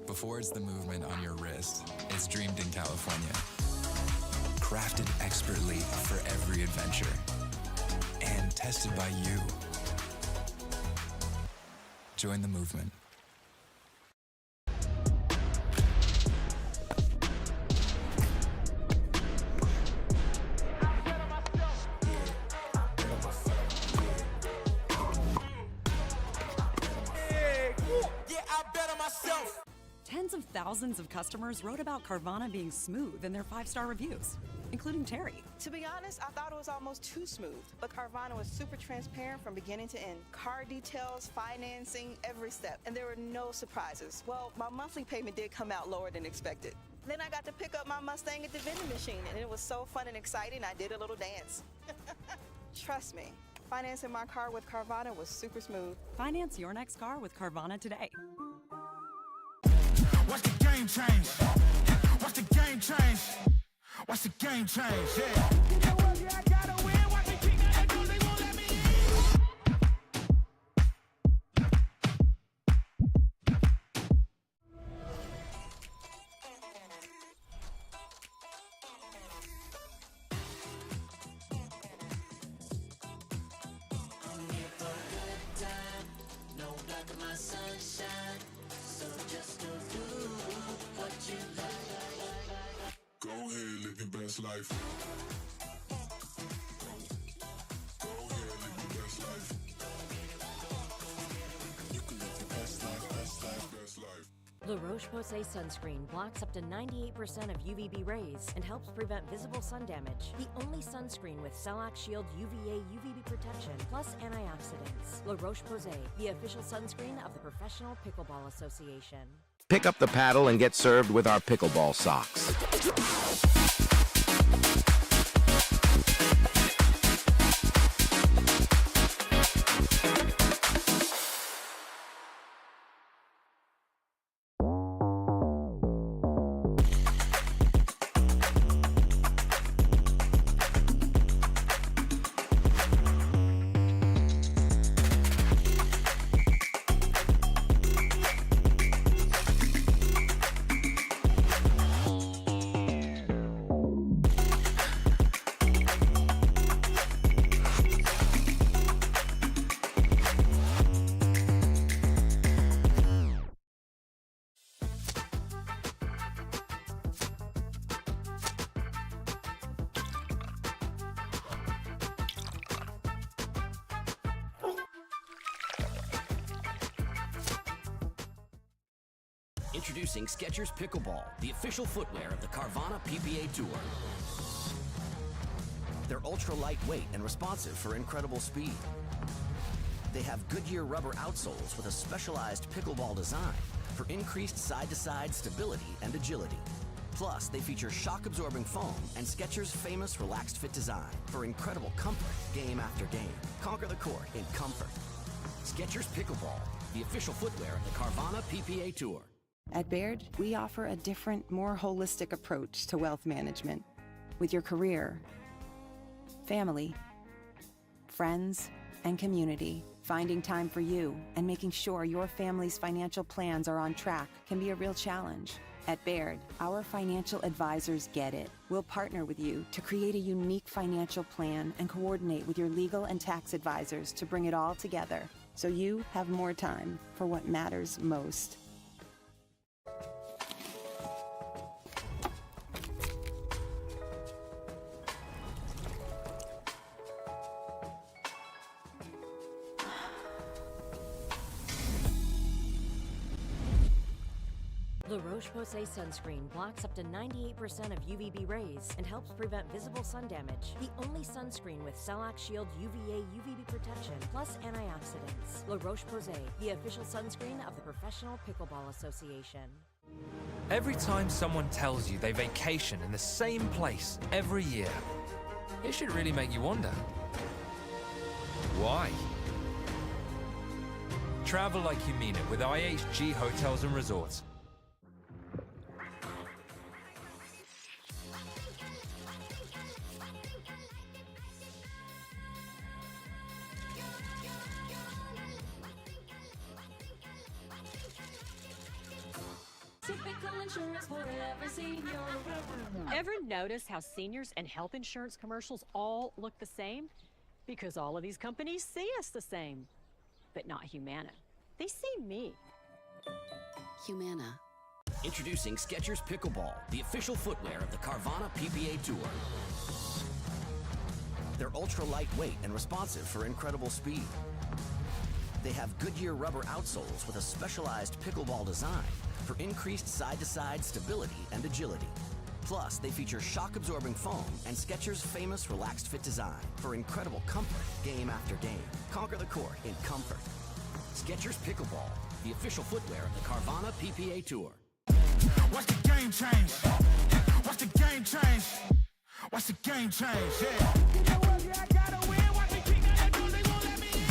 Before it's the movement on your wrist, it's dreamed in California. Crafted expertly for every adventure. And tested by you. Join the movement. Tens of thousands of customers wrote about Carvana being smooth in their 5-star reviews, including Terry. To be honest, I thought it was almost too smooth, but Carvana was super transparent from beginning to end. Car details, financing, every step, and there were no surprises. Well, my monthly payment did come out lower than expected. Then I got to pick up my Mustang at the vending machine, and it was so fun and exciting, I did a little dance. Trust me, financing my car with Carvana was super smooth. Finance your next car with Carvana today. Watch the game change. Watch the game change. Watch the game change. Yeah. You know what? Yeah, I gotta win. Watch me kick down that door. They won't let me Go ahead, live your best life. Go ahead, live your best life. You can live your best life, best life, best life. La Roche-Posay sunscreen blocks up to 98% of UVB rays and helps prevent visible sun damage. The only sunscreen with Celac Shield UVA UVB protection plus antioxidants. La Roche-Posay, the official sunscreen of the Professional Pickleball Association. Pick up the paddle and get served with our pickleball socks. Introducing Skechers Pickleball, the official footwear of the Carvana PPA Tour. They're ultra lightweight and responsive for incredible speed. They have Goodyear rubber outsoles with a specialized pickleball design for increased side-to-side stability and agility. Plus, they feature shock-absorbing foam and Skechers' famous relaxed fit design for incredible comfort game after game. Conquer the court in comfort. Skechers Pickleball, the official footwear of the Carvana PPA Tour. At Baird, we offer a different, more holistic approach to wealth management with your career, family, friends, and community. Finding time for you and making sure your family's financial plans are on track can be a real challenge. At Baird, our financial advisors get it. We'll partner with you to create a unique financial plan and coordinate with your legal and tax advisors to bring it all together so you have more time for what matters most. La Roche-Posay sunscreen blocks up to 98% of UVB rays and helps prevent visible sun damage. The only sunscreen with Shellac Shield UVA UVB protection plus antioxidants. La Roche-Posay, the official sunscreen of the Professional Pickleball Association. Every time someone tells you they vacation in the same place every year, it should really make you wonder, why? Travel like you mean it with IHG Hotels and Resorts. Typical insurance for every senior. Ever notice how seniors and health insurance commercials all look the same? Because all of these companies see us the same. But not Humana. They see me. Humana. Introducing Skechers Pickleball, the official footwear of the Carvana PPA Tour. They're ultra lightweight and responsive for incredible speed. They have Goodyear rubber outsoles with a specialized pickleball design for increased side-to-side stability and agility. Plus, they feature shock-absorbing foam and Skechers' famous relaxed fit design for incredible comfort game after game. Conquer the court in comfort. Skechers Pickleball, the official footwear of the Carvana PPA Tour. Watch the game change. Watch the game change. Watch the game change, yeah. You know what, yeah, I gotta win. Watch me kick that door, they won't let me in.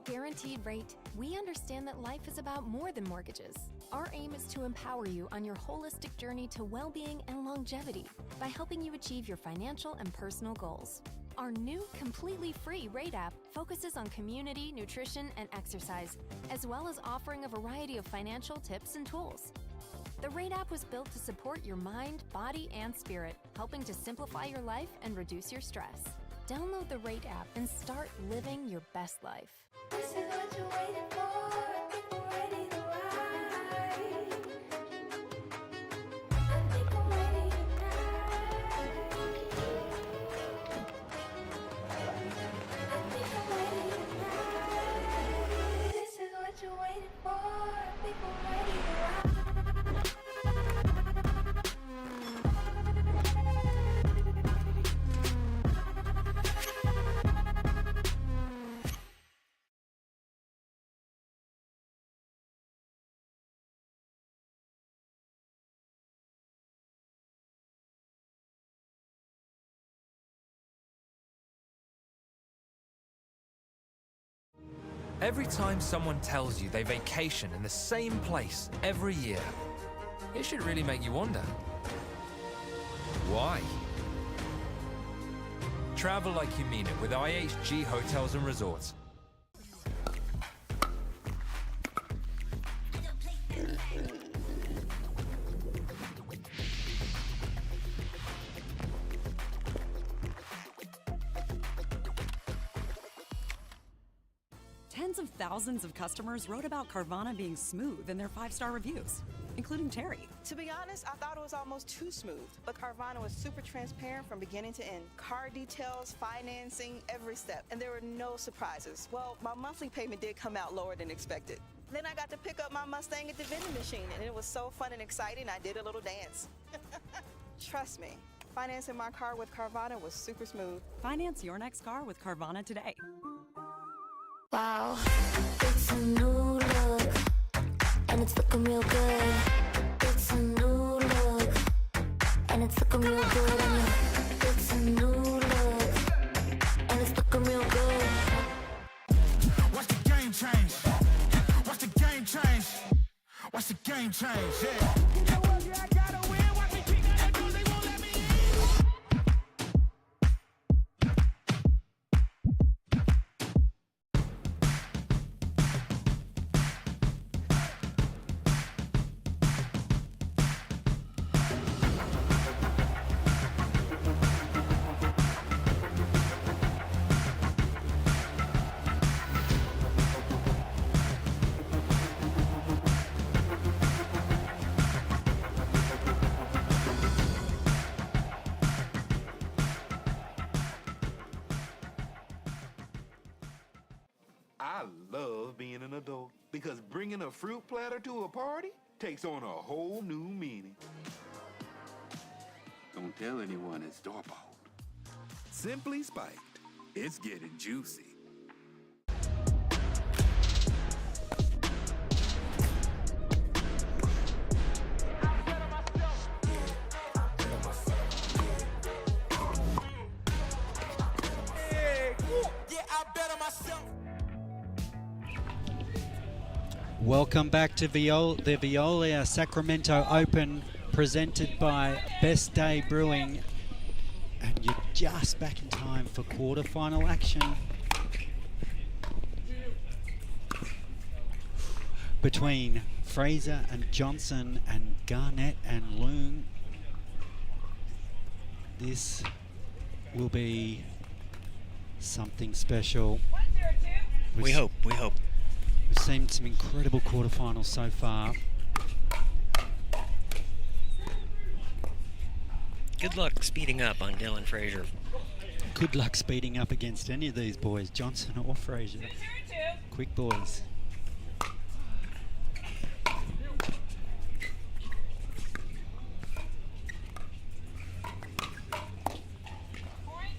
Guaranteed Rate, we understand that life is about more than mortgages. Our aim is to empower you on your holistic journey to well-being and longevity by helping you achieve your financial and personal goals. Our new, completely free Rate app focuses on community, nutrition, and exercise, as well as offering a variety of financial tips and tools. The Rate app was built to support your mind, body, and spirit, helping to simplify your life and reduce your stress. Download the Rate app and start living your best life. This is what you're waiting for. People ready to ride. I think I'm ready tonight. I think I'm ready tonight. This is what you're waiting for. People ready to ride. Every time someone tells you they vacation in the same place every year, it should really make you wonder, why? Travel like you mean it with IHG Hotels and Resorts. Tens of thousands of customers wrote about Carvana being smooth in their 5-star reviews, including Terry. To be honest, I thought it was almost too smooth, but Carvana was super transparent from beginning to end. Car details, financing, every step, and there were no surprises. Well, my monthly payment did come out lower than expected. Then I got to pick up my Mustang at the vending machine, and it was so fun and exciting, I did a little dance. Trust me, financing my car with Carvana was super smooth. Finance your next car with Carvana today. Wow, it's a new look, and it's looking real good. It's a new look, and it's looking real good on you. It's a new look, and it's looking real good. Watch the game change. Watch the game change. Watch the game change. Yeah. You know what? Yeah, I gotta win. Watch me keep that door. They won't let me I love being an adult because bringing a fruit platter to a party takes on a whole new meaning. Don't tell anyone it's store-bought. Simply Spiked. It's getting juicy. Welcome back to the Veolia Sacramento Open, presented by Best Day Brewing, and you're just back in time for quarterfinal action between Frazier and Johnson and Garnett and Leung. This will be something special. We hope. We've seen some incredible quarterfinals so far. Good luck speeding up on Dylan Frazier. Good luck speeding up against any of these boys, Johnson or Frazier. Quick boys.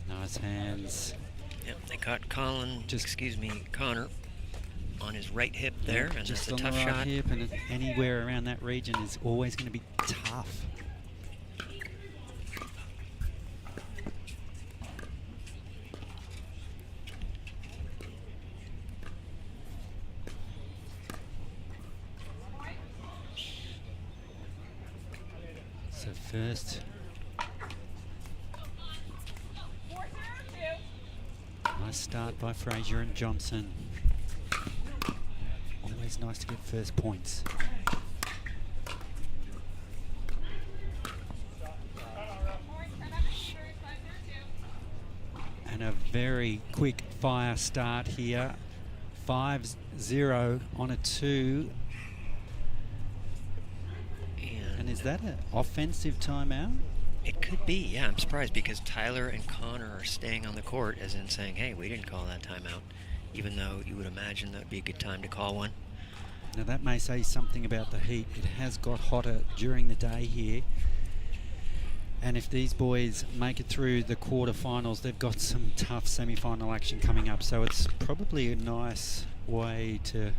Nice hands. Yep, they caught Connor on his right hip there, and just that's a on tough the right shot. hip, and anywhere around that region is always going to be tough. So first, nice start by Frazier and Johnson. Always nice to get first points. And a very quick fire start here. 5-0 on a 2. And is that an offensive timeout? It could be, yeah. I'm surprised because Tyler and Connor are staying on the court, as in saying, hey, we didn't call that timeout, even though you would imagine that would be a good time to call one. Now that may say something about the heat. It has got hotter during the day here. And if these boys make it through the quarterfinals, they've got some tough semi-final action coming up. So it's probably a nice way to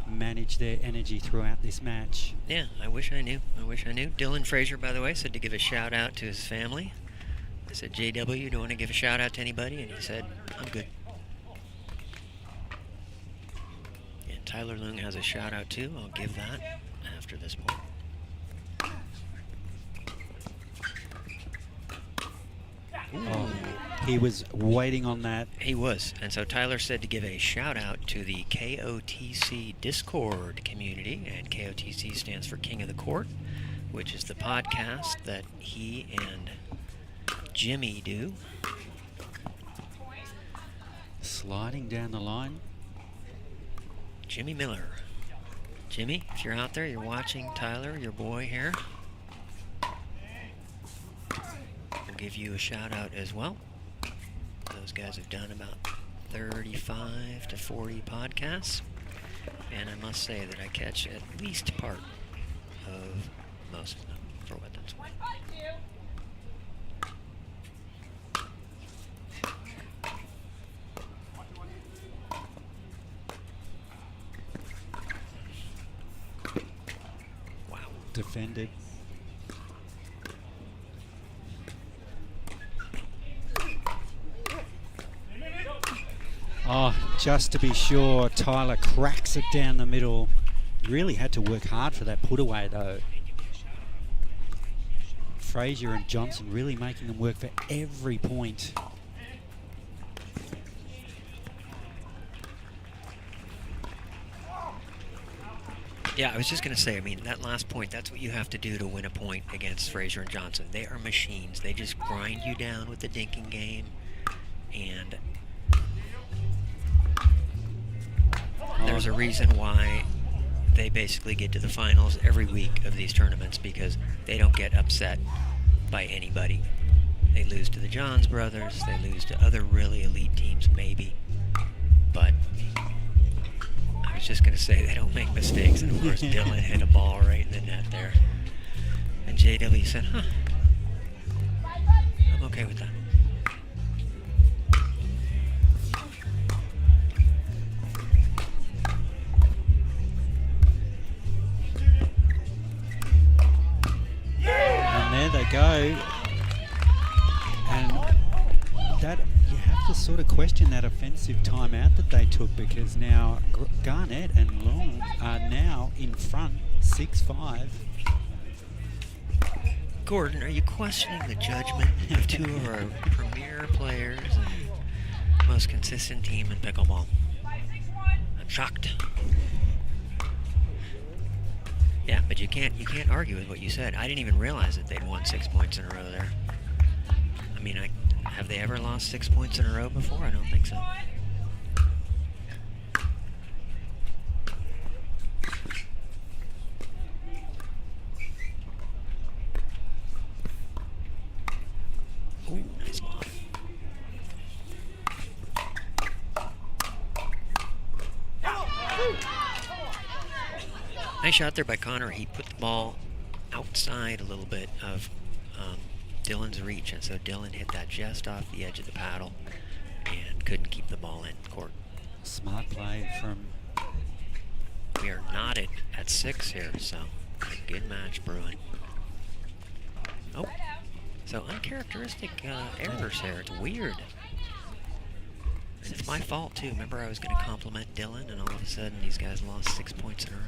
manage their energy throughout this match. Yeah, I wish I knew. Dylan Frazier, by the way, said to give a shout out to his family. I said, JW, do you want to give a shout out to anybody? And he said, I'm good. And Tyler Leung has a shout out too. I'll give that after this point. Oh, he was waiting on that. He was. And so Tyler said to give a shout out to the KOTC Discord community. And KOTC stands for King of the Court, which is the podcast that he and Jimmy do. Sliding down the line. Jimmy Miller. Jimmy, if you're out there, you're watching Tyler, your boy here. We'll give you a shout out as well. Those guys have done about 35 to 40 podcasts. And I must say that I catch at least part of most of them, for what that's worth. defended. Oh, just to be sure, Tyler cracks it down the middle. Really had to work hard for that put away though. Frazier and Johnson really making them work for every point. Yeah, I was just going to say, I mean, that last point, that's what you have to do to win a point against Frazier and Johnson. They are machines. They just grind you down with the dinking game. And there's a reason why they basically get to the finals every week of these tournaments, because they don't get upset by anybody. They lose to the Johns brothers. They lose to other really elite teams, maybe. But I was just going to say, they don't make mistakes. And of course, Dylan hit a ball right in the net there. And JW said, huh, I'm okay with that. And there they go. And that, you have to sort of question that offensive timeout that they took, because now Garnett and Long are now in front 6-5. Gordon, are you questioning the judgment of two of our premier players and most consistent team in pickleball? I'm shocked. Yeah, but you can't argue with what you said. I didn't even realize that they'd won 6 points in a row there. I mean, have they ever lost 6 points in a row before? I don't think so. Ooh, nice ball. Nice shot there by Connor. He put the ball outside a little bit of Dylan's reach, and so Dylan hit that just off the edge of the paddle and couldn't keep the ball in court. Smart play from... We are knotted at 6 here, so good match brewing. Oh, so uncharacteristic errors here. It's weird. And it's my fault, too. Remember, I was going to compliment Dylan, and all of a sudden these guys lost 6 points in a row.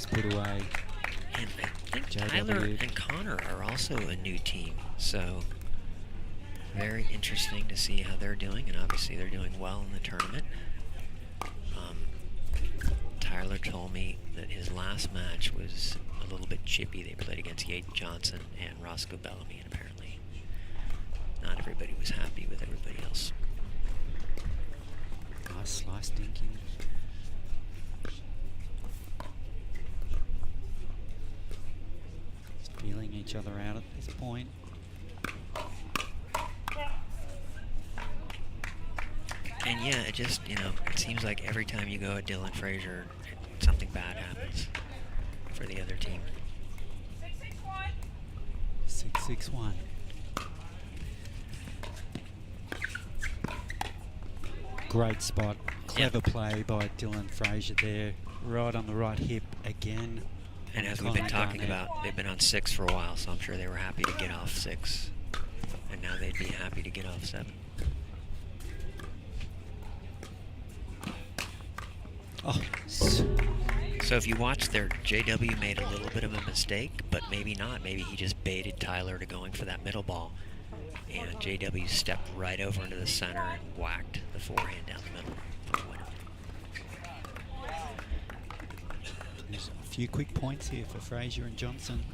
Put away. And I think Tyler and Connor are also a new team, so very interesting to see how they're doing, and obviously they're doing well in the tournament. Tyler told me that his last match was a little bit chippy. They played against Hayden Johnson and Roscoe Bellamy, and apparently not everybody was happy with everybody else. Nice slice dinking. Feeling each other out at this point. And yeah, it just, it seems like every time you go at Dylan Frazier, something bad happens for the other team. 6-6-1. Great spot. Clever play by Dylan Frazier there. Right on the right hip again. And as we've been talking about, they've been on 6 for a while, so I'm sure they were happy to get off 6. And now they'd be happy to get off 7. Oh. So if you watch there, JW made a little bit of a mistake, but maybe not. Maybe he just baited Tyler to going for that middle ball. And JW stepped right over into the center and whacked the forehand down the middle for the winner. There's a few quick points here for Frazier and Johnson.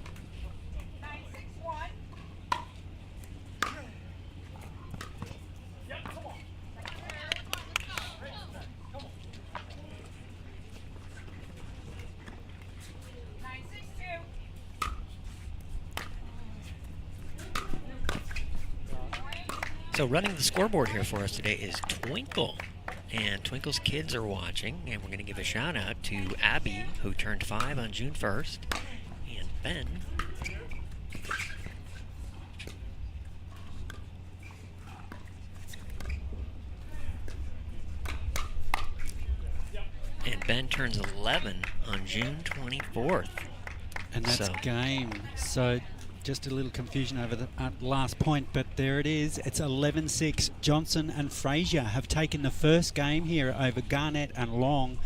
So running the scoreboard here for us today is Twinkle. And Twinkle's kids are watching, and we're going to give a shout out to Abby, who turned 5 on June 1st, and Ben, And Ben turns 11 on June 24th. And that's game. So just a little confusion over the last point, but there it is. It's 11-6. Johnson and Frazier have taken the first game here over Garnett and Long.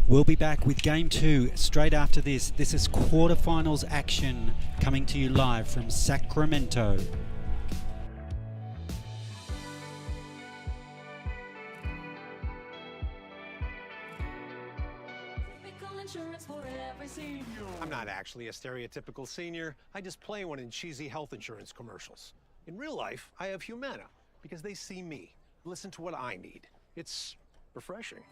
We'll be back with game 2 straight after this. This is quarterfinals action coming to you live from Sacramento. I'm not actually a stereotypical senior. I just play one in cheesy health insurance commercials. In real life, I have Humana because they see me, listen to what I need. It's refreshing.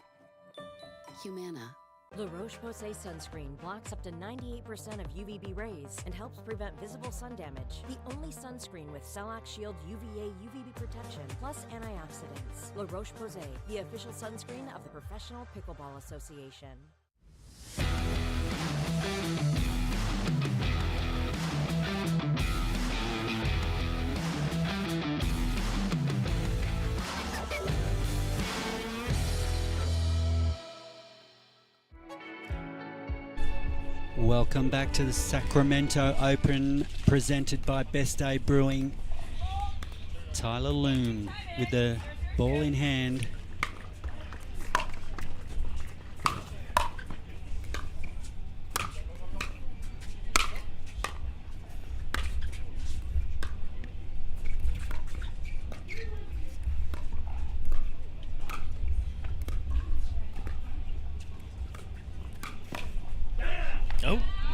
Humana. La Roche-Posay sunscreen blocks up to 98% of UVB rays and helps prevent visible sun damage. The only sunscreen with Cell-Lock Shield UVA UVB protection plus antioxidants. La Roche-Posay, the official sunscreen of the Professional Pickleball Association. Welcome back to the Sacramento Open, presented by Best Day Brewing. Tyler Loom with the ball in hand.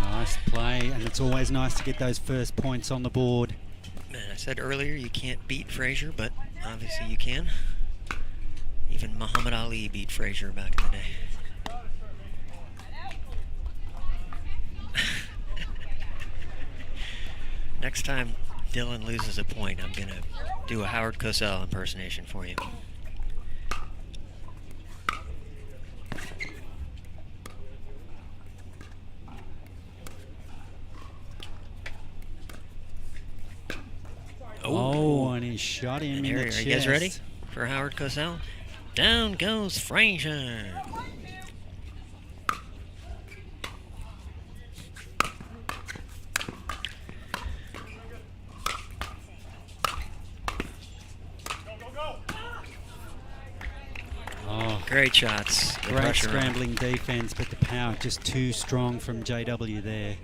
Nice play, and it's always nice to get those first points on the board. Man, I said earlier you can't beat Frazier, but obviously you can. Even Muhammad Ali beat Frazier back in the day. Next time Dylan loses a point, I'm going to do a Howard Cosell impersonation for you. Oh, and he shot him in the chest. Are you guys ready for Howard Cosell? Down goes Frazier. Oh, great shots. Great scrambling defense, but the power just too strong from JW there.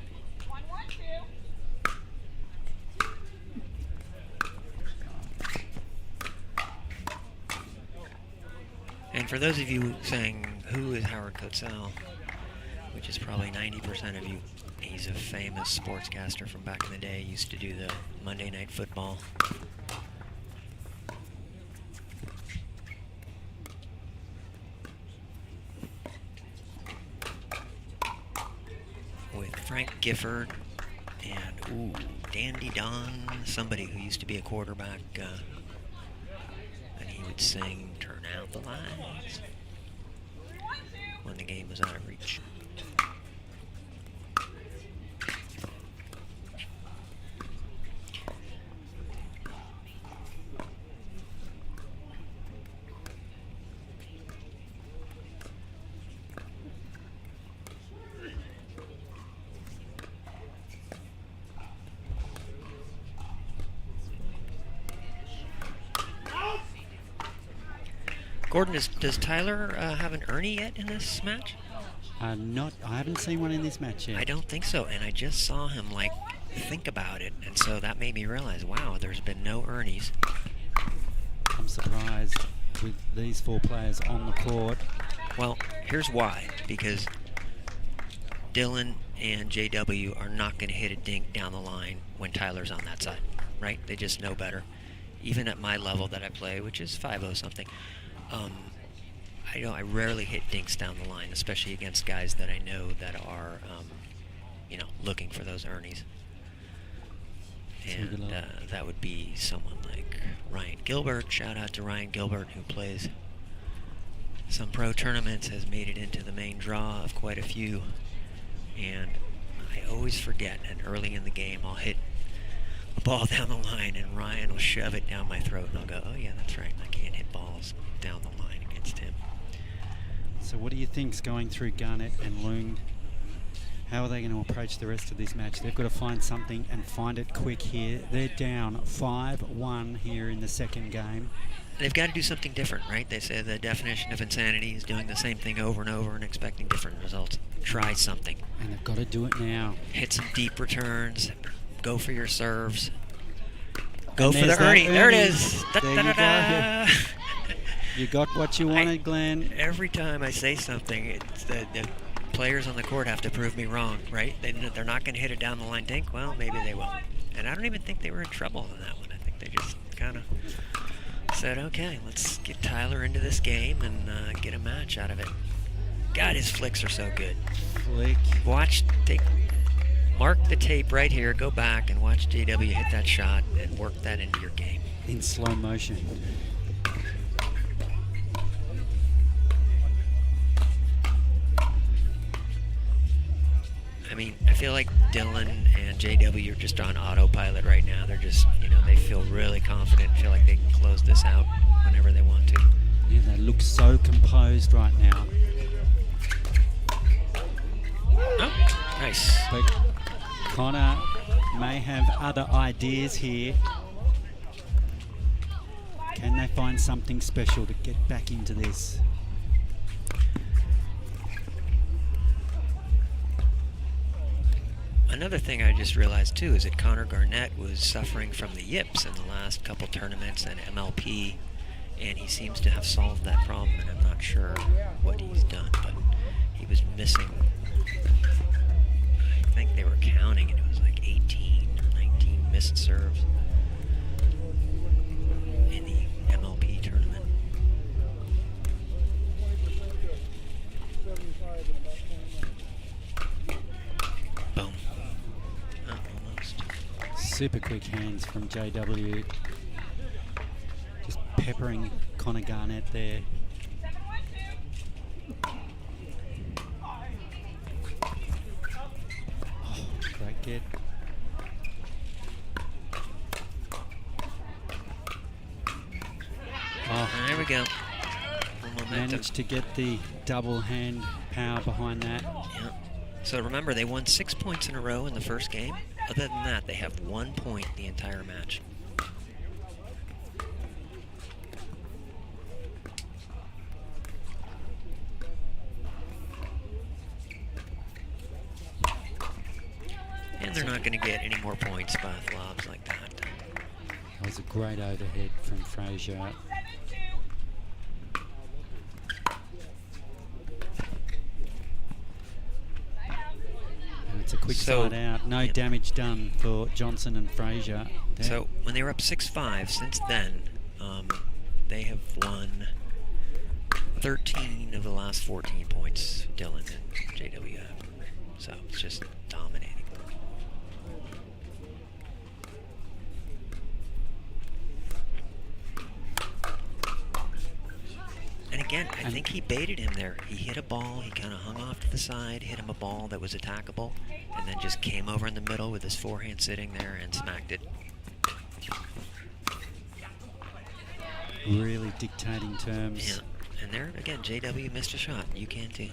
And for those of you saying, who is Howard Cosell, which is probably 90% of you, he's a famous sportscaster from back in the day. He used to do the Monday Night Football. With Frank Gifford and, Dandy Don, somebody who used to be a quarterback, and he would sing, "Turn out the lights," when the game was out of reach. Gordon, does Tyler have an Ernie yet in this match? I haven't seen one in this match yet. I don't think so, and I just saw him think about it, and so that made me realize, wow, there's been no Ernies. I'm surprised with these four players on the court. Well, here's why, because Dylan and JW are not going to hit a dink down the line when Tyler's on that side, right? They just know better. Even at my level that I play, which is 5-0 something, I rarely hit dinks down the line, especially against guys that I know that are, looking for those Ernies. And that would be someone like Ryan Gilbert. Shout out to Ryan Gilbert, who plays some pro tournaments, has made it into the main draw of quite a few. And I always forget, and early in the game, I'll hit a ball down the line, and Ryan will shove it down my throat, and I'll go, oh yeah, that's right, I can't hit balls down the line against him. So what do you think's going through Garnett and Leung? How are they going to approach the rest of this match? They've got to find something and find it quick here. They're down 5-1 here in the second game. They've got to do something different, right? They say the definition of insanity is doing the same thing over and over and expecting different results. Try something. And they've got to do it now. Hit some deep returns. Go for your serves. Go for the Ernie. There it is. There you go. You got what you wanted, Glenn. Every time I say something, it's the players on the court have to prove me wrong, right? They're not going to hit it down the line. Think, well, maybe they will. And I don't even think they were in trouble on that one. I think they just kind of said, okay, let's get Tyler into this game and get a match out of it. God, his flicks are so good. Flick. Mark the tape right here, go back and watch JW hit that shot and work that into your game. In slow motion. I mean, I feel like Dylan and JW are just on autopilot right now. They're just, they feel really confident, feel like they can close this out whenever they want to. Yeah, they look so composed right now. Oh, nice. But Connor may have other ideas here. Can they find something special to get back into this? Another thing I just realized too is that Connor Garnett was suffering from the yips in the last couple tournaments and MLP, and he seems to have solved that problem, and I'm not sure what he's done, but he was missing, I think they were counting, and it was like 18 or 19 missed serves in the MLP tournament. Boom. Almost. Super quick hands from JW. Just peppering Connor Garnett there. Oh, great get. Oh, there we go. Managed to get the double hand power behind that. Yeah. So remember, they won 6 points in a row in the first game. Other than that, they have 1 point the entire match. And they're not going to get any more points by lobs like that. That was a great overhead from Frazier. It's a quick side out. No damage done for Johnson and Frazier. So when they were up 6-5, since then, they have won 13 of the last 14 points, Dylan and JW have. So it's just dominating. And again, I think he baited him there. He hit a ball, he kind of hung off to the side, hit him a ball that was attackable, and then just came over in the middle with his forehand sitting there and smacked it. Really dictating terms. Yeah, and there, again, JW missed a shot. You can too.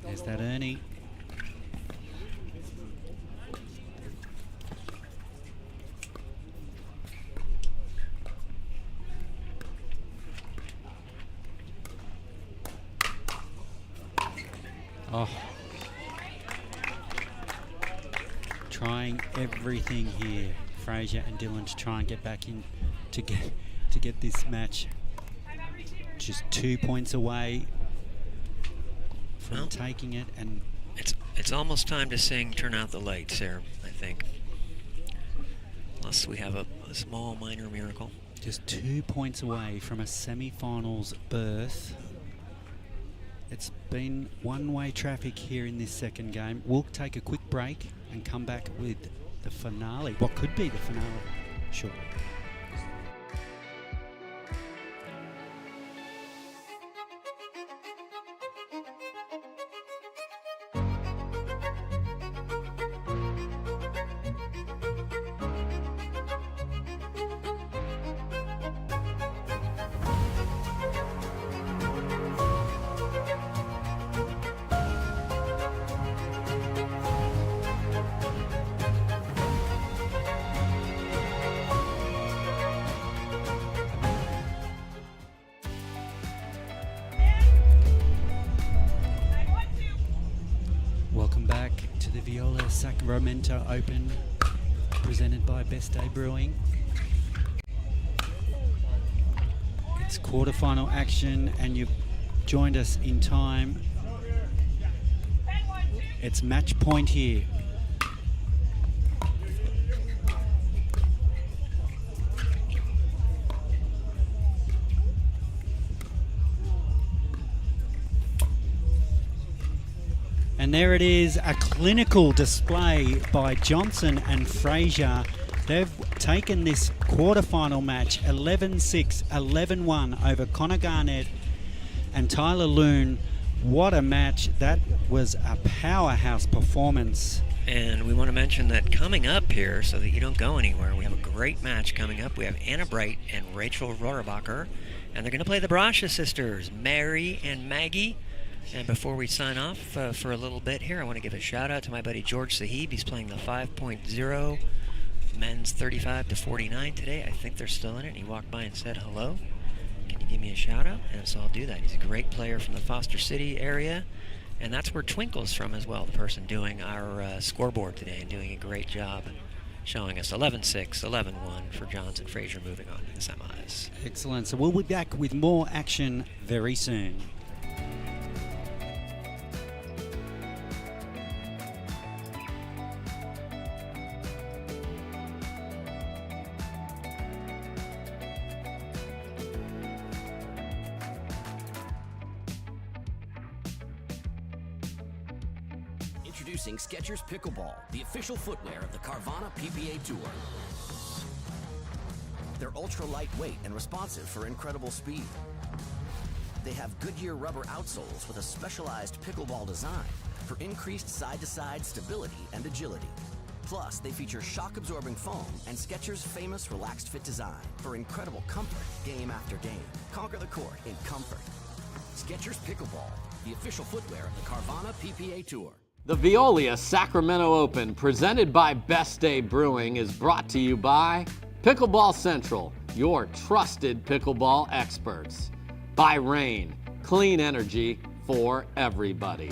There's that Ernie. Oh, trying everything here, Frazier and Dylan, to try and get back in to get this match. Just 2 points away from taking it, and it's almost time to sing "Turn Out the Lights" there, I think. Unless we have a small minor miracle. Just 2 points away from a semi-finals berth. It's been one-way traffic here in this second game. We'll take a quick break and come back with the finale. What could be the finale shortly. Sacramento Open, presented by Best Day Brewing. It's quarterfinal action, and you've joined us in time. It's match point here. And there it is, a clinical display by Johnson and Frazier. They've taken this quarterfinal match 11-6, 11-1 over Connor Garnett and Tyler Loon. What a match. That was a powerhouse performance. And we want to mention that coming up here, so that you don't go anywhere, we have a great match coming up. We have Anna Bright and Rachel Rohrabacher, and they're going to play the Brasha sisters, Mary and Maggie. And before we sign off for a little bit here, I want to give a shout out to my buddy George Sahib. He's playing the 5.0 men's 35-49 today. I think they're still in it. He walked by and said hello. Can you give me a shout out? And so I'll do that. He's a great player from the Foster City area. And that's where Twinkle's from as well, the person doing our scoreboard today and doing a great job showing us 11-6, 11-1 for Johnson Frazier moving on to the semis. Excellent. So we'll be back with more action very soon. Introducing Skechers Pickleball, the official footwear of the Carvana PPA Tour. They're ultra lightweight and responsive for incredible speed. They have Goodyear rubber outsoles with a specialized pickleball design for increased side-to-side stability and agility. Plus, they feature shock-absorbing foam and Skechers' famous relaxed fit design for incredible comfort game after game. Conquer the court in comfort. Skechers Pickleball, the official footwear of the Carvana PPA Tour. The Veolia Sacramento Open, presented by Best Day Brewing, is brought to you by Pickleball Central, your trusted pickleball experts. By Rain, clean energy for everybody.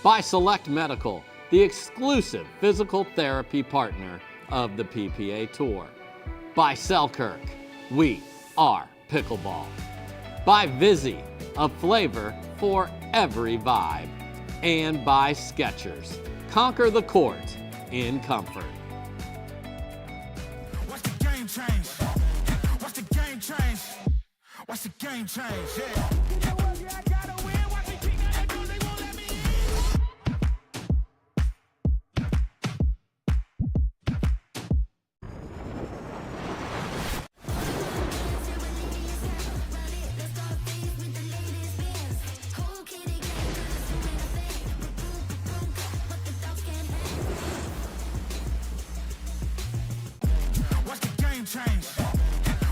By Select Medical, the exclusive physical therapy partner of the PPA Tour. By Selkirk, we are pickleball. By Vizzy, a flavor for every vibe. And by Skechers, conquer the court in comfort. Watch the game change. Watch the game change. Watch the game change. Yeah. You know what? Yeah, I gotta win. Watch me keep that door. They won't let me change.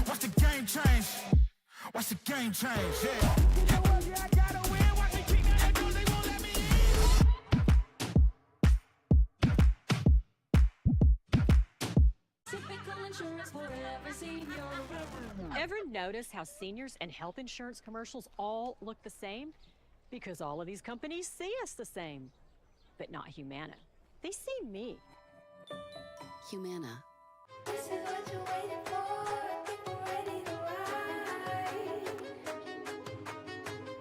Watch the game change. Watch the game change. Yeah. You know what? Yeah, I gotta win. Watch me keep that door. They won't let me Typical insurance for every senior. Ever notice how seniors and health insurance commercials all look the same? Because all of these companies see us the same. But not Humana. They see me. Humana. This is what you're waiting for. People ready to ride.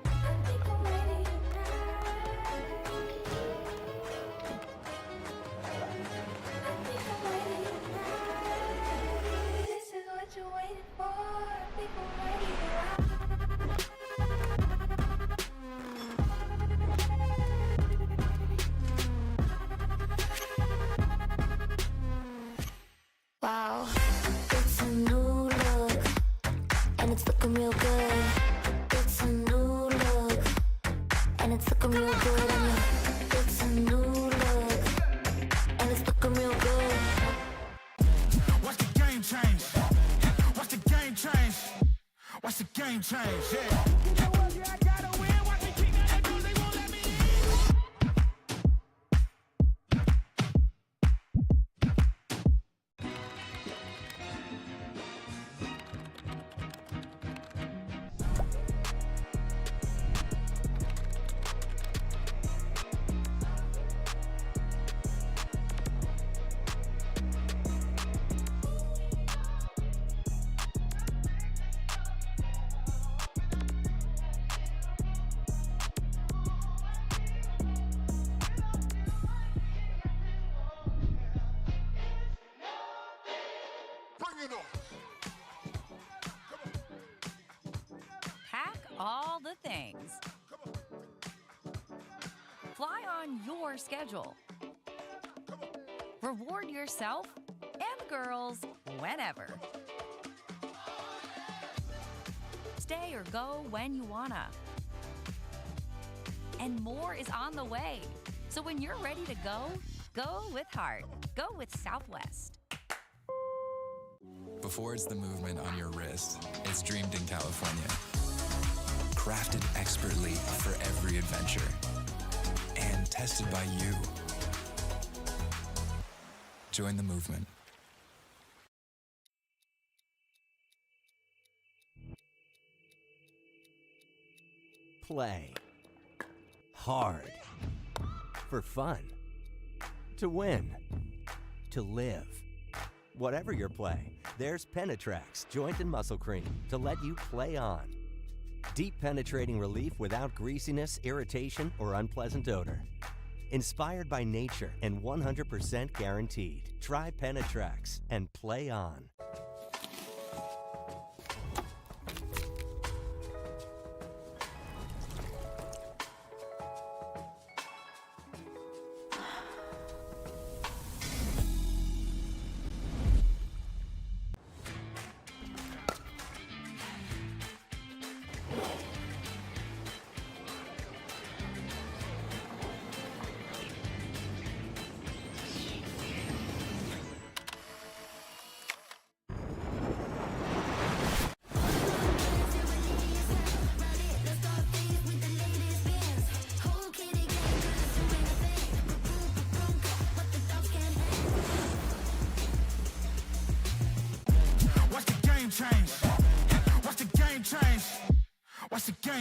I think I'm ready tonight. This is what you're waiting for. People ready to ride. Wow, it's a new look, and it's looking real good. It's a new look, and it's looking real good on you. It's a new look, and it's looking real good. watch the game change. Watch the game change. Watch the game change. Yeah. You know what? Yeah, I gotta win. Watch me keep that door. They won't let me Pack all the things. Fly on your schedule. Reward yourself and girls whenever. Stay or go when you wanna. And more is on the way. So when you're ready to go, go with heart. Go with Southwest. Before it's the movement on your wrist, it's dreamed in California. Crafted expertly for every adventure. And tested by you. Join the movement. Play hard for fun, to win, to live. Whatever your play, there's Penetrax Joint and Muscle Cream to let you play on. Deep penetrating relief without greasiness, irritation, or unpleasant odor. Inspired by nature and 100% guaranteed. Try Penetrax and play on.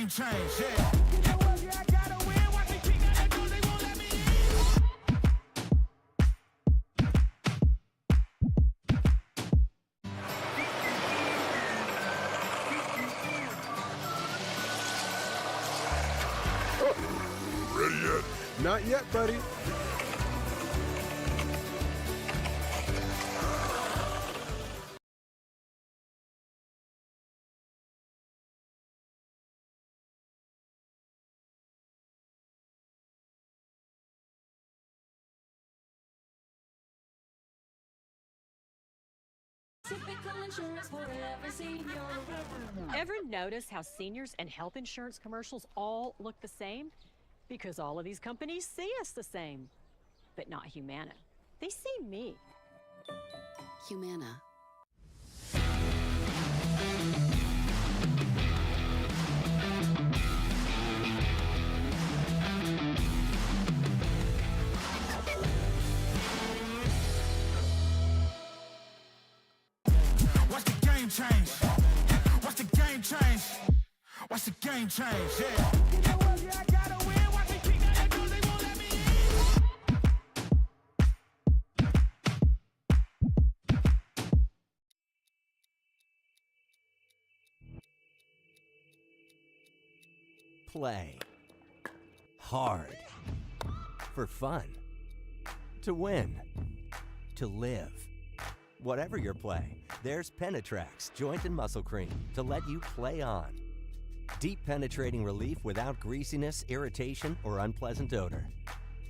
Change, yeah. You know what, yeah, I gotta win. Watch me kick that door, they won't let me in. Ready yet? Not yet, buddy. Typical insurance for every senior. Ever notice how seniors and health insurance commercials all look the same? Because all of these companies see us the same. But not Humana. They see me. Humana. Watch the game change. Watch the game change. Watch the game change, yeah. You know what, yeah, I gotta win. Watch me kick that door, they won't let me in. Play hard for fun, to win, to live. Whatever your play, there's Penetrax Joint and Muscle Cream to let you play on. Deep penetrating relief without greasiness, irritation, or unpleasant odor.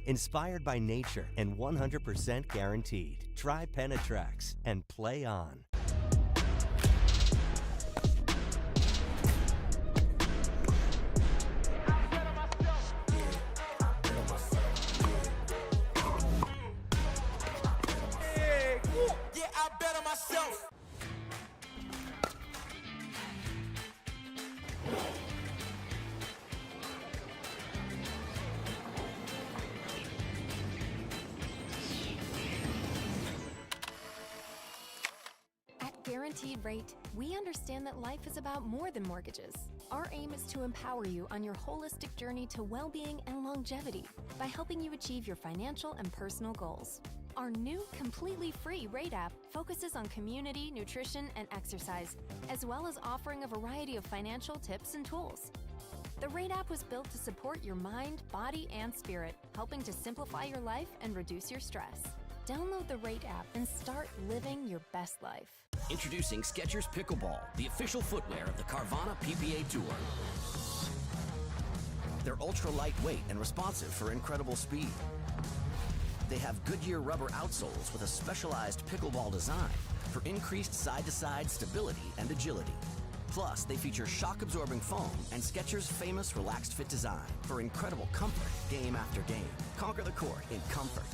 Inspired by nature and 100% guaranteed. Try Penetrax and play on. Guaranteed Rate, we understand that life is about more than mortgages. Our aim is to empower you on your holistic journey to well-being and longevity by helping you achieve your financial and personal goals. Our new, completely free Rate app focuses on community, nutrition, and exercise, as well as offering a variety of financial tips and tools. The Rate app was built to support your mind, body, and spirit, helping to simplify your life and reduce your stress. Download the Rate app and start living your best life. Introducing Skechers Pickleball, the official footwear of the Carvana PPA Tour. They're ultra lightweight and responsive for incredible speed. They have Goodyear rubber outsoles with a specialized pickleball design for increased side-to-side stability and agility. Plus, they feature shock-absorbing foam and Skechers' famous relaxed fit design for incredible comfort game after game. Conquer the court in comfort.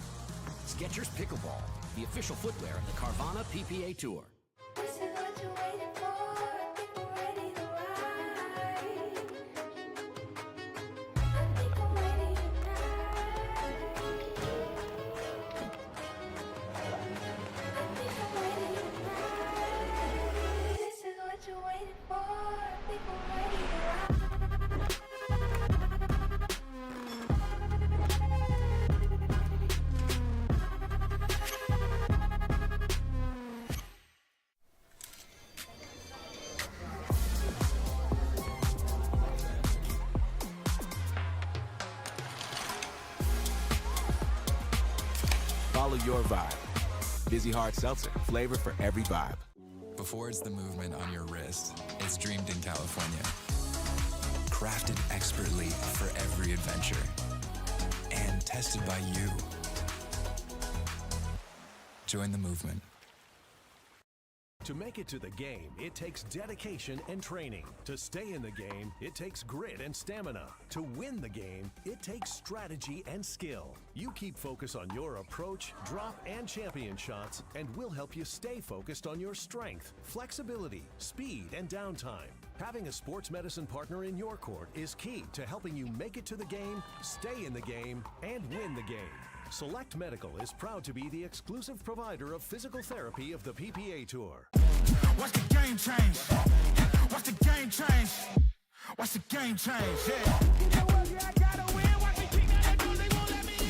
Skechers Pickleball, the official footwear of the Carvana PPA Tour. This is what you're waiting for. I think we're ready to ride. I think I'm ready tonight. I think I'm ready tonight. This is what you're waiting for. I think I'm ready to ride. Follow your vibe. Busy Hard Seltzer, flavor for every vibe. Before it's the movement on your wrist, it's dreamed in California. Crafted expertly for every adventure. And tested by you. Join the movement. To make it to the game, it takes dedication and training. To stay in the game, it takes grit and stamina. To win the game, it takes strategy and skill. You keep focus on your approach, drop, and champion shots, and we'll help you stay focused on your strength, flexibility, speed, and downtime. Having a sports medicine partner in your court is key to helping you make it to the game, stay in the game, and win the game. Select Medical is proud to be the exclusive provider of physical therapy of the PPA Tour. Watch the game change. Watch the game change. Watch the game change. Yeah. You know what? Yeah, I gotta win. Watch me kick that door. They won't let me in.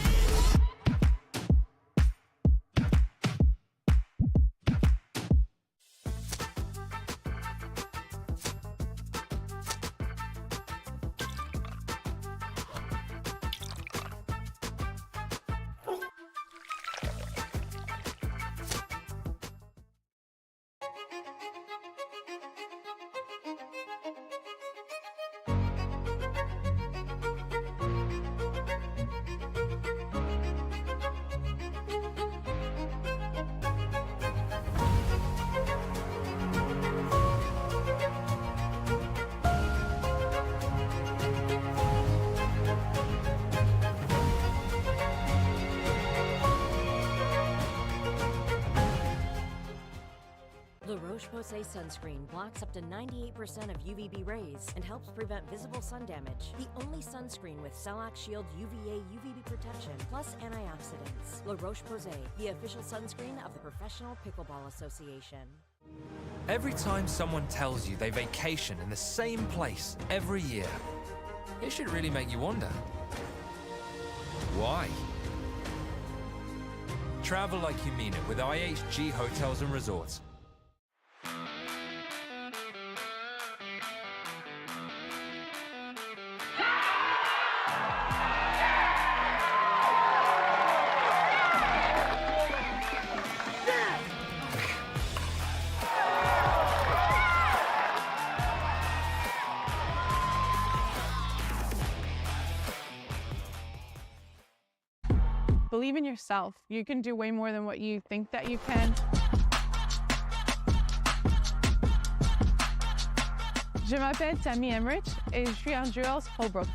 La Roche-Posay sunscreen blocks up to 98% of UVB rays and helps prevent visible sun damage. The only sunscreen with Celac Shield UVA UVB protection plus antioxidants. La Roche-Posay, the official sunscreen of the Professional Pickleball Association. Every time someone tells you they vacation in the same place every year, it should really make you wonder, why? Travel like you mean it with IHG Hotels and Resorts. Believe in yourself. You can do way more than what you think that you can. Je m'appelle Tammy Emmerich et je suis en joueuse Holbrook.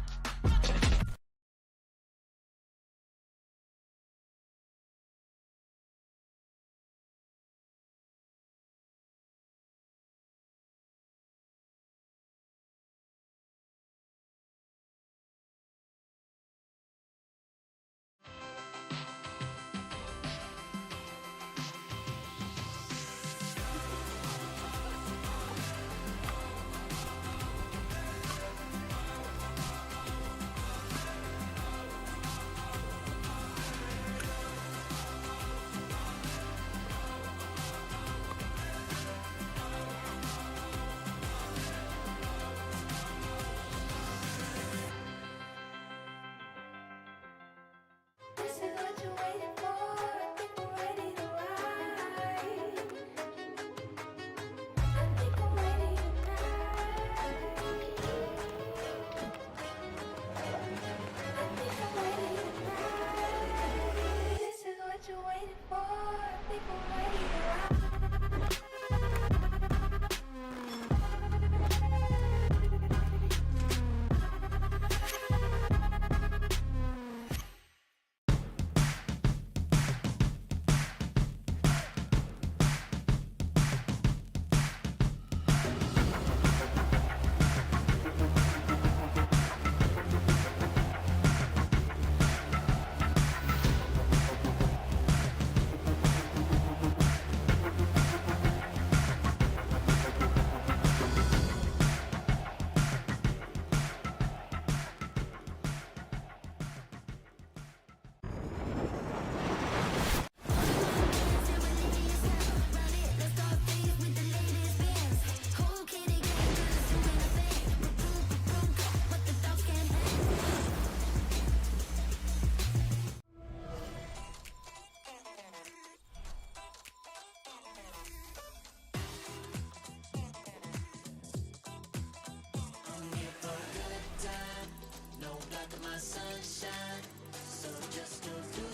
my sunshine. So just go do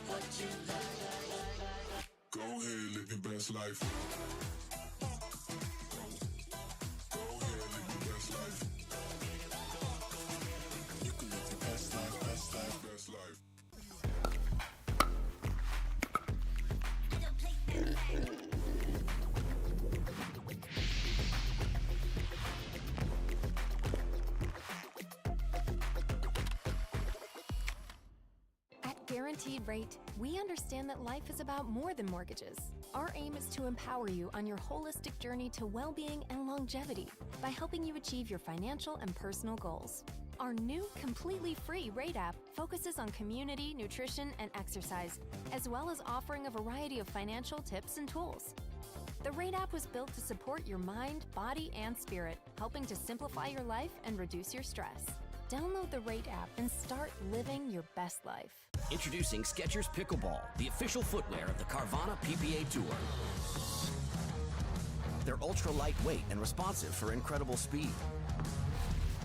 what you like. Go ahead, live your best life. Go ahead, live your best life. You can live your best life, best life, best life. Guaranteed Rate, we understand that life is about more than mortgages. Our aim is to empower you on your holistic journey to well-being and longevity by helping you achieve your financial and personal goals. Our new completely free Rate app focuses on community, nutrition, and exercise, as well as offering a variety of financial tips and tools. The Rate app was built to support your mind, body, and spirit, helping to simplify your life and reduce your stress. Download the Rate app and start living your best life. Introducing Skechers Pickleball, the official footwear of the Carvana PPA Tour. They're ultra lightweight and responsive for incredible speed.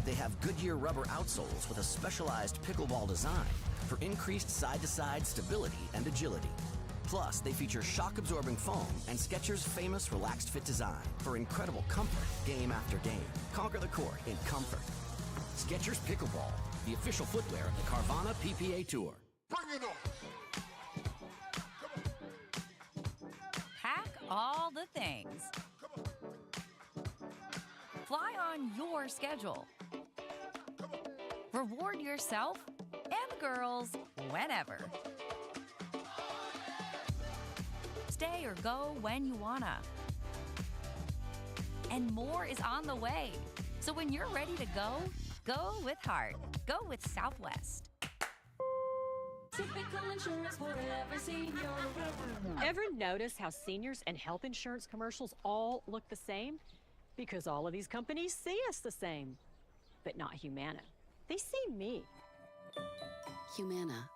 They have Goodyear rubber outsoles with a specialized pickleball design for increased side-to-side stability and agility. Plus, they feature shock-absorbing foam and Skechers' famous relaxed fit design for incredible comfort game after game. Conquer the court in comfort. Skechers Pickleball, the official footwear of the Carvana PPA Tour. Bring it on! Pack all the things. Fly on your schedule. Reward yourself and the girls whenever. Stay or go when you wanna. And more is on the way. So when you're ready to go, go with heart. Go with Southwest. Typical insurance for every senior. Ever notice how seniors and health insurance commercials all look the same? Because all of these companies see us the same. But not Humana. They see me. Humana.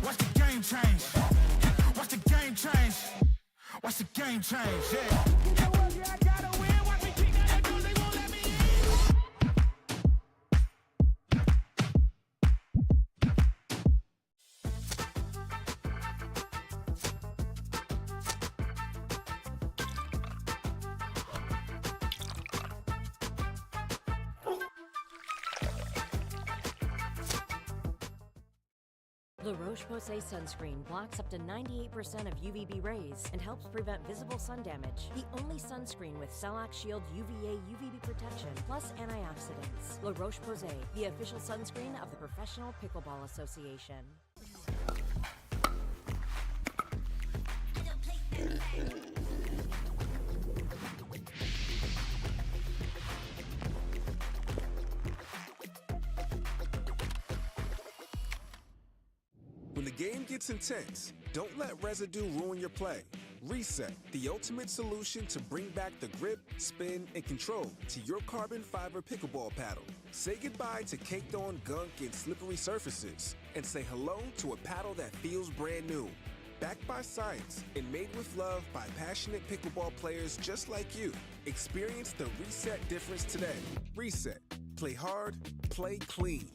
Watch the game change. Watch the game change. Watch the game change. Yeah. I gotta win. Watch me kick down that door. They won't let me in. La Roche-Posay sunscreen blocks up to 98% of UVB rays and helps prevent visible sun damage. The only sunscreen with Shellac Shield UVA UVB protection plus antioxidants. La Roche-Posay, the official sunscreen of the Professional Pickleball Association. When the game gets intense, don't let residue ruin your play. Reset, the ultimate solution to bring back the grip, spin, and control to your carbon fiber pickleball paddle. Say goodbye to caked-on gunk and slippery surfaces, and say hello to a paddle that feels brand new. Backed by science and made with love by passionate pickleball players just like you. Experience the Reset difference today. Reset. Play hard, play clean.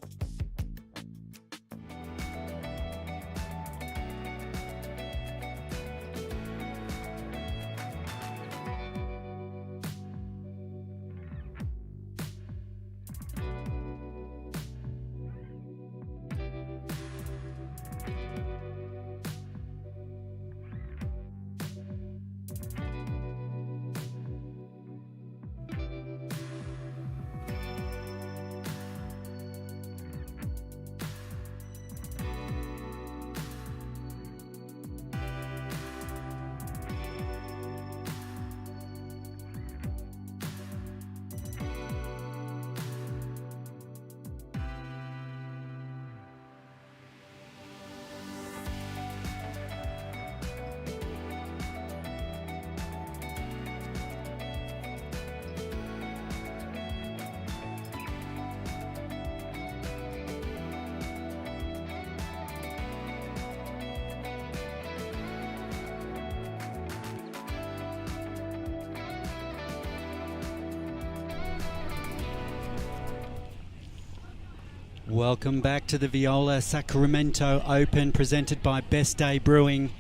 Welcome back to the Veolia Sacramento Open presented by Best Day Brewing.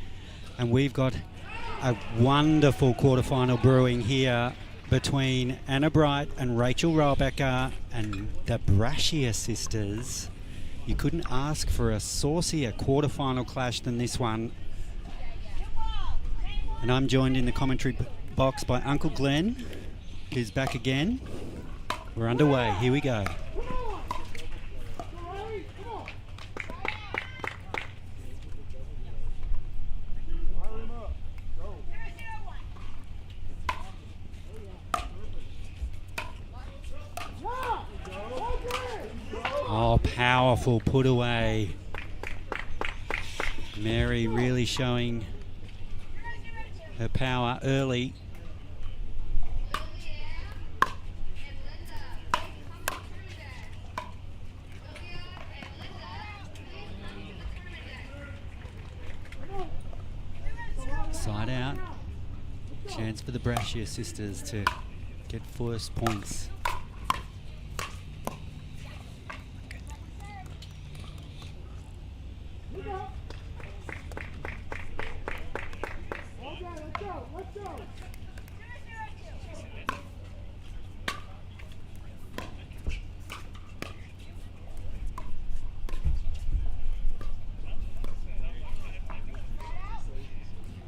And we've got a wonderful quarterfinal brewing here between Anna Bright and Rachel Rohrbacher and the Brashear sisters. You couldn't ask for a saucier quarterfinal clash than this one. And I'm joined in the commentary box by Uncle Glenn, who's back again. We're underway. Here we go. Oh, powerful put away. Mary really showing her power early. Side out. Chance for the Brashear sisters to get first points.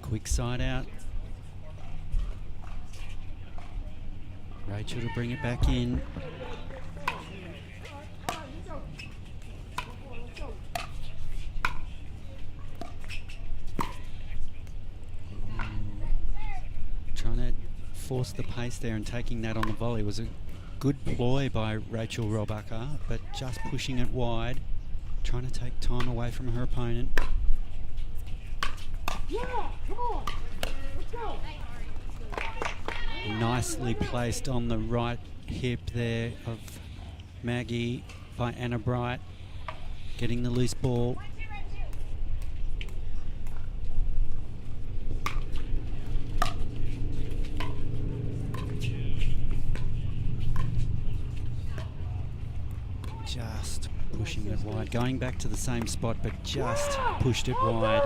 Quick side out. Rachel to bring it back in. Trying to force the pace there and taking that on the volley was a good ploy by Rachel Rohrbacher, but just pushing it wide, trying to take time away from her opponent. Nicely placed on the right hip there of Maggie by Anna Bright, getting the loose ball. Just pushing it wide, going back to the same spot, but just pushed it wide.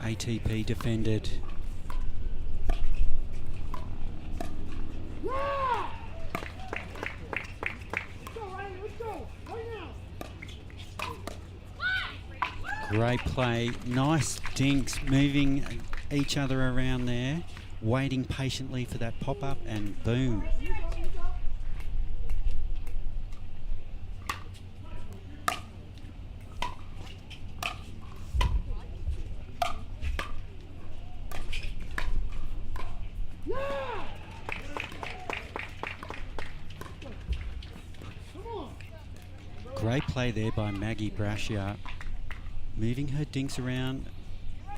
ATP defended. Great play, nice dinks, moving each other around there, waiting patiently for that pop-up, and boom. Great play there by Maggie Brashear, moving her dinks around,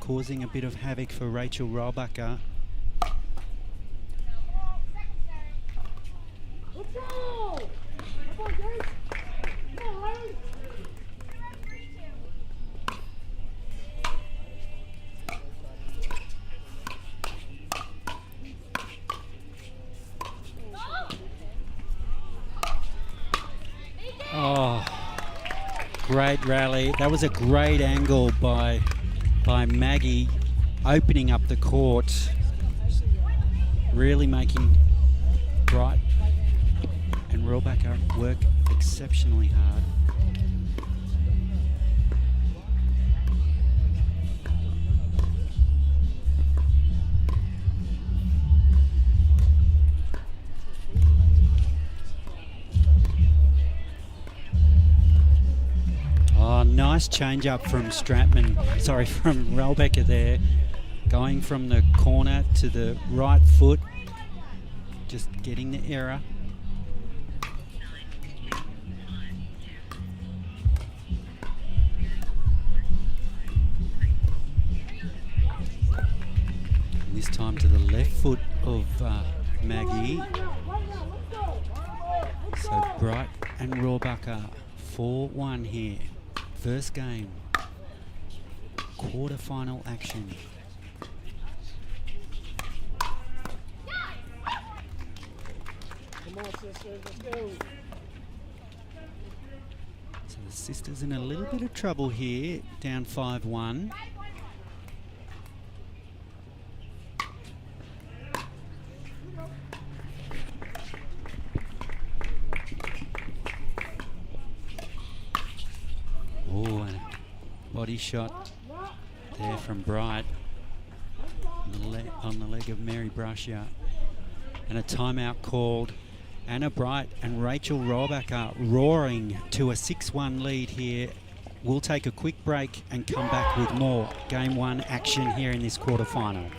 causing a bit of havoc for Rachel Rohrbacher. Oh, great rally. That was a great angle by Maggie, opening up the court, really making Bright and Rohrbacher work exceptionally hard. Oh, nice change up from from Rohrbacher there, going from the corner to the right foot, just getting the error. And this time to the left foot of Maggie. So Bright and Rohrbacher 4-1 here. First game. Quarterfinal action. Come on, sisters, let's go. So the sisters in a little bit of trouble here, down 5-1. Oh, and a body shot there from Bright on the leg of Mary Brasher. And a timeout called. Anna Bright and Rachel Rohrbacher roaring to a 6-1 lead here. We'll take a quick break and come back with more Game 1 action here in this quarterfinal.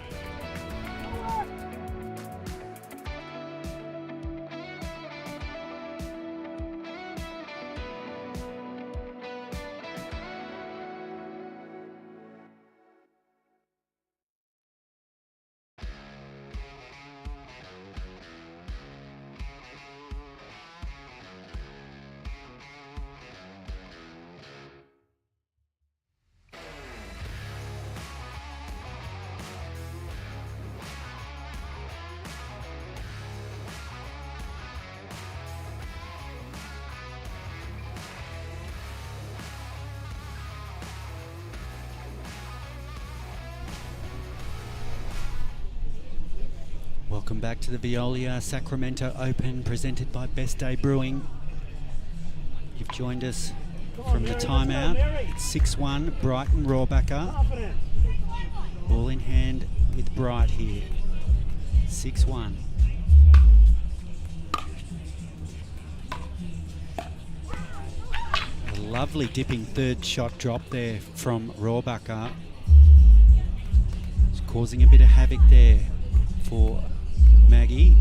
Welcome back to the Veolia Sacramento Open, presented by Best Day Brewing. You've joined us from the timeout. It's 6-1, Bright and Rohrbacher. Ball in hand with Bright here. 6-1. A lovely dipping third shot drop there from Rohrbacher. It's causing a bit of havoc there for Maggie.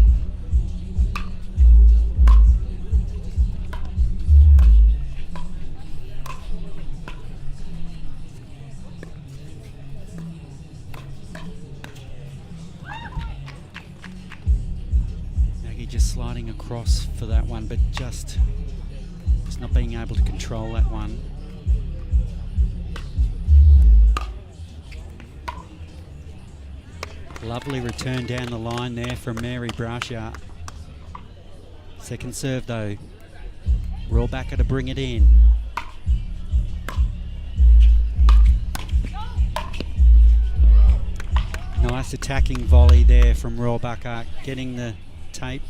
Maggie just sliding across for that one, but just not being able to control that one. Lovely return down the line there from Mary Brasher. Second serve though. Rohrbacher to bring it in. Nice attacking volley there from Rohrbacher, getting the tape.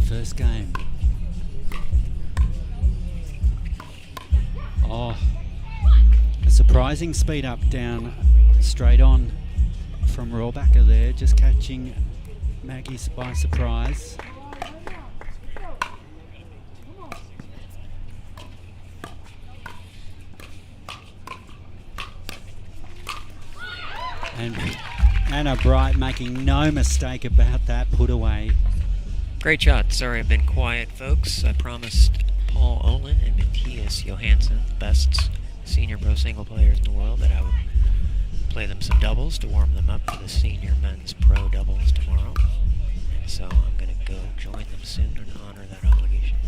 First game. Oh, a surprising speed up down straight on from Rohrbacher there, just catching Maggie by surprise. And Anna Bright making no mistake about that put away. Great shot. Sorry I've been quiet, folks. I promised Paul Olin and Matthias Johansson, the best senior pro single players in the world, that I would play them some doubles to warm them up for the senior men's pro doubles tomorrow. And so I'm going to go join them soon and honor that obligation.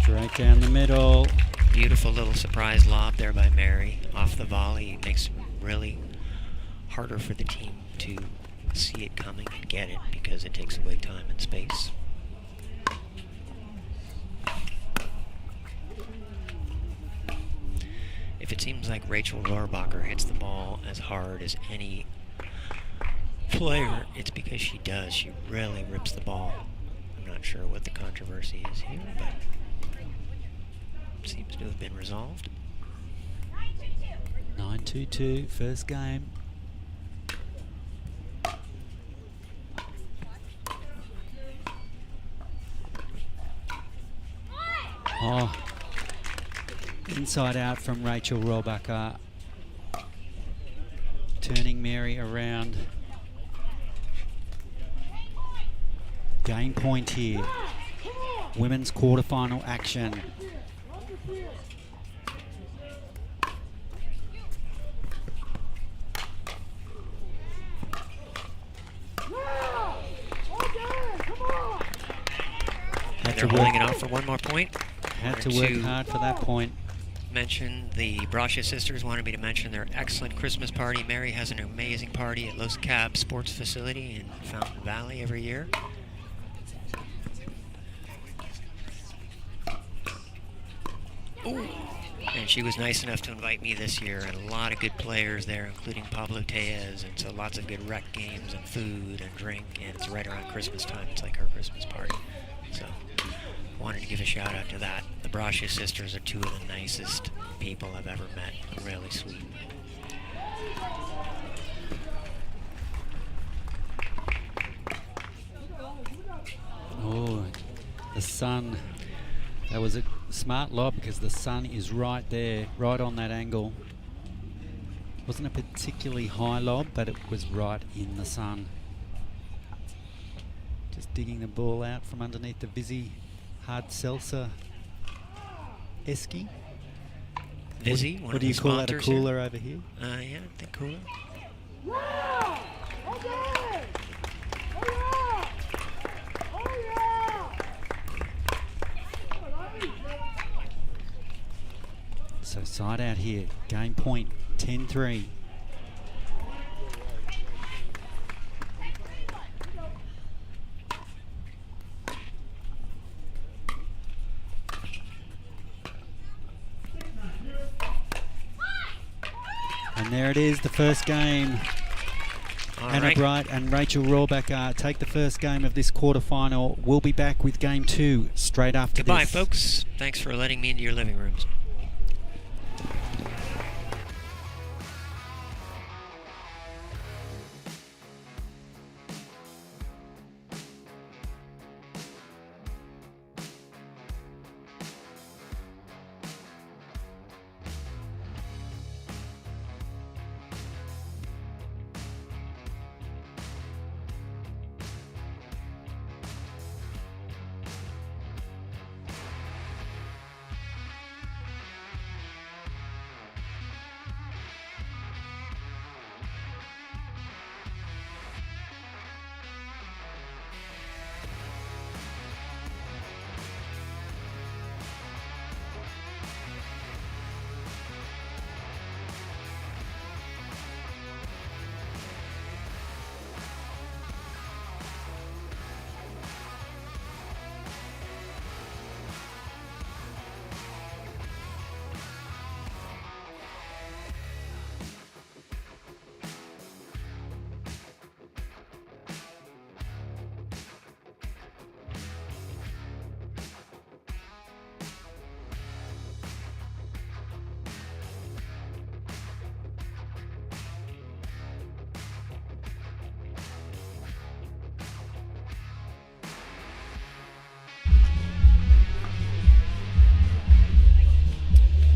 Straight down the middle. Beautiful little surprise lob there by Mary off the volley. It makes it really harder for the team to see it coming and get it because it takes away time and space. If it seems like Rachel Rohrbacher hits the ball as hard as any player, it's because she does. She really rips the ball. I'm not sure what the controversy is here, but seems to have been resolved. 9-2-2, first game. Oh, inside out from Rachel Rohrbacher. Turning Mary around. Game point here. Women's quarterfinal action. They're holding it off for one more point. Had to work hard for that point. Mention the Brascia sisters wanted me to mention their excellent Christmas party. Mary has an amazing party at Los Cab Sports Facility in Fountain Valley every year. Ooh. And she was nice enough to invite me this year, and a lot of good players there, including Pablo Tellez, and so lots of good rec games and food and drink, and it's right around Christmas time. It's like her Christmas party. So wanted to give a shout out to that. The Brascia sisters are two of the nicest people I've ever met. Really sweet. Oh, the sun. That was a smart lob because the sun is right there, right on that angle. Wasn't a particularly high lob, but it was right in the sun. Just digging the ball out from underneath the Vizzy hard seltzer esky. Vizzy, what do you call that, a cooler over here? Yeah, the cooler. So side out here, game point 10-3. And there it is, the first game. Anna Bright and Rachel Rohrbacher take the first game of this quarterfinal. We'll be back with game 2 straight after this. Goodbye, folks. Thanks for letting me into your living rooms.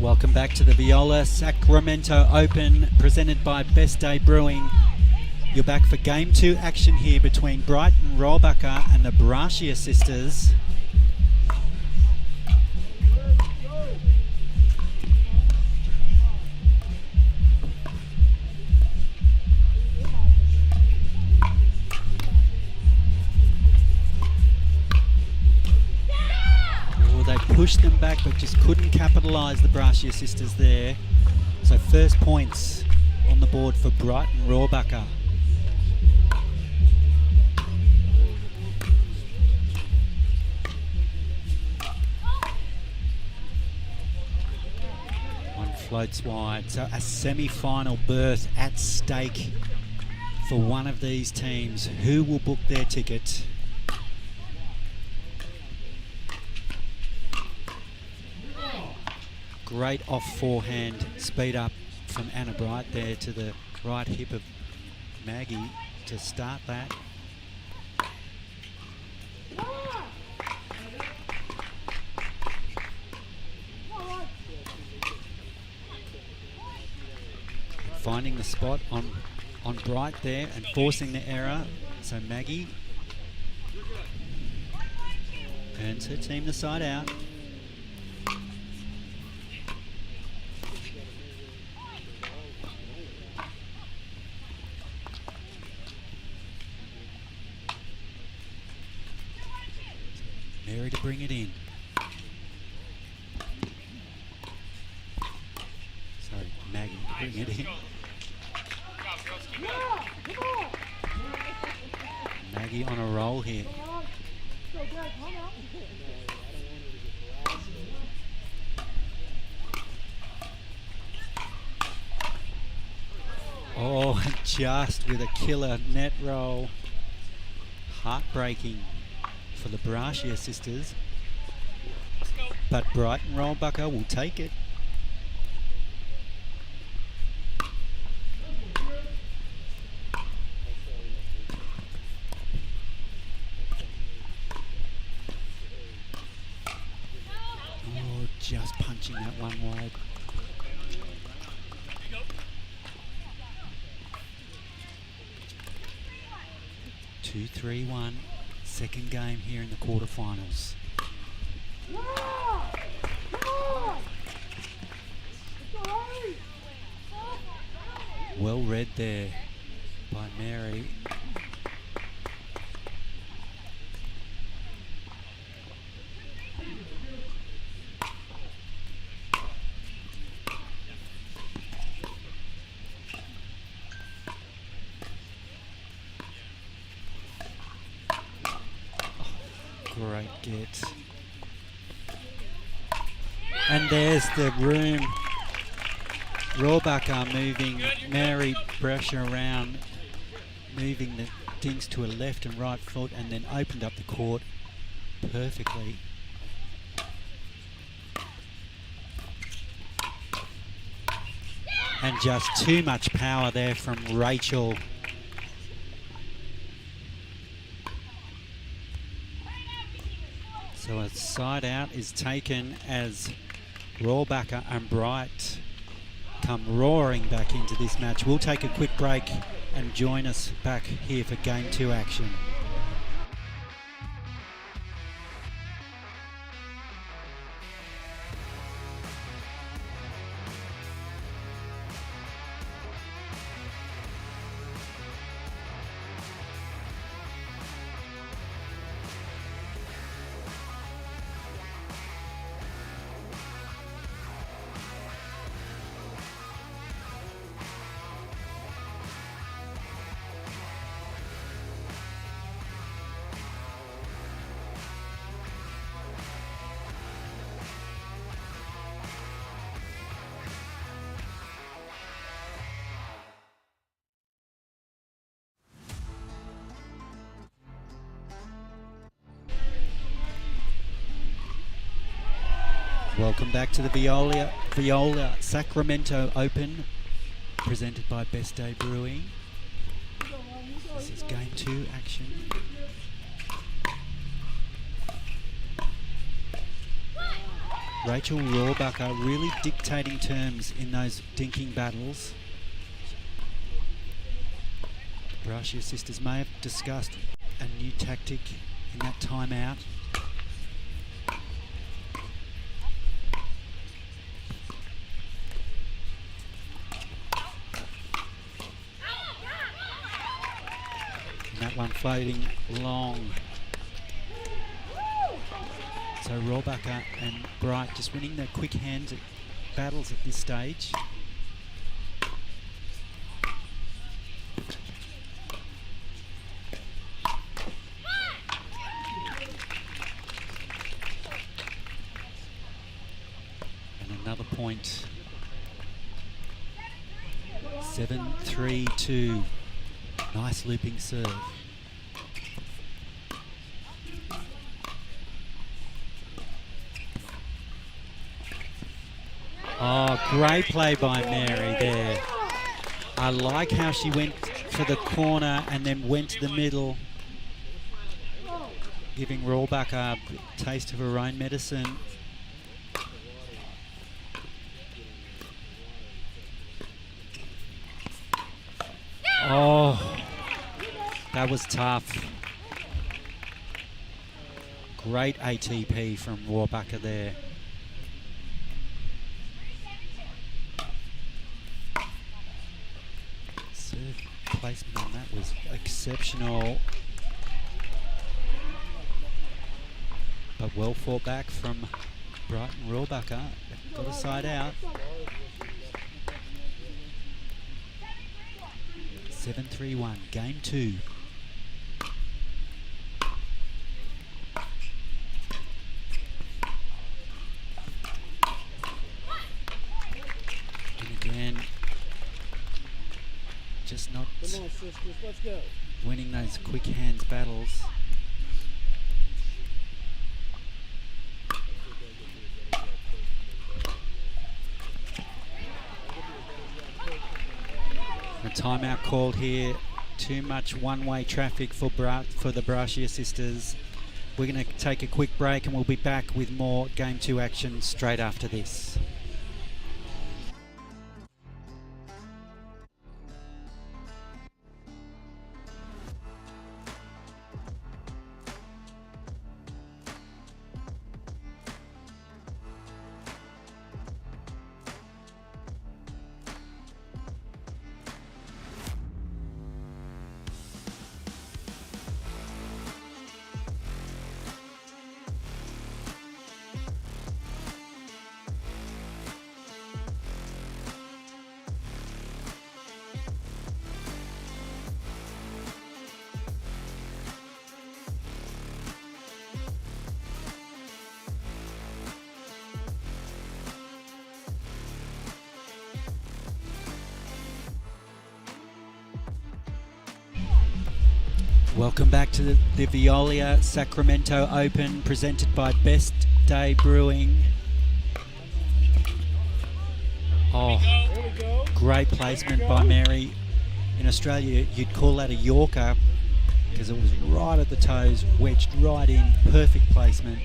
Welcome back to the Veolia Sacramento Open, presented by Best Day Brewing. You're back for Game 2 action here between Brighton Rohrbacher and the Brascia sisters. Pushed them back but just couldn't capitalise, the Brascia sisters there. So first points on the board for Brighton Rohrbacher. One floats wide, so a semi-final berth at stake for one of these teams. Who will book their ticket? Great off forehand speed up from Anna Bright there to the right hip of Maggie to start that. finding the spot on Bright there and forcing the error. So Maggie earns her team the side out. Mary to bring it in. Sorry, Maggie to bring it in. Maggie on a roll here. Oh, just with a killer net roll. Heartbreaking for the Brazier sisters. But Brighton Rollbucker will take it. Oh, just punching that one wide. Two, 3-1. Second game here in the quarterfinals. Well read there by Mary. Great get. And there's the room. Rohrbacher moving Mary Brasher around, moving the dings to a left and right foot, and then opened up the court perfectly. And just too much power there from Rachel. So a side out is taken as Rohrbacher and Bright come roaring back into this match. We'll take a quick break and join us back here for Game 2 action. Welcome back to the Veolia Sacramento Open, presented by Best Day Brewing. This is Game 2 action. Rachel Rohrbacher really dictating terms in those dinking battles. Brazier sisters may have discussed a new tactic in that timeout. That one floating long. So Rohrbacher and Bright just winning the quick hand battles at this stage. And another point. 7-3-2. Nice looping serve. Oh, great play by Mary there. I like how she went for the corner and then went to the middle, giving Rohrbacher a taste of her own medicine. Oh, that was tough. Great ATP from Rohrbacher there. Serve placement on that was exceptional. But well fought back from Brighton Rohrbacher. Got a side out. 7-3-1, game 2. And again, just not Come on, sisters, let's go. winning those quick hands battles. A timeout called here. Too much one-way traffic for the Brazier sisters. We're going to take a quick break and we'll be back with more Game 2 action straight after this. Welcome back to the Veolia Sacramento Open, presented by Best Day Brewing. Oh, great placement by Mary. In Australia, you'd call that a Yorker because it was right at the toes, wedged right in, perfect placement.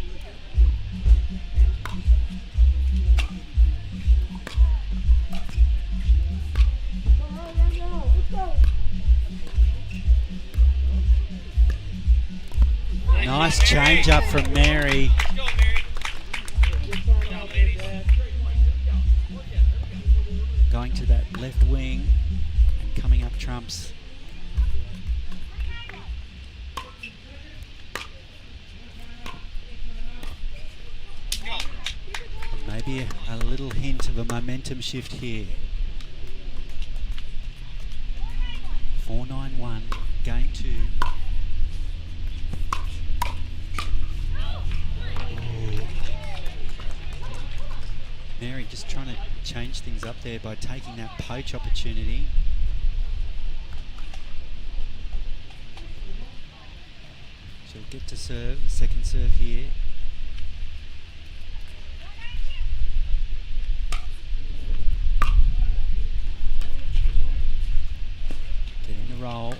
Nice change up from Mary. Going to that left wing and coming up trumps. Maybe a little hint of a momentum shift here. 4-9-1, game 2. Mary just trying to change things up there by taking that poach opportunity. She'll get to serve, second serve here. Getting the roll.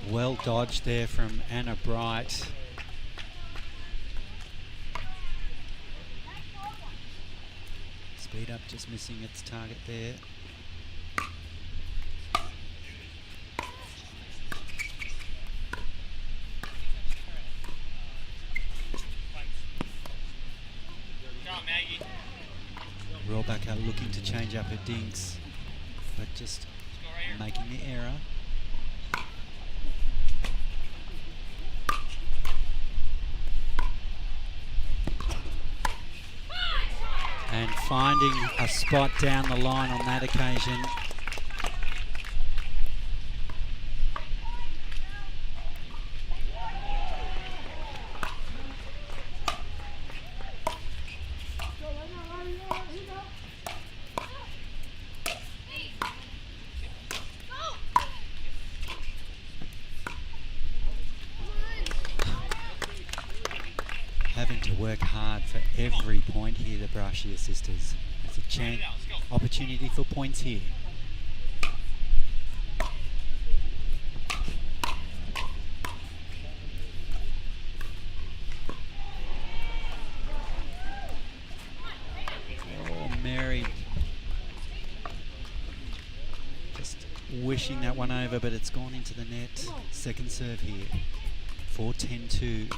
Well dodged there from Anna Bright. Speed up just missing its target there. Rohrbacher looking to change up her dinks, but just making the error. And finding a spot down the line on that occasion. Having to work hard for every point here, the Brazier sisters. It's a chance, opportunity for points here. pushing that one over, but it's gone into the net. Second serve here. 4-10-2.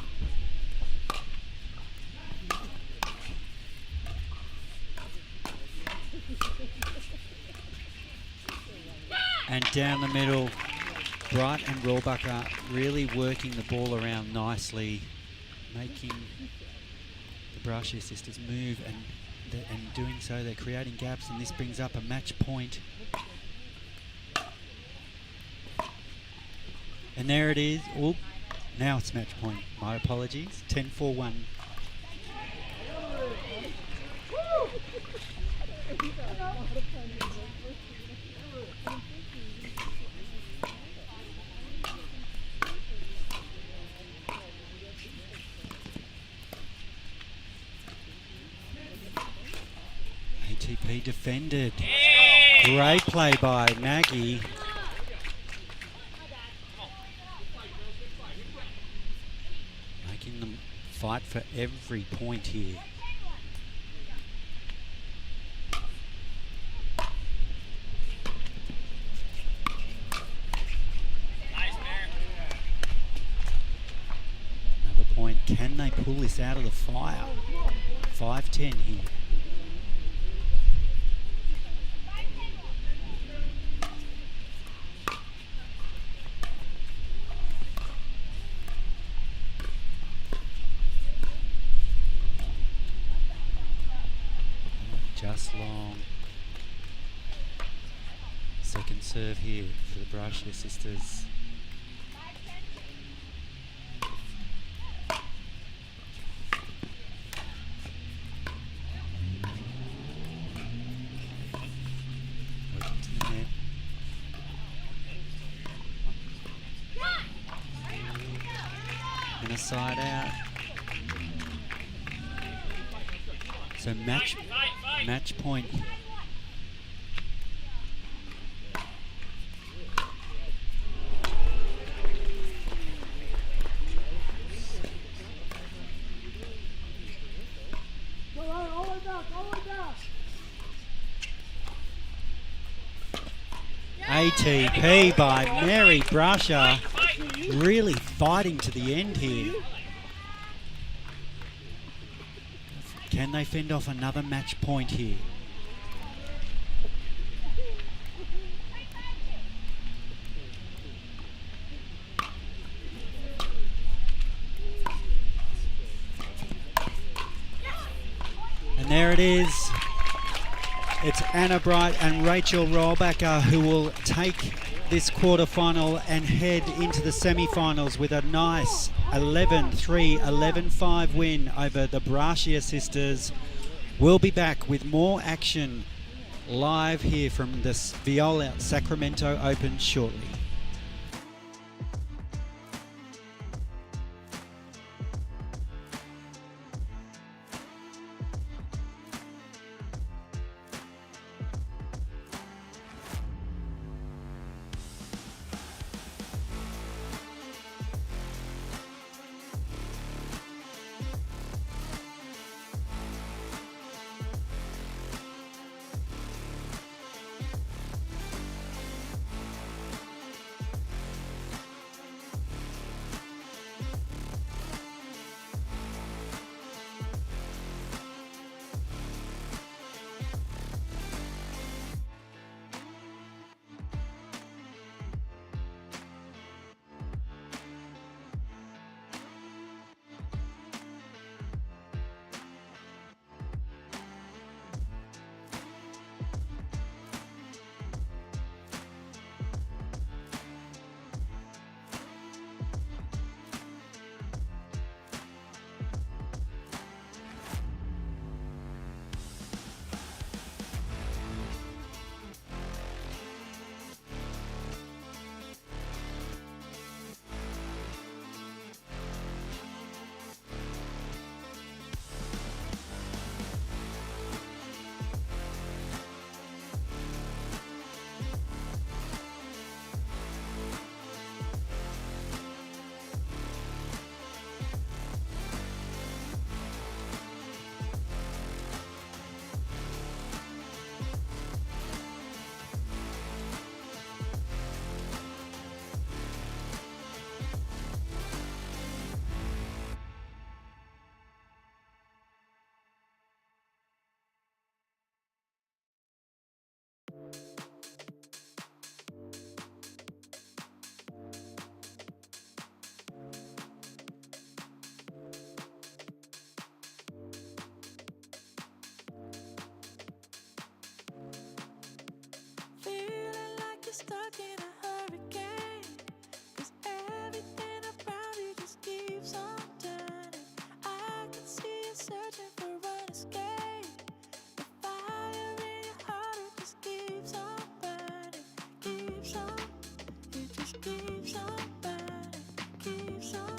And down the middle, Bright and Rohrbacher really working the ball around nicely, making the Brassier sisters move, and doing so they're creating gaps, and this brings up a match point. And there it is. Oh, now it's match point. My apologies. 10-4-1. ATP defended. Great play by Maggie. Making them fight for every point here. Another point. Can they pull this out of the fire? 5-10 here. Just long. Second serve here for the Brassier sisters. Working to the net. And a side out. So match point. ATP by Mary Brasher, really fighting to the end here. Can they fend off another match point here? And there it is. It's Anna Bright and Rachel Rohrbacher who will take this quarterfinal and head into the semi-finals with a nice 11-3, 11-5 win over the Brassier sisters. We'll be back with more action live here from this Veolia Sacramento Open shortly. stuck in a hurricane. 'Cause everything around me just keeps on turning. I can see you searching for an escape. The fire in your heart, it just keeps on burning. Keeps on, it just keeps on burning. Keeps on.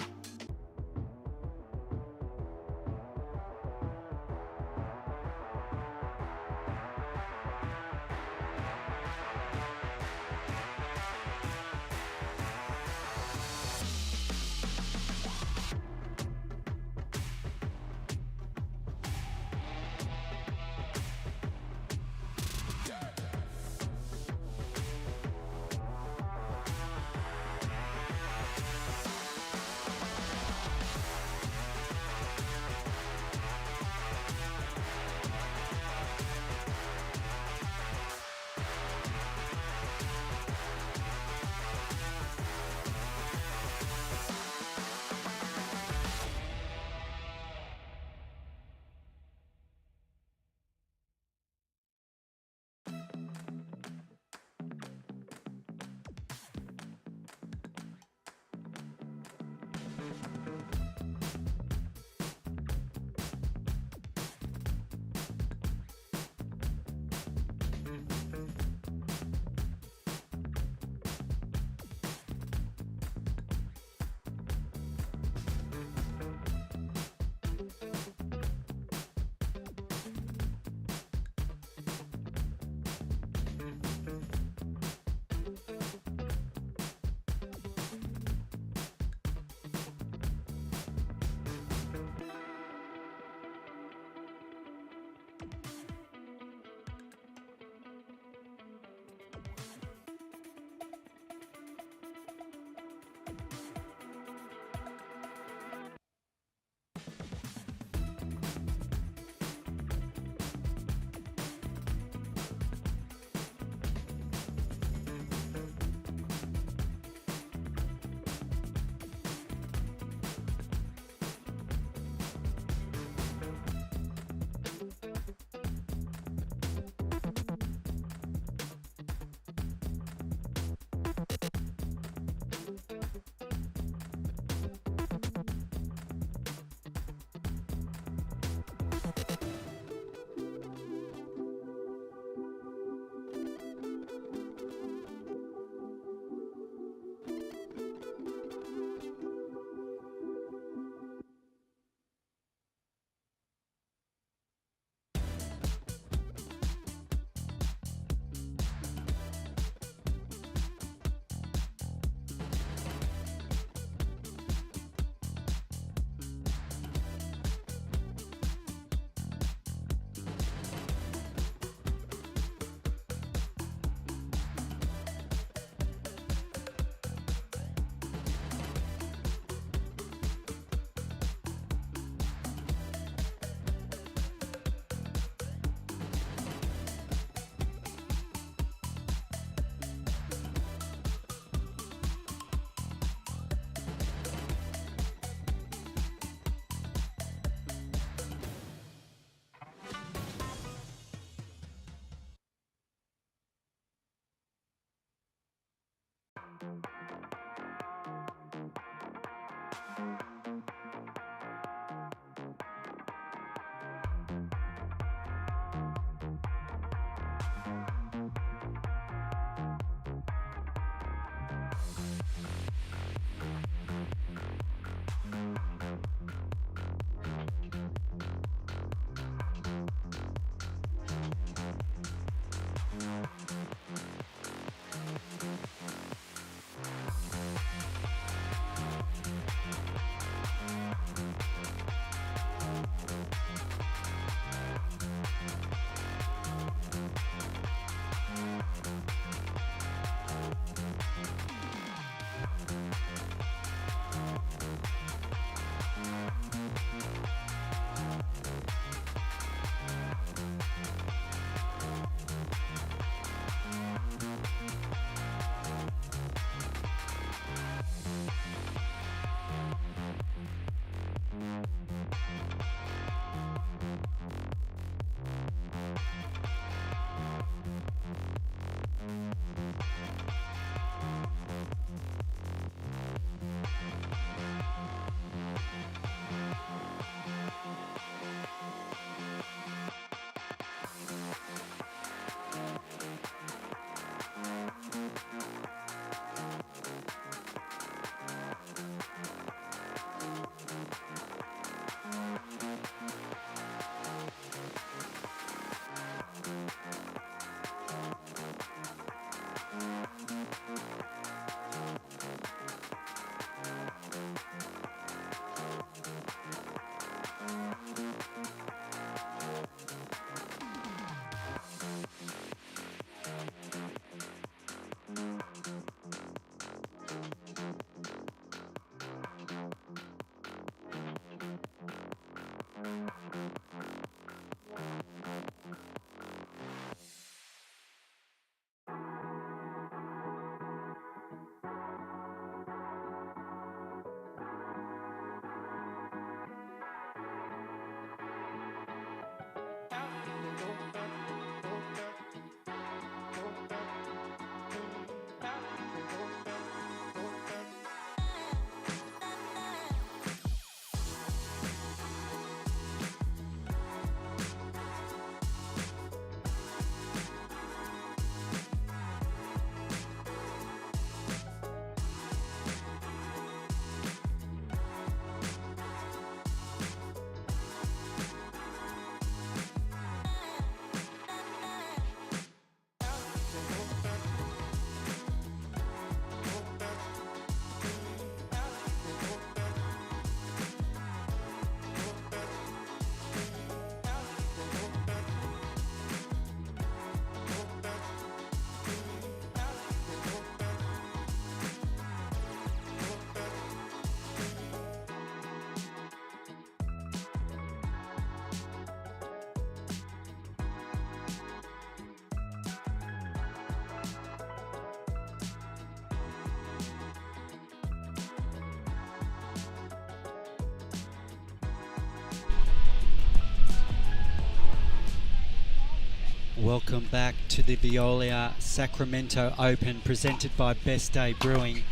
Welcome back to the Veolia Sacramento Open, presented by Best Day Brewing.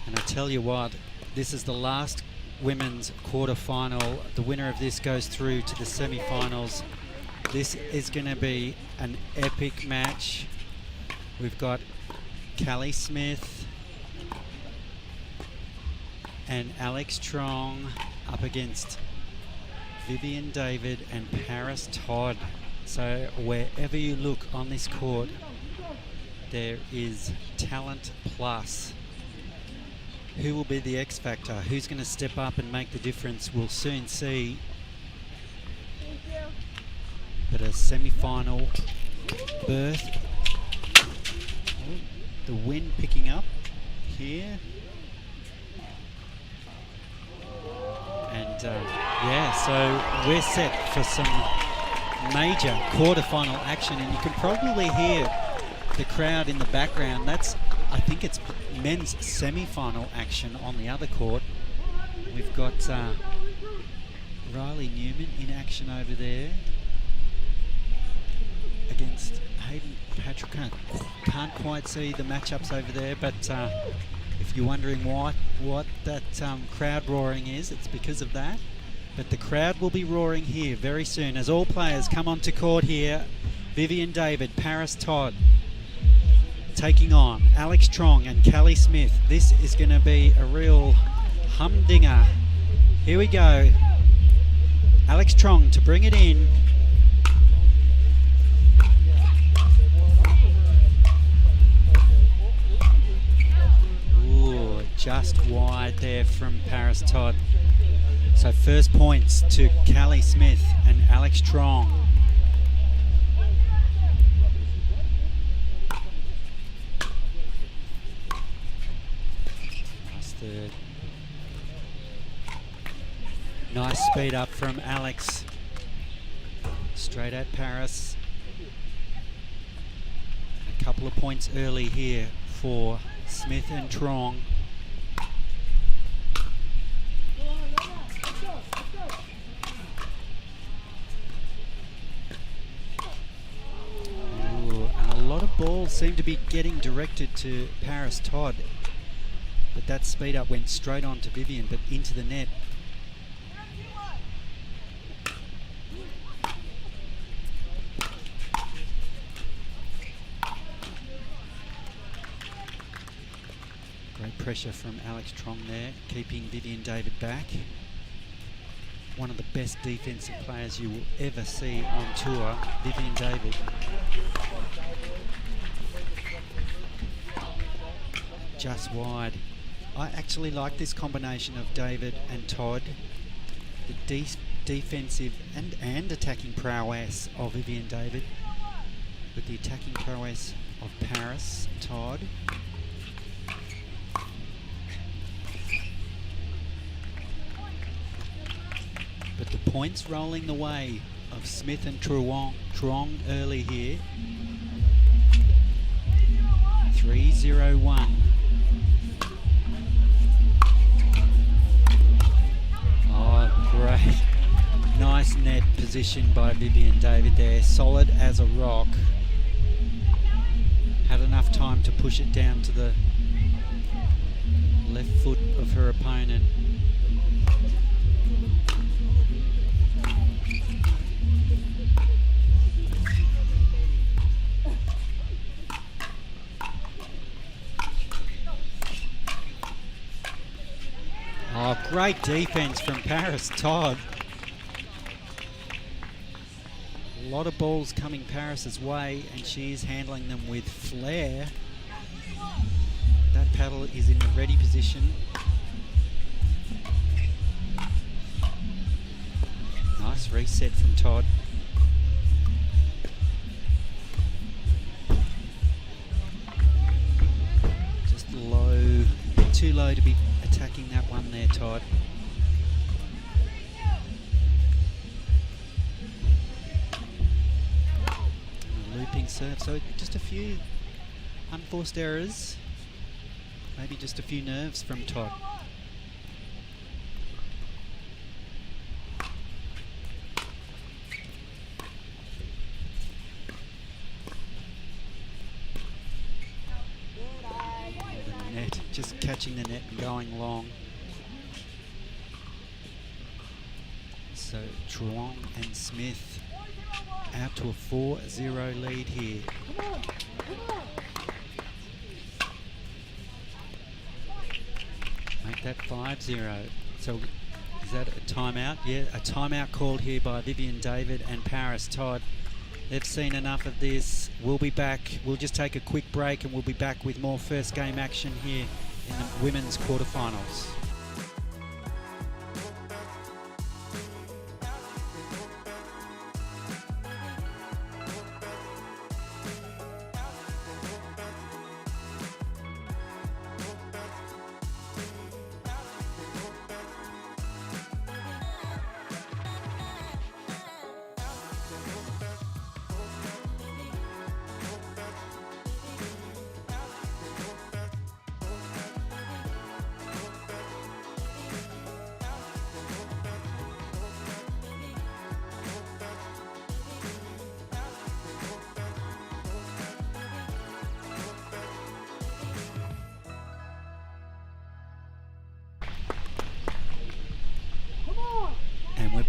And I tell you what, this is the last women's quarterfinal. The winner of this goes through to the semi-finals. This is going to be an epic match. We've got Callie Smith and Alex Trong up against Vivian David and Paris Todd. So wherever you look on this court, there is talent plus. Who will be the X factor? Who's going to step up and make the difference? We'll soon see. But a semi-final berth. Oh, the wind picking up here. And yeah, so we're set for some major quarterfinal action, and you can probably hear the crowd in the background. That's, I think it's men's semi-final action on the other court. We've got Riley Newman in action over there against Hayden Patriquin. Can't quite see the matchups over there, but if you're wondering what that crowd roaring is, it's because of that. But the crowd will be roaring here very soon as all players come onto court here. Vivian David, Paris Todd taking on Alex Trong and Callie Smith. This is going to be a real humdinger. Here we go. Alex Trong to bring it in. Ooh, just wide there from Paris Todd. So first points to Callie Smith and Alex Trong. Nice third. Nice speed up from Alex. Straight at Paris. A couple of points early here for Smith and Trong. Ball seemed to be getting directed to Paris Todd, but that speed up went straight on to Vivian, but into the net. Great pressure from Alex Trong there, keeping Vivian David back. One of the best defensive players you will ever see on tour, Vivian David. Just wide. I actually like this combination of David and Todd. The defensive and attacking prowess of Vivian David with the attacking prowess of Paris Todd. But the points rolling the way of Smith and Trong early here. 3-0-1. Oh, great. Nice net position by Vivian David there. Solid as a rock. Had enough time to push it down to the left foot of her opponent. Oh, great defense from Paris Todd. A lot of balls coming Paris's way, and she is handling them with flair. That paddle is in the ready position. Nice reset from Todd. Just low, a bit too low to be attacking that one there, Todd. And a looping serve, so just a few unforced errors. Maybe just a few nerves from Todd. catching the net and going long. So Truong and Smith out to a 4-0 lead here. Make that 5-0. So is that a timeout? Yeah, a timeout called here by Vivian David and Paris Todd. They've seen enough of this. We'll be back. We'll just take a quick break and we'll be back with more first game action here in the women's quarterfinals.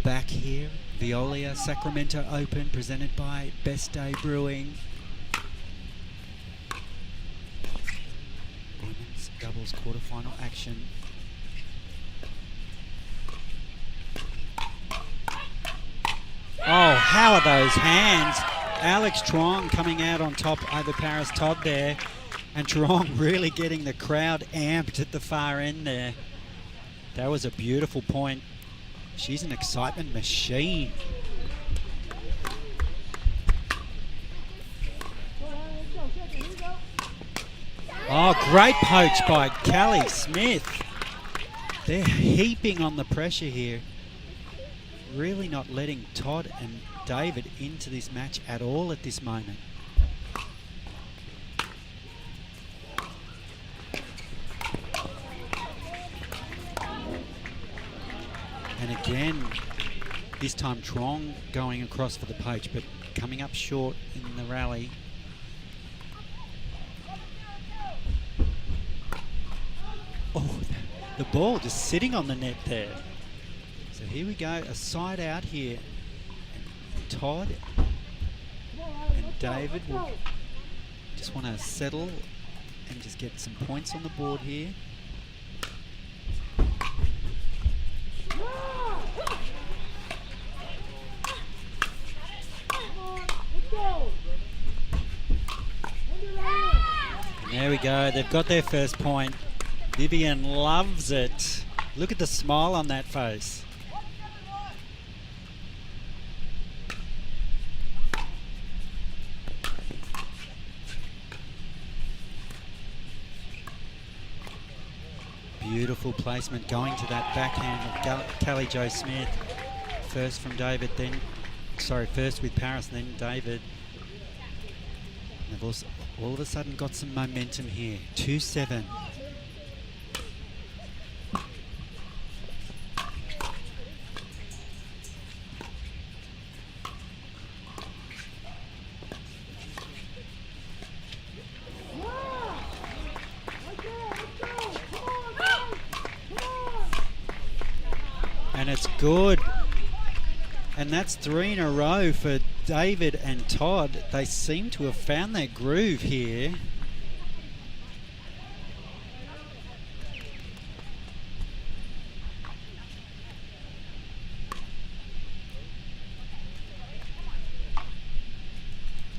Back here, Veolia Sacramento Open, presented by Best Day Brewing. Women's doubles quarterfinal action. Oh, how are those hands? Alex Truong coming out on top over Paris Todd there, and Truong really getting the crowd amped at the far end there. That was a beautiful point. She's an excitement machine. Oh, great poach by Callie Smith. They're heaping on the pressure here. Really not letting Todd and David into this match at all at this moment. And again, this time Truong going across for the poach, but coming up short in the rally. Oh, the ball just sitting on the net there. So here we go, a side out here. And Todd and David will just want to settle and just get some points on the board here. There we go, they've got their first point. Vivian loves it. Look at the smile on that face. Beautiful placement going to that backhand of Callie Jo Smith. First from David, then, first with Paris, then David. They've also all of a sudden got some momentum here. 2-7. And it's good. And that's 3 in a row for David and Todd. They seem to have found their groove here.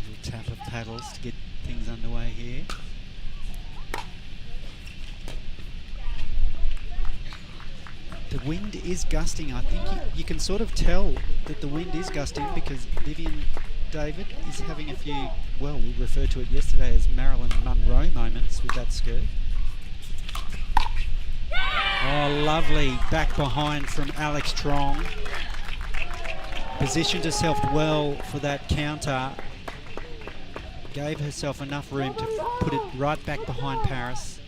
Little tap of paddles to get things underway here. The wind is gusting. I think you can sort of tell that the wind is gusting because Vivian David is having a few, well, we referred to it yesterday as Marilyn Monroe moments with that skirt. Oh, lovely back behind from Alex Truong. Positioned herself well for that counter. Gave herself enough room to put it right back behind Paris.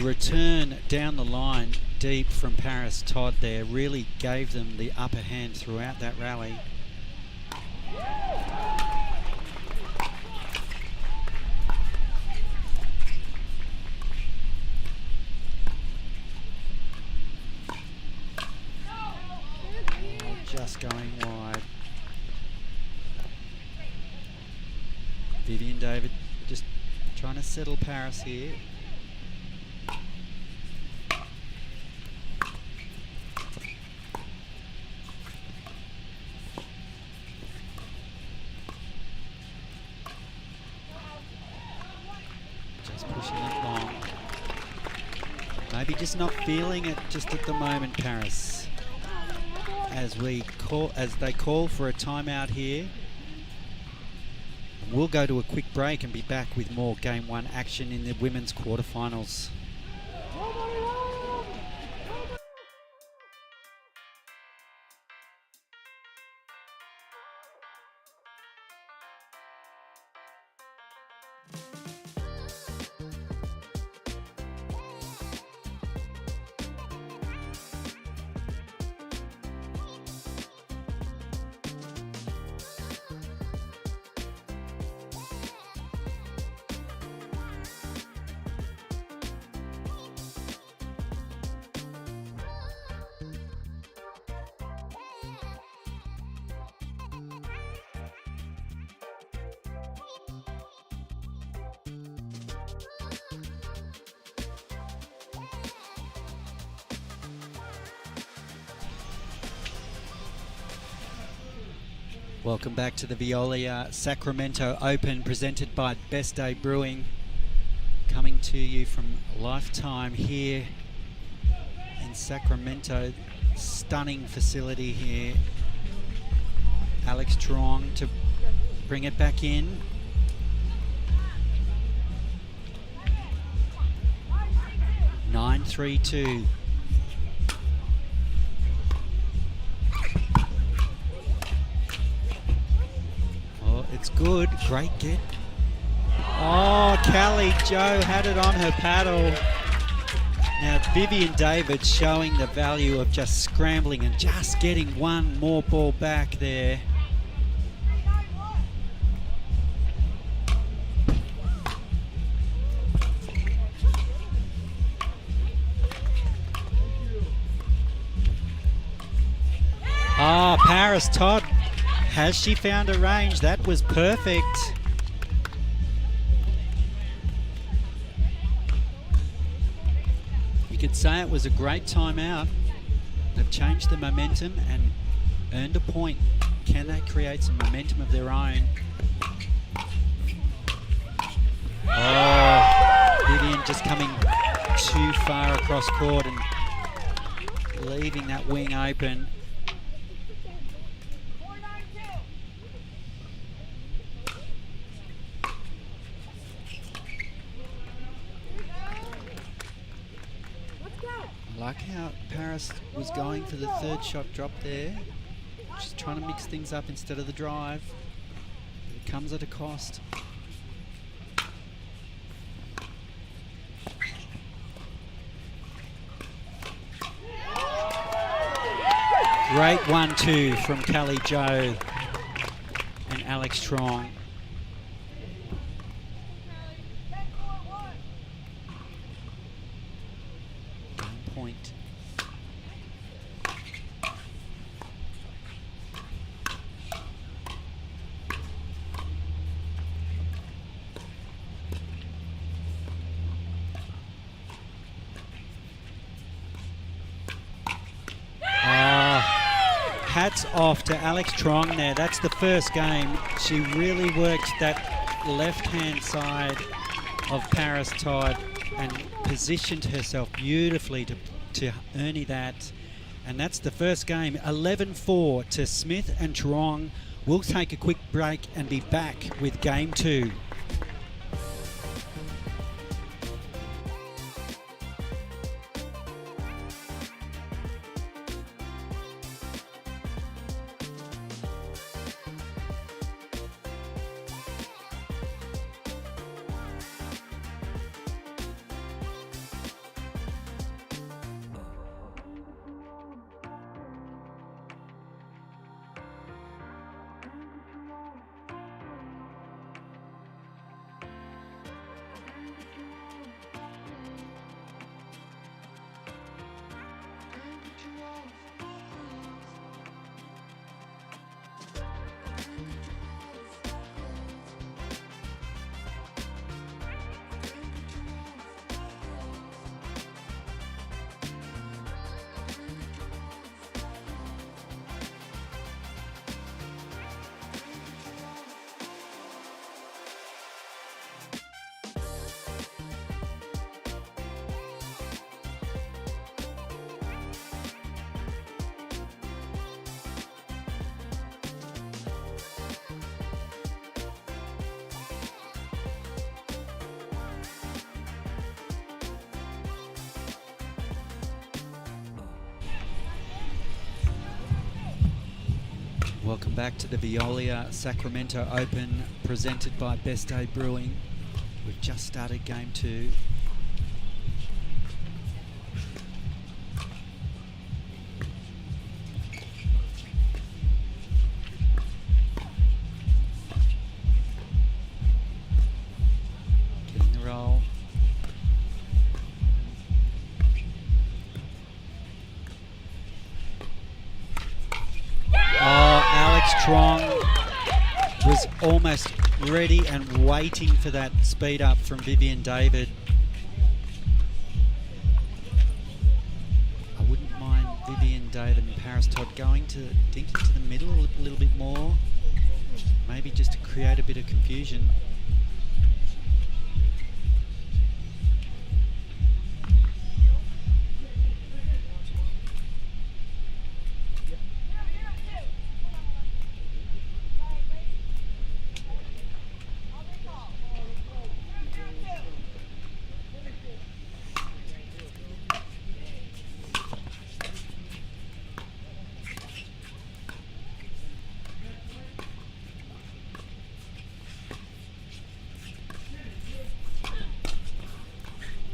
return down the line deep from Paris Todd there really gave them the upper hand throughout that rally. Just going wide. Vivian David just trying to settle Paris here. Just pushing it long. Maybe just not feeling it just at the moment, Paris. As they call for a timeout here. We'll go to a quick break and be back with more Game 1 action in the women's quarterfinals. Welcome back to the Veolia Sacramento Open, presented by Best Day Brewing. Coming to you from Lifetime here in Sacramento. Stunning facility here. Alex Trong to bring it back in. Nine, 3-2. It's good. Great get. Oh, Callie Joe had it on her paddle. Now, Vivian David showing the value of just scrambling and just getting one more ball back there. Ah, Paris Todd. Has she found a range? That was perfect. You could say it was a great timeout. They've changed the momentum and earned a point. Can they create some momentum of their own? Oh, Vivian just coming too far across court and leaving that wing open. I like how Paris was going for the third shot drop there. Just trying to mix things up instead of the drive. It comes at a cost. Great 1-2 from Callie Joe and Alex Trong. Point. Hats off to Alex Trong there. That's the first game. She really worked that left-hand side of Paris Todd and positioned herself beautifully to Ernie that. And that's the first game. 11-4 to Smith and Trong. We'll take a quick break and be back with game 2. Welcome back to the Veolia Sacramento Open, presented by Best Day Brewing. We've just started game 2. Getting the roll. Strong was almost ready and waiting for that speed up from Vivian David. I wouldn't mind Vivian David and Paris Todd going to Dinky to the middle a little bit more, maybe just to create a bit of confusion.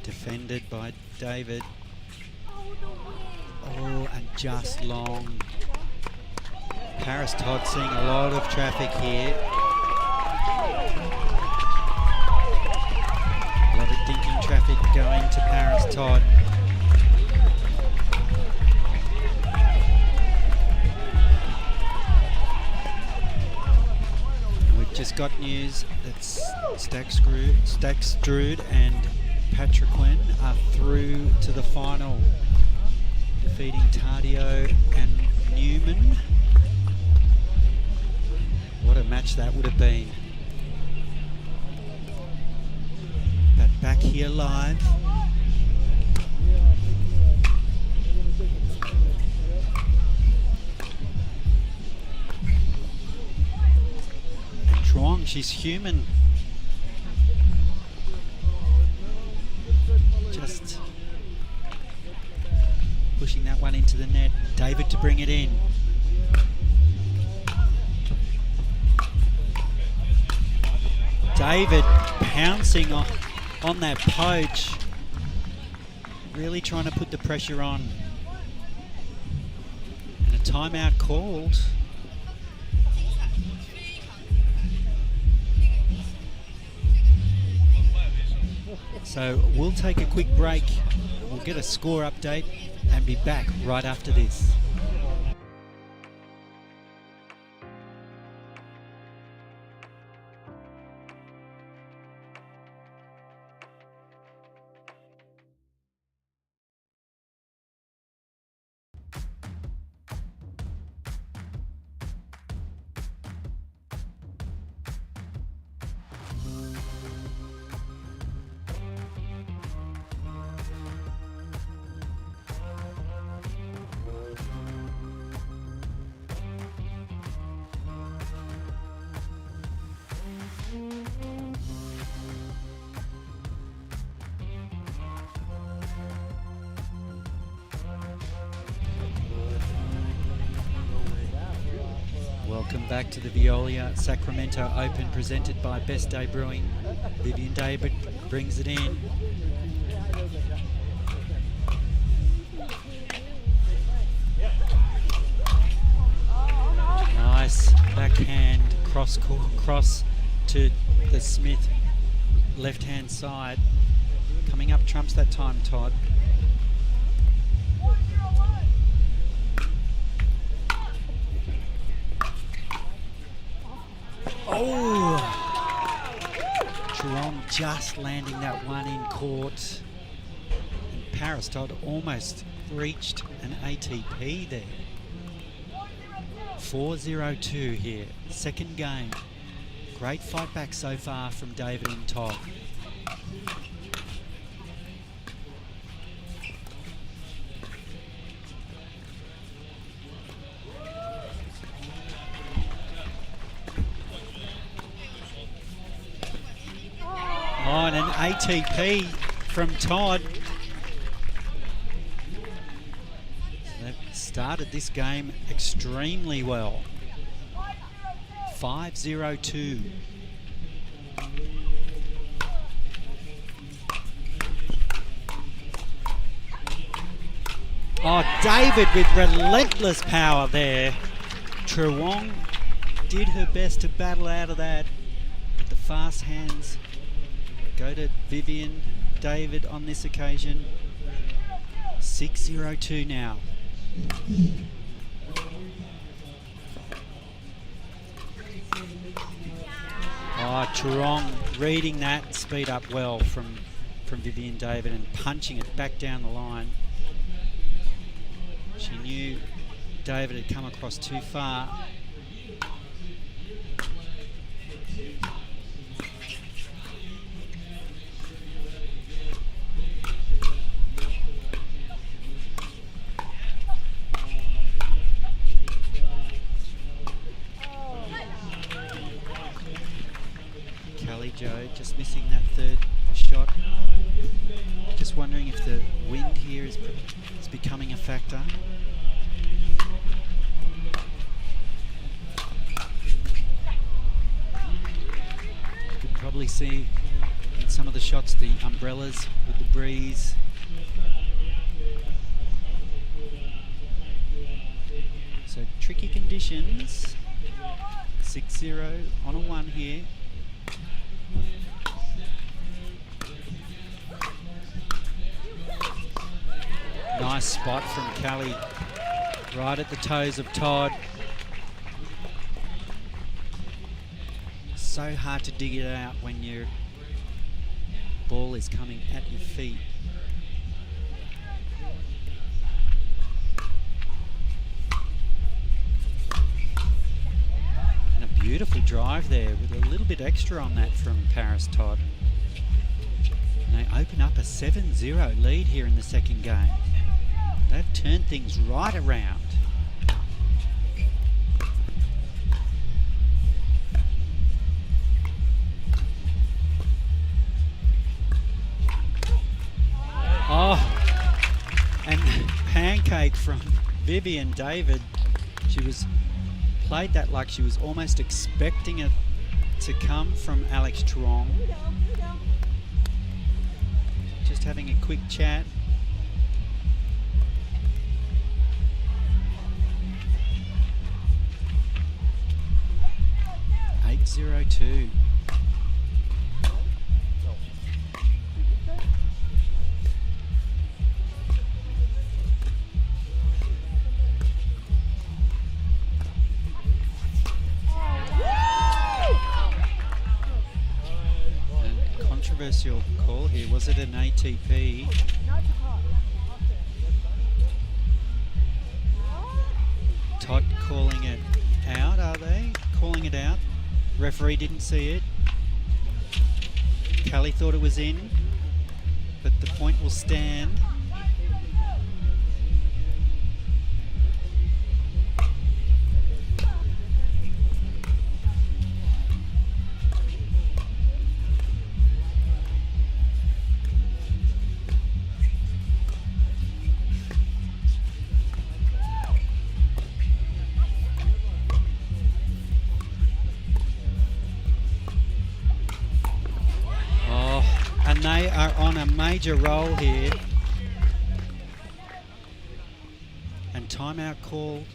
Defended by David. Oh, and just long. Paris Todd seeing a lot of traffic here. A lot of dinking traffic going to Paris Todd. We've just got news that Staksrud and Patriquin are through to the final, defeating Tardio and Newman. What a match that would have been. But back here live. And Trong, she's human. Just pushing that one into the net. David to bring it in. David pouncing on that poach. Really trying to put the pressure on. And a timeout called. So we'll take a quick break, we'll get a score update and be back right after this. Welcome back to the Veolia Sacramento Open, presented by Best Day Brewing. Vivian David brings it in. Nice backhand cross to the Smith left-hand side. Coming up trumps that time, Todd. just landing that one in court. And Paris Todd almost reached an ATP there. 4-0-2 here, second game. Great fight back so far from David and Todd. Oh, and an ATP from Todd. They've started this game extremely well. 5-0-2. Oh, David with relentless power there. Truong did her best to battle out of that, but the fast hands go to Vivian David on this occasion. 6-0-2 now. Oh, Truong reading that speed up well from Vivian David and punching it back down the line. She knew David had come across too far. Joe just missing that third shot. Just wondering if the wind here is becoming a factor. You could probably see in some of the shots the umbrellas with the breeze. So tricky conditions. 6-0 on a 1 here. Nice spot from Kelly, right at the toes of Todd. So hard to dig it out when your ball is coming at your feet. And a beautiful drive there with a little bit extra on that from Paris Todd. And they open up a 7-0 lead here in the second game. They've turned things right around. Oh, and pancake from Vivian David. She played that like she was almost expecting it to come from Alex Truong. Just having a quick chat. 8-0-2. And controversial call here. Was it an ATP? Todd calling it out, are they? Calling it out. Referee didn't see it. Kelly thought it was in, but the point will stand. They are on a major roll here. And timeout called.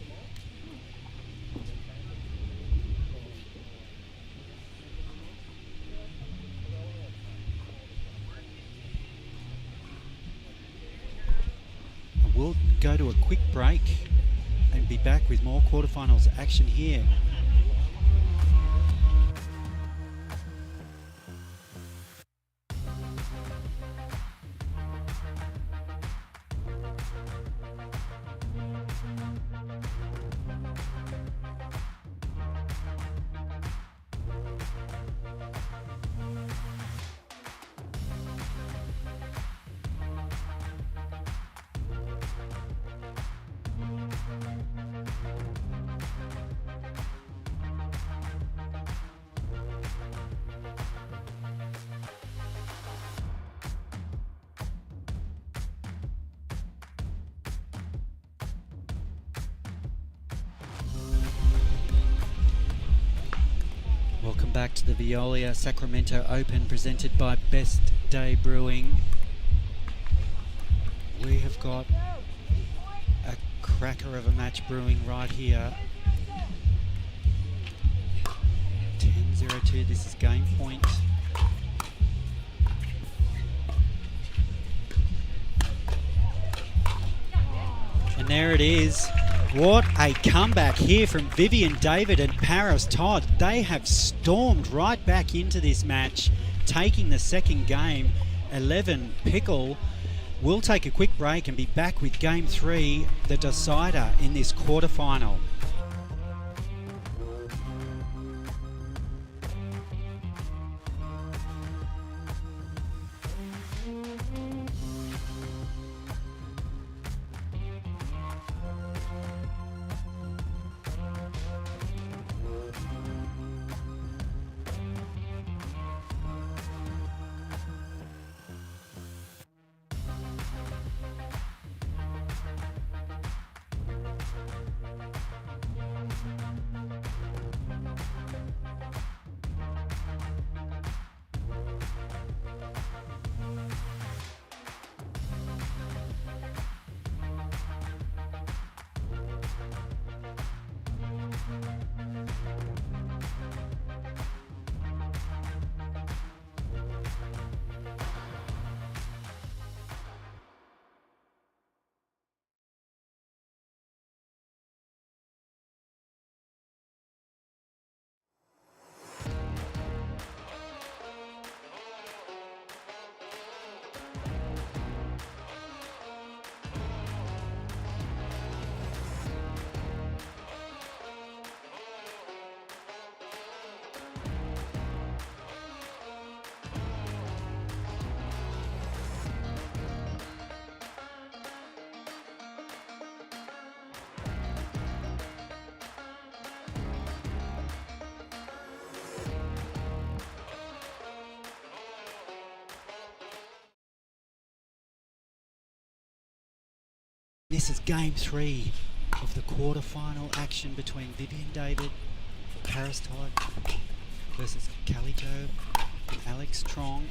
We'll go to a quick break and be back with more quarterfinals action here. back to the Veolia Sacramento Open presented by Best Day Brewing. We have got a cracker of a match brewing right here. 10-0-2, this is game point. And there it is. What a comeback here from Vivian David and Paris Todd. They have stormed right back into this match, taking the second game, 11 pickle. We'll take a quick break and be back with game 3, the decider in this quarterfinal. This is game 3 of the quarterfinal action between Vivian David, Paris Todd versus Calito and Alex Trong.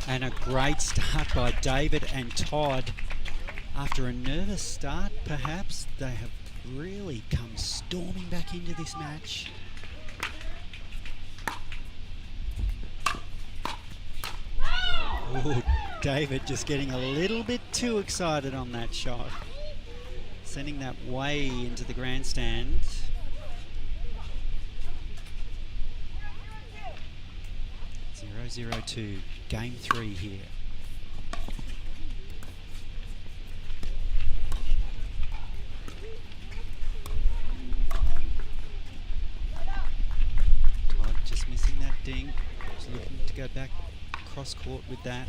And a great start by David and Todd. After a nervous start, perhaps, they have really come storming back into this match. Ooh, David just getting a little bit too excited on that shot. Sending that way into the grandstand. Zero, 0-2, game 3 here. Ding, just looking to go back cross court with that.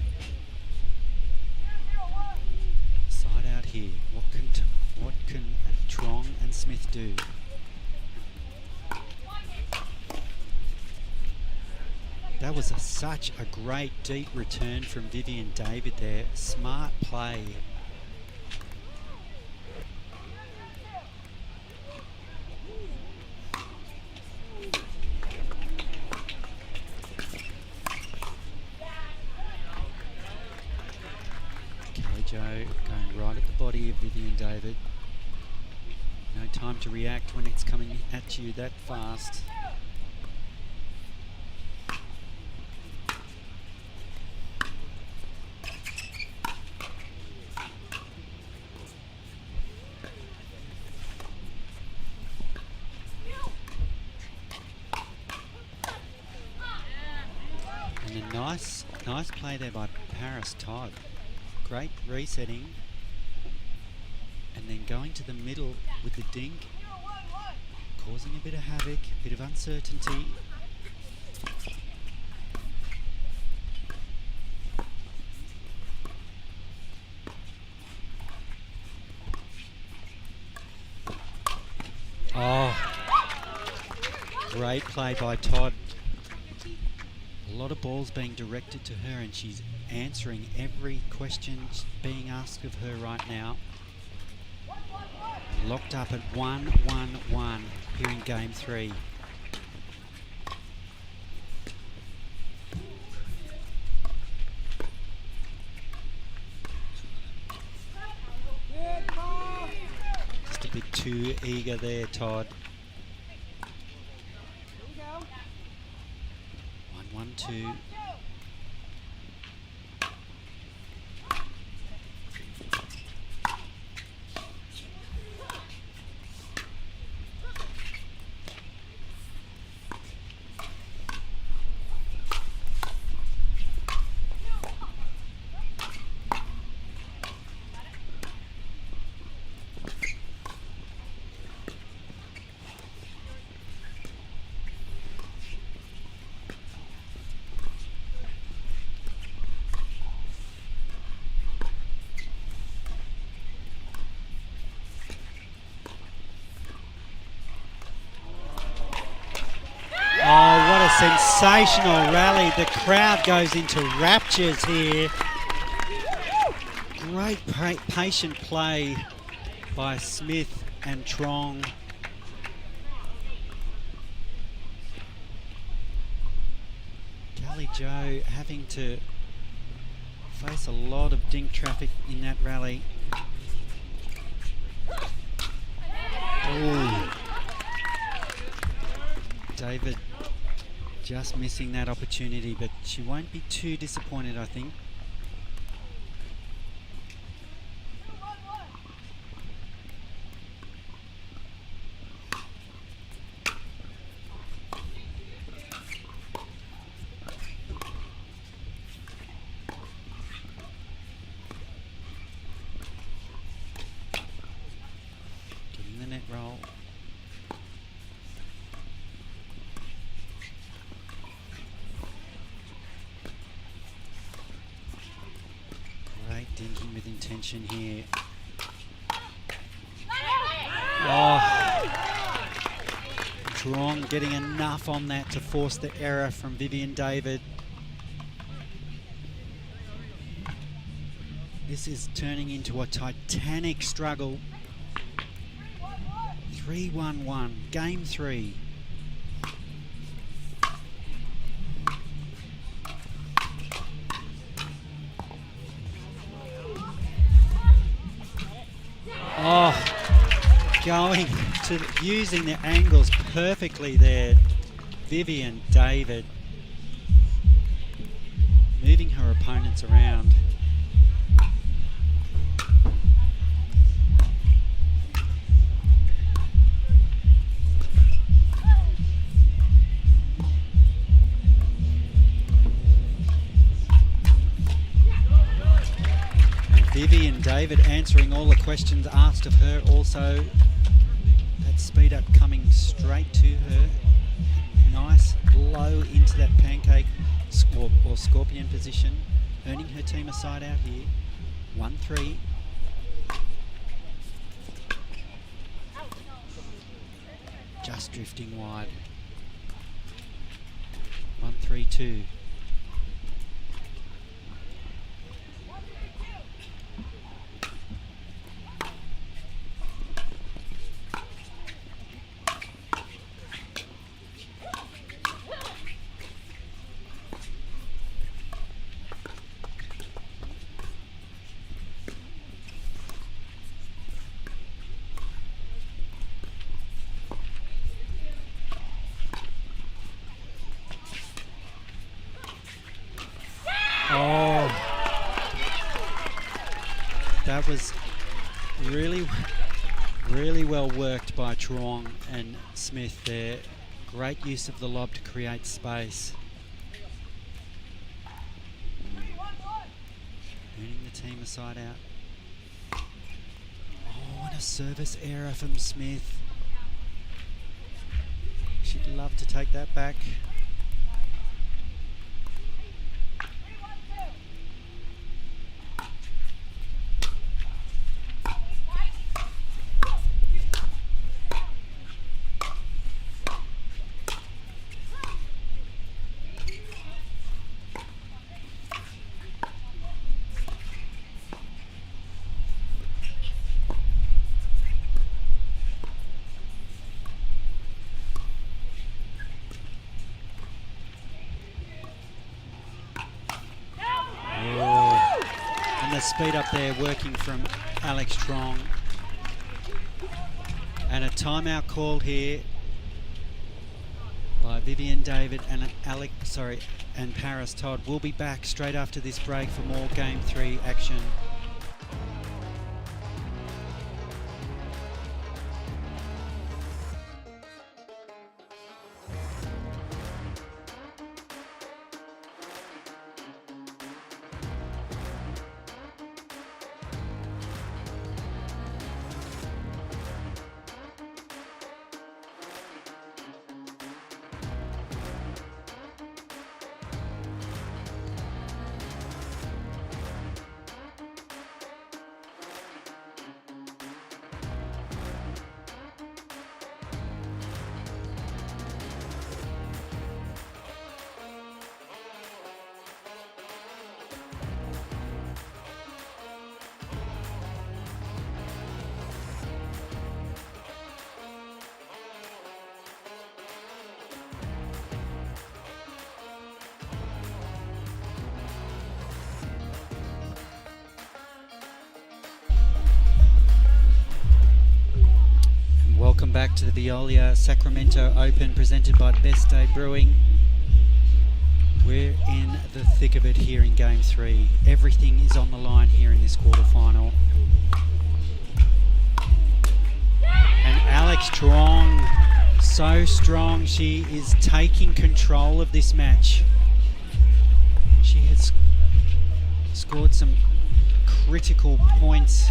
Side out here. What can Trong and Smith do? That was such a great deep return from Vivian David there. Smart play. Going right at the body of Vivian David. No time to react when it's coming at you that fast. And a nice play there by Paris Todd. Great resetting, and then going to the middle with the dink, causing a bit of havoc, a bit of uncertainty. Oh, great play by Todd. A lot of balls being directed to her, and she's answering every question being asked of her right now. Locked up at 1-1-1 here in game 3. Just a bit too eager there, Todd. 1-1-2. Sensational rally. The crowd goes into raptures here. Great patient play by Smith and Trong. Gully Joe having to face a lot of dink traffic in that rally. Ooh. David just missing that opportunity, but she won't be too disappointed, I think. Getting the net roll. Dinking with intention here. Oh, Trong getting enough on that to force the error from Vivian David. This is turning into a titanic struggle. 3-1-1, game 3. Oh, going to using the angles perfectly there. Vivian David moving her opponents around. Vivian David answering all the questions asked of her. Also, that speed up coming straight to her. Nice low into that pancake or scorpion position, earning her team a side out here. 1-3. Just drifting wide. 1-3-2. That was really well worked by Trong and Smith there. Great use of the lob to create space. Earning the team a side out. Oh, what a service error from Smith. She'd love to take that back. speed up there working from Alex Trong. And a timeout called here by Vivian David and and Paris Todd. We'll be back straight after this break for more Game 3 action. Welcome back to the Veolia Sacramento Open presented by Best Day Brewing. We're in the thick of it here in Game 3. Everything is on the line here in this quarterfinal. And Alex Trong, so strong. She is taking control of this match. She has scored some critical points.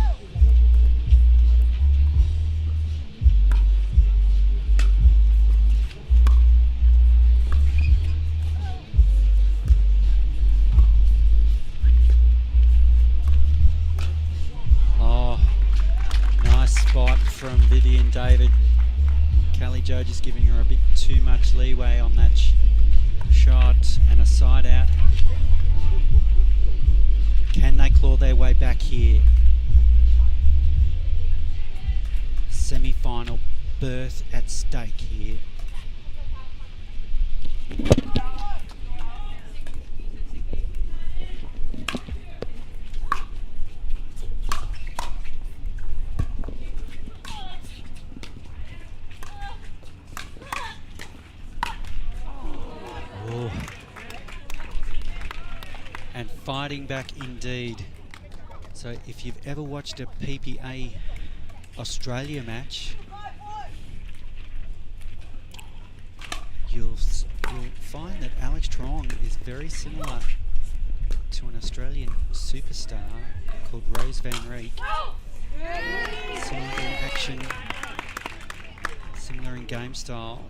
From Vivian David. Callie Joe just giving her a bit too much leeway on that shot, and a side out. Can they claw their way back here? Semi-final berth at stake here. Fighting back indeed. So if you've ever watched a PPA Australia match, you'll find that Alex Trong is very similar to an Australian superstar called Rose Van Rieck. Similar in action, similar in game style.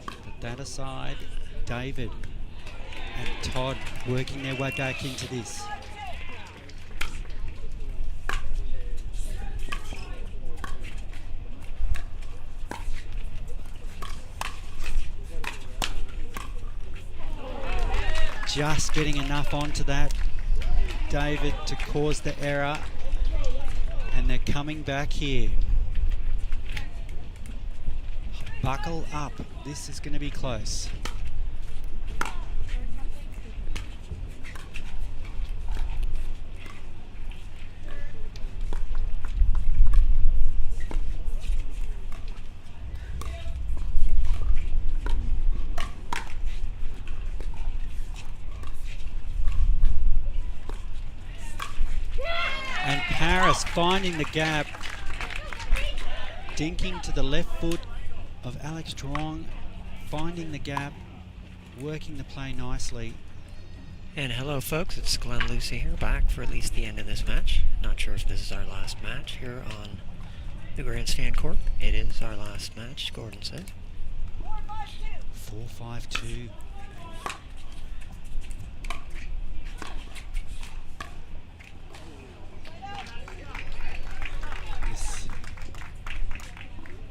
But that aside, David and Todd working their way back into this. Just getting enough onto that, David, to cause the error. And they're coming back here. Buckle up. This is going to be close. Finding the gap, dinking to the left foot of Alex Trong, finding the gap, working the play nicely. And hello folks, it's Glenn Lucy here, back for at least the end of this match. Not sure if this is our last match here on the Grandstand court. It is our last match, Gordon said. 4-5-2.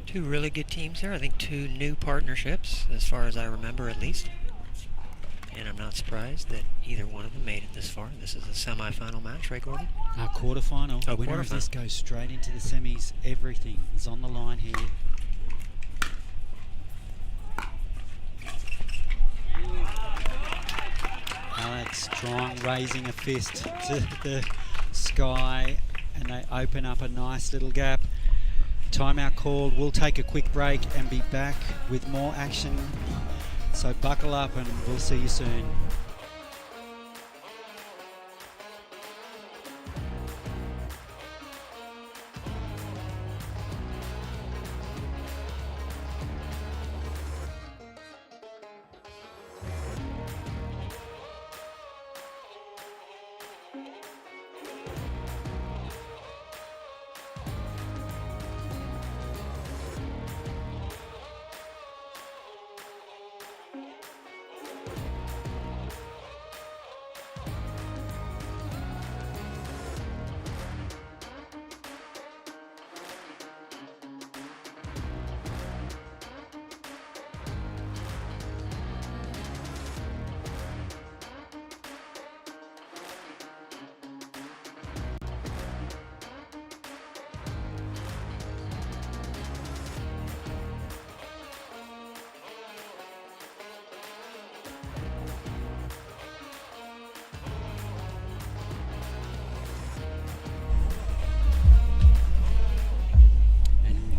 Two really good teams here. I think two new partnerships, as far as I remember at least. And I'm not surprised that either one of them made it this far. This is a semi-final match, right, Gordon? Quarterfinal. Oh, winner quarterfinal. of this goes straight into the semis. Everything is on the line here. Strong raising a fist to the sky, and they open up a nice little gap. Timeout called. We'll take a quick break and be back with more action. So buckle up and we'll see you soon.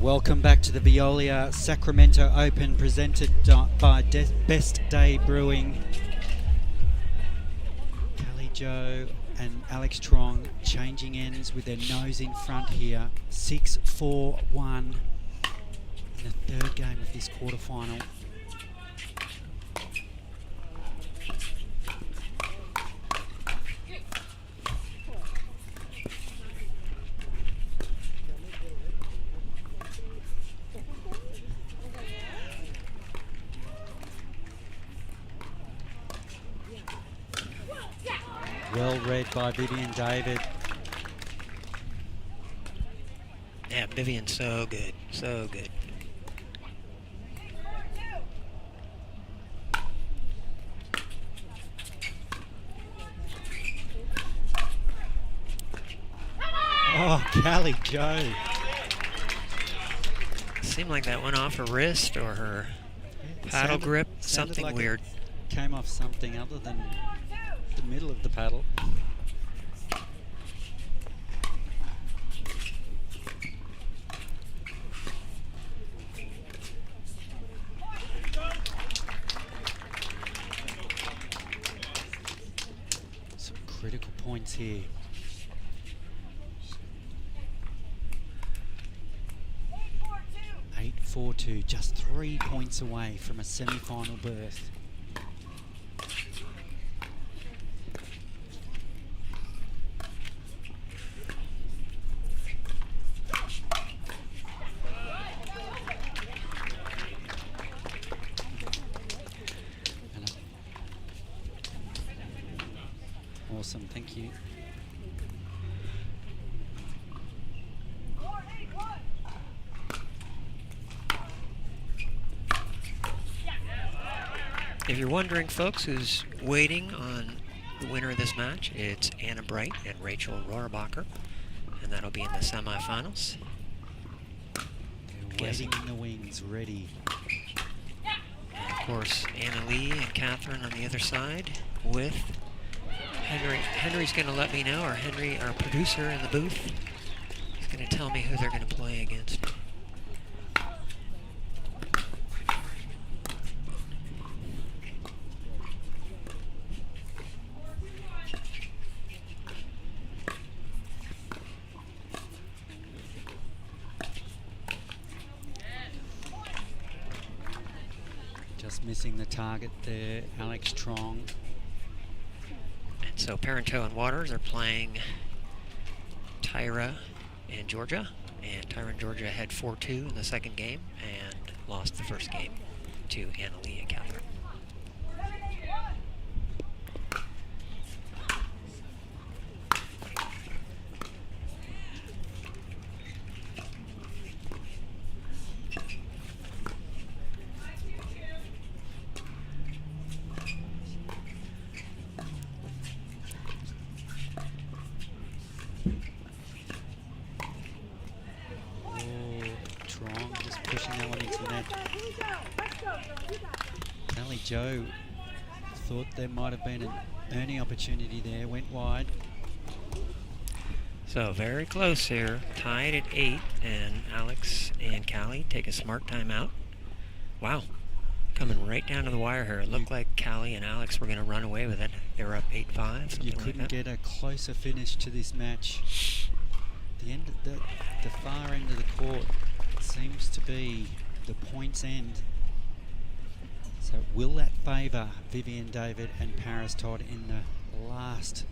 Welcome back to the Veolia Sacramento Open, presented by Best Day Brewing. Callie Joe and Alex Trong changing ends with their nose in front here. 6-4-1 in the third game of this quarterfinal. Well read by Vivian David. Yeah, Vivian's so good, so good. Oh, Callie Joe. Seemed like that went off her wrist or her paddle grip, something like weird. Came off something other than the middle of the paddle. Some critical points here. Eight, 4-2, just 3 points away from a semi-final berth. Awesome, thank you. If you're wondering, folks, who's waiting on the winner of this match, it's Anna Bright and Rachel Rohrbacher, and that'll be in the semifinals. They're waiting in the wings, ready. And of course, Anna Leigh and Catherine on the other side with Henry. Henry's going to let me know, or Henry, our producer in the booth, is going to tell me who they're going to play against. Just missing the target there, Alex Trong. And so Parenteau and Waters are playing Tyra and Georgia. And Tyra and Georgia had 4-2 in the second game and lost the first game to Anna Leigh and Catherine. Joe thought there might have been earning opportunity there, went wide. So very close here, tied at 8, and Alex and Callie take a smart timeout. Wow, coming right down to the wire here. It looked like Callie and Alex were going to run away with it. They were up 8-5. You couldn't get a closer finish to this match. The end, the far end of the court seems to be the points end. So will that favour Vivian David and Paris Todd in the last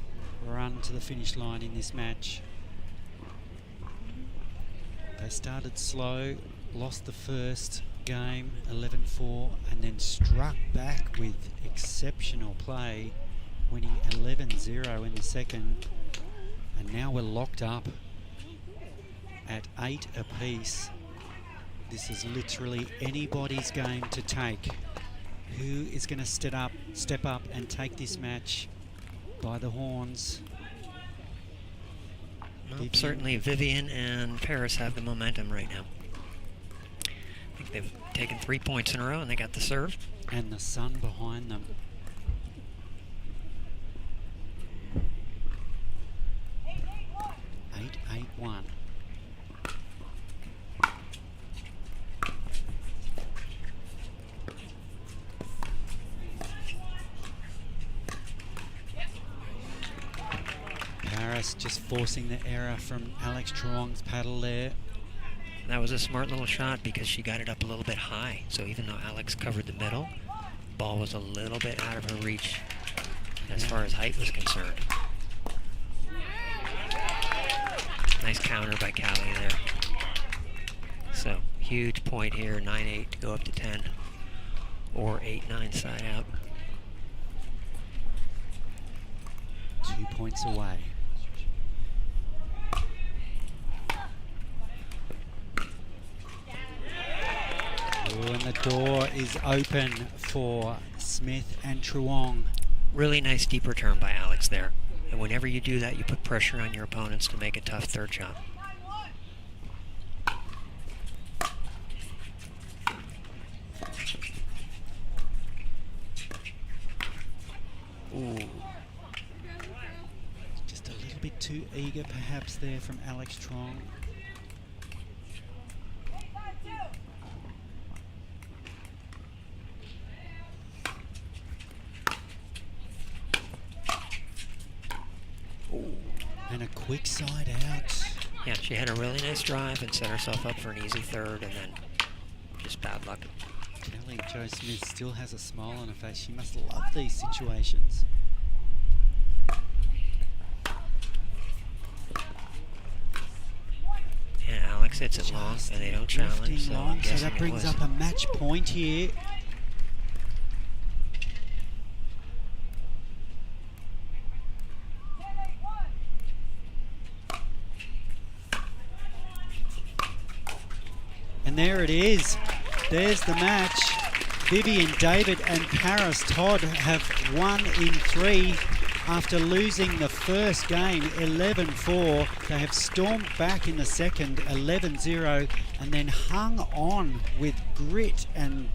run to the finish line in this match? They started slow, lost the first game 11-4, and then struck back with exceptional play, winning 11-0 in the second. And now we're locked up at 8 apiece. This is literally anybody's game to take. Who is going to step up and take this match by the horns? Well, certainly Vivian and Paris have the momentum right now. I think they've taken 3 points in a row and they got the serve. And the sun behind them. Eight, 8-1. Paris just forcing the error from Alex Truong's paddle there. That was a smart little shot because she got it up a little bit high. So even though Alex covered the middle, ball was a little bit out of her reach as far as height was concerned. Nice counter by Callie there. So huge point here, 9-8 to go up to 10, or 8-9 side out. 2 points away. Oh, and the door is open for Smith and Truong. Really nice deep return by Alex there. And whenever you do that, you put pressure on your opponents to make a tough third shot. Ooh. Just a little bit too eager perhaps there from Alex Truong. And a quick side out. Yeah, she had a really nice drive and set herself up for an easy third, and then just bad luck. Kelly Jo Smith still has a smile on her face. She must love these situations. And Alex hits it long, and they don't challenge. So, long, so that brings up a match point here. And there it is. There's the match. Vivian David and Paris Todd have won in 3 after losing the first game 11-4. They have stormed back in the second 11-0 and then hung on with grit and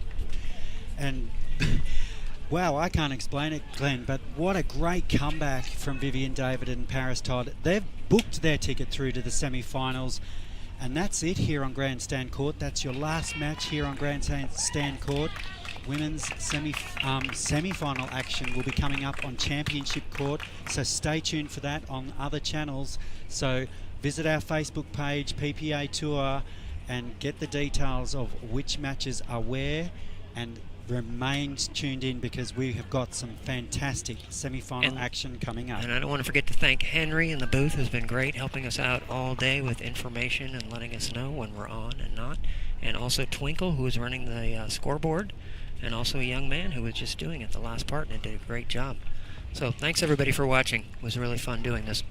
wow, I can't explain it, Glenn, but what a great comeback from Vivian David and Paris Todd. They've booked their ticket through to the semi-finals. And that's it here on Grandstand Court. That's your last match here on Grandstand Court. Women's semi-final action will be coming up on Championship Court, so stay tuned for that on other channels. So visit our Facebook page, PPA Tour, and get the details of which matches are where, and remain tuned in because we have got some fantastic semi-final action coming up. And I don't want to forget to thank Henry in the booth, who's been great, helping us out all day with information and letting us know when we're on and not. And also Twinkle, who is running the scoreboard, and also a young man who was just doing it the last part and did a great job. So thanks everybody for watching. It was really fun doing this.